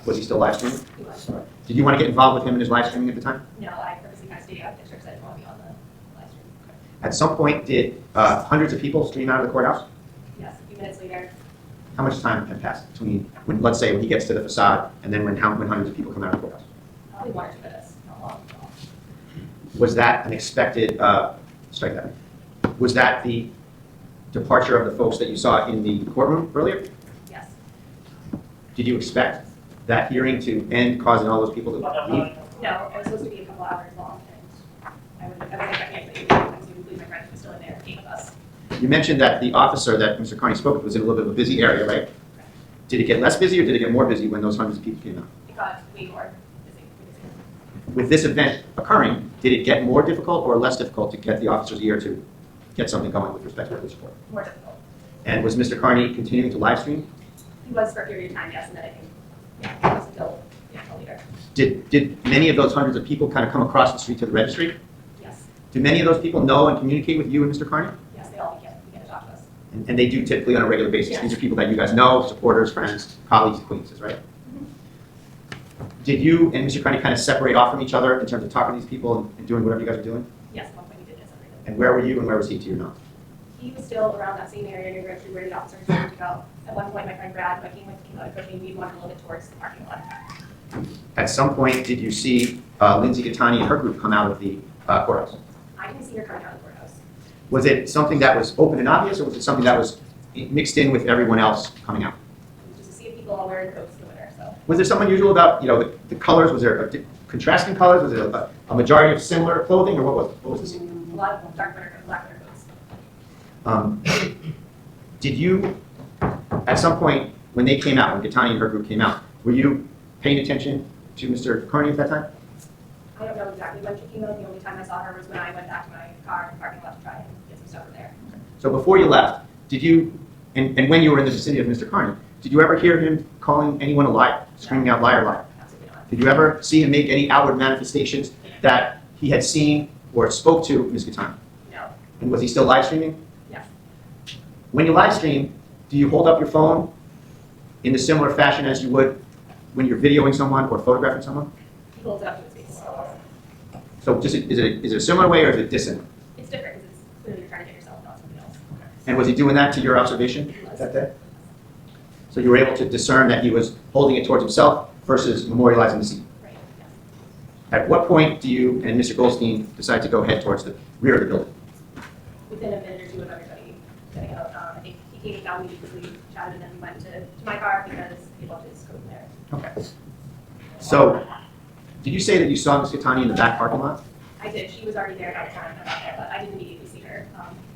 was he still live streaming? He was. Did you want to get involved with him in his live streaming at the time? No, I purposely kind of stayed out of the picture because I didn't want to be on the live stream. At some point, did hundreds of people stream out of the courthouse? Yes, a few minutes later, How much time had passed between, when, let's say, when he gets to the facade and then when hundreds of people come out of the courthouse? probably 1 or 2 minutes, not long at all. Was that an expected, strike that, was that the departure of the folks that you saw in the courtroom earlier? Yes. Did you expect that hearing to end, causing all those people to leave? No, it was supposed to be a couple hours long, and I wasn't expecting it to be because we believe my friend was still in there, 8 of us. You mentioned that the officer that Mr. Kearney spoke with was in a little bit of a busy area, right? Did it get less busy or did it get more busy when those hundreds of people came out? It got way more busy. With this event occurring, did it get more difficult or less difficult to get the officer's ear to get something going with respect to police support? More difficult. And was Mr. Kearney continuing to live stream? He was for a period of time, yes, and then I think, yeah, it was until later. Did many of those hundreds of people kind of come across the street to the registry? Yes. Do many of those people know and communicate with you and Mr. Kearney? Yes, they all began to talk to us. And they do typically on a regular basis. Yes. These are people that you guys know, supporters, friends, colleagues, acquaintances, right? Did you and Mr. Kearney kind of separate off from each other in terms of talking to these people and doing whatever you guys were doing? Yes, at one point we did get separated. And where were you and where was he to your knowledge? He was still around that same area near Grove where the officers wanted to go. At one point, my friend Brad, who I came with, came out of coaching, we wanted a little bit towards the parking lot. At some point, did you see 𝗫𝗏 𝗃𝗃 and her group come out of the courthouse? I didn't see her coming out of the courthouse. Was it something that was open and obvious, or was it something that was mixed in with everyone else coming out? Just to see if people all wearing coats in the winter, so. Was there something unusual about, the colors? Was there contrasting colors? Was it a majority of similar clothing, or what was the scene? A lot of dark winter, black winter coats. Did you, at some point, when they came out, when 𝗃𝗃 and her group came out, were you paying attention to Mr. Kearney at that time? I don't know exactly when she came out. The only time I saw her was when I went back to my car in the parking lot to try and get some stuff from there. So before you left, did you, and when you were in the vicinity of Mr. Kearney, did you ever hear him calling anyone a liar, screaming out liar, liar? Absolutely not. Did you ever see him make any outward manifestations that he had seen or spoke to Ms. 𝗃𝗃? No. And was he still live streaming? Yes. When you live stream, do you hold up your phone in a similar fashion as you would when you're videoing someone or photographing someone? He holds it up to his face. So is it a similar way or is it dissonant? It's different because it's clearly you're trying to get yourself, not something else. And was he doing that to your observation that day? So you were able to discern that he was holding it towards himself versus memorializing the scene? Right, yes. At what point do you and Mr. Goldstein decide to go head towards the rear of the building? Within a minute or two of everybody getting out, I think he came down, we quickly chatted, and then we went to my car because he left his coat in there. Okay. So, did you say that you saw Ms. 𝗃𝗃 in the back parking lot? I did. She was already there by the time I got there, but I didn't immediately see her.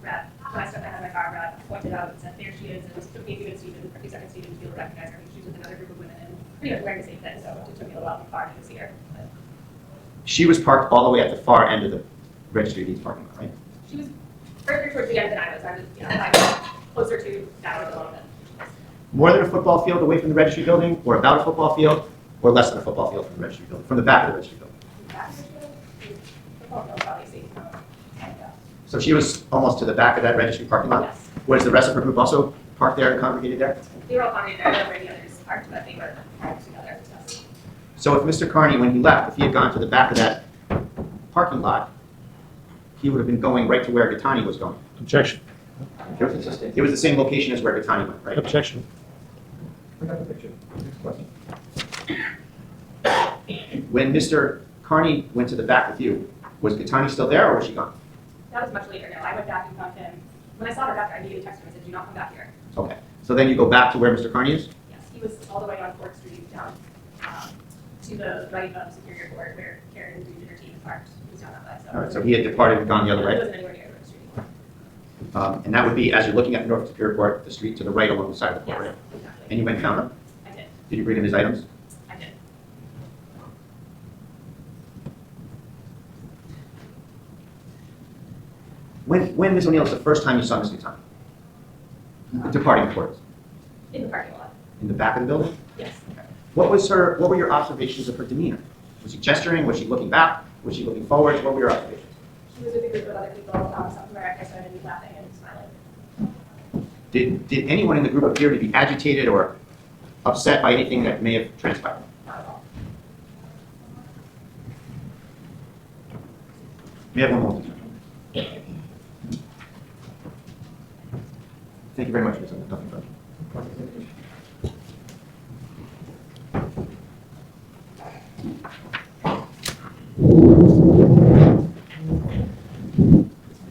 Brad, when I stepped behind my car, Brad pointed out and said, "There she is," and it took me a few minutes, a few seconds to even be able to recognize her. She was with another group of women and pretty much wearing the same thing, so it took me a little while from far to see her. But She was parked all the way at the far end of the Registry of Deeds parking lot, right? she was further towards the end than I was. I was, I was closer to that a little bit. More than a football field away from the registry building, or about a football field, or less than a football field from the registry building, from the back of the registry building? So she was almost to the back of that registry parking lot? Yes. Was the rest of her group also parked there and congregated there? They were all congregated there. There were any others parked, but they were all together. Yes. So if Mr. Kearney, when he left, if he had gone to the back of that parking lot, he would have been going right to where 𝗃𝗃 was going. Objection. It was the same location as where 𝗃𝗃 went, right? Objection. When Mr. Kearney went to the back with you, was 𝗃𝗃 still there or was she gone? That was much later. No, I went back and found him. When I saw her back there, I immediately texted him and said, "Do not come back here." Okay. So then you go back to where Mr. Kearney is? Yes, he was all the way on 4th Street down to the right of Superior Court where Karen and her team parked. He was down that way. All right, so he had departed and gone the other He way? wasn't anywhere near 4th Street. And that would be, as you're looking at the North Superior Court, the street to the right along the side of the court, Yes, right? exactly. And you went and found him? I did. Did you bring him his items? I did. When Ms. O'Neill, was the first time you saw Ms. 𝗃𝗃 departing the court? In the parking lot. In the back of the building? Yes. What were your observations of her demeanor? Was she gesturing? Was she looking back? Was she looking forward? What were your observations? She was with a group of other people, South America, so I started laughing and smiling. Did anyone in the group appear to be agitated or upset by anything that may have transpired? Not at all. We have one more. Thank you very much, Ms. Nothing further.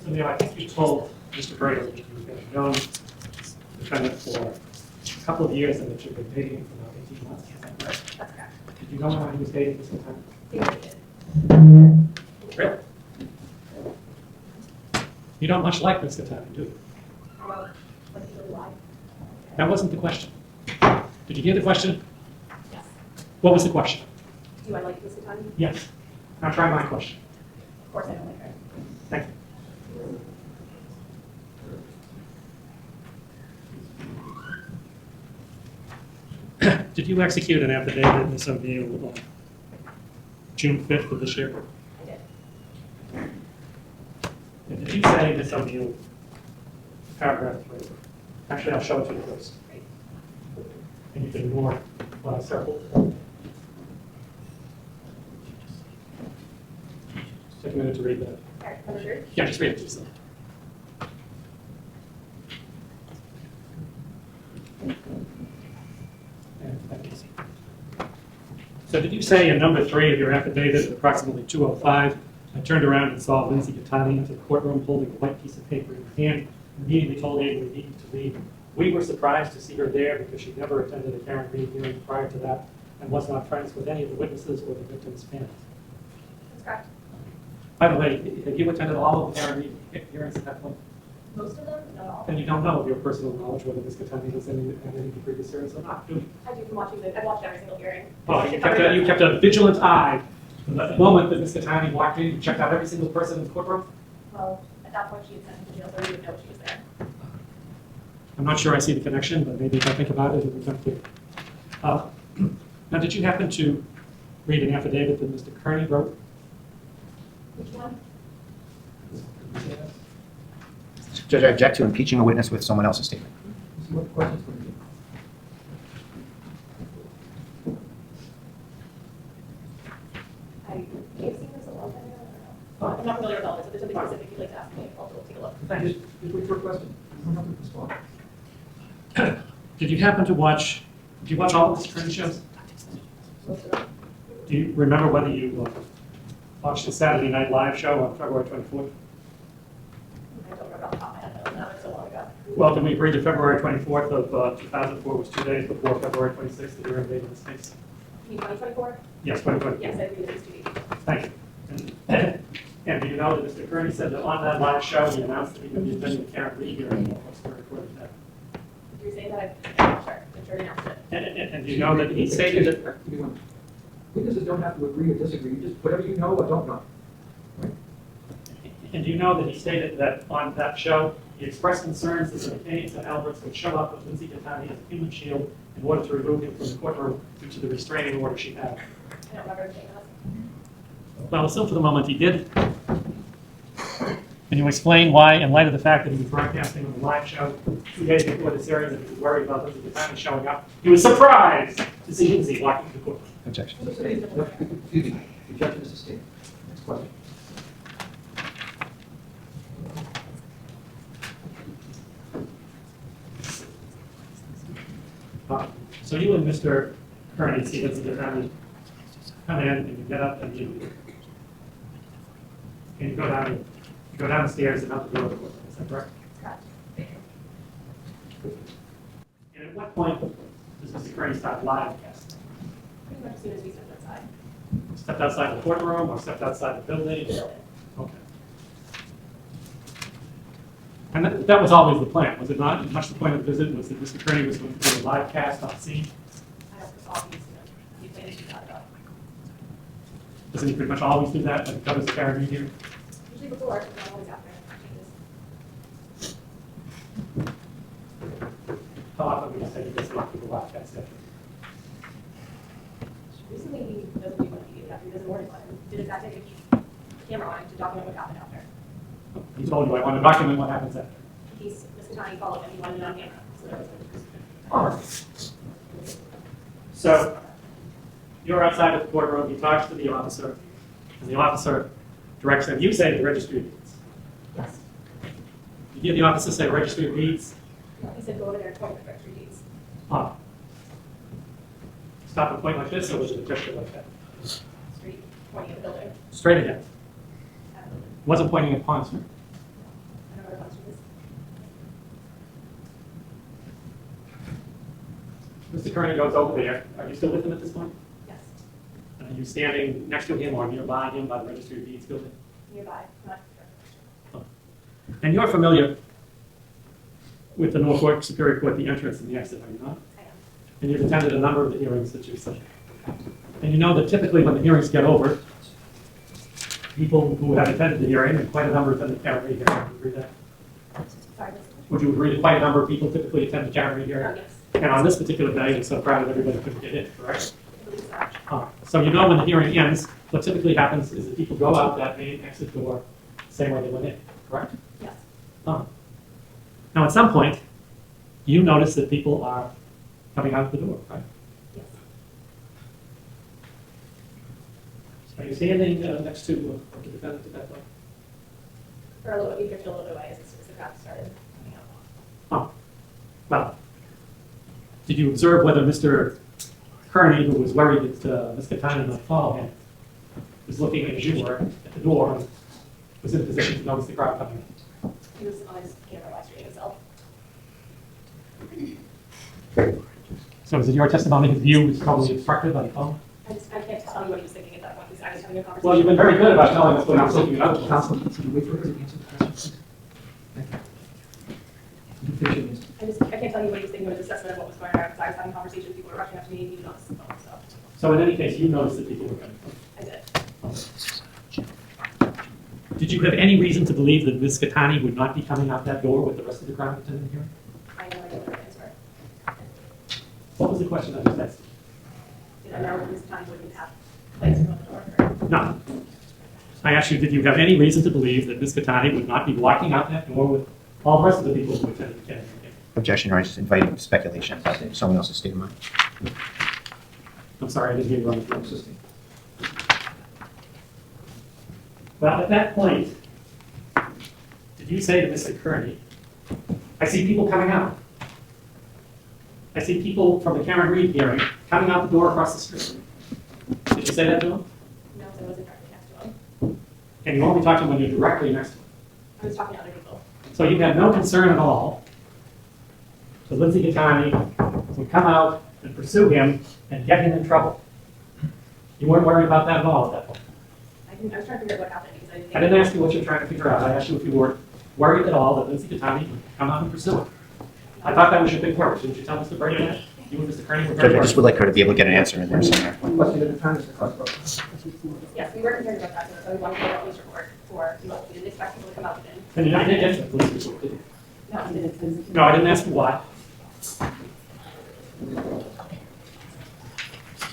So, Neil, I think you told Mr. Brady that you've been known defendant for a couple of years and that you've been dating for about 18 months. Is that right? That's correct. Did you know when he was dating this time? He really did. Really? You don't much like Mr. Kearney, do you? Well, but he really lied. That wasn't the question. Did you hear the question? Yes. What was the question? Do I like Mr. Kearney? Yes. Now try my question. Of course I don't like her. Thank you. Did you execute an affidavit in this review on June 5th of this year? I did. And did you say in this review, paragraph 3? Actually, I'll show it to you first. And you can ignore what I circled. Take a minute to read that. All right, number 3. Yeah, just read it to yourself. So did you say in number 3 of your affidavit at approximately 2:05, I turned around and saw 𝗫𝗏𝗂𝗏 into the courtroom holding a white piece of paper in her hand, and immediately told Aidan we needed to leave. We were surprised to see her there because she never attended a Karen Reed hearing prior to that and was not friends with any of the witnesses or the victim's families. That's correct. By the way, have you attended all of the Karen Reed hearings at that point? Most of them, not all. And you don't know of your personal knowledge whether Ms. Kearney has any previous hearings or not, do you? I do from watching I've watched every single hearing. Oh, you kept a vigilant eye. From the moment that Ms. Kearney walked in, you checked out every single person in the courtroom? Well, at that point she had sent me to jail, so I didn't know she was there. I'm not sure I see the connection, but maybe if I think about it, it'll become clear. Now, did you happen to read an affidavit that Mr. Kearney wrote? Which one? Judge, I object to impeaching a witness with someone else's statement. What questions would you? I may have seen this a long time ago. I don't know. I'm not familiar with all this. If there's something specific you'd like to ask me, I'll take a look. Just wait for a question. You don't have to respond. Did you happen to watch, did you watch all of Mr. Kearney shows? Do you remember whether you watched the Saturday Night Live show on February 24th? I don't remember off the top of my head. That was so long ago. Well, can we agree that February 24th of 2004 was 2 days before February 26th that you were invading the States? You mean 2024? Yes, 2024. Yes, I agree that it's 2 days. Thank you. And do you know that Mr. Kearney said that on that live show he announced that he would be attending the Karen Reed hearing? What's the recorded that? If you're saying that, I'm not sure. I'm sure he announced it. And do you know that he stated that? Witnesses don't have to agree or disagree, just whatever you know or don't know. And do you know that he stated that on that show he expressed concerns that the McCains and Alberts would show up with 𝗫𝗏𝗂𝗏 as a human shield in order to remove him from the courtroom due to the restraining order she had? I don't remember saying that. Well, assume for the moment he did. Can you explain why, in light of the fact that he was broadcasting on the live show 2 days before this hearing, that he was worried about 𝗫𝗏𝗂𝗏 showing up, he was surprised to see 𝗫𝗏𝗂𝗏 walking into the courtroom? Objection. Excuse me, the objection is sustained. Next question. So you and Mr. Kearney see that the family come in and you get up and you go down the stairs and out the door. Is that correct? Correct. And at what point does Mr. Kearney start live casting? Pretty much as soon as we stepped outside. Stepped outside the courtroom or stepped outside the building? Okay. And that was always the plan, was it not? Much the point of the visit was that Mr. Kearney was going to do a live cast on scene. I don't recall if you planned to do that at all. Doesn't he pretty much always do that when he covers the Karen Reed here? Usually before, but not always after. How often would you say he does not do the live cast after? Recently, he doesn't do one immediately after, he does a morning one. He did exactly to keep the camera on to document what happened after. He told you, I want to document what happens after. Mr. Kearney followed him, he wanted it on camera. So that was All right. So you're outside of the courtroom, he talks to the officer, and the officer directs him, you say the registry of deeds. Yes. You hear the officer say registry of deeds, He said go over there and point the registry deeds. Oh. Stop and point like this, or was it a gesture like that? Street, pointing at the building. Straight ahead. At the building. Wasn't pointing at Pond Street. I don't know what the street is. Mr. Kearney goes over there. Are you still with him at this point? Yes, Are you standing next to him or nearby him by the Registry of Deeds building? nearby, not. And you're familiar with the Norfolk Superior Court, the entrance and the exit, are you not? I am. And you've attended a number of the hearings that you've seen. And you know that typically when the hearings get over, people who have attended the hearing, and quite a number attend the Karen Reed hearing, would you agree that? Sorry. Would you agree that quite a number of people typically attend the Karen Reed hearing? Oh, yes. And on this particular day, it's so crowded everybody couldn't get in, correct? I believe so. So you know when the hearing ends, what typically happens is that people go out that main exit door, same way they went in, correct? Yes. Now at some point, you notice that people are coming out the door, right? Yes. Are you standing next to the defendant at that point? For a little bit, we drifted a little bit away as the crowd started coming out. Well, did you observe whether Mr. Kearney, who was worried that Ms. Katana might follow him, was looking as you were at the door and was in a position to notice the crowd coming in? He was on his camera live streaming himself. So is it your testimony his view was totally obstructed by the phone? I can't tell you what he was thinking at that point, because I was having a conversation. Well, you've been very good about telling us what you're thinking about. Counsel, can you wait for her to answer the questions? I can't tell you what he was thinking of his assessment of what was going on, because I was having conversations, people were rushing up to me, and he was on his phone, so. So in any case, you noticed that people were coming. I did. Did you have any reason to believe that Ms. Katani would not be coming out that door with the rest of the crowd attending the hearing? I know I didn't answer. What was the question I just asked? Did I know this time wouldn't have plates on the door? No. I asked you, did you have any reason to believe that Ms. Katani would not be walking out that door with all the rest of the people who attended the hearing? Objection, or just inviting speculation about someone else's state of mind. I'm sorry, I didn't hear you on the phone system. Well, at that point, did you say to Mr. Kearney, I see people coming out. I see people from the Karen Reed hearing coming out the door across the street. Did you say that to him? No, because I wasn't directly next to him. And you only talked to him when you're directly next to him. I was talking to other people. So you had no concern at all that 𝗫𝗏𝗏 Kearney would come out and pursue him and get him in trouble. You weren't worried about that at all at that point. I was trying to figure out what happened, because I didn't think. I didn't ask you what you're trying to figure out. I asked you if you were worried at all that 𝗫𝗏𝗏 Kearney would come out and pursue him. I thought that was your big worry. Didn't you tell Mr. Brady that? You and Mr. Kearney were very Judge, I worried. just would like her to be able to get an answer in there somewhere. Yes, we were concerned about that, so we wanted to get a police report for, we didn't expect people to come out within. And you didn't get the police report, did you? No, we didn't. No, I didn't ask you why.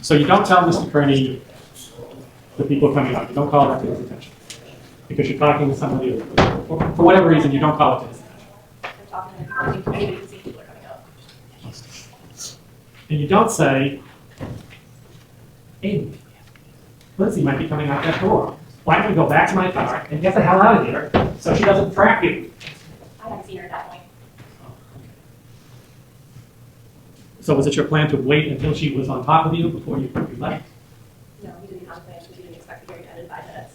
So you don't tell Mr. Kearney the people are coming out. You don't call that to his attention. Because you're talking to somebody, for whatever reason, you don't call it to his attention. I'm talking to the community to see people are coming out. And you don't say, hey, 𝗫𝗏𝗏 might be coming out that door. Why don't we go back to my car and get the hell out of here so she doesn't track you? I haven't seen her at that point. So was it your plan to wait until she was on top of you before you left? No, we didn't have a plan, because we didn't expect the hearing to end in 5 minutes.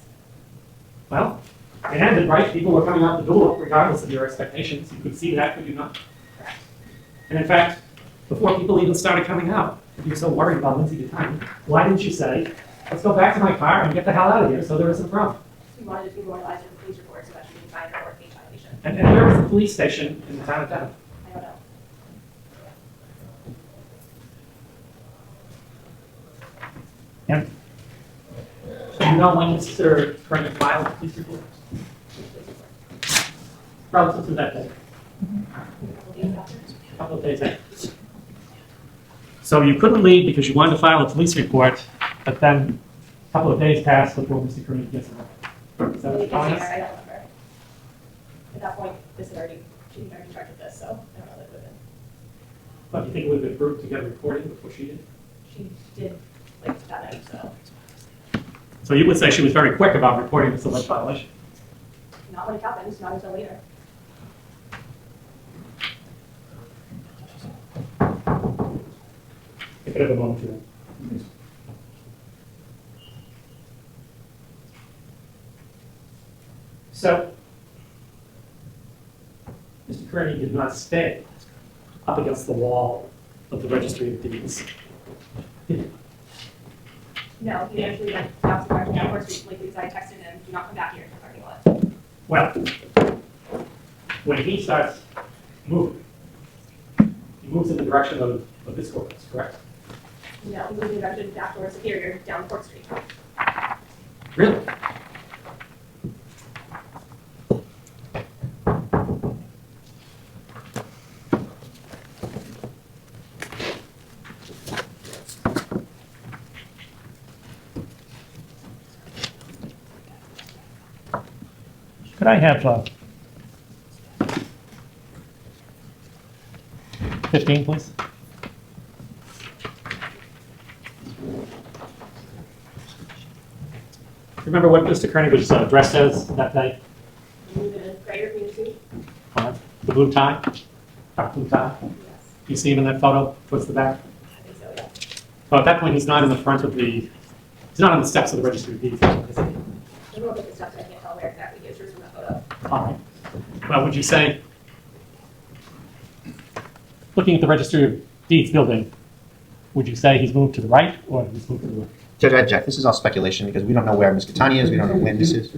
Well, it ended, right? People were coming out the door regardless of your expectations. You could see that, could you not? And in fact, before people even started coming out, if you were so worried about 𝗫𝗏𝗏, why didn't you say, let's go back to my car and get the hell out of here so there isn't a problem? We wanted to memorialize the police report so that she didn't find her or case violation. And where was the police station in the town of Dedham? I don't know. And so you know when Mr. Kearney filed the police report? Relative to that day. A couple of days after. So you couldn't leave because you wanted to file a police report, but then a couple of days passed before Mr. Kearney gets arrested. Is that what you're telling us? I don't remember. At that point, she had already charged with this, so I don't know that it would have been. But you think it would have been prudent to get a recording before she did? She did, like, that night, so. So you would say she was very quick about reporting this alleged violation? Not when it happened, not until later. I could have a moment here. So, Mr. Kearney did not stay up against the wall of the Registry of Deeds. No, he actually went out to the parking lot recently because I texted him, do not come back here to the parking lot. Well, when he starts moving, he moves in the direction of this courthouse, correct? No, he moved in the direction back towards Superior down Court Street. Really? Could I have 15, please? Remember what Mr. Kearney was dressed as that day? He moved in a greater community. The blue tie? Dark blue tie? Yes, You see him in that photo towards the back? I think so, yes. Well, at that point, he's not in the front of the, he's not on the steps of the Registry of Deeds, is he? I wrote the stuff, so I can't tell where exactly he is from that photo. All right. Well, would you say, looking at the Registry of Deeds building, would you say he's moved to the right or he's moved to the left? Judge, I object. This is all speculation because we don't know where Ms. Catania is. We don't know when this is.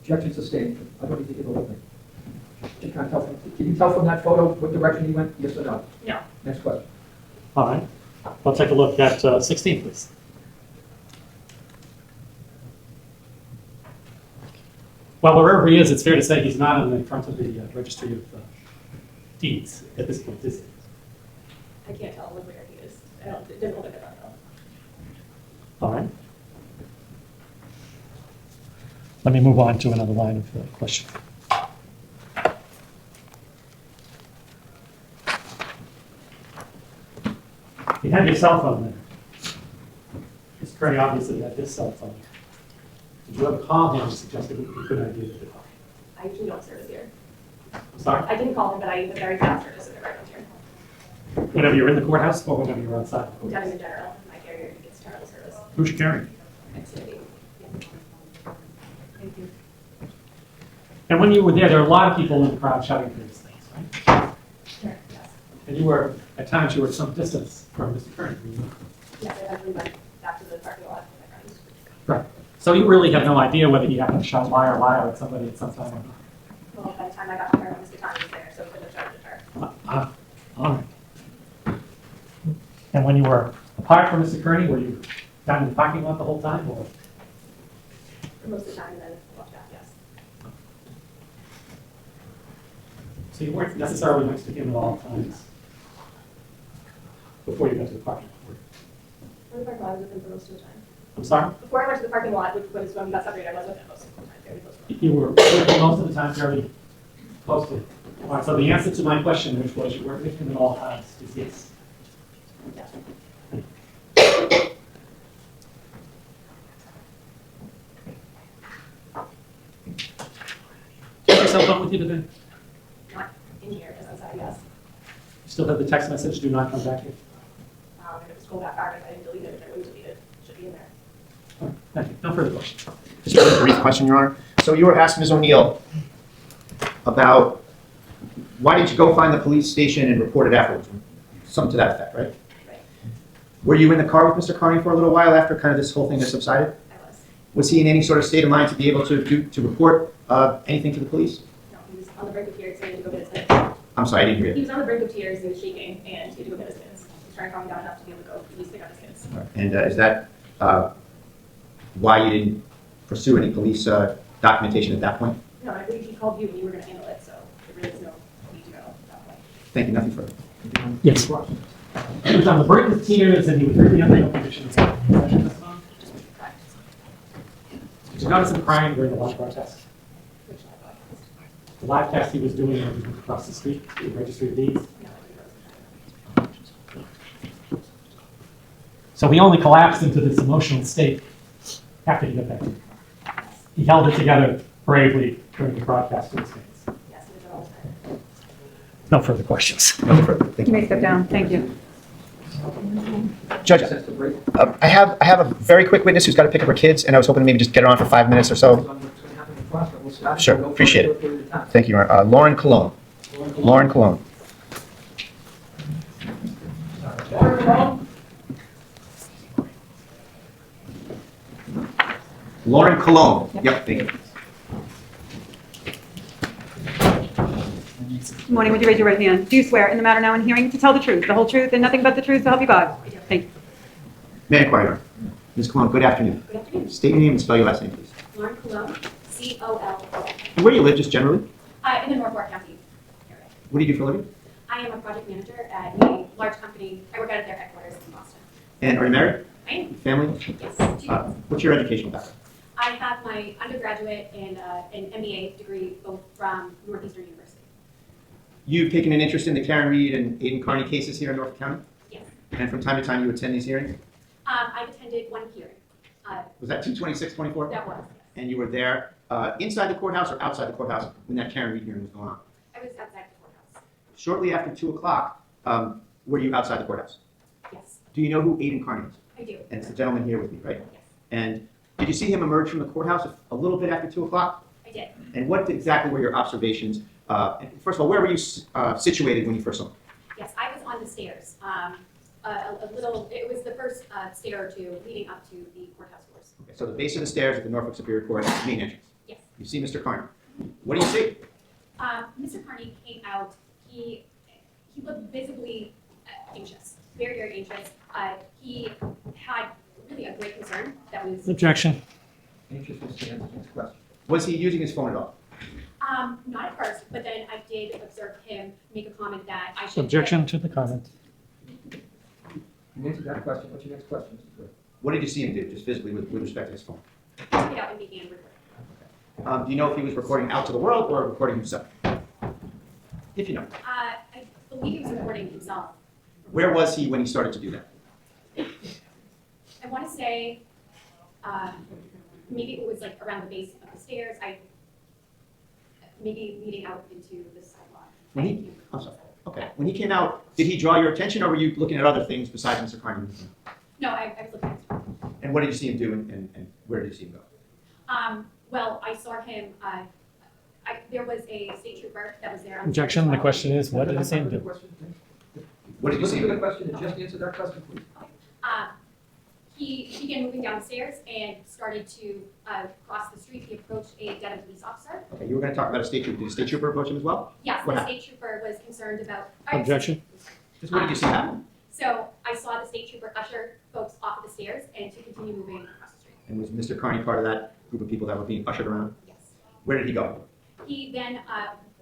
Objection sustained. I don't need to give a witness. You can't tell from, can you tell from that photo what direction he went? Yes or no? No. Next question. All right. We'll take a look at 16, please. Well, wherever he is, it's fair to say he's not in the front of the Registry of Deeds at this point, is he? I can't tell where he is. It doesn't look like that though. All right. Let me move on to another line of question. You had your cell phone there. Mr. Kearney obviously had his cell phone. Did you ever call him and suggest it would be a good idea to call? I usually don't service here. I'm sorry? I didn't call him, but I use a very fast service if I don't here. Whenever you're in the courthouse or whenever you're outside? I'm telling in general, my carrier gets terrible service. Who's your carrier? Xfinity. Thank you. And when you were there were a lot of people in the crowd shouting for these things, right? Sure, yes. And you were, at times, you were at some distance from Mr. Kearney. Yes, I eventually went back to the parking lot with my friends. Right. So you really have no idea whether he happened to shout liar, liar at somebody at some time or not? Well, by the time I got to her, Mr. Kearney was there, so I couldn't have shouted at her. All right. And when you were apart from Mr. Kearney, were you down in the parking lot the whole time, or? For most of the time, and then walked back, yes. So you weren't necessarily next to him at all times before you got to the parking lot? For the parking lot, I was with him for most of the time. I'm sorry? Before I went to the parking lot, which was when we got separated, I was with him most of the time, very close to him. You were with him most of the time very close to him. All right, so the answer to my question, which was you weren't with him at all times, is yes. Yes. Do you have your cell phone with you today? Not in here, just outside, yes. You still have the text message, do not come back here? And it was scrolled back hard, if I didn't delete it, if I wouldn't delete it, it should be in there. All right, thank you. No further questions. Just a really brief question, Your Honor. So you were asked Ms. O'Neill about why did you go find the police station and report it afterwards? Something to that effect, right? Right. Were you in the car with Mr. Kearney for a little while after kind of this whole thing has subsided? I was. Was he in any sort of state of mind to be able to report anything to the police? No, he was on the brink of tears, so he had to go get his meds. I'm sorry, I didn't hear He you. was on the brink of tears, he was shaking, and he had to go get his meds. He was trying to calm him down enough to be able to go at least pick up his meds. And is that why you didn't pursue any police documentation at that point? No, I believe he called you and you were gonna handle it, so there really was no need to go at that point. Thank you, nothing further. Yes. He was on the brink of tears and he was really under no conditions. Did you notice him crying during the live broadcast? Which I thought. The live cast he was doing when he went across the street to the Registry of Deeds. No, I think it was. So he only collapsed into this emotional state after he got back. He held it together bravely during the broadcast to his fans. Yes, he was at all the time. No further questions. Nothing further. Thank You you. may step down. Thank you. Judge, I have a very quick witness who's got to pick up her kids, and I was hoping to maybe just get her on for 5 minutes or so. Sure, appreciate it. Thank you, Your Honor. Lauren Cologne. Lauren Cologne. Lauren Cologne. Yep, thank you. Good morning. Would you raise your right hand? Do you swear in the matter now in hearing to tell the truth, the whole truth, and nothing but the truth, so help you God? Thank you. May I inquire, Your Honor? Ms. Cologne, good afternoon. Good afternoon. State your name and spell your last name, please. Lauren Cologne, 𝗍𝗶𝗄𝗏. And where do you live, just generally? In the Norfolk County area. What do you do for a living? I am a project manager at a large company. I work out of their headquarters in Boston. And are you married? I am. Family? Yes. 2 kids. What's your educational background? I have my undergraduate and an MBA degree both from Northeastern University. You've taken an interest in the Karen Reed and Aidan Kearney cases here in Norfolk County? Yes. And from time to time you attend these hearings? I've attended one hearing. Was that 22624? That was. And you were there inside the courthouse or outside the courthouse when that Karen Reed hearing was going on? I was outside the courthouse. Shortly after 2 o'clock, were you outside the courthouse? Yes. Do you know who Aidan Kearney is? I do. And it's the gentleman here with me, right? Yes. And did you see him emerge from the courthouse a little bit after 2 o'clock? I did. And what exactly were your observations? First of all, where were you situated when you first saw him? Yes, I was on the stairs. It was the first stair or two leading up to the courthouse doors. Okay, so the base of the stairs at the Norfolk Superior Court main entrance. Yes. You see Mr. Kearney. What do you see? Mr. Kearney came out. He looked visibly anxious, very, very anxious. He had really a great concern that was. Objection. Anxious will stand. Next question. Was he using his phone at all? Not at first, but then I did observe him make a comment that I should. Objection to the comment. You answered that question. What's your next question, Mr. Clerk? What did you see him do, just physically, with respect to his phone? Take it out and began recording. Do you know if he was recording out to the world or recording himself? If you know. I believe he was recording himself. Where was he when he started to do that? I want to say maybe it was like around the base of the stairs. Maybe leading out into the sidewalk. I'm sorry. Okay. When he came out, did he draw your attention, or were you looking at other things besides Mr. Kearney? No, I was looking at his phone. And what did you see him do, and where did you see him go? Well, I saw him. There was a state trooper that was there. Objection. The question is, what did he see him do? What did you see Listen to him the do? question and just answer that question, please. He began moving down the stairs and started to cross the street. He approached a Dedham police officer. Okay, you were going to talk about a state trooper. Did a state trooper approach him as well? Yes, What the happened? state trooper was concerned about. Objection. Just what did you see happen? So I saw the state trooper usher folks off of the stairs and to continue moving across the street. And was Mr. Kearney part of that group of people that were being ushered around? Yes. Where did he go? He then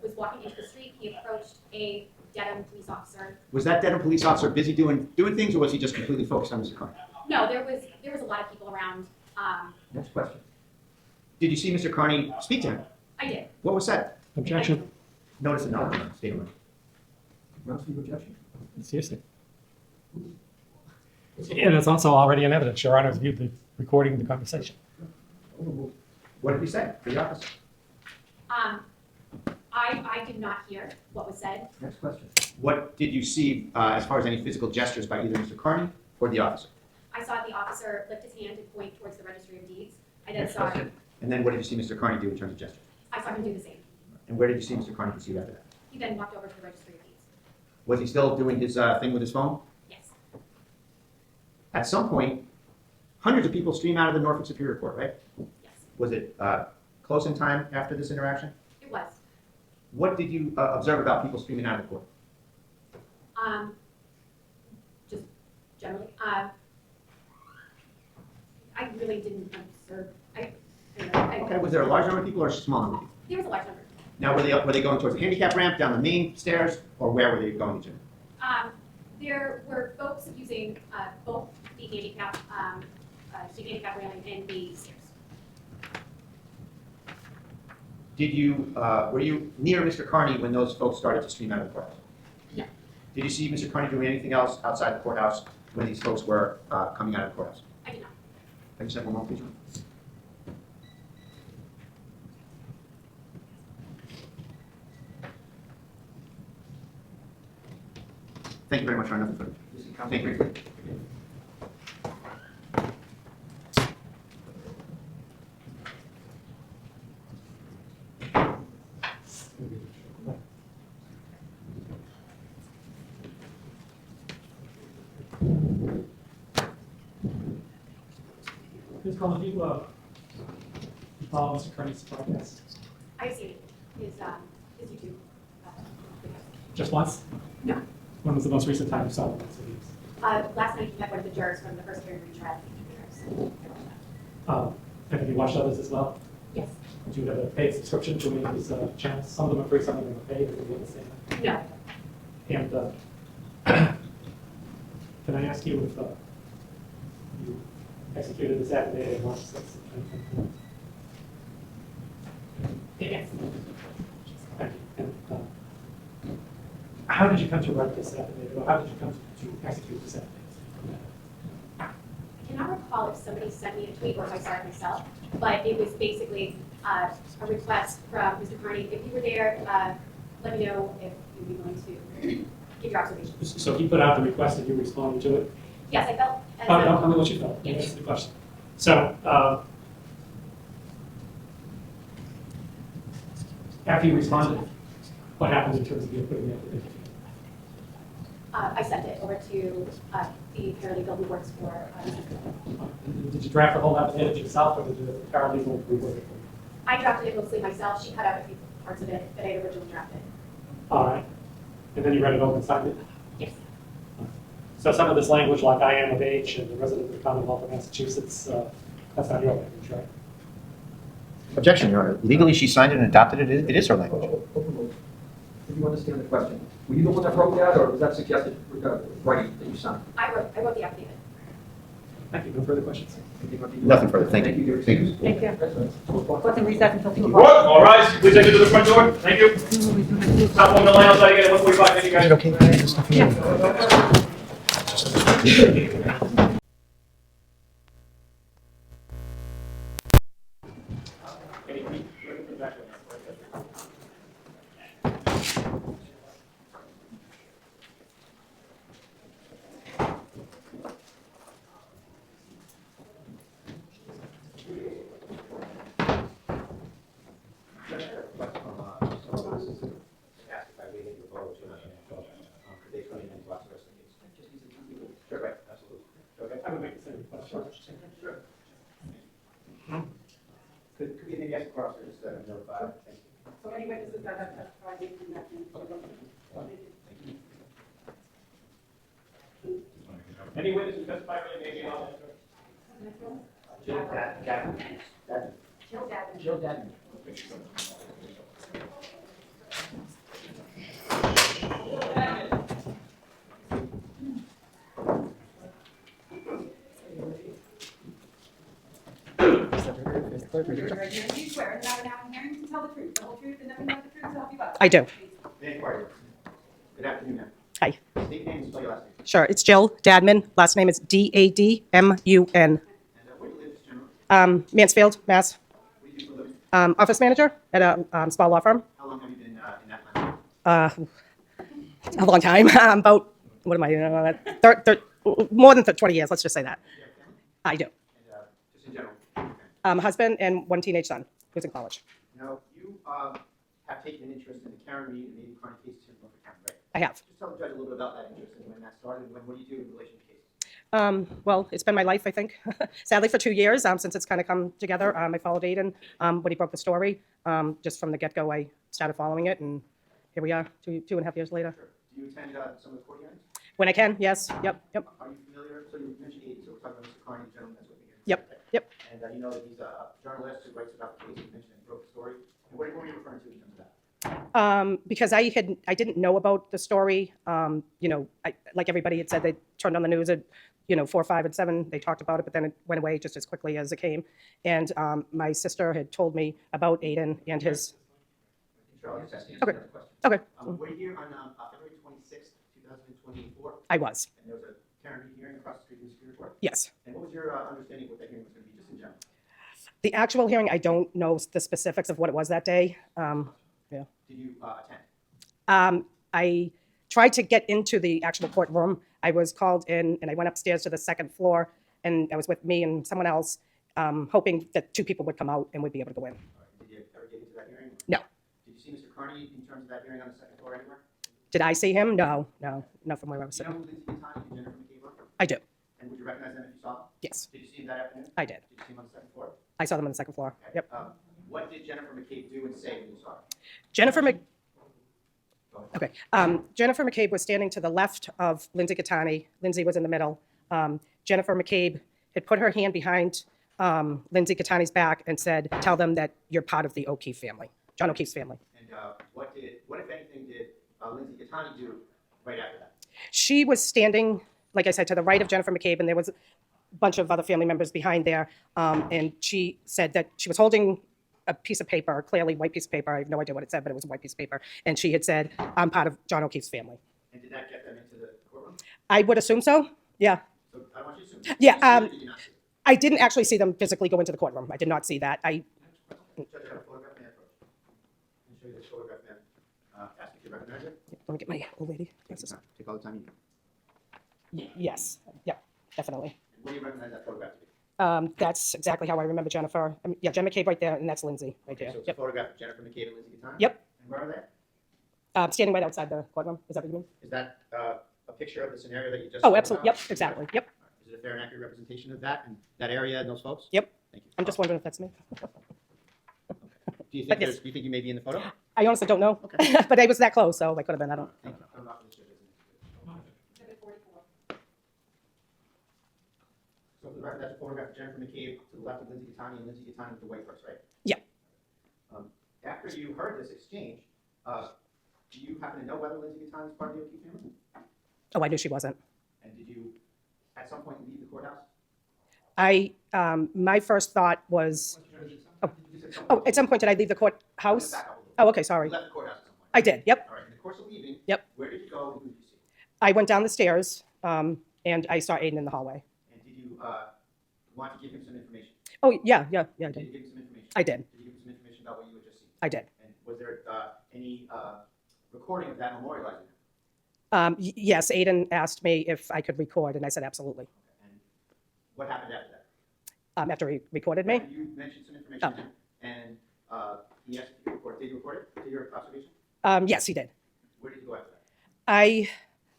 was walking into the street. He approached a Dedham police officer. Was that Dedham police officer busy doing things, or was he just completely focused on Mr. Kearney? No, there was a lot of people around. Next question. Did you see Mr. Kearney speak to him? I did. What was said? Objection. Notice it now. State of mind. Grounds for your objection? Seriously. And it's also already in evidence. Your Honor viewed the recording of the conversation. What did he say to the officer? I did not hear what was said. Next question. What did you see as far as any physical gestures by either Mr. Kearney or the officer? I saw the officer lift his hand and point towards the registry of deeds. I then Next saw question. And then what did you see Mr. Kearney do in terms of gestures? I saw him do the same. And where did you see Mr. Kearney proceed after that? He then walked over to the registry of deeds. Was he still doing his thing with his phone? Yes. At some point, hundreds of people stream out of the Norfolk Superior Court, right? Yes. Was it close in time after this interaction? It was. What did you observe about people streaming out of the court? Just generally. I really didn't observe. Okay, was there a large number of people or a small number of people? There was a large number. Now, were they going towards the handicap ramp, down the main stairs, or where were they going to? There were folks using both the handicap railing and the stairs. Did you, were you near Mr. Kearney when those folks started to stream out of the courthouse? No. Did you see Mr. Kearney doing anything else outside the courthouse when these folks were coming out of the courthouse? I did not. I just have one more, please. Thank you very much, Ryan. Nothing further. Thank you. Ms. Cullen, do you follow Mr. Kearney's podcast? I've seen his YouTube. Just once? No. When was the most recent time you saw him? Last night he met one of the jurors from the first hearing retrial. And have you watched others as well? Yes. Do you have a paid subscription to any of these channels? Some of them are free, some of them are paid. Can you understand that? No. And can I ask you if you executed this affidavit on March 6th? Yes. Thank you. And how did you come to write this affidavit, or how did you come to execute this affidavit? I cannot recall if somebody sent me a tweet or if I saw it myself, but it was basically a request from Mr. Kearney. If you were there, let me know if you'd be willing to give your observations. So he put out the request and you responded to it? Yes, I felt. Tell me what you felt. Yes. Answer the question. So, after you responded, what happened in terms of you putting it in? I sent it over to the paralegal who works for. Did you draft the whole affidavit yourself, or did the paralegal rework it? I drafted it mostly myself. She cut out a few parts of it that I had originally drafted. All right. And then you read it over and signed it? Yes. So some of this language, like I am of age and the resident of the Commonwealth of Massachusetts, that's not your language, right? Objection, Your Honor. Legally, she signed it and adopted it. It is her language. Did you understand the question? Were you the one that wrote that, or was that suggested writing that you signed? I wrote the affidavit. Thank you. No further questions? Nothing further. Thank you. Thank you. Thank you. What's in recess until 2 What? o'clock? All rise. Please exit to the front door. Thank you. Stop on the line outside again at 1:45. Thank you, guys. I would make the same request. Sure. Could we maybe ask across just notify? Thank you. So any witnesses that have testified, they can Any witnesses testify for the meeting? Jill Dadman. Do you swear in the matter now in hearing to tell the truth, the whole truth, and nothing but the truth, so help you God? I do. Good afternoon, ma'am. Hi. State your name and spell your last name. Sure. It's Jill Dadman. Last name is Dadmun. And where do you live, General? Mansfield, Mass. What do you do for a living? Office manager at a small law firm. How long have you been in that line? A long time. About, what am I, more than 20 years. Let's just say that. I do. And just in general. Husband and one teenage son who's in college. Now, you have taken an interest in the Karen Mead and Meaghan Mallon cases here in Norfolk County, right? I have. Just tell the judge a little bit about that interest and when that started, and what do you do in relation to cases? Well, it's been my life, I think. Sadly, for 2 years, since it's kind of come together. I followed Aidan when he broke the story. Just from the get-go, I started following it, and here we are, two and a half years later. Sure. Do you attend some of the court hearings? When I can, yes. Yep. Are you familiar? So you mentioned Aidan, so we're talking about Mr. Kearney, the gentleman that's with me here. Yep. And you know that he's a journalist who writes about the case. You mentioned and broke the story. And what are you referring to in terms of that? Because I didn't know about the story. Like everybody had said, they turned on the news at 4, 5, and 7. They talked about it, but then it went away just as quickly as it came. And my sister had told me about Aidan and his. Sure, I'll just ask you Okay. another question. Okay. Were you here on February 26th, 2024? I was. And there was a Karen Mead hearing across the street in the Superior Court? Yes. And what was your understanding of what that hearing was going to be, just in general? The actual hearing, I don't know the specifics of what it was that day. Did you attend? I tried to get into the actual courtroom. I was called in and I went upstairs to the second floor and I was with me and someone else, hoping that 2 people would come out and would be able to go in. Did you ever get into that hearing? No. Did you see Mr. Kearney in terms of that hearing on the second floor anywhere? Did I see him? No, not from where I was Do you know sitting. who 𝗬𝗏 and Jennifer McCabe were? I do. And would you recognize them if you saw them? Yes, Did you see them that afternoon? I did. Did you see them on the second floor? I saw them on the second floor. Okay. Yep. What did Jennifer McCabe do and say when you saw her? Jennifer Go ahead. Okay. Jennifer McCabe was standing to the left of 𝗫𝗏. Lindsay was in the middle. Jennifer McCabe had put her hand behind 𝗫𝗏's back and said, "Tell them that you're part of the O'Keefe family, John O'Keefe's family." And what if anything, did 𝗫𝗏 do right after that? She was standing, like I said, to the right of Jennifer McCabe, and there was a bunch of other family members behind there. And she said that she was holding a piece of paper, a clearly white piece of paper. I have no idea what it said, but it was a white piece of paper. And she had said, "I'm part of John O'Keefe's family." And did that get them into the courtroom? I would assume so. Yeah. So I want you to assume. Yeah. Did you not see it? I didn't actually see them physically go into the courtroom. I did not see that. Judge, I have a photograph man approach. Let me show you this photograph man. Ask if you recognize it. Let me get my old lady glasses. Take all the time you need. Yes. Yeah, definitely. What do you recognize that photograph to be? That's exactly how I remember Jennifer. Yeah, Jen McCabe right there, and that's Lindsay right there. So it's Yep. a photograph of Jennifer McCabe and Lindsay Gatani? Yep. And where are they? Standing right outside the courtroom. Is that what you mean? Is that a picture of the scenario that you just Oh, spoke absolutely. about? Yep, exactly. Yep. Is it a fair and accurate representation of that and that area and those folks? Yep. Thank you. I'm just wondering if that's me. Do you But think yes. do you think you may be in the photo? I honestly don't know. Okay. But I was that close, so I could have been. I don't. Thank you. I'm not really sure. So for the record, that's a photograph of Jennifer McCabe to the left of Lindsay Gatani and Lindsay Gatani with the white purse, right? Yeah. After you heard this exchange, do you happen to know whether Lindsay Gatani is part of the O'Keefe family? Oh, I knew she wasn't. And did you, at some point, leave the courthouse? My first thought was, at some point, did I leave the courthouse? Oh, okay, sorry. You left the courthouse at some point. I did, yep. All right, in the course of leaving, Yep. where did you go and who did you see? I went down the stairs, and I saw Aidan in the hallway. And did you want to give him some information? Oh, yeah, I Did did. you give him some information? I did. Did you give him some information about what you had just seen? I did. And was there any recording of that memorializing? Yes, Aidan asked me if I could record, and I said absolutely. And what happened after that? After he recorded me? You mentioned some information to him, and he asked if you record. Did you record it? Did your observation? Yes, he did. Where did you go after that?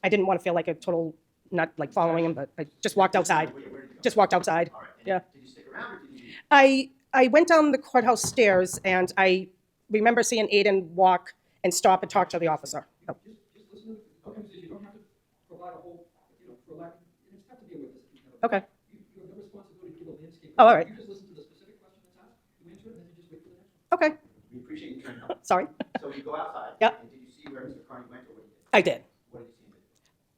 I didn't want to feel like a total nut, like following him, but I just walked outside. Where did you go? Just walked outside. All right. And Yeah. Did you stick around or did you leave? I went down the courthouse stairs, and I remember seeing Aidan walk and stop and talk to the officer. Oh. Just listen to the conversation. You don't have to provide a whole, for lack, it's not to be a witness. If you have Okay. you have no responsibility to give a landscape. Oh, all right. You just listen to the specific question that's asked, you answer it, and then you just wait for the next one. Okay. We appreciate you trying to help. Sorry. So you go outside. Yep. And did you see where Mr. Kearney went or what he did? I did. What did you see him do?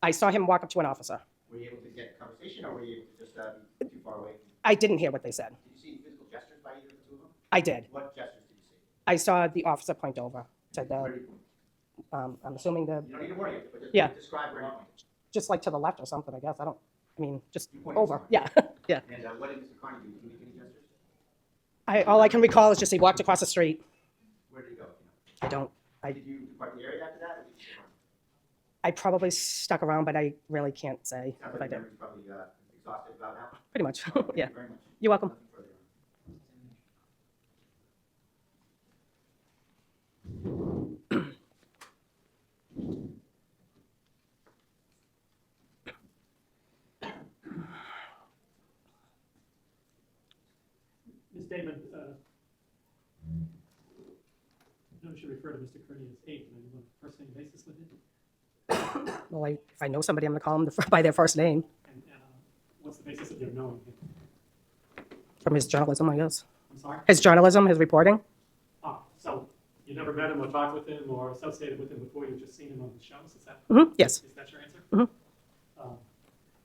I saw him walk up to an officer. Were you able to get a conversation or were you able to just be too far away? I didn't hear what they said. Did you see physical gestures by either of the two of them? I did. What gestures did you see? I saw the officer point over to Where the, did you point? I'm assuming the, You don't need to worry, but just Yeah. describe where you pointed. just like to the left or something, I guess. I mean, just You pointed over. somewhere. Yeah, yeah. And what did Mr. Kearney do? Did he make any gestures? All I can recall is just he walked across the street. Where did he go? I don't, Did you depart the area after that or did you stick around? I probably stuck around, but I really can't say Sounds if like I your did. memory's probably exhausted about now. Pretty much, Thank yeah. you very much. You're welcome. Nothing further. Ms. Damon, no, we should refer to Mr. Kearney as Aidan. Are you on a first-name basis with him? Well, if I know somebody, I'm gonna call them by their first name, And what's the basis of your knowing him? from his journalism, I guess. I'm sorry? His journalism, his reporting? Ah, so you never met him or talked with him or associated with him before, you've just seen him on the shows, is that? Yes. Is that your answer? Mhm.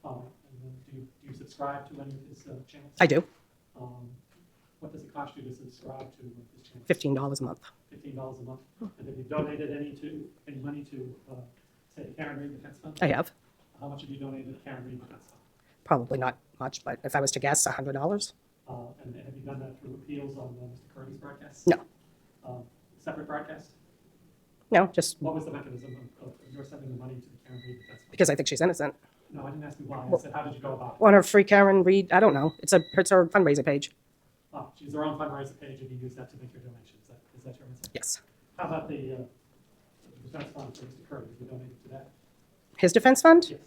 And then do you subscribe to any of his channels? I do, What does it cost you to subscribe to his channel? $15 a month. $15 a month? And have you donated any money to, say, the Karen Reed Defense Fund? I have, How much have you donated to the Karen Reed Defense Fund? probably not much, but if I was to guess, $100? And have you done that through appeals on Mr. Kearney's broadcasts? No. Separate broadcast? No, just What was the mechanism of your sending the money to the Karen Reed Defense Fund? because I think she's innocent. No, I didn't ask you why. I said, how did you go about it? On her Free Karen Reed, I don't know. It's her fundraiser page. Oh, she's her own fundraiser page, and you use that to make your donation. Is that your answer? Yes. How about the defense fund for Mr. Kearney? Did you donate to that? His defense fund? Yes.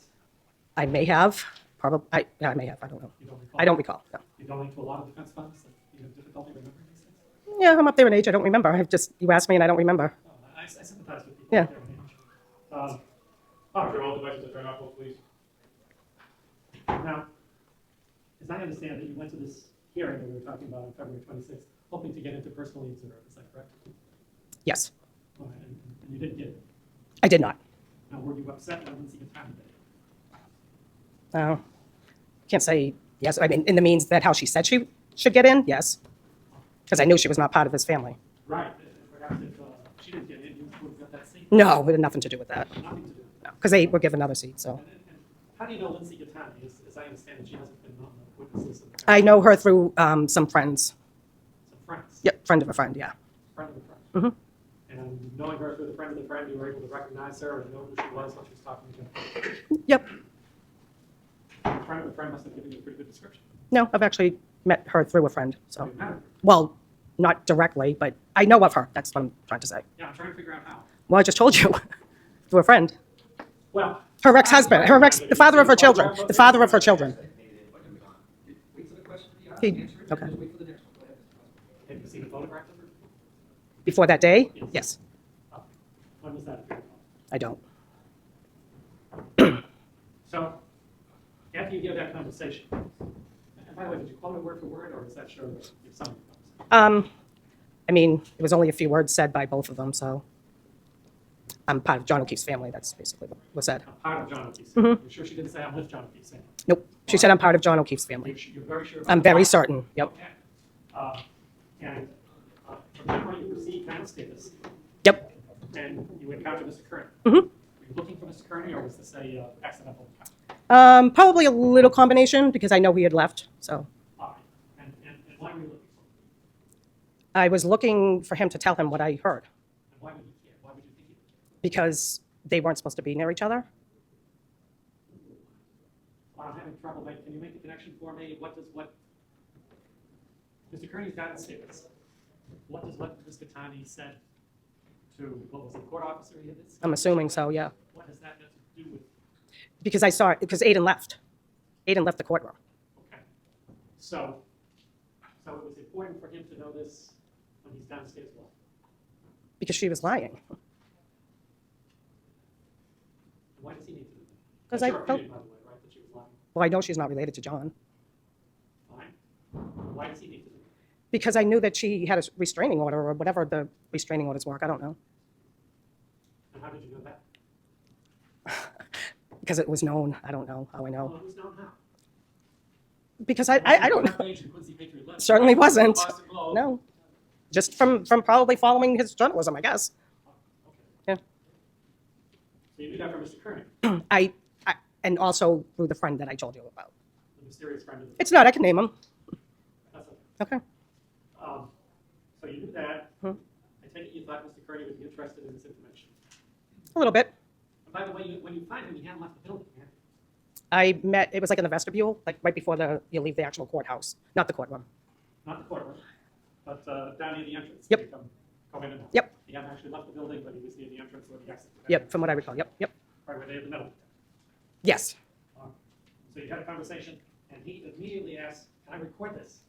I may have. Probably. I may have. I don't know. You don't recall? I don't recall. No. You donate to a lot of defense funds that you have difficulty remembering these things? Yeah, I'm up there in age. I don't remember. You asked me and I don't remember. Oh, I sympathize with people. Yeah. up there in age. Officer, all devices are turned off, please. Now, as I understand it, you went to this hearing that we were talking about on February 26th, hoping to get into personal needs order. Is that correct? Yes. All right, and you didn't get it. I did not. Now, were you upset when 𝗚𝗔𝗊𝗃 did it? No. Can't say yes. I mean, in the means that how she said she should get in, yes. Because I knew she was not part of his family. Right. Perhaps if she didn't get in, you would have got that seat. No, it had nothing to do with that. Nothing to do. No, because they were given another seat. So And how do you know 𝗚𝗔𝗊𝗃? As I understand it, she hasn't been on the witness list. I know her through some friends. Some friends. Yep, friend of a friend. Yeah. Friend of a friend. Mm-hmm. And knowing her through the friend of the friend, you were able to recognize her and know who she was when she was talking to you. Yep. The friend of a friend must have given you a pretty good description. No, I've actually met her through a friend. So, You met her. well, not directly, but I know of her. That's what I'm trying to say. Yeah, I'm trying to figure out how. Well, I just told you, through a friend. Well, Her ex-husband, the father of her children, the father of her children. Wait for the question to be asked, He- answer it, okay. and just wait for the next one. Go ahead. have you seen a photograph of her? Before that day? Yes. When was that? I don't. So, after you gave that conversation, and by the way, did you quote it word for word, or is that sure that you some of the conversation? I mean, it was only a few words said by both of them, so I'm part of John O'Keefe's family. That's basically what was said. I'm part of John O'Keefe's. Mhm. You're sure she didn't say I'm with John O'Keefe's family? Nope. She said I'm part of John O'Keefe's family. You're very sure about I'm that? very certain. Yep. Okay. And from that point, you received kind of status, Yep. and you encountered Mr. Kearney. Mhm. Were you looking for Mr. Kearney, or was this a accidental encounter? Probably a little combination because I know he had left. So All right. And why were you looking for him? I was looking for him to tell him what I heard And why would he care? Why would you think he would care? because they weren't supposed to be near each other. Well, I'm having trouble. Can you make the connection for me? Mr. Kearney's guidance statements. What Mr. Kearney said to, what was it, court officer? He had this? I'm assuming so. Yeah. What has that got to do with? Because I saw it because Aidan left. Aidan left the courtroom. Okay. So it was important for him to know this when he's downstairs. Well, Because she was lying. why does he need to do that? 'Cause That's I your don't- opinion, by the way, right? That she was lying. Well, I know she's not related to John. Fine. Why does he need to do that? Because I knew that she had a restraining order or whatever the restraining orders work. I don't know. And how did you know that? Because it was known. I don't know how I know. Well, it was known how. Because I don't know. know. Certainly wasn't. No. Just from probably following his journalism, I guess. Yeah. So you knew that from Mr. Kearney, I and also through the friend that I told you about. the mysterious friend of the. It's not. I can name him. That's Okay. So you knew that. Hmm. I take it you thought Mr. Kearney would be interested in this information. A little bit. And by the way, when you find him, he hadn't left the building, man. I met. It was like in the vestibule, like right before you leave the actual courthouse, not the courtroom. Not the courtroom, but down near the entrance. Yep. You come in and out. Yep. He hadn't actually left the building, but he was near the entrance where the exit. Yep. From what I recall. Yep. Yep. Right where they had the metal. Yes. So you had a conversation, and he immediately asked, "Can I record this?"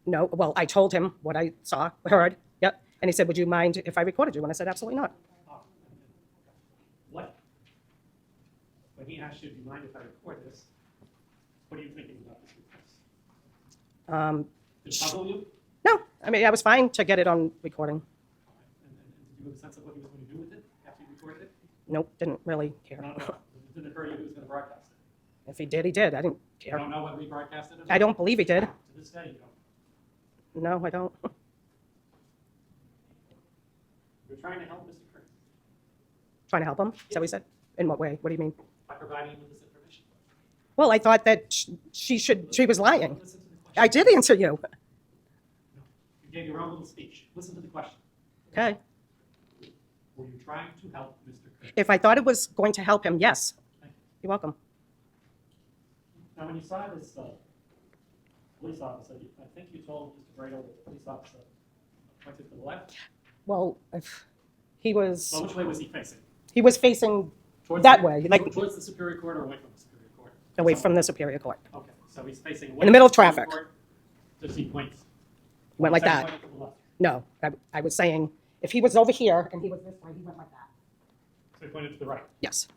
No. Well, I told him what I saw, heard. Yep. And he said, "Would you mind if I recorded you?" And I said, "Absolutely not." What? When he asked you, "Do you mind if I record this?" What are you thinking about this request? Did it puzzle you? No. I mean, I was fine to get it on recording. And did you have a sense of what he was going to do with it after you recorded it? Nope. Didn't really care. No. It didn't occur to you he was going to broadcast it. If he did, he did. I didn't You care. don't know whether he broadcast it? Or not? I don't believe he did. To this day, you don't. No, I don't. You're trying to help Mr. Kearney Trying to help him? Is that what he said? In what way? What do you mean? by providing him with this information. Well, I thought that she was lying. I did answer you. You gave your own little speech. Listen to the question. Okay. Were you trying to help Mr. Kearney? If I thought it was going to help him, yes. You're welcome. Now, when you saw this police officer, I think you told Mr. Bradle that the police officer pointed to the left? Well, if he was, Well, which way was he facing? he was facing Towards that the- way, like Towards the Superior Court or away from the Superior Court? away from the Superior Court. Okay, so he's facing away In the middle of from Superior traffic. Court. Does he point? Went like Second that. point to the left. No, I was saying, if he was over here and he was this way, he went like that. So he pointed to the right. Yes.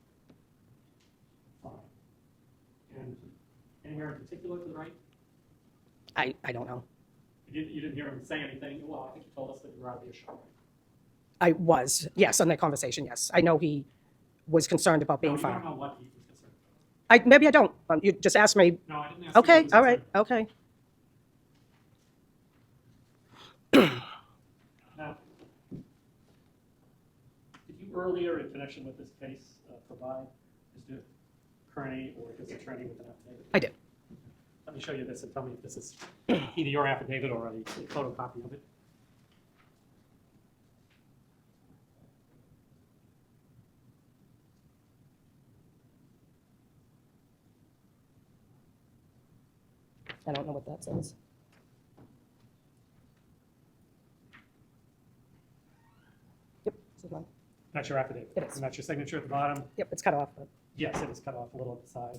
Fine. And anywhere in particular to the right? I don't know. You didn't hear him say anything? Well, I think you told us that you were out of earshot. I was, yes, on that conversation, yes. I know he was concerned about being No, you fired. don't know what he was concerned Maybe I don't. You just asked me. about. No, I didn't ask you what he Okay, was all right, concerned okay. Now, did you earlier, in connection with this case, provide Mr. Kearney or his attorney with an affidavit? I did. Let me show you this and tell me if this is either your affidavit or a photocopy of it. I don't know what that says. Yep, this is mine. That's your affidavit? It is. And that's your signature at the bottom? Yep, it's cut off, but Yes, it is cut off a little at the side.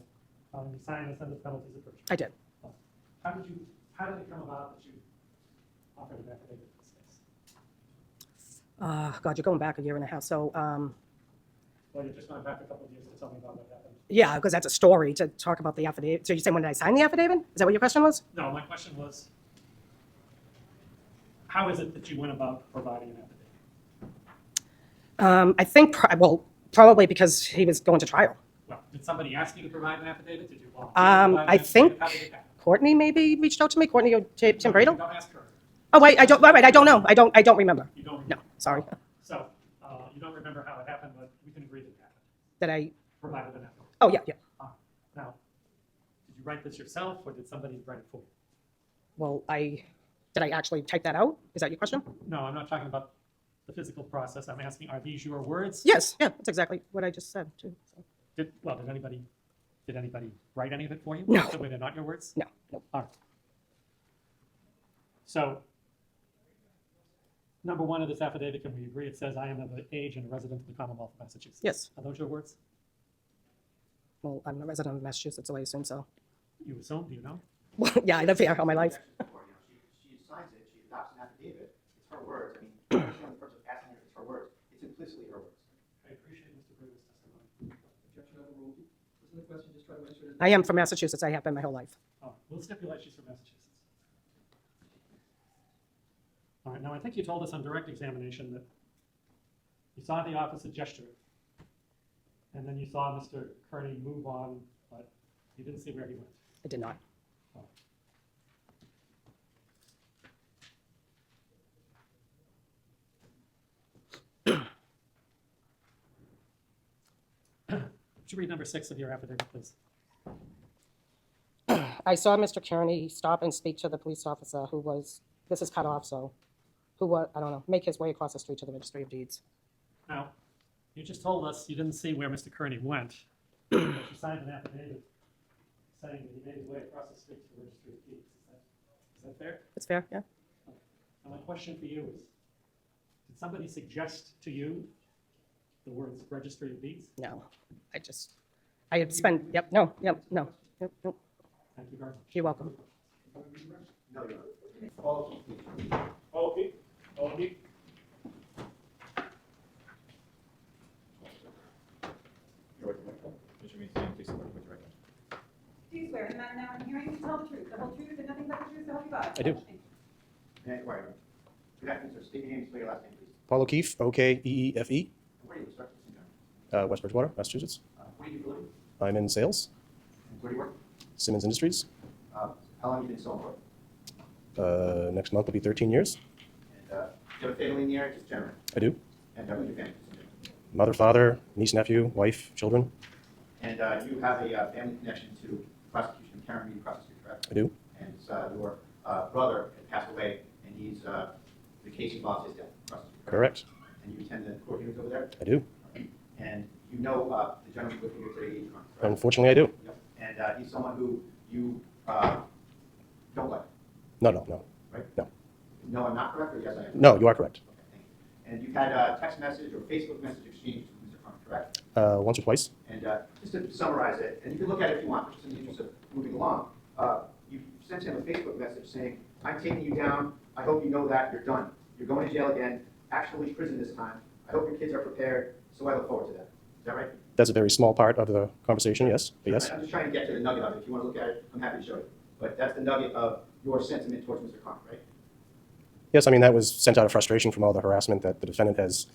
You sign this under penalties of perjury. I did. How did it come about that you offered an affidavit in this case? God, you're going back a year and a half, so, Well, you're just going back a couple of years to tell me about what happened. yeah, because that's a story to talk about the affidavit. So you're saying when did I sign the affidavit? Is that what your question was? No, my question was, how is it that you went about providing an affidavit? I think, probably because he was going to trial. Well, did somebody ask you to provide an affidavit? Did you volunteer to provide an I think affidavit? How did it happen? Courtney maybe reached out to me, Courtney or Tim Bradle? Don't ask her. Oh, wait, I don't know. I don't remember. You don't remember? No, sorry. So, you don't remember how it happened, but we can agree that it happened. That I, Provided an affidavit. oh, yeah. Now, did you write this yourself, or did somebody write it for you? Well, did I actually type that out? Is that your question? No, I'm not talking about the physical process. I'm asking, are these your words? Yes, yeah, that's exactly what I just said, too. So. Did anybody write any of it for you? No. So they're not your words? No. All right. So, number one of this affidavit, can we agree it says, I am of age and a resident of the Commonwealth of Massachusetts? Yes. Are those your words? Well, I'm a resident of Massachusetts, so I assume so. You assume, do you know? Well, yeah, I live here all my life. She signs it, she adopts an affidavit, it's her words. I mean, the person asking her if it's her words, it's implicitly her words. I appreciate Mr. Bradle's testimony. Objection overruled. Wasn't the question just try to answer it? I am from Massachusetts. I have been my whole life. Oh, we'll stipulate she's from Massachusetts. All right, now I think you told us on direct examination that you saw the opposite gesture, and then you saw Mr. Kearney move on, but you didn't see where he went. I did not. Would you read number 6 of your affidavit, please? I saw Mr. Kearney stop and speak to the police officer who was, this is cut off, so, who was, I don't know, make his way across the street to the Registry of Deeds. Now, you just told us you didn't see where Mr. Kearney went, but you signed an affidavit saying that he made his way across the street to the Registry of Deeds. Is that fair? It's fair, yeah? Now, my question for you is, did somebody suggest to you the words Registry of Deeds? No, I had spent, yep, no. Yep, nope. Thank you very much. You're welcome. No, you're not. Okay. Okay. Do you swear in the matter now in hearing to tell the truth, the whole truth, and nothing but the truth, so help you God? I do. Good afternoon, sir. State your name, spell your last name, please. 𝗵𝗂𝗃, O-K-E-E-F-E, Where are you instructed? West Bridgewater, Massachusetts. What do you do for a living? I'm in sales, And where do you work? Simmons Industries. How long have you been selling for? Next month will be 13 years. And do you have a family in the area, just generally? I do. And who's your family? Mother, father, niece, nephew, wife, children. And you have a family connection to prosecution of Karen Reed across the street, correct? I do. And your brother had passed away, and he's the 𝗫𝗁𝗄𝗏 his death across the street. Correct. And you attend the court hearings over there? I do. And you know the gentleman with you today, correct? Unfortunately, I do. Yep. And he's someone who you don't like, No. right? No. No, I'm not correct, or yes, I am? No, you are correct. And you've had a text message or Facebook message exchange with Mr. Kearney, correct? Once or twice. And just to summarize it, and you can look at it if you want, just in the interest of moving along, you sent him a Facebook message saying, I'm taking you down, I hope you know that, you're done. You're going to jail again, actually prison this time. I hope your kids are prepared, so I look forward to that. Is that right? That's a very small part of the conversation, yes. But yes. I'm just trying to get to the nugget of it. If you want to look at it, I'm happy to show you. But that's the nugget of your sentiment towards Mr. Kearney, right? Yes, I mean, that was sent out of frustration from all the harassment that the defendant has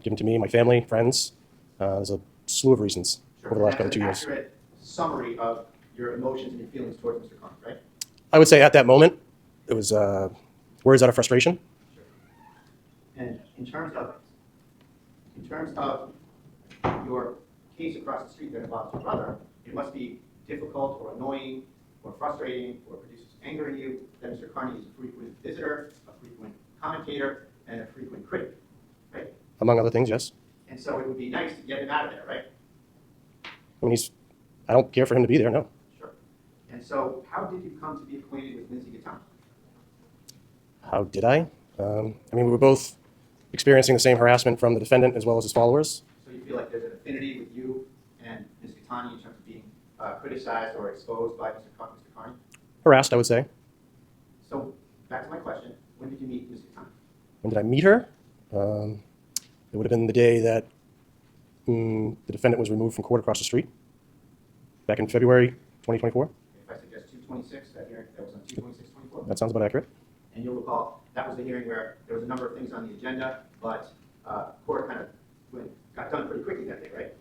given to me, my family, friends. There's a slew of reasons over the last couple of 2 years. That's an accurate summary of your emotions and your feelings towards Mr. Kearney, right? I would say at that moment, it was words out of frustration. And in terms of your case across the street that involves your brother, it must be difficult or annoying or frustrating or produces anger in you that Mr. Kearney is a frequent visitor, a frequent commentator, and a frequent critic, right? Among other things, yes. And so it would be nice to get him out of there, right? I mean, I don't care for him to be there, no. Sure. And so how did you come to be acquainted with 𝗫𝗄𝗃? How did I? I mean, we were both experiencing the same harassment from the defendant as well as his followers. So you feel like there's an affinity with you and Ms. 𝗃𝗃 in terms of being criticized or exposed by Mr. Kearney? Harassed, I would say. So back to my question, when did you meet Ms. 𝗃𝗃? When did I meet her? It would have been the day that the defendant was removed from court across the street, back in February 2024. If I suggest 2/26, that hearing, that was on 2/26/24? That sounds about accurate. And you'll recall, that was the hearing where there was a number of things on the agenda, but court kind of got done pretty quickly that day, right?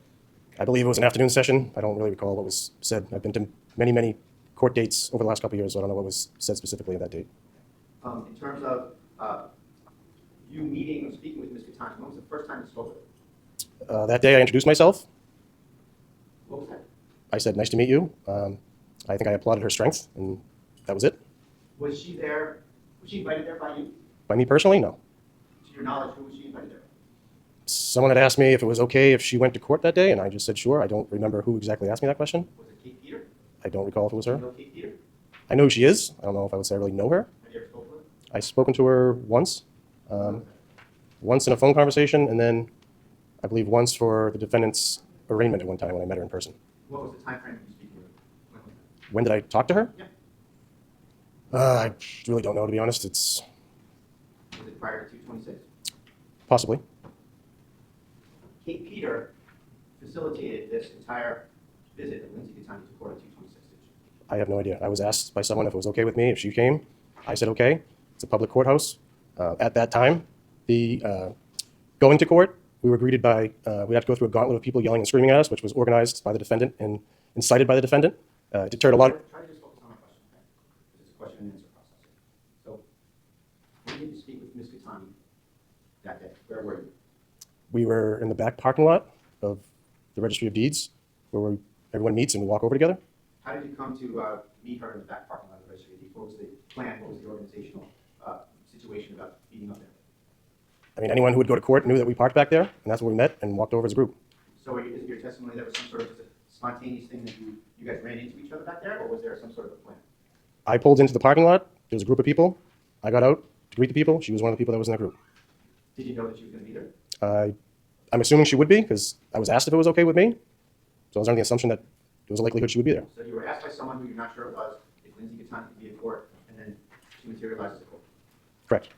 I believe it was an afternoon session. I don't really recall what was said. I've been to many court dates over the last couple of years, so I don't know what was said specifically on that date. In terms of you meeting or speaking with Ms. 𝗃𝗃, when was the first time you spoke with her? That day I introduced myself. What was that? I said, nice to meet you. I think I applauded her strength, and that was it. Was she there, was she invited there by you? By me personally, no. To your knowledge, who was she invited there? Someone had asked me if it was okay if she went to court that day, and I just said sure. I don't remember who exactly asked me that question. Was it Kate Peter? I don't recall if it was her. Do you know Kate Peter? I know who she is. I don't know if I would say I really know her. Have you ever spoken with her? I've spoken to her once. Once in a phone conversation, and then I believe once for the defendant's arraignment at one time when I met her in person. What was the time frame you were speaking with her? When was that? When did I talk to her? Yeah. I really don't know, to be honest. It's Was it prior to 2/26? possibly. Kate Peter facilitated this entire visit that 𝗫𝗃𝗃 to court on 2/26. I have no idea. I was asked by someone if it was okay with me if she came. I said okay. It's a public courthouse. At that time, going to court, we were greeted by, we had to go through a gauntlet of people yelling and screaming at us, which was organized by the defendant and incited by the defendant. It deterred a lot. Try to just focus on my question, okay? It's a question and answer process. So, when did you speak with Ms. 𝗃𝗃 that day? Where were you? We were in the back parking lot of the Registry of Deeds, where everyone meets and we walk over together. How did you come to meet her in the back parking lot of the Registry of Deeds? What was the plan? What was the organizational situation about meeting up there? I mean, anyone who would go to court knew that we parked back there, and that's where we met and walked over as a group. So is it your testimony that was some sort of just a spontaneous thing that you guys ran into each other back there, or was there some sort of a plan? I pulled into the parking lot. There was a group of people. I got out to greet the people. She was one of the people that was in that group. Did you know that she was going to be there? I'm assuming she would be, because I was asked if it was okay with me. So I was under the assumption that there was a likelihood she would be there. So you were asked by someone who you're not sure it was if 𝗫𝗃𝗃 could be in court, and then she materializes at court. Correct.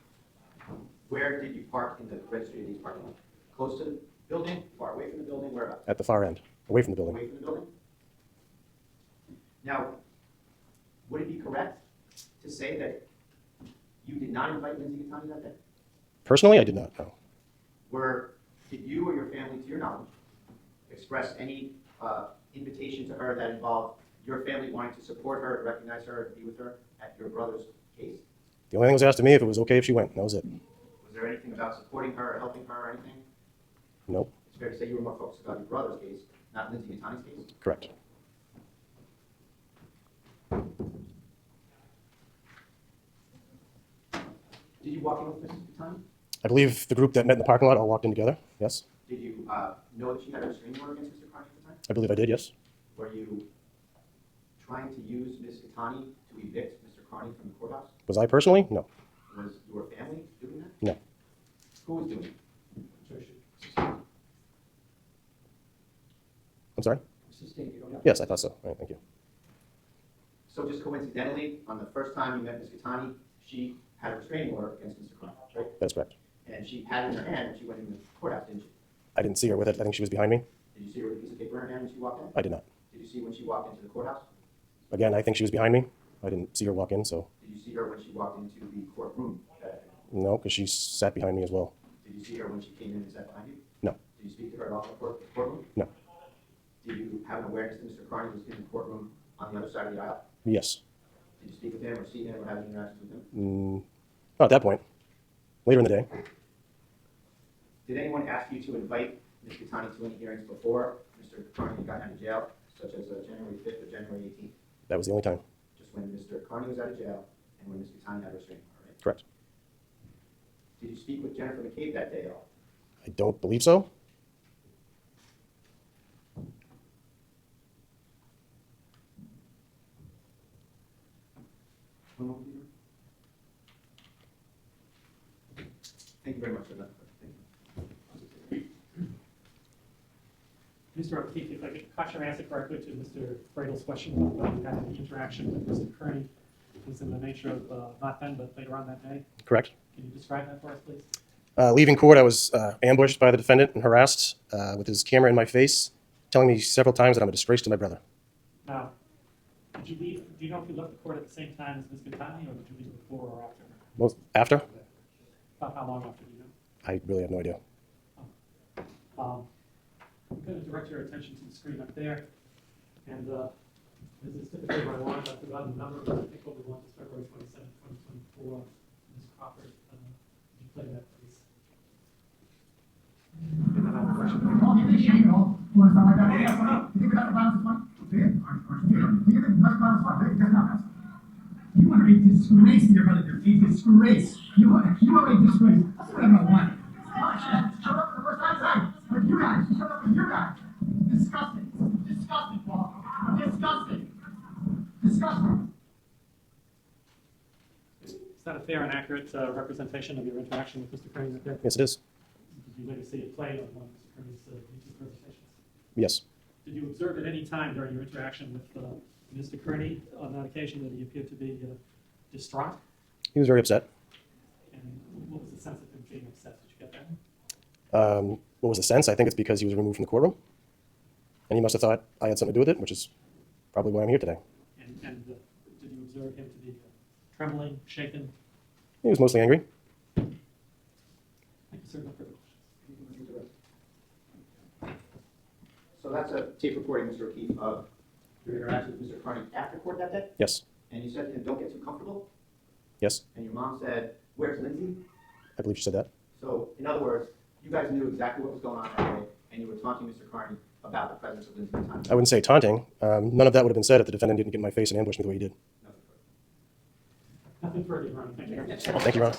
Where did you park in the Registry of Deeds parking lot? Close to the building, far away from the building, whereabouts? At the far end, away from the building. Away from the building? Now, would it be correct to say that you did not invite 𝗫𝗃𝗃 that day? Personally, I did not know. Did you or your family, to your knowledge, express any invitation to her that involved your family wanting to support her, recognize her, and be with her at your brother's case? The only thing was asked of me if it was okay if she went, and that was it. Was there anything about supporting her or helping her or anything? Nope. It's fair to say you were more focused about your brother's case, not 𝗫𝗃𝗃's case? Correct. Did you walk in with Mrs. 𝗃𝗃? I believe the group that met in the parking lot all walked in together, yes. Did you know that she had a restraining order against Mr. Kearney at the time? I believe I did, yes. Were you trying to use Ms. 𝗃𝗃𝗃 to evict Mr. Kearney from the courthouse? Was I personally? No. Was your family doing that? No. Who was doing it? I'm sorry? Sustained, you don't have. Yes, I thought so. All right, thank you. So just coincidentally, on the first time you met Ms. 𝗃𝗃𝗃, she had a restraining order against Mr. Kearney, right? That's correct. And she had it in her hand when she went in the courthouse, didn't she? I didn't see her with it. I think she was behind me. Did you see her with a piece of paper in her hand when she walked in? I did not. Did you see when she walked into the courthouse? Again, I think she was behind me. I didn't see her walk in, so Did you see her when she walked into the courtroom? no, because she sat behind me as well. Did you see her when she came in and sat behind you? No. Did you speak to her at all in the courtroom? No. Did you have an awareness that Mr. Kearney was in the courtroom on the other side of the aisle? Yes. Did you speak with him or see him or have any interactions with him? Not at that point. Later in the day. Did anyone ask you to invite Ms. 𝗃𝗃𝗃 to any hearings before Mr. Kearney got out of jail, such as January 5th or January 18th? That was the only time. Just when Mr. Kearney was out of jail and when Ms. 𝗃𝗃𝗃 had a restraining order, right? Correct. Did you speak with Jennifer McCabe that day at all? I don't believe so. Thank you very much for that. Mr. O'Keefe, if I could caution or answer correctly to Mr. Bradle's question about whether you had any interaction with Mr. Kearney. It was in the nature of not then, but later on that day. Correct. Can you describe that for us, please? Leaving court, I was ambushed by the defendant and harassed with his camera in my face, telling me several times that I'm a disgrace to my brother. Now, did you leave, do you know if you left the court at the same time as Ms. 𝗃𝗃𝗃, or did you leave before or after her? Most after? About how long after do you know? I really have no idea. I'm going to direct your attention to the screen up there. And this is typically my line. I've forgotten the number, but I think what we want is February 27, 2024. Ms. Crawford, could you play that, please? And then I have a question. Oh, you think you know, or something like that? Yeah, you think we got the balance one? Okay, you think the balance one? That's not us. You are a disgrace to your brother. A disgrace. You are a disgrace. That's what I'm one. Shut up for the first time. But you guys, shut up for you guys. Disgusting. Disgusting, Paul. Disgusting. Disgusting. Is that a fair and accurate representation of your interaction with Mr. Kearney? Yes, it is. Did you later see it played on one of Mr. Kearney's YouTube presentations? Yes. Did you observe at any time during your interaction with Mr. Kearney on that occasion that he appeared to be distraught? He was very upset. And what was the sense of him being upset? Did you get that? What was the sense? I think it's because he was removed from the courtroom. And he must have thought I had something to do with it, which is probably why I'm here today. And did you observe him to be trembling, shaken? He was mostly angry. Thank you, sir. No further questions. So that's a tape recording, Mr. O'Keefe, of your interaction with Mr. Kearney after court that day? Yes. And you said to him, don't get too comfortable? Yes. And your mom said, where's Lindsay? I believe she said that. So, in other words, you guys knew exactly what was going on that day, and you were taunting Mr. Kearney about the presence of Lindsay at the time. I wouldn't say taunting. None of that would have been said if the defendant didn't get in my face and ambush me the way he did. Nothing further, Your Honor. Thank you. Well, thank you, Your Honor.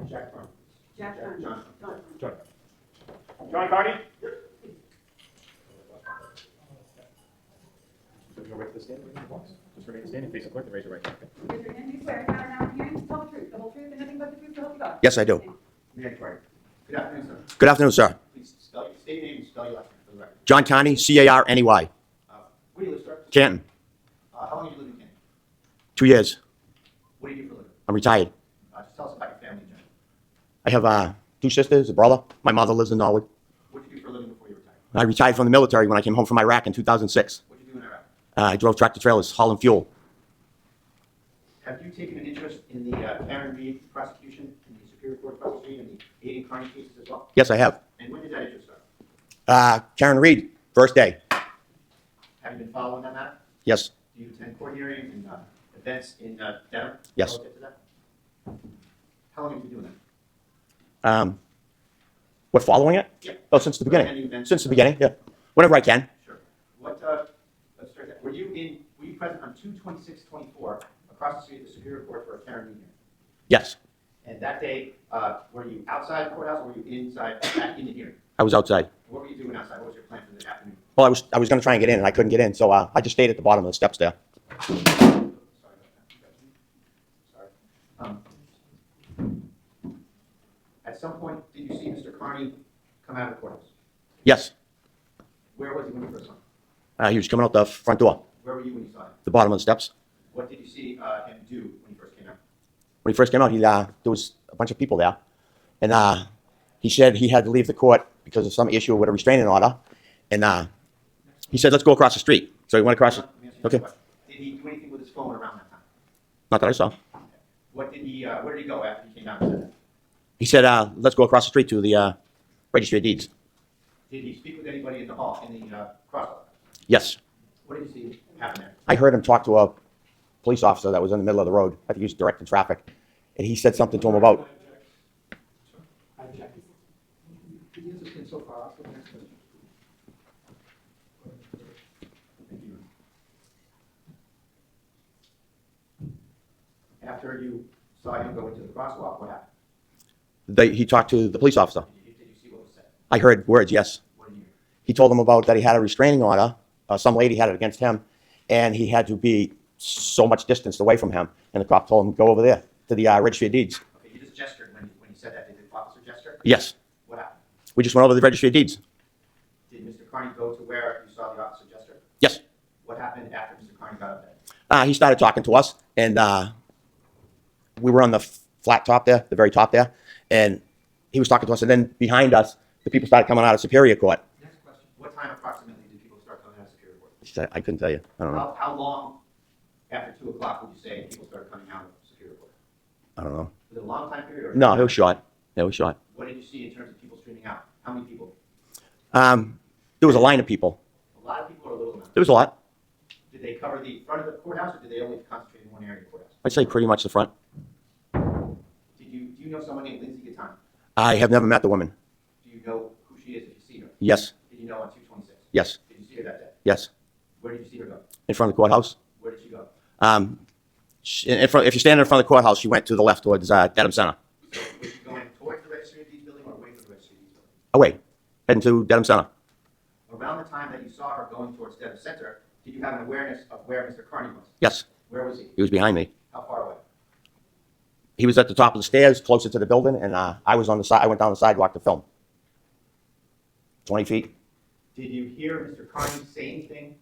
Jack Kearney. Jack Kearney. John Carney? Go right to the stand, right in the box. Just remain standing, face the clerk, and raise your right hand. Raise your hand. Do you swear in the matter now in hearing to tell the truth, the whole truth, and nothing but the truth, so help you God? Yes, I do. Meaghan Mallon. Good afternoon, sir. Good afternoon, sir. Please spell your state name and spell your last name for the record. John Kearney, 𝗃𝗃𝗃𝗃. Where do you live, sir? Canton, How long have you lived in Canton? 2 years. What do you do for a living? I'm retired. Just tell us about your family in general. I have 2 sisters, a brother. My mother lives in Norwood. What did you do for a living before you retired? I retired from the military when I came home from Iraq in 2006. What did you do in Iraq? I drove tractor trailers, hauling fuel. Have you taken an interest in the Karen Reed prosecution, in the Superior Court prosecution, and the Aidan Kearney cases as well? Yes, I have. And when did that interest start? Karen Reed, first day. Have you been following that matter? Yes. Do you attend court hearings and events in Dedham? Yes. Relative to that? How long have you been doing that? What, following it? Yeah. Oh, since the Any beginning. events? Since the beginning, yeah. Whenever I can. Sure. What, let's start that. Were you present on 2/26/24 across the street at the Superior Court for a Karen Reed hearing? Yes. And that day, were you outside the courthouse or were you inside, in the hearing? I was outside. What were you doing outside? What was your plan for the afternoon? Well, I was going to try and get in, and I couldn't get in, so I just stayed at the bottom of the steps there. At some point, did you see Mr. Kearney come out of the courthouse? Yes. Where was he when you first saw him? He was coming out the front door, Where were you when you saw him? the bottom of the steps. What did you see him do when he first came out? When he first came out, there was a bunch of people there, and he said he had to leave the court because of some issue with a restraining order, and he said, "Let's go across the street." So he went across. Okay. Did he do anything with his phone around that time? Not that I saw. What did he? Where did he go after he came out and said that? He said, "Let's go across the street to the registry of deeds." Did he speak with anybody in the hall, in the crosswalk? Yes. What did you see happen there? I heard him talk to a police officer that was in the middle of the road. I think he was directing traffic, and he said something to him about. So far, I'll go to the next question. Thank you. After you saw him go into the crosswalk, what happened? He talked to the police officer. Did you see what was said? I heard words, yes. What did you hear? He told him about that he had a restraining order. Some lady had it against him, and he had to be so much distance away from him. And the cop told him, "Go over there to the registry of deeds." Okay, you just gestured when you said that. Did the officer gesture? Yes. What happened? We just went over to the registry of deeds. Did Mr. Kearney go to where you saw the officer gesture? Yes. What happened after Mr. Kearney got up there? He started talking to us, and we were on the flat top there, the very top there, and he was talking to us. And then behind us, the people started coming out of Superior Court. Next question. What time approximately did people start coming out of Superior Court? I couldn't tell you. I don't know. How long after 2 o'clock would you say people started coming out of Superior Court? I don't know. Was it a long time period? Or No, it was short. It was short. What did you see in terms of people streaming out? How many people? There was a line of people. A lot of people or a little amount? There was a lot. Did they cover the front of the courthouse or did they only concentrate in one area of the courthouse? I'd say pretty much the front. Do you know someone named 𝗫𝗏𝗄𝗃 𝗃𝗏? I have never met the woman. Do you know who she is if you see her? Yes. Did you know on 226? Yes. Did you see her that day? Yes. Where did you see her go? In front of the courthouse. Where did she go? If you're standing in front of the courthouse, she went to the left towards Dedham Center. So was she going towards the Registry of Deeds building or away from the Registry of Deeds building? Away, heading to Dedham Center. Around the time that you saw her going towards Dedham Center, did you have an awareness of where Mr. Kearney was? Yes. Where was he? He was behind me. How far away? He was at the top of the stairs, closer to the building, and I was on the side. I went down the sidewalk to film. 20 feet. Did you hear Mr. Kearney say anything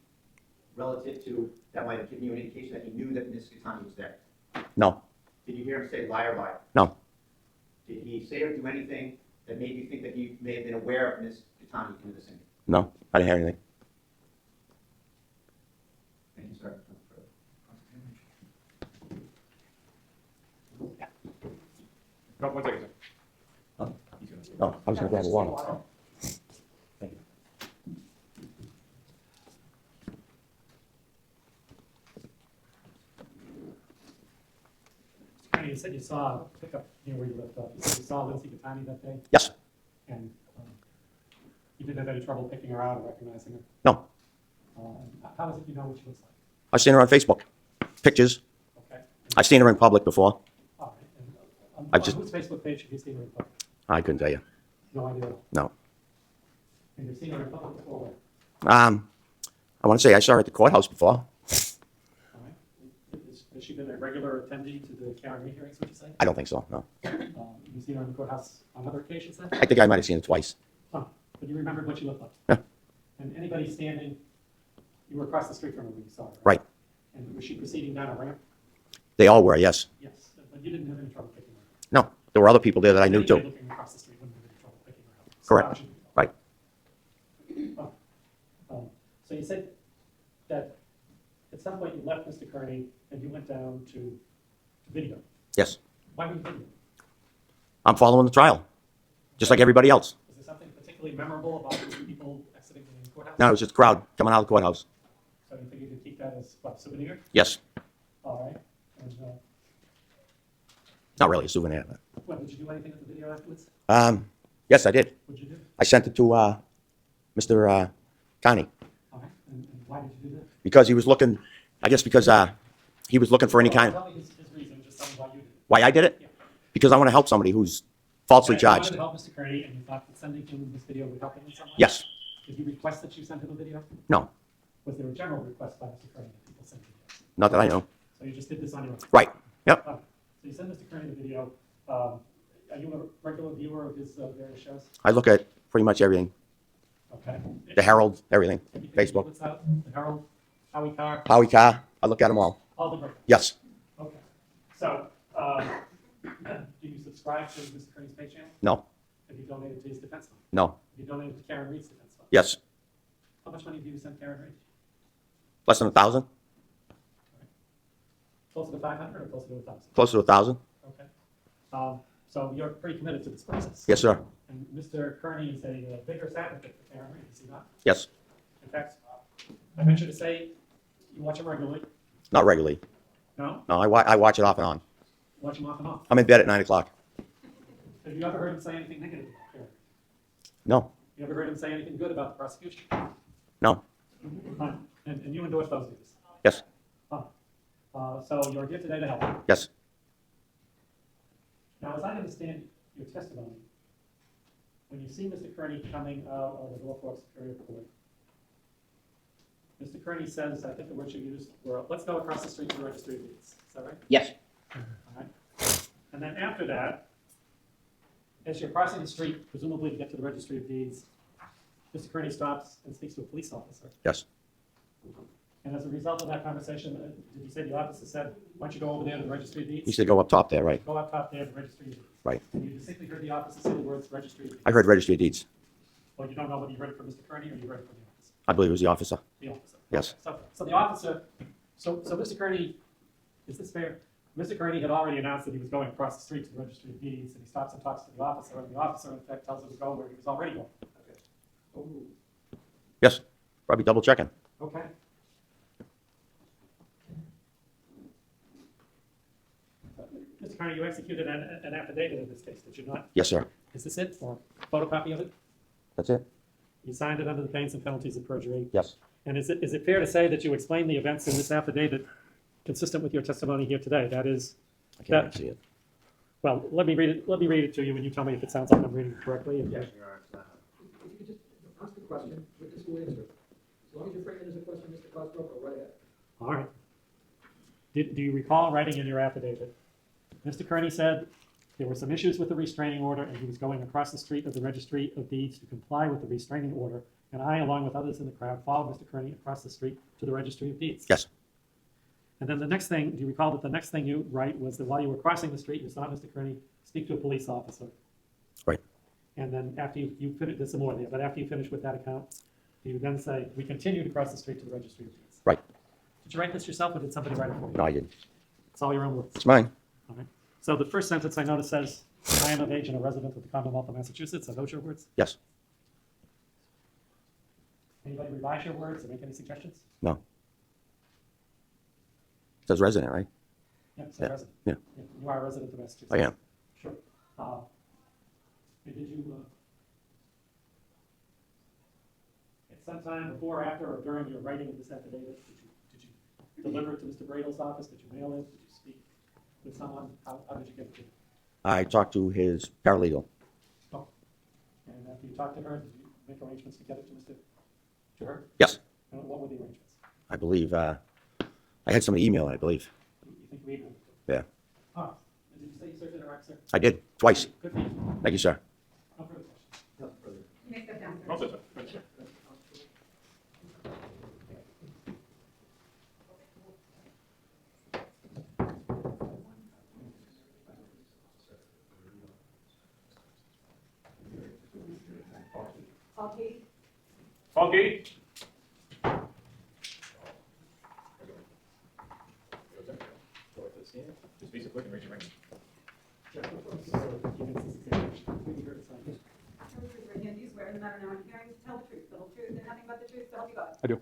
relative to that might have given you an indication that he knew that Ms. 𝗃𝗃𝗃 was there? No. Did you hear him say liar, liar? No. Did he say or do anything that made you think that he may have been aware of Ms. 𝗃𝗃𝗃 in the vicinity? No. I didn't hear anything. Thank you, sir. No, 1 second, sir. Oh, I was going to grab a water. Thank you. Connie, you said you saw a pickup near where you left off. You said you saw 𝗫𝗃𝗃𝗃 that day? Yes. And you didn't have any trouble picking her out or recognizing her? No. How is it you know what she looks like? I've seen her on Facebook. Pictures. Okay. I've seen her in public before. All right. And I've on just- whose Facebook page have you seen her in public? I couldn't tell you. No idea. No. And you've seen her in public before where? I want to say I saw her at the courthouse before. All right. Has she been a regular attendee to the Karen hearings, would you say? I don't think so, no. You've seen her in the courthouse on other occasions then? I think I might have seen her twice. Huh. But you remembered what she looked like? Yeah. And anybody standing, you were across the street from her when you saw her? Right. And was she proceeding down a ramp? They all were, yes. Yes, but you didn't have any trouble picking her up? No, there were other people there that I knew Anybody too. looking across the street wouldn't have any trouble picking her up? Correct. So Right. So you said that at some point you left Mr. Kearney and you went down to video. Yes. Why were you video? I'm following the trial, just like everybody else. Was there something particularly memorable about the people exiting the courthouse? No, it was just a crowd coming out of the courthouse. So you think you could keep that as, what, souvenir? Yes. All right. And, Not really a souvenir. But, what, did you do anything with the video afterwards? yes, I did. What'd you do? I sent it to Mr. Kearney All right. And why did you do that? because he was looking, I guess because he was looking for any kind Tell of, me his reason, just tell me why you did it. why I did it? Because I want to help somebody who's falsely Okay, you wanted charged. to help Mr. Kearney, and you thought that sending him this video would help him in some way? Yes. Did he request that you send him a video? No, Was there a general request by Mr. Kearney that people send videos? not that I know. So you just did this on your own? Right. Yep. So you sent Mr. Kearney the video. Are you a regular viewer of his various shows? I look at pretty much everything. Okay. The Herald, everything. Anything Facebook. that's out, the Herald, 𝗬𝗂𝗃, 𝗬𝗂𝗃. I look at them all. all the great. Yes. Okay. So, do you subscribe to Mr. Kearney's pay channel? No. Have you donated to his defense fund? No. Have you donated to Karen Reed's defense fund? Yes. How much money do you send Karen Reed? Less than 1,000. Closer to 500 or closer to 1,000? Close to 1,000. Okay. So you're pretty committed to this process? Yes, sir. And Mr. Kearney is a vigorous advocate for Karen Reed, is he not? Yes. In fact, I venture to say you watch him regularly. Not regularly. No? No, I watch it off and on. Watch him off and on. I'm in bed at 9 o'clock. Have you ever heard him say anything negative about Karen? No. You ever heard him say anything good about the prosecution? No. Fine. And you endorse those views? Yes. Fine. So you're here today to help. Yes. Now, as I understand your testimony, when you see Mr. Kearney coming out of the Norfolk Superior Court, Mr. Kearney says, I think the words you used were, let's go across the street to the registry of deeds. Is that right? Yes. All right. And then after that, as you're crossing the street, presumably to get to the registry of deeds, Mr. Kearney stops and speaks to a police officer. Yes. And as a result of that conversation, did you say the officer said, why don't you go over there to the registry of deeds? He said go up top there, right? Go up top there to the registry of deeds. Right. And you distinctly heard the officer say the words registry of deeds. I heard registry of deeds. Well, you don't know whether you heard it from Mr. Kearney or you heard it from the officer. I believe it was the officer. The officer. Yes. So the officer, so Mr. Kearney, is this fair? Mr. Kearney had already announced that he was going across the street to the registry of deeds, and he stops and talks to the officer, and the officer, in fact, tells him to go where he was already going. Okay. Oh. Yes. Probably double checking. Okay. Mr. Kearney, you executed an affidavit in this case, did you not? Yes, sir. Is this it, or a photocopy of it? That's it? You signed it under the pains and penalties of perjury? Yes. And is it fair to say that you explained the events in this affidavit consistent with your testimony here today? That is, I can't even see it. well, let me read it to you, and you tell me if it sounds like I'm reading it correctly. And- Yes, Your Honor. If you could just ask the question, witness will answer. As long as you frame it as a question, Mr. Cosgrove, go right ahead. All right. Do you recall writing in your affidavit, Mr. Kearney said there were some issues with the restraining order, and he was going across the street of the registry of deeds to comply with the restraining order, and I, along with others in the crowd, followed Mr. Kearney across the street to the registry of deeds? Yes. And then the next thing, do you recall that the next thing you write was that while you were crossing the street, you saw Mr. Kearney speak to a police officer? Right. And then after you finish, there's some more there, but after you finish with that account, do you then say, we continue to cross the street to the registry of deeds? Right. Did you write this yourself, or did somebody write it for you? No, I didn't. It's all your own words. It's mine. All right. So the first sentence I notice says, I am of age and a resident of the Commonwealth of Massachusetts. Are those your words? Yes. Anybody revise your words or make any suggestions? No. It says resident, right? Yeah, it's Yeah. a resident. Yeah. You are a resident of Massachusetts. I am. Sure. Did you, at some time before, after, or during your writing of this affidavit, did you deliver it to Mr. Bradle's office? Did you mail it? Did you speak with someone? How did you get it to him? I talked to his paralegal. Oh. And after you talked to her, did you make arrangements to get it to her? Yes. And what were the arrangements? I believe, I had somebody email it, I believe. You think you emailed it? Yeah. Oh, did you say you served in Iraq, sir? I did, twice. Good for you. Thank you, sir. No further questions. No further. You may step down, sir. Oh, sir. Thank you. Funky? Just be so quick and raise your hand. Right hand, do you swear in the matter now in hearing to tell the truth, the whole truth, and nothing but the truth, so help you God? I do.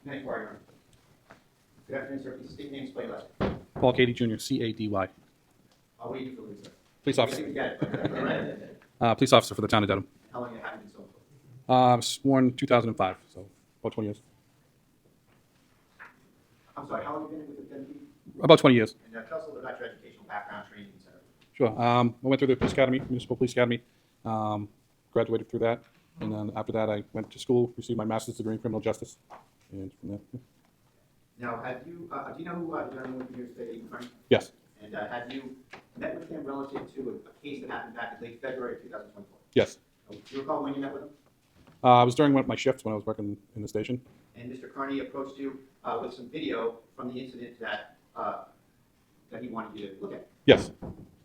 Good afternoon, sir. Please state your name and spell your last name. Paul Cady Jr., CADY. What do you do for a living, sir? Police officer. I think we get it, but, right. Police officer for the town of Dedham. How long have you been so? Sworn 2005, so about 20 years. I'm sorry, how long have you been with the deputy? About 20 years. And tell us a little about your educational background, training, et cetera. Sure. I went through the police academy, municipal police academy, graduated through that, and then after that I went to school, received my master's degree in criminal justice, and from there. Yeah. Now, have you, do you know who the gentleman with you today, Aidan Kearney? Yes. And have you met with him relative to a case that happened back in late February of 2024? Yes. Do you recall when you met with him? It was during one of my shifts when I was working in the station. And Mr. Kearney approached you with some video from the incident that that he wanted you to look at. Yes.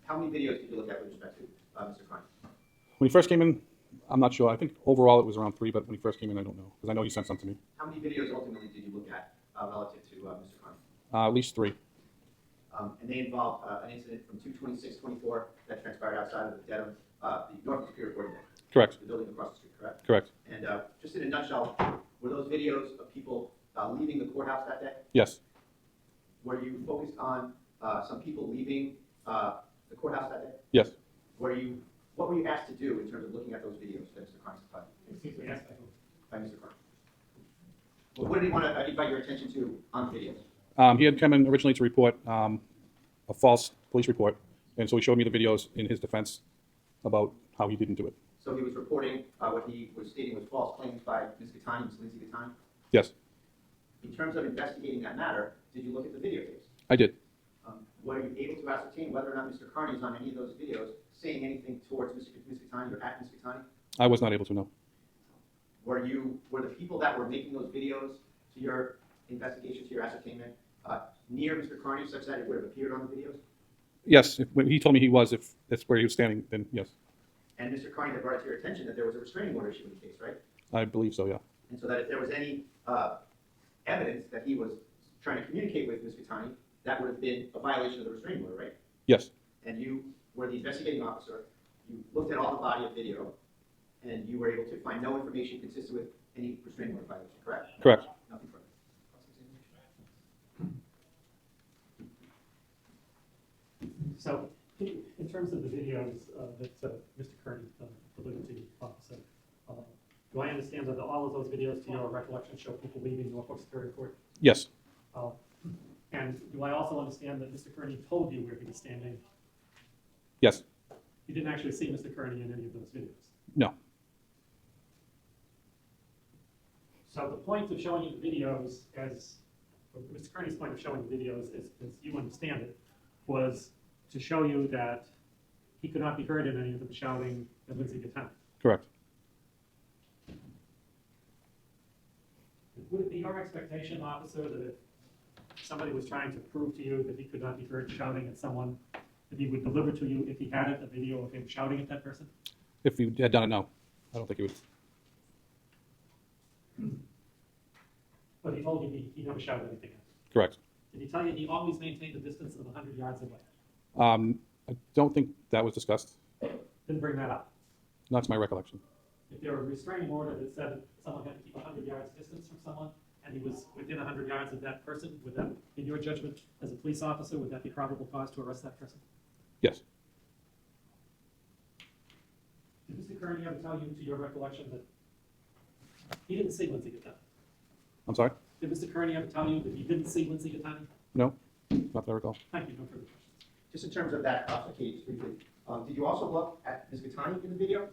How many videos did you look at with respect to Mr. Kearney? When he first came in, I'm not sure. I think overall it was around 3, but when he first came in, I don't know, because I know he sent some to me. How many videos ultimately did you look at relative to Mr. Kearney? At least 3. And they involved an incident from 2/26/24 that transpired outside of the Dedham, the North Superior Court. Correct. The building across the street, correct? Correct. And just in a nutshell, were those videos of people leaving the courthouse that day? Yes. Were you focused on some people leaving the courthouse that day? Yes. What were you asked to do in terms of looking at those videos that Mr. Kearney supplied? By Mr. Kearney. What did he want to invite your attention to on the videos? He had come in originally to report a false police report, and so he showed me the videos in his defense about how he didn't do it. So he was reporting what he was stating was false claims by Ms. 𝗃𝗃𝗃, Ms. Lindsay 𝗃𝗃𝗃. Yes. In terms of investigating that matter, did you look at the videotapes? I did. Were you able to ascertain whether or not Mr. Kearney is on any of those videos saying anything towards Ms. 𝗃𝗃𝗃 or at Ms. 𝗃𝗃𝗃? I was not able to know. Were the people that were making those videos to your investigation, to your ascertainment, near Mr. Kearney such that it would have appeared on the videos? Yes. When he told me he was, if that's where he was standing, then yes. And Mr. Kearney had brought it to your attention that there was a restraining order issued in the case, right? I believe so, yeah. And so that if there was any evidence that he was trying to communicate with Ms. 𝗃𝗃𝗃, that would have been a violation of the restraining order, right? Yes. And you were the investigating officer, you looked at all the body of video, and you were able to find no information consistent with any restraining order violation, correct? Correct. Nothing further. So, in terms of the videos that Mr. Kearney delivered to the officer, do I understand that all of those videos, to your recollection, show people leaving Norfolk Superior Court? Yes. And do I also understand that Mr. Kearney told you where he was standing? Yes. You didn't actually see Mr. Kearney in any of those videos? No. So the point of showing you the videos, Mr. Kearney's point of showing the videos, as you understand it, was to show you that he could not be heard in any of them shouting at Lindsay 𝗃𝗃𝗃. Correct. Would it be your expectation, officer, that if somebody was trying to prove to you that he could not be heard shouting at someone, that he would deliver to you, if he had it, a video of him shouting at that person? If he had done it, no. I don't think he would. But he told you he never shouted anything at you. Correct. Did he tell you he always maintained a distance of 100 yards away? I don't think that was discussed. Didn't bring that up. Not to my recollection. If there were a restraining order that said someone had to keep 100 yards distance from someone, and he was within 100 yards of that person, would that, in your judgment, as a police officer, would that be probable cause to arrest that person? Yes. Did Mr. Kearney ever tell you, to your recollection, that he didn't see Lindsay 𝗃𝗃𝗃? I'm sorry? Did Mr. Kearney ever tell you that he didn't see Lindsay 𝗃𝗃𝗃? No. Not that I recall. Thank you. No further questions. Just in terms of that, Katie, briefly, did you also look at Ms. 𝗃𝗃𝗃 in the video?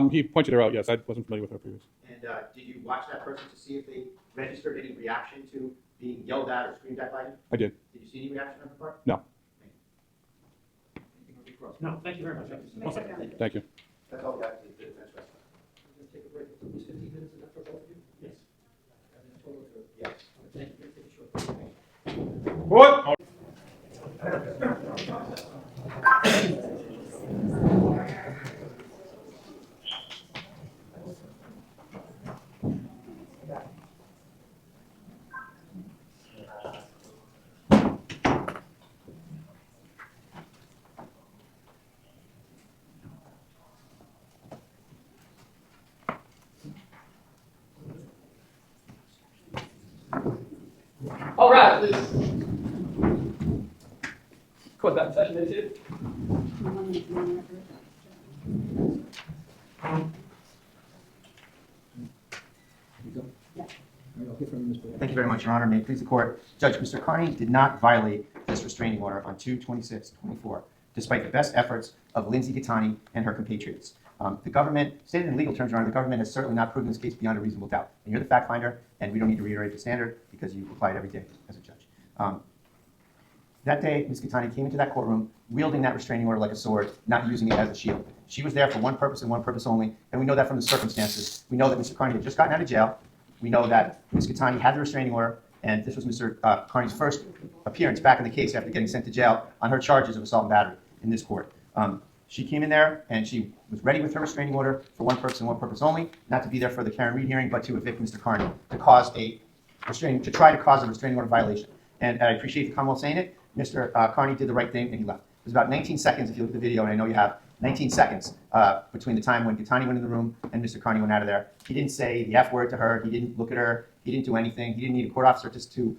He pointed her out, yes. I wasn't familiar with her previous. And did you watch that person to see if they registered any reaction to being yelled at or screamed at by you? I did. Did you see any reaction on her part? No. No, thank you very much. Thank you. That's all we got to do. That's right. We're going to take a break. Is 15 minutes enough for both of you? Yes. Yes. Thank you. Take a short break. What? rise, please. Court back in session, ladies. Thank you very much, Your Honor. May it please the court. Judge, Mr. Kearney did not violate this restraining order on 2/26/24, despite the best efforts of 𝗫𝗏𝗃 and her compatriots. The government, stated in legal terms, Your Honor, the government has certainly not proven this case beyond a reasonable doubt. And you're the fact finder, and we don't need to reiterate the standard because you apply it every day as a judge. That day, Ms. 𝗃𝗃 came into that courtroom wielding that restraining order like a sword, not using it as a shield. She was there for one purpose and one purpose only, and we know that from the circumstances. We know that Mr. Kearney had just gotten out of jail. We know that Ms. 𝗃𝗃 had the restraining order, and this was Mr. Kearney's first appearance back in the case after getting sent to jail on her charges of assault and battery in this court. She came in there, and she was ready with her restraining order for one purpose and one purpose only, not to be there for the Karen Reed hearing, but to evict Mr. Kearney, to try to cause a restraining order violation. And I appreciate the Commonwealth saying it. Mr. Kearney did the right thing, and he left. It was about 19 seconds, if you look at the video, and I know you have, 19 seconds between the time when 𝗃𝗃 went in the room and Mr. Kearney went out of there. He didn't say the F word to her. He didn't look at her. He didn't do anything. He didn't need a court officer just to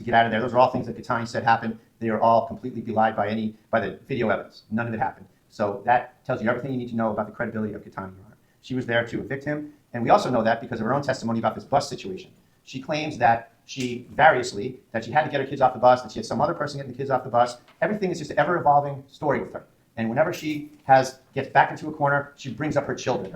get out of there. Those are all things that 𝗃𝗃 said happened. They are all completely belied by the video evidence. None of it happened. So that tells you everything you need to know about the credibility of 𝗃𝗃, Your Honor. She was there to evict him, and we also know that because of her own testimony about this bus situation. She claims that she variously, that she had to get her kids off the bus, that she had some other person getting the kids off the bus. Everything is just an ever-evolving story with her. And whenever she gets back into a corner, she brings up her children.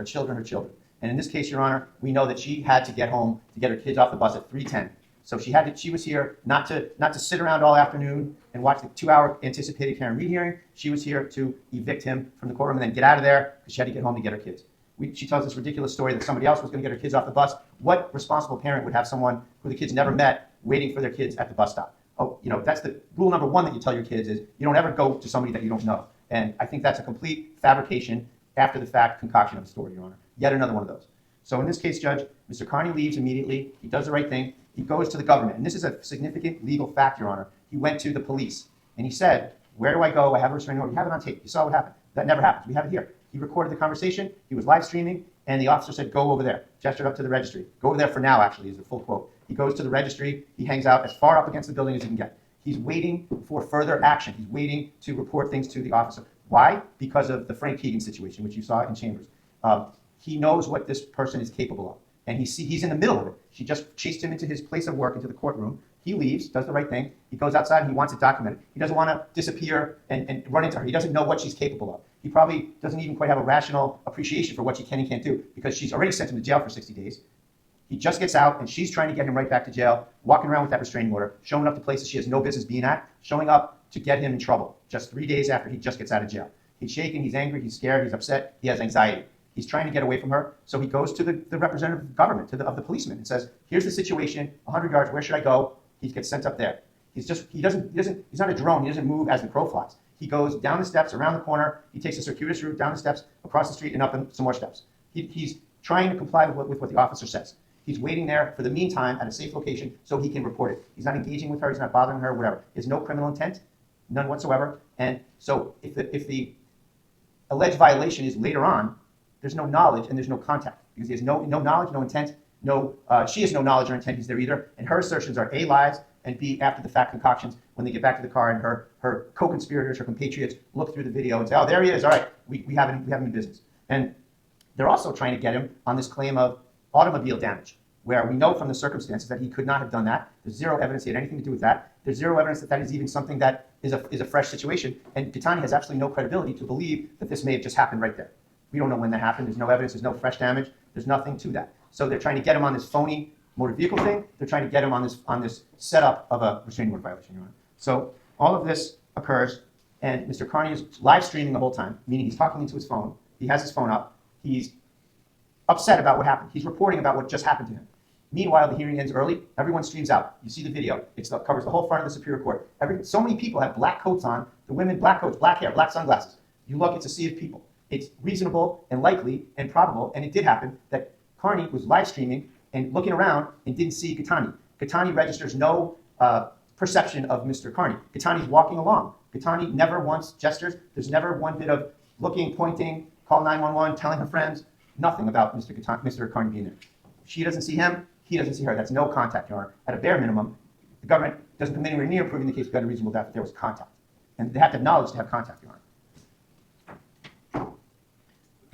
And in this case, Your Honor, we know that she had to get home to get her kids off the bus at 3:10. So she was here not to sit around all afternoon and watch the 2-hour anticipated Karen Reed hearing. She was here to evict him from the courtroom and then get out of there because she had to get home to get her kids. She tells this ridiculous story that somebody else was going to get her kids off the bus. What responsible parent would have someone who the kids never met waiting for their kids at the bus stop? Oh, that's the rule number one that you tell your kids is you don't ever go to somebody that you don't know. And I think that's a complete fabrication, after the fact concoction of a story, Your Honor. Yet another one of those. So in this case, Judge, Mr. Kearney leaves immediately. He does the right thing. He goes to the government. And this is a significant legal fact, Your Honor. He went to the police and he said, where do I go? I have a restraining order. You have it on tape. You saw what happened. That never happened. We have it here. He recorded the conversation. He was live streaming. And the officer said, go over there. Gestured up to the registry. Go over there for now, actually, is the full quote. He goes to the registry. He hangs out as far up against the building as he can get. He's waiting for further action. He's waiting to report things to the officer. Why? Because of the Frank Keegan situation, which you saw in chambers. He knows what this person is capable of. And he's in the middle of it. She just chased him into his place of work, into the courtroom. He leaves, does the right thing. He goes outside and he wants it documented. He doesn't want to disappear and run into her. He doesn't know what she's capable of. He probably doesn't even quite have a rational appreciation for what she can and can't do because she's already sent him to jail for 60 days. He just gets out and she's trying to get him right back to jail, walking around with that restraining order, showing up to places she has no business being at, showing up to get him in trouble just 3 days after he just gets out of jail. He's shaking, he's angry, he's scared, he's upset, he has anxiety. He's trying to get away from her, so he goes to the representative of the government, of the policeman, and says, here's the situation, 100 yards, where should I go? He gets sent up there. He's not a drone, he doesn't move as the crow flies. He goes down the steps, around the corner, he takes a circuitous route down the steps, across the street, and up some more steps. He's trying to comply with what the officer says. He's waiting there for the meantime at a safe location so he can report it. He's not engaging with her, he's not bothering her, whatever. He has no criminal intent, none whatsoever. And so if the alleged violation is later on, there's no knowledge and there's no contact because he has no knowledge, no intent, she has no knowledge or intent he's there either. And her assertions are A, lies, and B, after the fact concoctions when they get back to the car and her co-conspirators, her compatriots look through the video and say, oh, there he is, all right, we have him in business. And they're also trying to get him on this claim of automobile damage, where we know from the circumstances that he could not have done that. There's zero evidence he had anything to do with that. There's zero evidence that is even something that is a fresh situation. And 𝗃𝗃 has absolutely no credibility to believe that this may have just happened right there. We don't know when that happened. There's no evidence. There's no fresh damage. There's nothing to that. So they're trying to get him on this phony motor vehicle thing. They're trying to get him on this setup of a restraining order violation, Your Honor. So all of this occurs, and Mr. Kearney is live streaming the whole time, meaning he's talking into his phone. He has his phone up. He's upset about what happened. He's reporting about what just happened to him. Meanwhile, the hearing ends early. Everyone streams out. You see the video. It covers the whole front of the Superior Court. So many people have black coats on. The women, black coats, black hair, black sunglasses. You look, it's a sea of people. It's reasonable and likely and probable, and it did happen, that Kearney was live streaming and looking around and didn't see 𝗃𝗃. 𝗃𝗃 registers no perception of Mr. Kearney. 𝗃𝗃's walking along. 𝗃𝗃 never once gestures. There's never one bit of looking, pointing, call 911, telling her friends, nothing about Mr. Kearney being there. She doesn't see him. He doesn't see her. That's no contact, Your Honor. At a bare minimum, the government doesn't come anywhere near proving the case beyond a reasonable doubt that there was contact. And they have to have knowledge to have contact, Your Honor.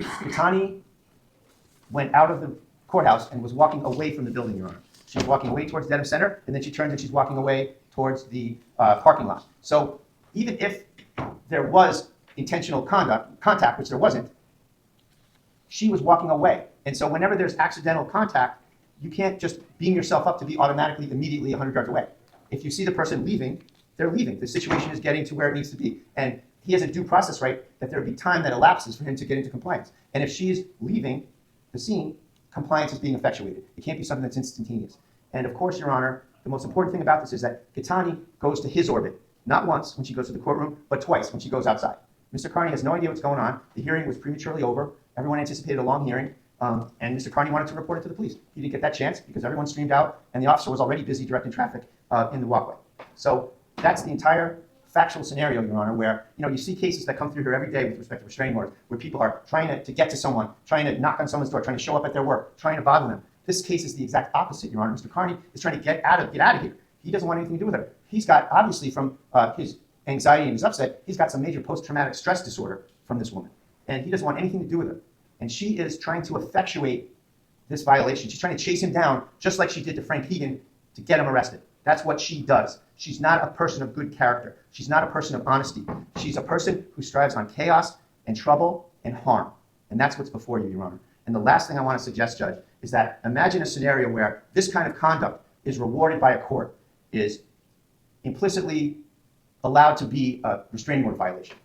𝗬𝗂𝗃 went out of the courthouse and was walking away from the building, Your Honor. She was walking away towards Dedham Center, and then she turns and she's walking away towards the parking lot. So even if there was intentional contact, which there wasn't, she was walking away. And so whenever there's accidental contact, you can't just beam yourself up to be automatically, immediately 100 yards away. If you see the person leaving, they're leaving. The situation is getting to where it needs to be. And he has a due process right that there would be time that elapses for him to get into compliance. And if she's leaving the scene, compliance is being effectuated. It can't be something that's instantaneous. And of course, Your Honor, the most important thing about this is that 𝗬𝗃𝗃 goes to his orbit, not once when she goes to the courtroom, but twice when she goes outside. Mr. Kearney has no idea what's going on. The hearing was prematurely over. Everyone anticipated a long hearing, and Mr. Kearney wanted to report it to the police. He didn't get that chance because everyone streamed out, and the officer was already busy directing traffic in the walkway. So that's the entire factual scenario, Your Honor, where you see cases that come through here every day with respect to restraining orders, where people are trying to get to someone, trying to knock on someone's door, trying to show up at their work, trying to bother them. This case is the exact opposite, Your Honor. Mr. Kearney is trying to get out of here. He doesn't want anything to do with her. He's got, obviously, from his anxiety and his upset, he's got some major post-traumatic stress disorder from this woman. And he doesn't want anything to do with her. And she is trying to effectuate this violation. She's trying to chase him down, just like she did to Frank Meaghan, to get him arrested. That's what she does. She's not a person of good character. She's not a person of honesty. She's a person who strives on chaos and trouble and harm. And that's what's before you, Your Honor. And the last thing I want to suggest, Judge, is that imagine a scenario where this kind of conduct is rewarded by a court, is implicitly allowed to be a restraining order violation.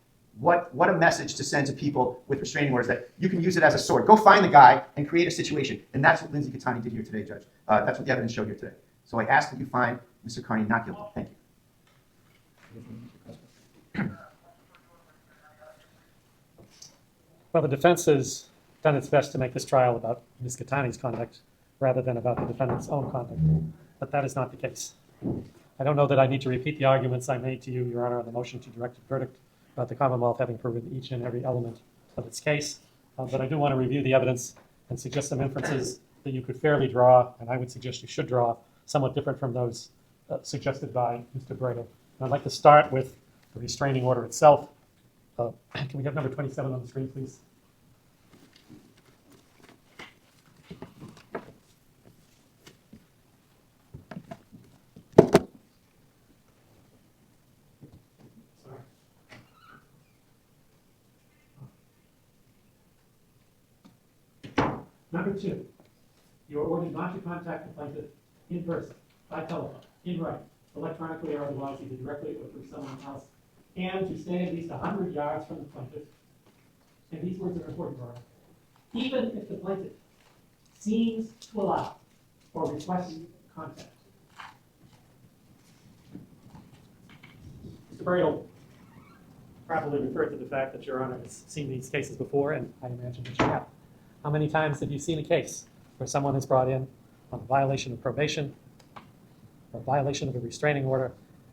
What a message to send to people with restraining orders, that you can use it as a sword. Go find the guy and create a situation. And that's what 𝗫𝗏𝗃 𝗃𝗃 did here today, Judge. That's what the evidence showed here today. So I ask that you find Mr. Kearney not guilty. Thank you. Well, the defense has done its best to make this trial about Ms. 𝗃𝗃𝗃's conduct rather than about the defendant's own conduct. But that is not the case. I don't know that I need to repeat the arguments I made to you, Your Honor, on the motion to direct a verdict about the Commonwealth having proven each and every element of its case. But I do want to review the evidence and suggest some inferences that you could fairly draw, and I would suggest you should draw, somewhat different from those suggested by Mr. 𝗏𝗏. I'd like to start with the restraining order itself. Can we have number 27 on the screen, please? Number 2, you are ordered not to contact the plaintiff in person, by telephone, in writing, electronically or otherwise, either directly or through someone else, and to stay at least 100 yards from the plaintiff. And these words are important, Your Honor. Even if the plaintiff seems to allow or request contact. Mr. 𝗏𝗏 probably referred to the fact that Your Honor has seen these cases before, and I imagine that you have. How many times have you seen a case where someone is brought in on a violation of probation or a violation of a restraining order,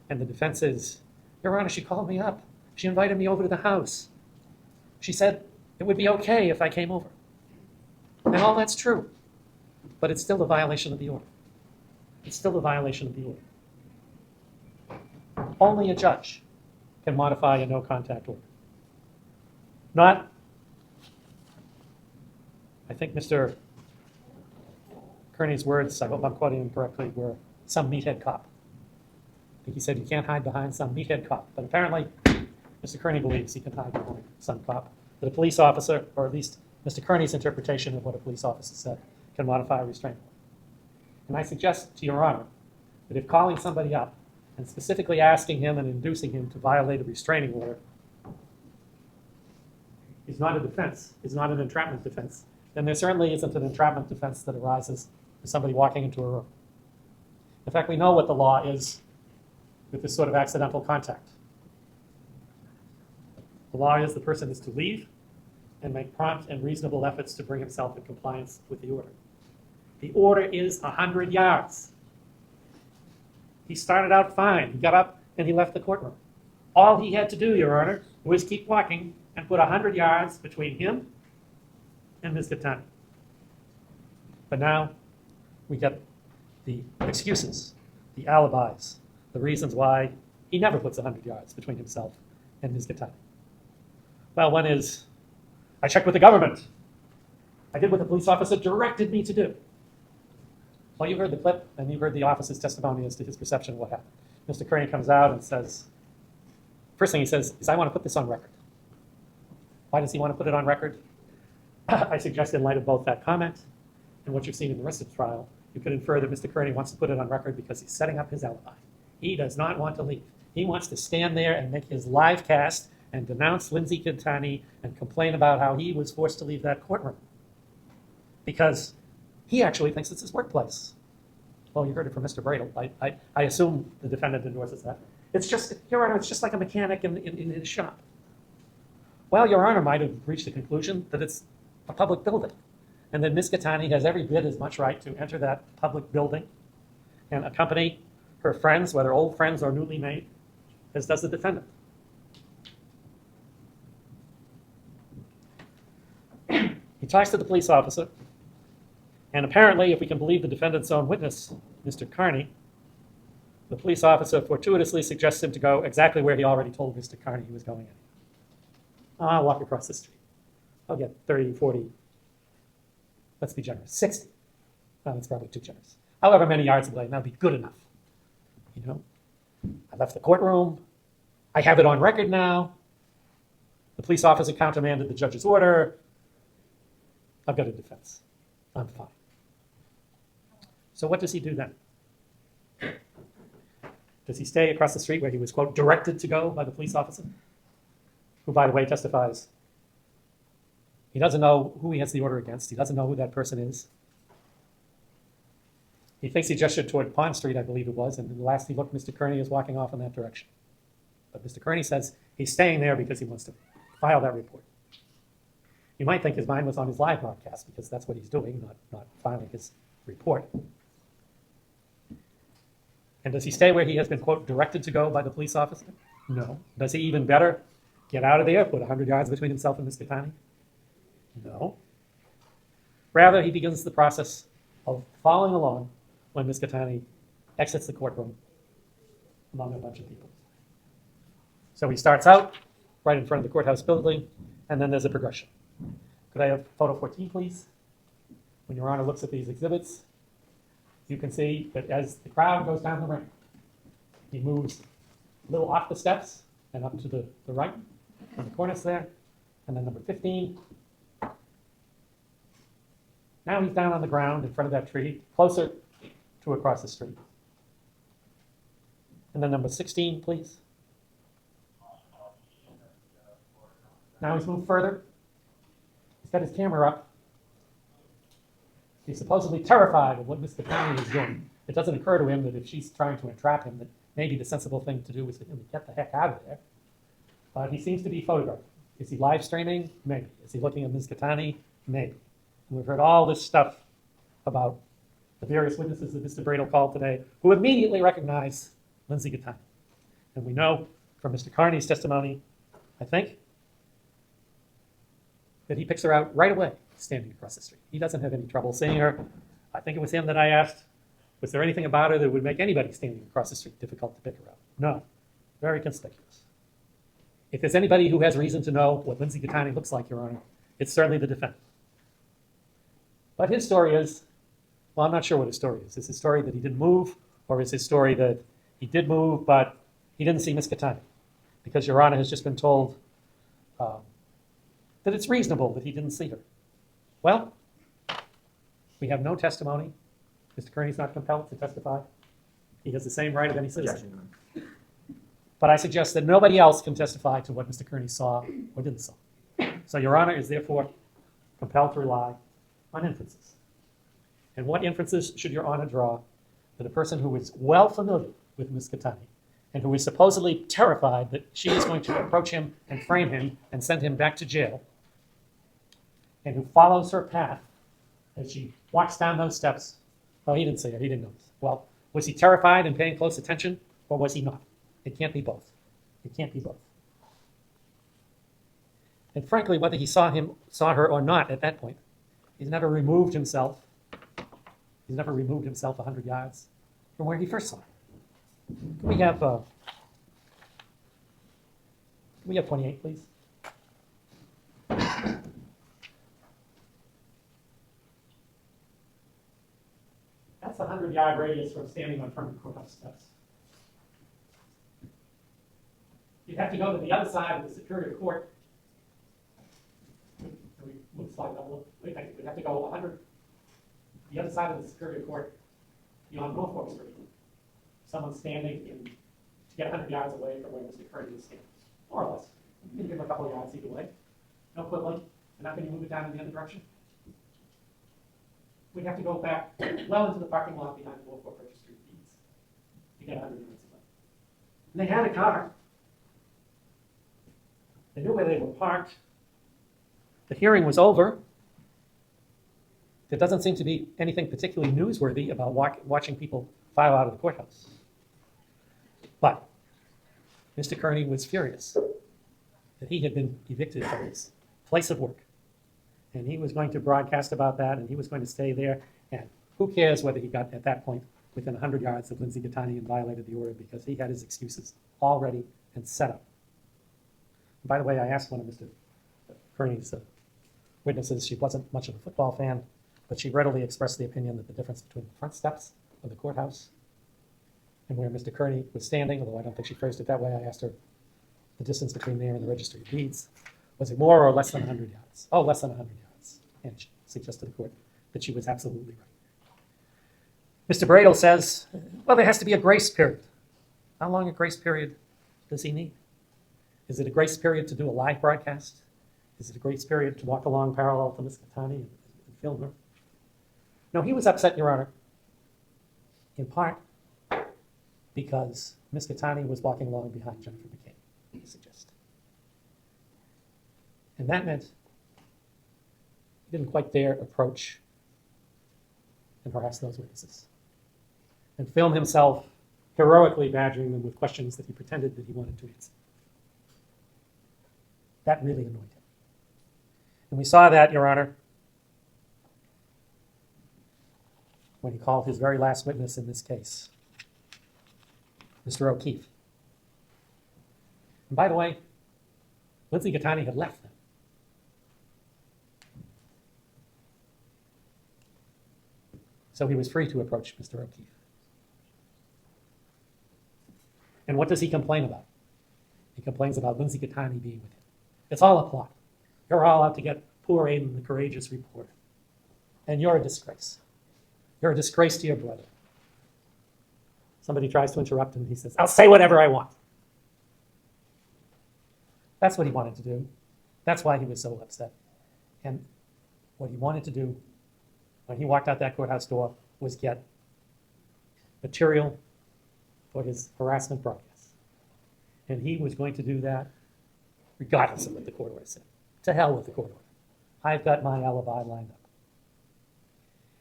and the defense is, Your Honor, she called me up. She invited me over to the house. She said it would be okay if I came over. And all that's true, but it's still a violation of the order. It's still a violation of the order. Only a judge can modify a no-contact order. Not, I think Mr. Kearney's words, I hope I'm quoting him correctly, were some meathead cop. I think he said you can't hide behind some meathead cop. But apparently, Mr. Kearney believes he can hide behind some cop. That a police officer, or at least Mr. Kearney's interpretation of what a police officer said, can modify a restraining order. And I suggest to Your Honor that if calling somebody up and specifically asking him and inducing him to violate a restraining order is not a defense, is not an entrapment defense, then there certainly isn't an entrapment defense that arises from somebody walking into a room. In fact, we know what the law is with this sort of accidental contact. The law is the person is to leave and make prompt and reasonable efforts to bring himself in compliance with the order. The order is 100 yards. He started out fine. He got up and he left the courtroom. All he had to do, Your Honor, was keep walking and put 100 yards between him and Ms. 𝗃𝗃𝗃. But now we get the excuses, the alibis, the reasons why he never puts 100 yards between himself and 𝗵𝗀𝗃. Well, one is, I checked with the government. I did what the police officer directed me to do. Well, you heard the clip, and you heard the officer's testimony as to his perception of what happened. Mr. Kearney comes out and says, first thing he says is, I want to put this on record. Why does he want to put it on record? I suggest in light of both that comment and what you've seen in the rest of the trial, you could infer that Mr. Kearney wants to put it on record because he's setting up his alibi. He does not want to leave. He wants to stand there and make his live cast and denounce Lindsay Kearney and complain about how he was forced to leave that courtroom because he actually thinks it's his workplace. Well, you heard it from Mr. Bradel. I assume the defendant endorses that. It's just, Your Honor, it's just like a mechanic in his shop. Well, Your Honor might have reached the conclusion that it's a public building and that Ms. Kearney has every bit as much right to enter that public building and accompany her friends, whether old friends or newly made, as does the defendant. He talks to the police officer, and apparently, if we can believe the defendant's own witness, Mr. Kearney, the police officer fortuitously suggests him to go exactly where he already told Mr. Kearney he was going in. I'll walk across the street. I'll get 30, 40, let's be generous, 60. Oh, that's probably too generous. However many yards away, and that'll be good enough. You know, I left the courtroom. I have it on record now. The police officer countermanded the judge's order. I've got a defense. I'm fine. So what does he do then? Does he stay across the street where he was, quote, directed to go by the police officer? Who, by the way, testifies he doesn't know who he has the order against. He doesn't know who that person is. He thinks he gestured toward Pond Street, I believe it was, and the last he looked, Mr. Kearney is walking off in that direction. But Mr. Kearney says he's staying there because he wants to file that report. You might think his mind was on his live broadcast because that's what he's doing, not filing his report. And does he stay where he has been, quote, directed to go by the police officer? No. Does he even better get out of there, put 100 yards between himself and Mr. Kearney? No. Rather, he begins the process of following along when Ms. Kearney exits the courtroom among a bunch of people. So he starts out right in front of the courthouse building, and then there's a progression. Could I have photo 14, please? When Your Honor looks at these exhibits, you can see that as the crowd goes down the ramp, he moves a little off the steps and up to the right, on the cornice there, and then number 15. Now he's down on the ground in front of that tree, closer to across the street. And then number 16, please. Now he's moved further. He's got his camera up. He's supposedly terrified of what Ms. Kearney is doing. It doesn't occur to him that if she's trying to entrap him, that maybe the sensible thing to do is for him to get the heck out of there. But he seems to be photographed. Is he live streaming? Maybe. Is he looking at Ms. Kearney? Maybe. And we've heard all this stuff about the various witnesses that Mr. Bradel called today who immediately recognized Lindsay Kearney. And we know from Mr. Kearney's testimony, I think, that he picks her out right away standing across the street. He doesn't have any trouble seeing her. I think it was him that I asked, was there anything about her that would make anybody standing across the street difficult to pick her out? No. Very conspicuous. If there's anybody who has reason to know what Lindsay Kearney looks like, Your Honor, it's certainly the defendant. But his story is, well, I'm not sure what his story is. Is his story that he didn't move, or is his story that he did move, but he didn't see Ms. Kearney? Because Your Honor has just been told that it's reasonable that he didn't see her. Well, we have no testimony. Mr. Kearney's not compelled to testify. He has the same right of any citizen. But I suggest that nobody else can testify to what Mr. Kearney saw or didn't saw. So Your Honor is therefore compelled to rely on inferences. And what inferences should Your Honor draw that a person who is well familiar with Ms. Kearney and who is supposedly terrified that she is going to approach him and frame him and send him back to jail, and who follows her path as she walks down those steps? Oh, he didn't see her. He didn't notice. Well, was he terrified and paying close attention, or was he not? It can't be both. It can't be both. And frankly, whether he saw her or not at that point, he's never removed himself. He's never removed himself 100 yards from where he first saw her. Can we have 28, please? That's a 100-yard radius from standing on front of the courthouse steps. You'd have to go to the other side of the Superior Court. We'd slide that a little. We'd have to go 100, the other side of the Superior Court, beyond Norfolk Street. Someone standing to get 100 yards away from where Mr. Kearney is standing, more or less. You can give him a couple of yards either way. No quibbling. You're not going to move it down in the other direction. We'd have to go back well into the parking lot behind the Norfolk Registry of Deeds to get 100 yards away. And they had a car. They knew where they were parked. The hearing was over. There doesn't seem to be anything particularly newsworthy about watching people file out of the courthouse. But Mr. Kearney was furious that he had been evicted from his place of work. And he was going to broadcast about that, and he was going to stay there. And who cares whether he got, at that point, within 100 yards of 𝗫𝗀𝗃𝗃 and violated the order, because he had his excuses all ready and set up. And by the way, I asked one of Mr. Kearney's witnesses, she wasn't much of a football fan, but she readily expressed the opinion that the difference between the front steps of the courthouse and where Mr. Kearney was standing, although I don't think she phrased it that way, I asked her the distance between there and the Registry of Deeds. Was it more or less than 100 yards? Oh, less than 100 yards. And she suggested to the court that she was absolutely right. Mr. 𝗏𝗏 says, well, there has to be a grace period. How long a grace period does he need? Is it a grace period to do a live broadcast? Is it a grace period to walk along parallel to 𝗫𝗀𝗃𝗃 and film her? No, he was upset, Your Honor, in part because 𝗫𝗀𝗃𝗃 was walking along behind Jennifer McCain, he suggested. And that meant he didn't quite dare approach and harass those witnesses and film himself heroically badgering them with questions that he pretended that he wanted to answer. That really annoyed him. And we saw that, Your Honor, when he called his very last witness in this case, Mr. O'Keefe. And by the way, 𝗫𝗀𝗃𝗃 had left them. So he was free to approach Mr. O'Keefe. And what does he complain about? He complains about 𝗫𝗀𝗃𝗃 being with him. It's all a plot. You're all out to get poor Aidan, the courageous reporter. And you're a disgrace. You're a disgrace to your brother. Somebody tries to interrupt him. He says, I'll say whatever I want. That's what he wanted to do. That's why he was so upset. And what he wanted to do when he walked out that courthouse door was get material for his harassment broadcast. And he was going to do that regardless of what the court order said. To hell with the court order. I've got my alibi lined up.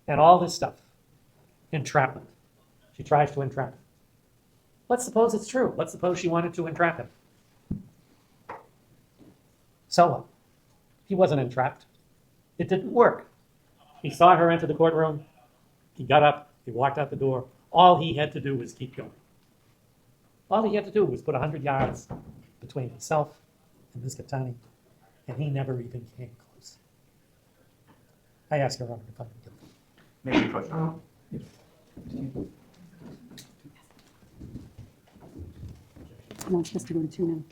And all this stuff, entrapment. She tries to entrap him. Let's suppose it's true. Let's suppose she wanted to entrap him. So what? He wasn't entrapped. It didn't work. He saw her enter the courtroom. He got up. He walked out the door. All he had to do was keep going. All he had to do was put 100 yards between himself and 𝗫𝗀𝗃𝗃, and he never even came close. I ask Your Honor to find him guilty. Maybe a question. No, it's just to go to 2 now.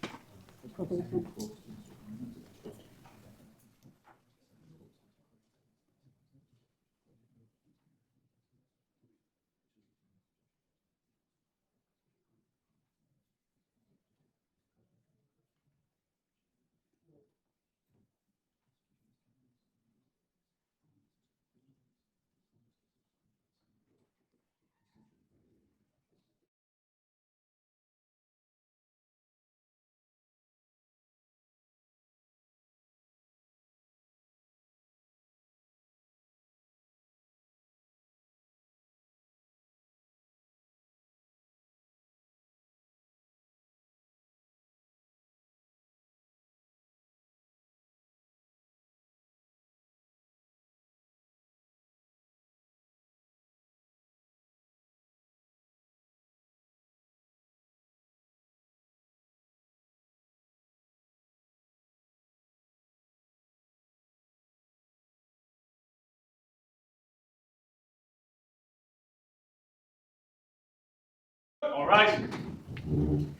All rise.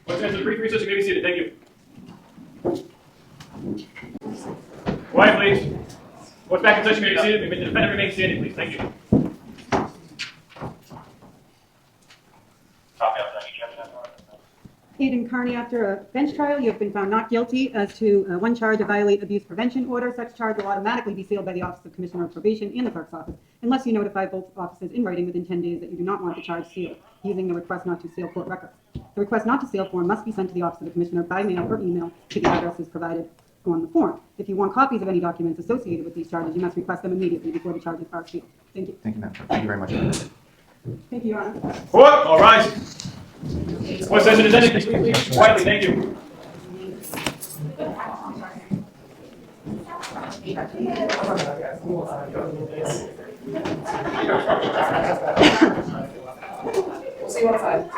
Let's enter the brief recess. You may be seated. Thank you. Quiet, please. What's back in session? You may be seated. The defendant remain standing, please. Thank you. Aidan Kearney, after a bench trial, you have been found not guilty as to one charge of violate abuse prevention order. Such charge will automatically be sealed by the Office of Commissioner of Probation and the clerk's office, unless you notify both offices in writing within 10 days that you do not want the charge sealed, using the request not to seal court records. The request not to seal form must be sent to the Office of the Commissioner by mail or email to the addresses provided on the form. If you want copies of any documents associated with these charges, you must request them immediately before the charges are sealed. Thank you. Thank you, ma'am. Thank you very much. Thank you, Your Honor. Court, all rise. Court session is ended. Quietly, thank you. We'll see you outside.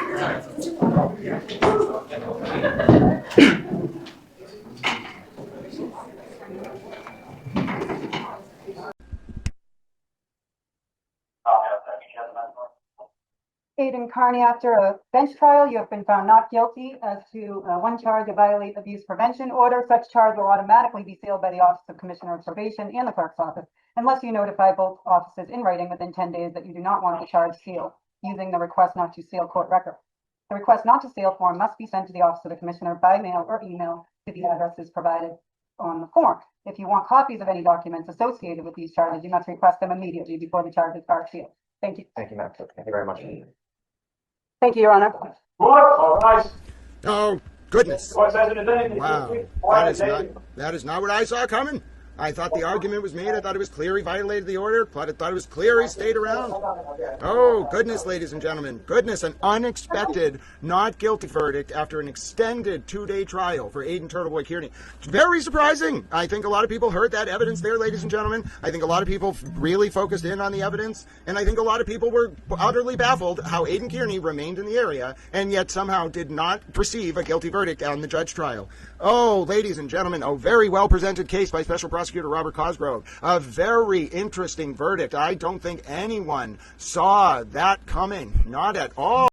Aidan Kearney, after a bench trial, you have been found not guilty as to one charge of violate abuse prevention order. Such charge will automatically be sealed by the Office of Commissioner of Probation and the clerk's office, unless you notify both offices in writing within 10 days that you do not want the charge sealed, using the request not to seal court record. The request not to seal form must be sent to the Office of the Commissioner by mail or email to the addresses provided on the form. If you want copies of any documents associated with these charges, you must request them immediately before the charges are sealed. Thank you. Thank you, ma'am. Thank you very much. Thank you, Your Honor. Court, all rise. Oh, goodness. Court session is ended. Wow. That is not what I saw coming. I thought the argument was made. I thought it was clear he violated the order. I thought it was clear he stayed around. Oh, goodness, ladies and gentlemen. Goodness, an unexpected not guilty verdict after an extended 2-day trial for Aidan Turtleboy Kearney. Very surprising. I think a lot of people heard that evidence there, ladies and gentlemen. I think a lot of people really focused in on the evidence. And I think a lot of people were utterly baffled how Aidan Kearney remained in the area and yet somehow did not receive a guilty verdict on the judge trial. Oh, ladies and gentlemen, a very well presented case by Special Prosecutor Robert Cosgrove. A very interesting verdict. I don't think anyone saw that coming. Not at all.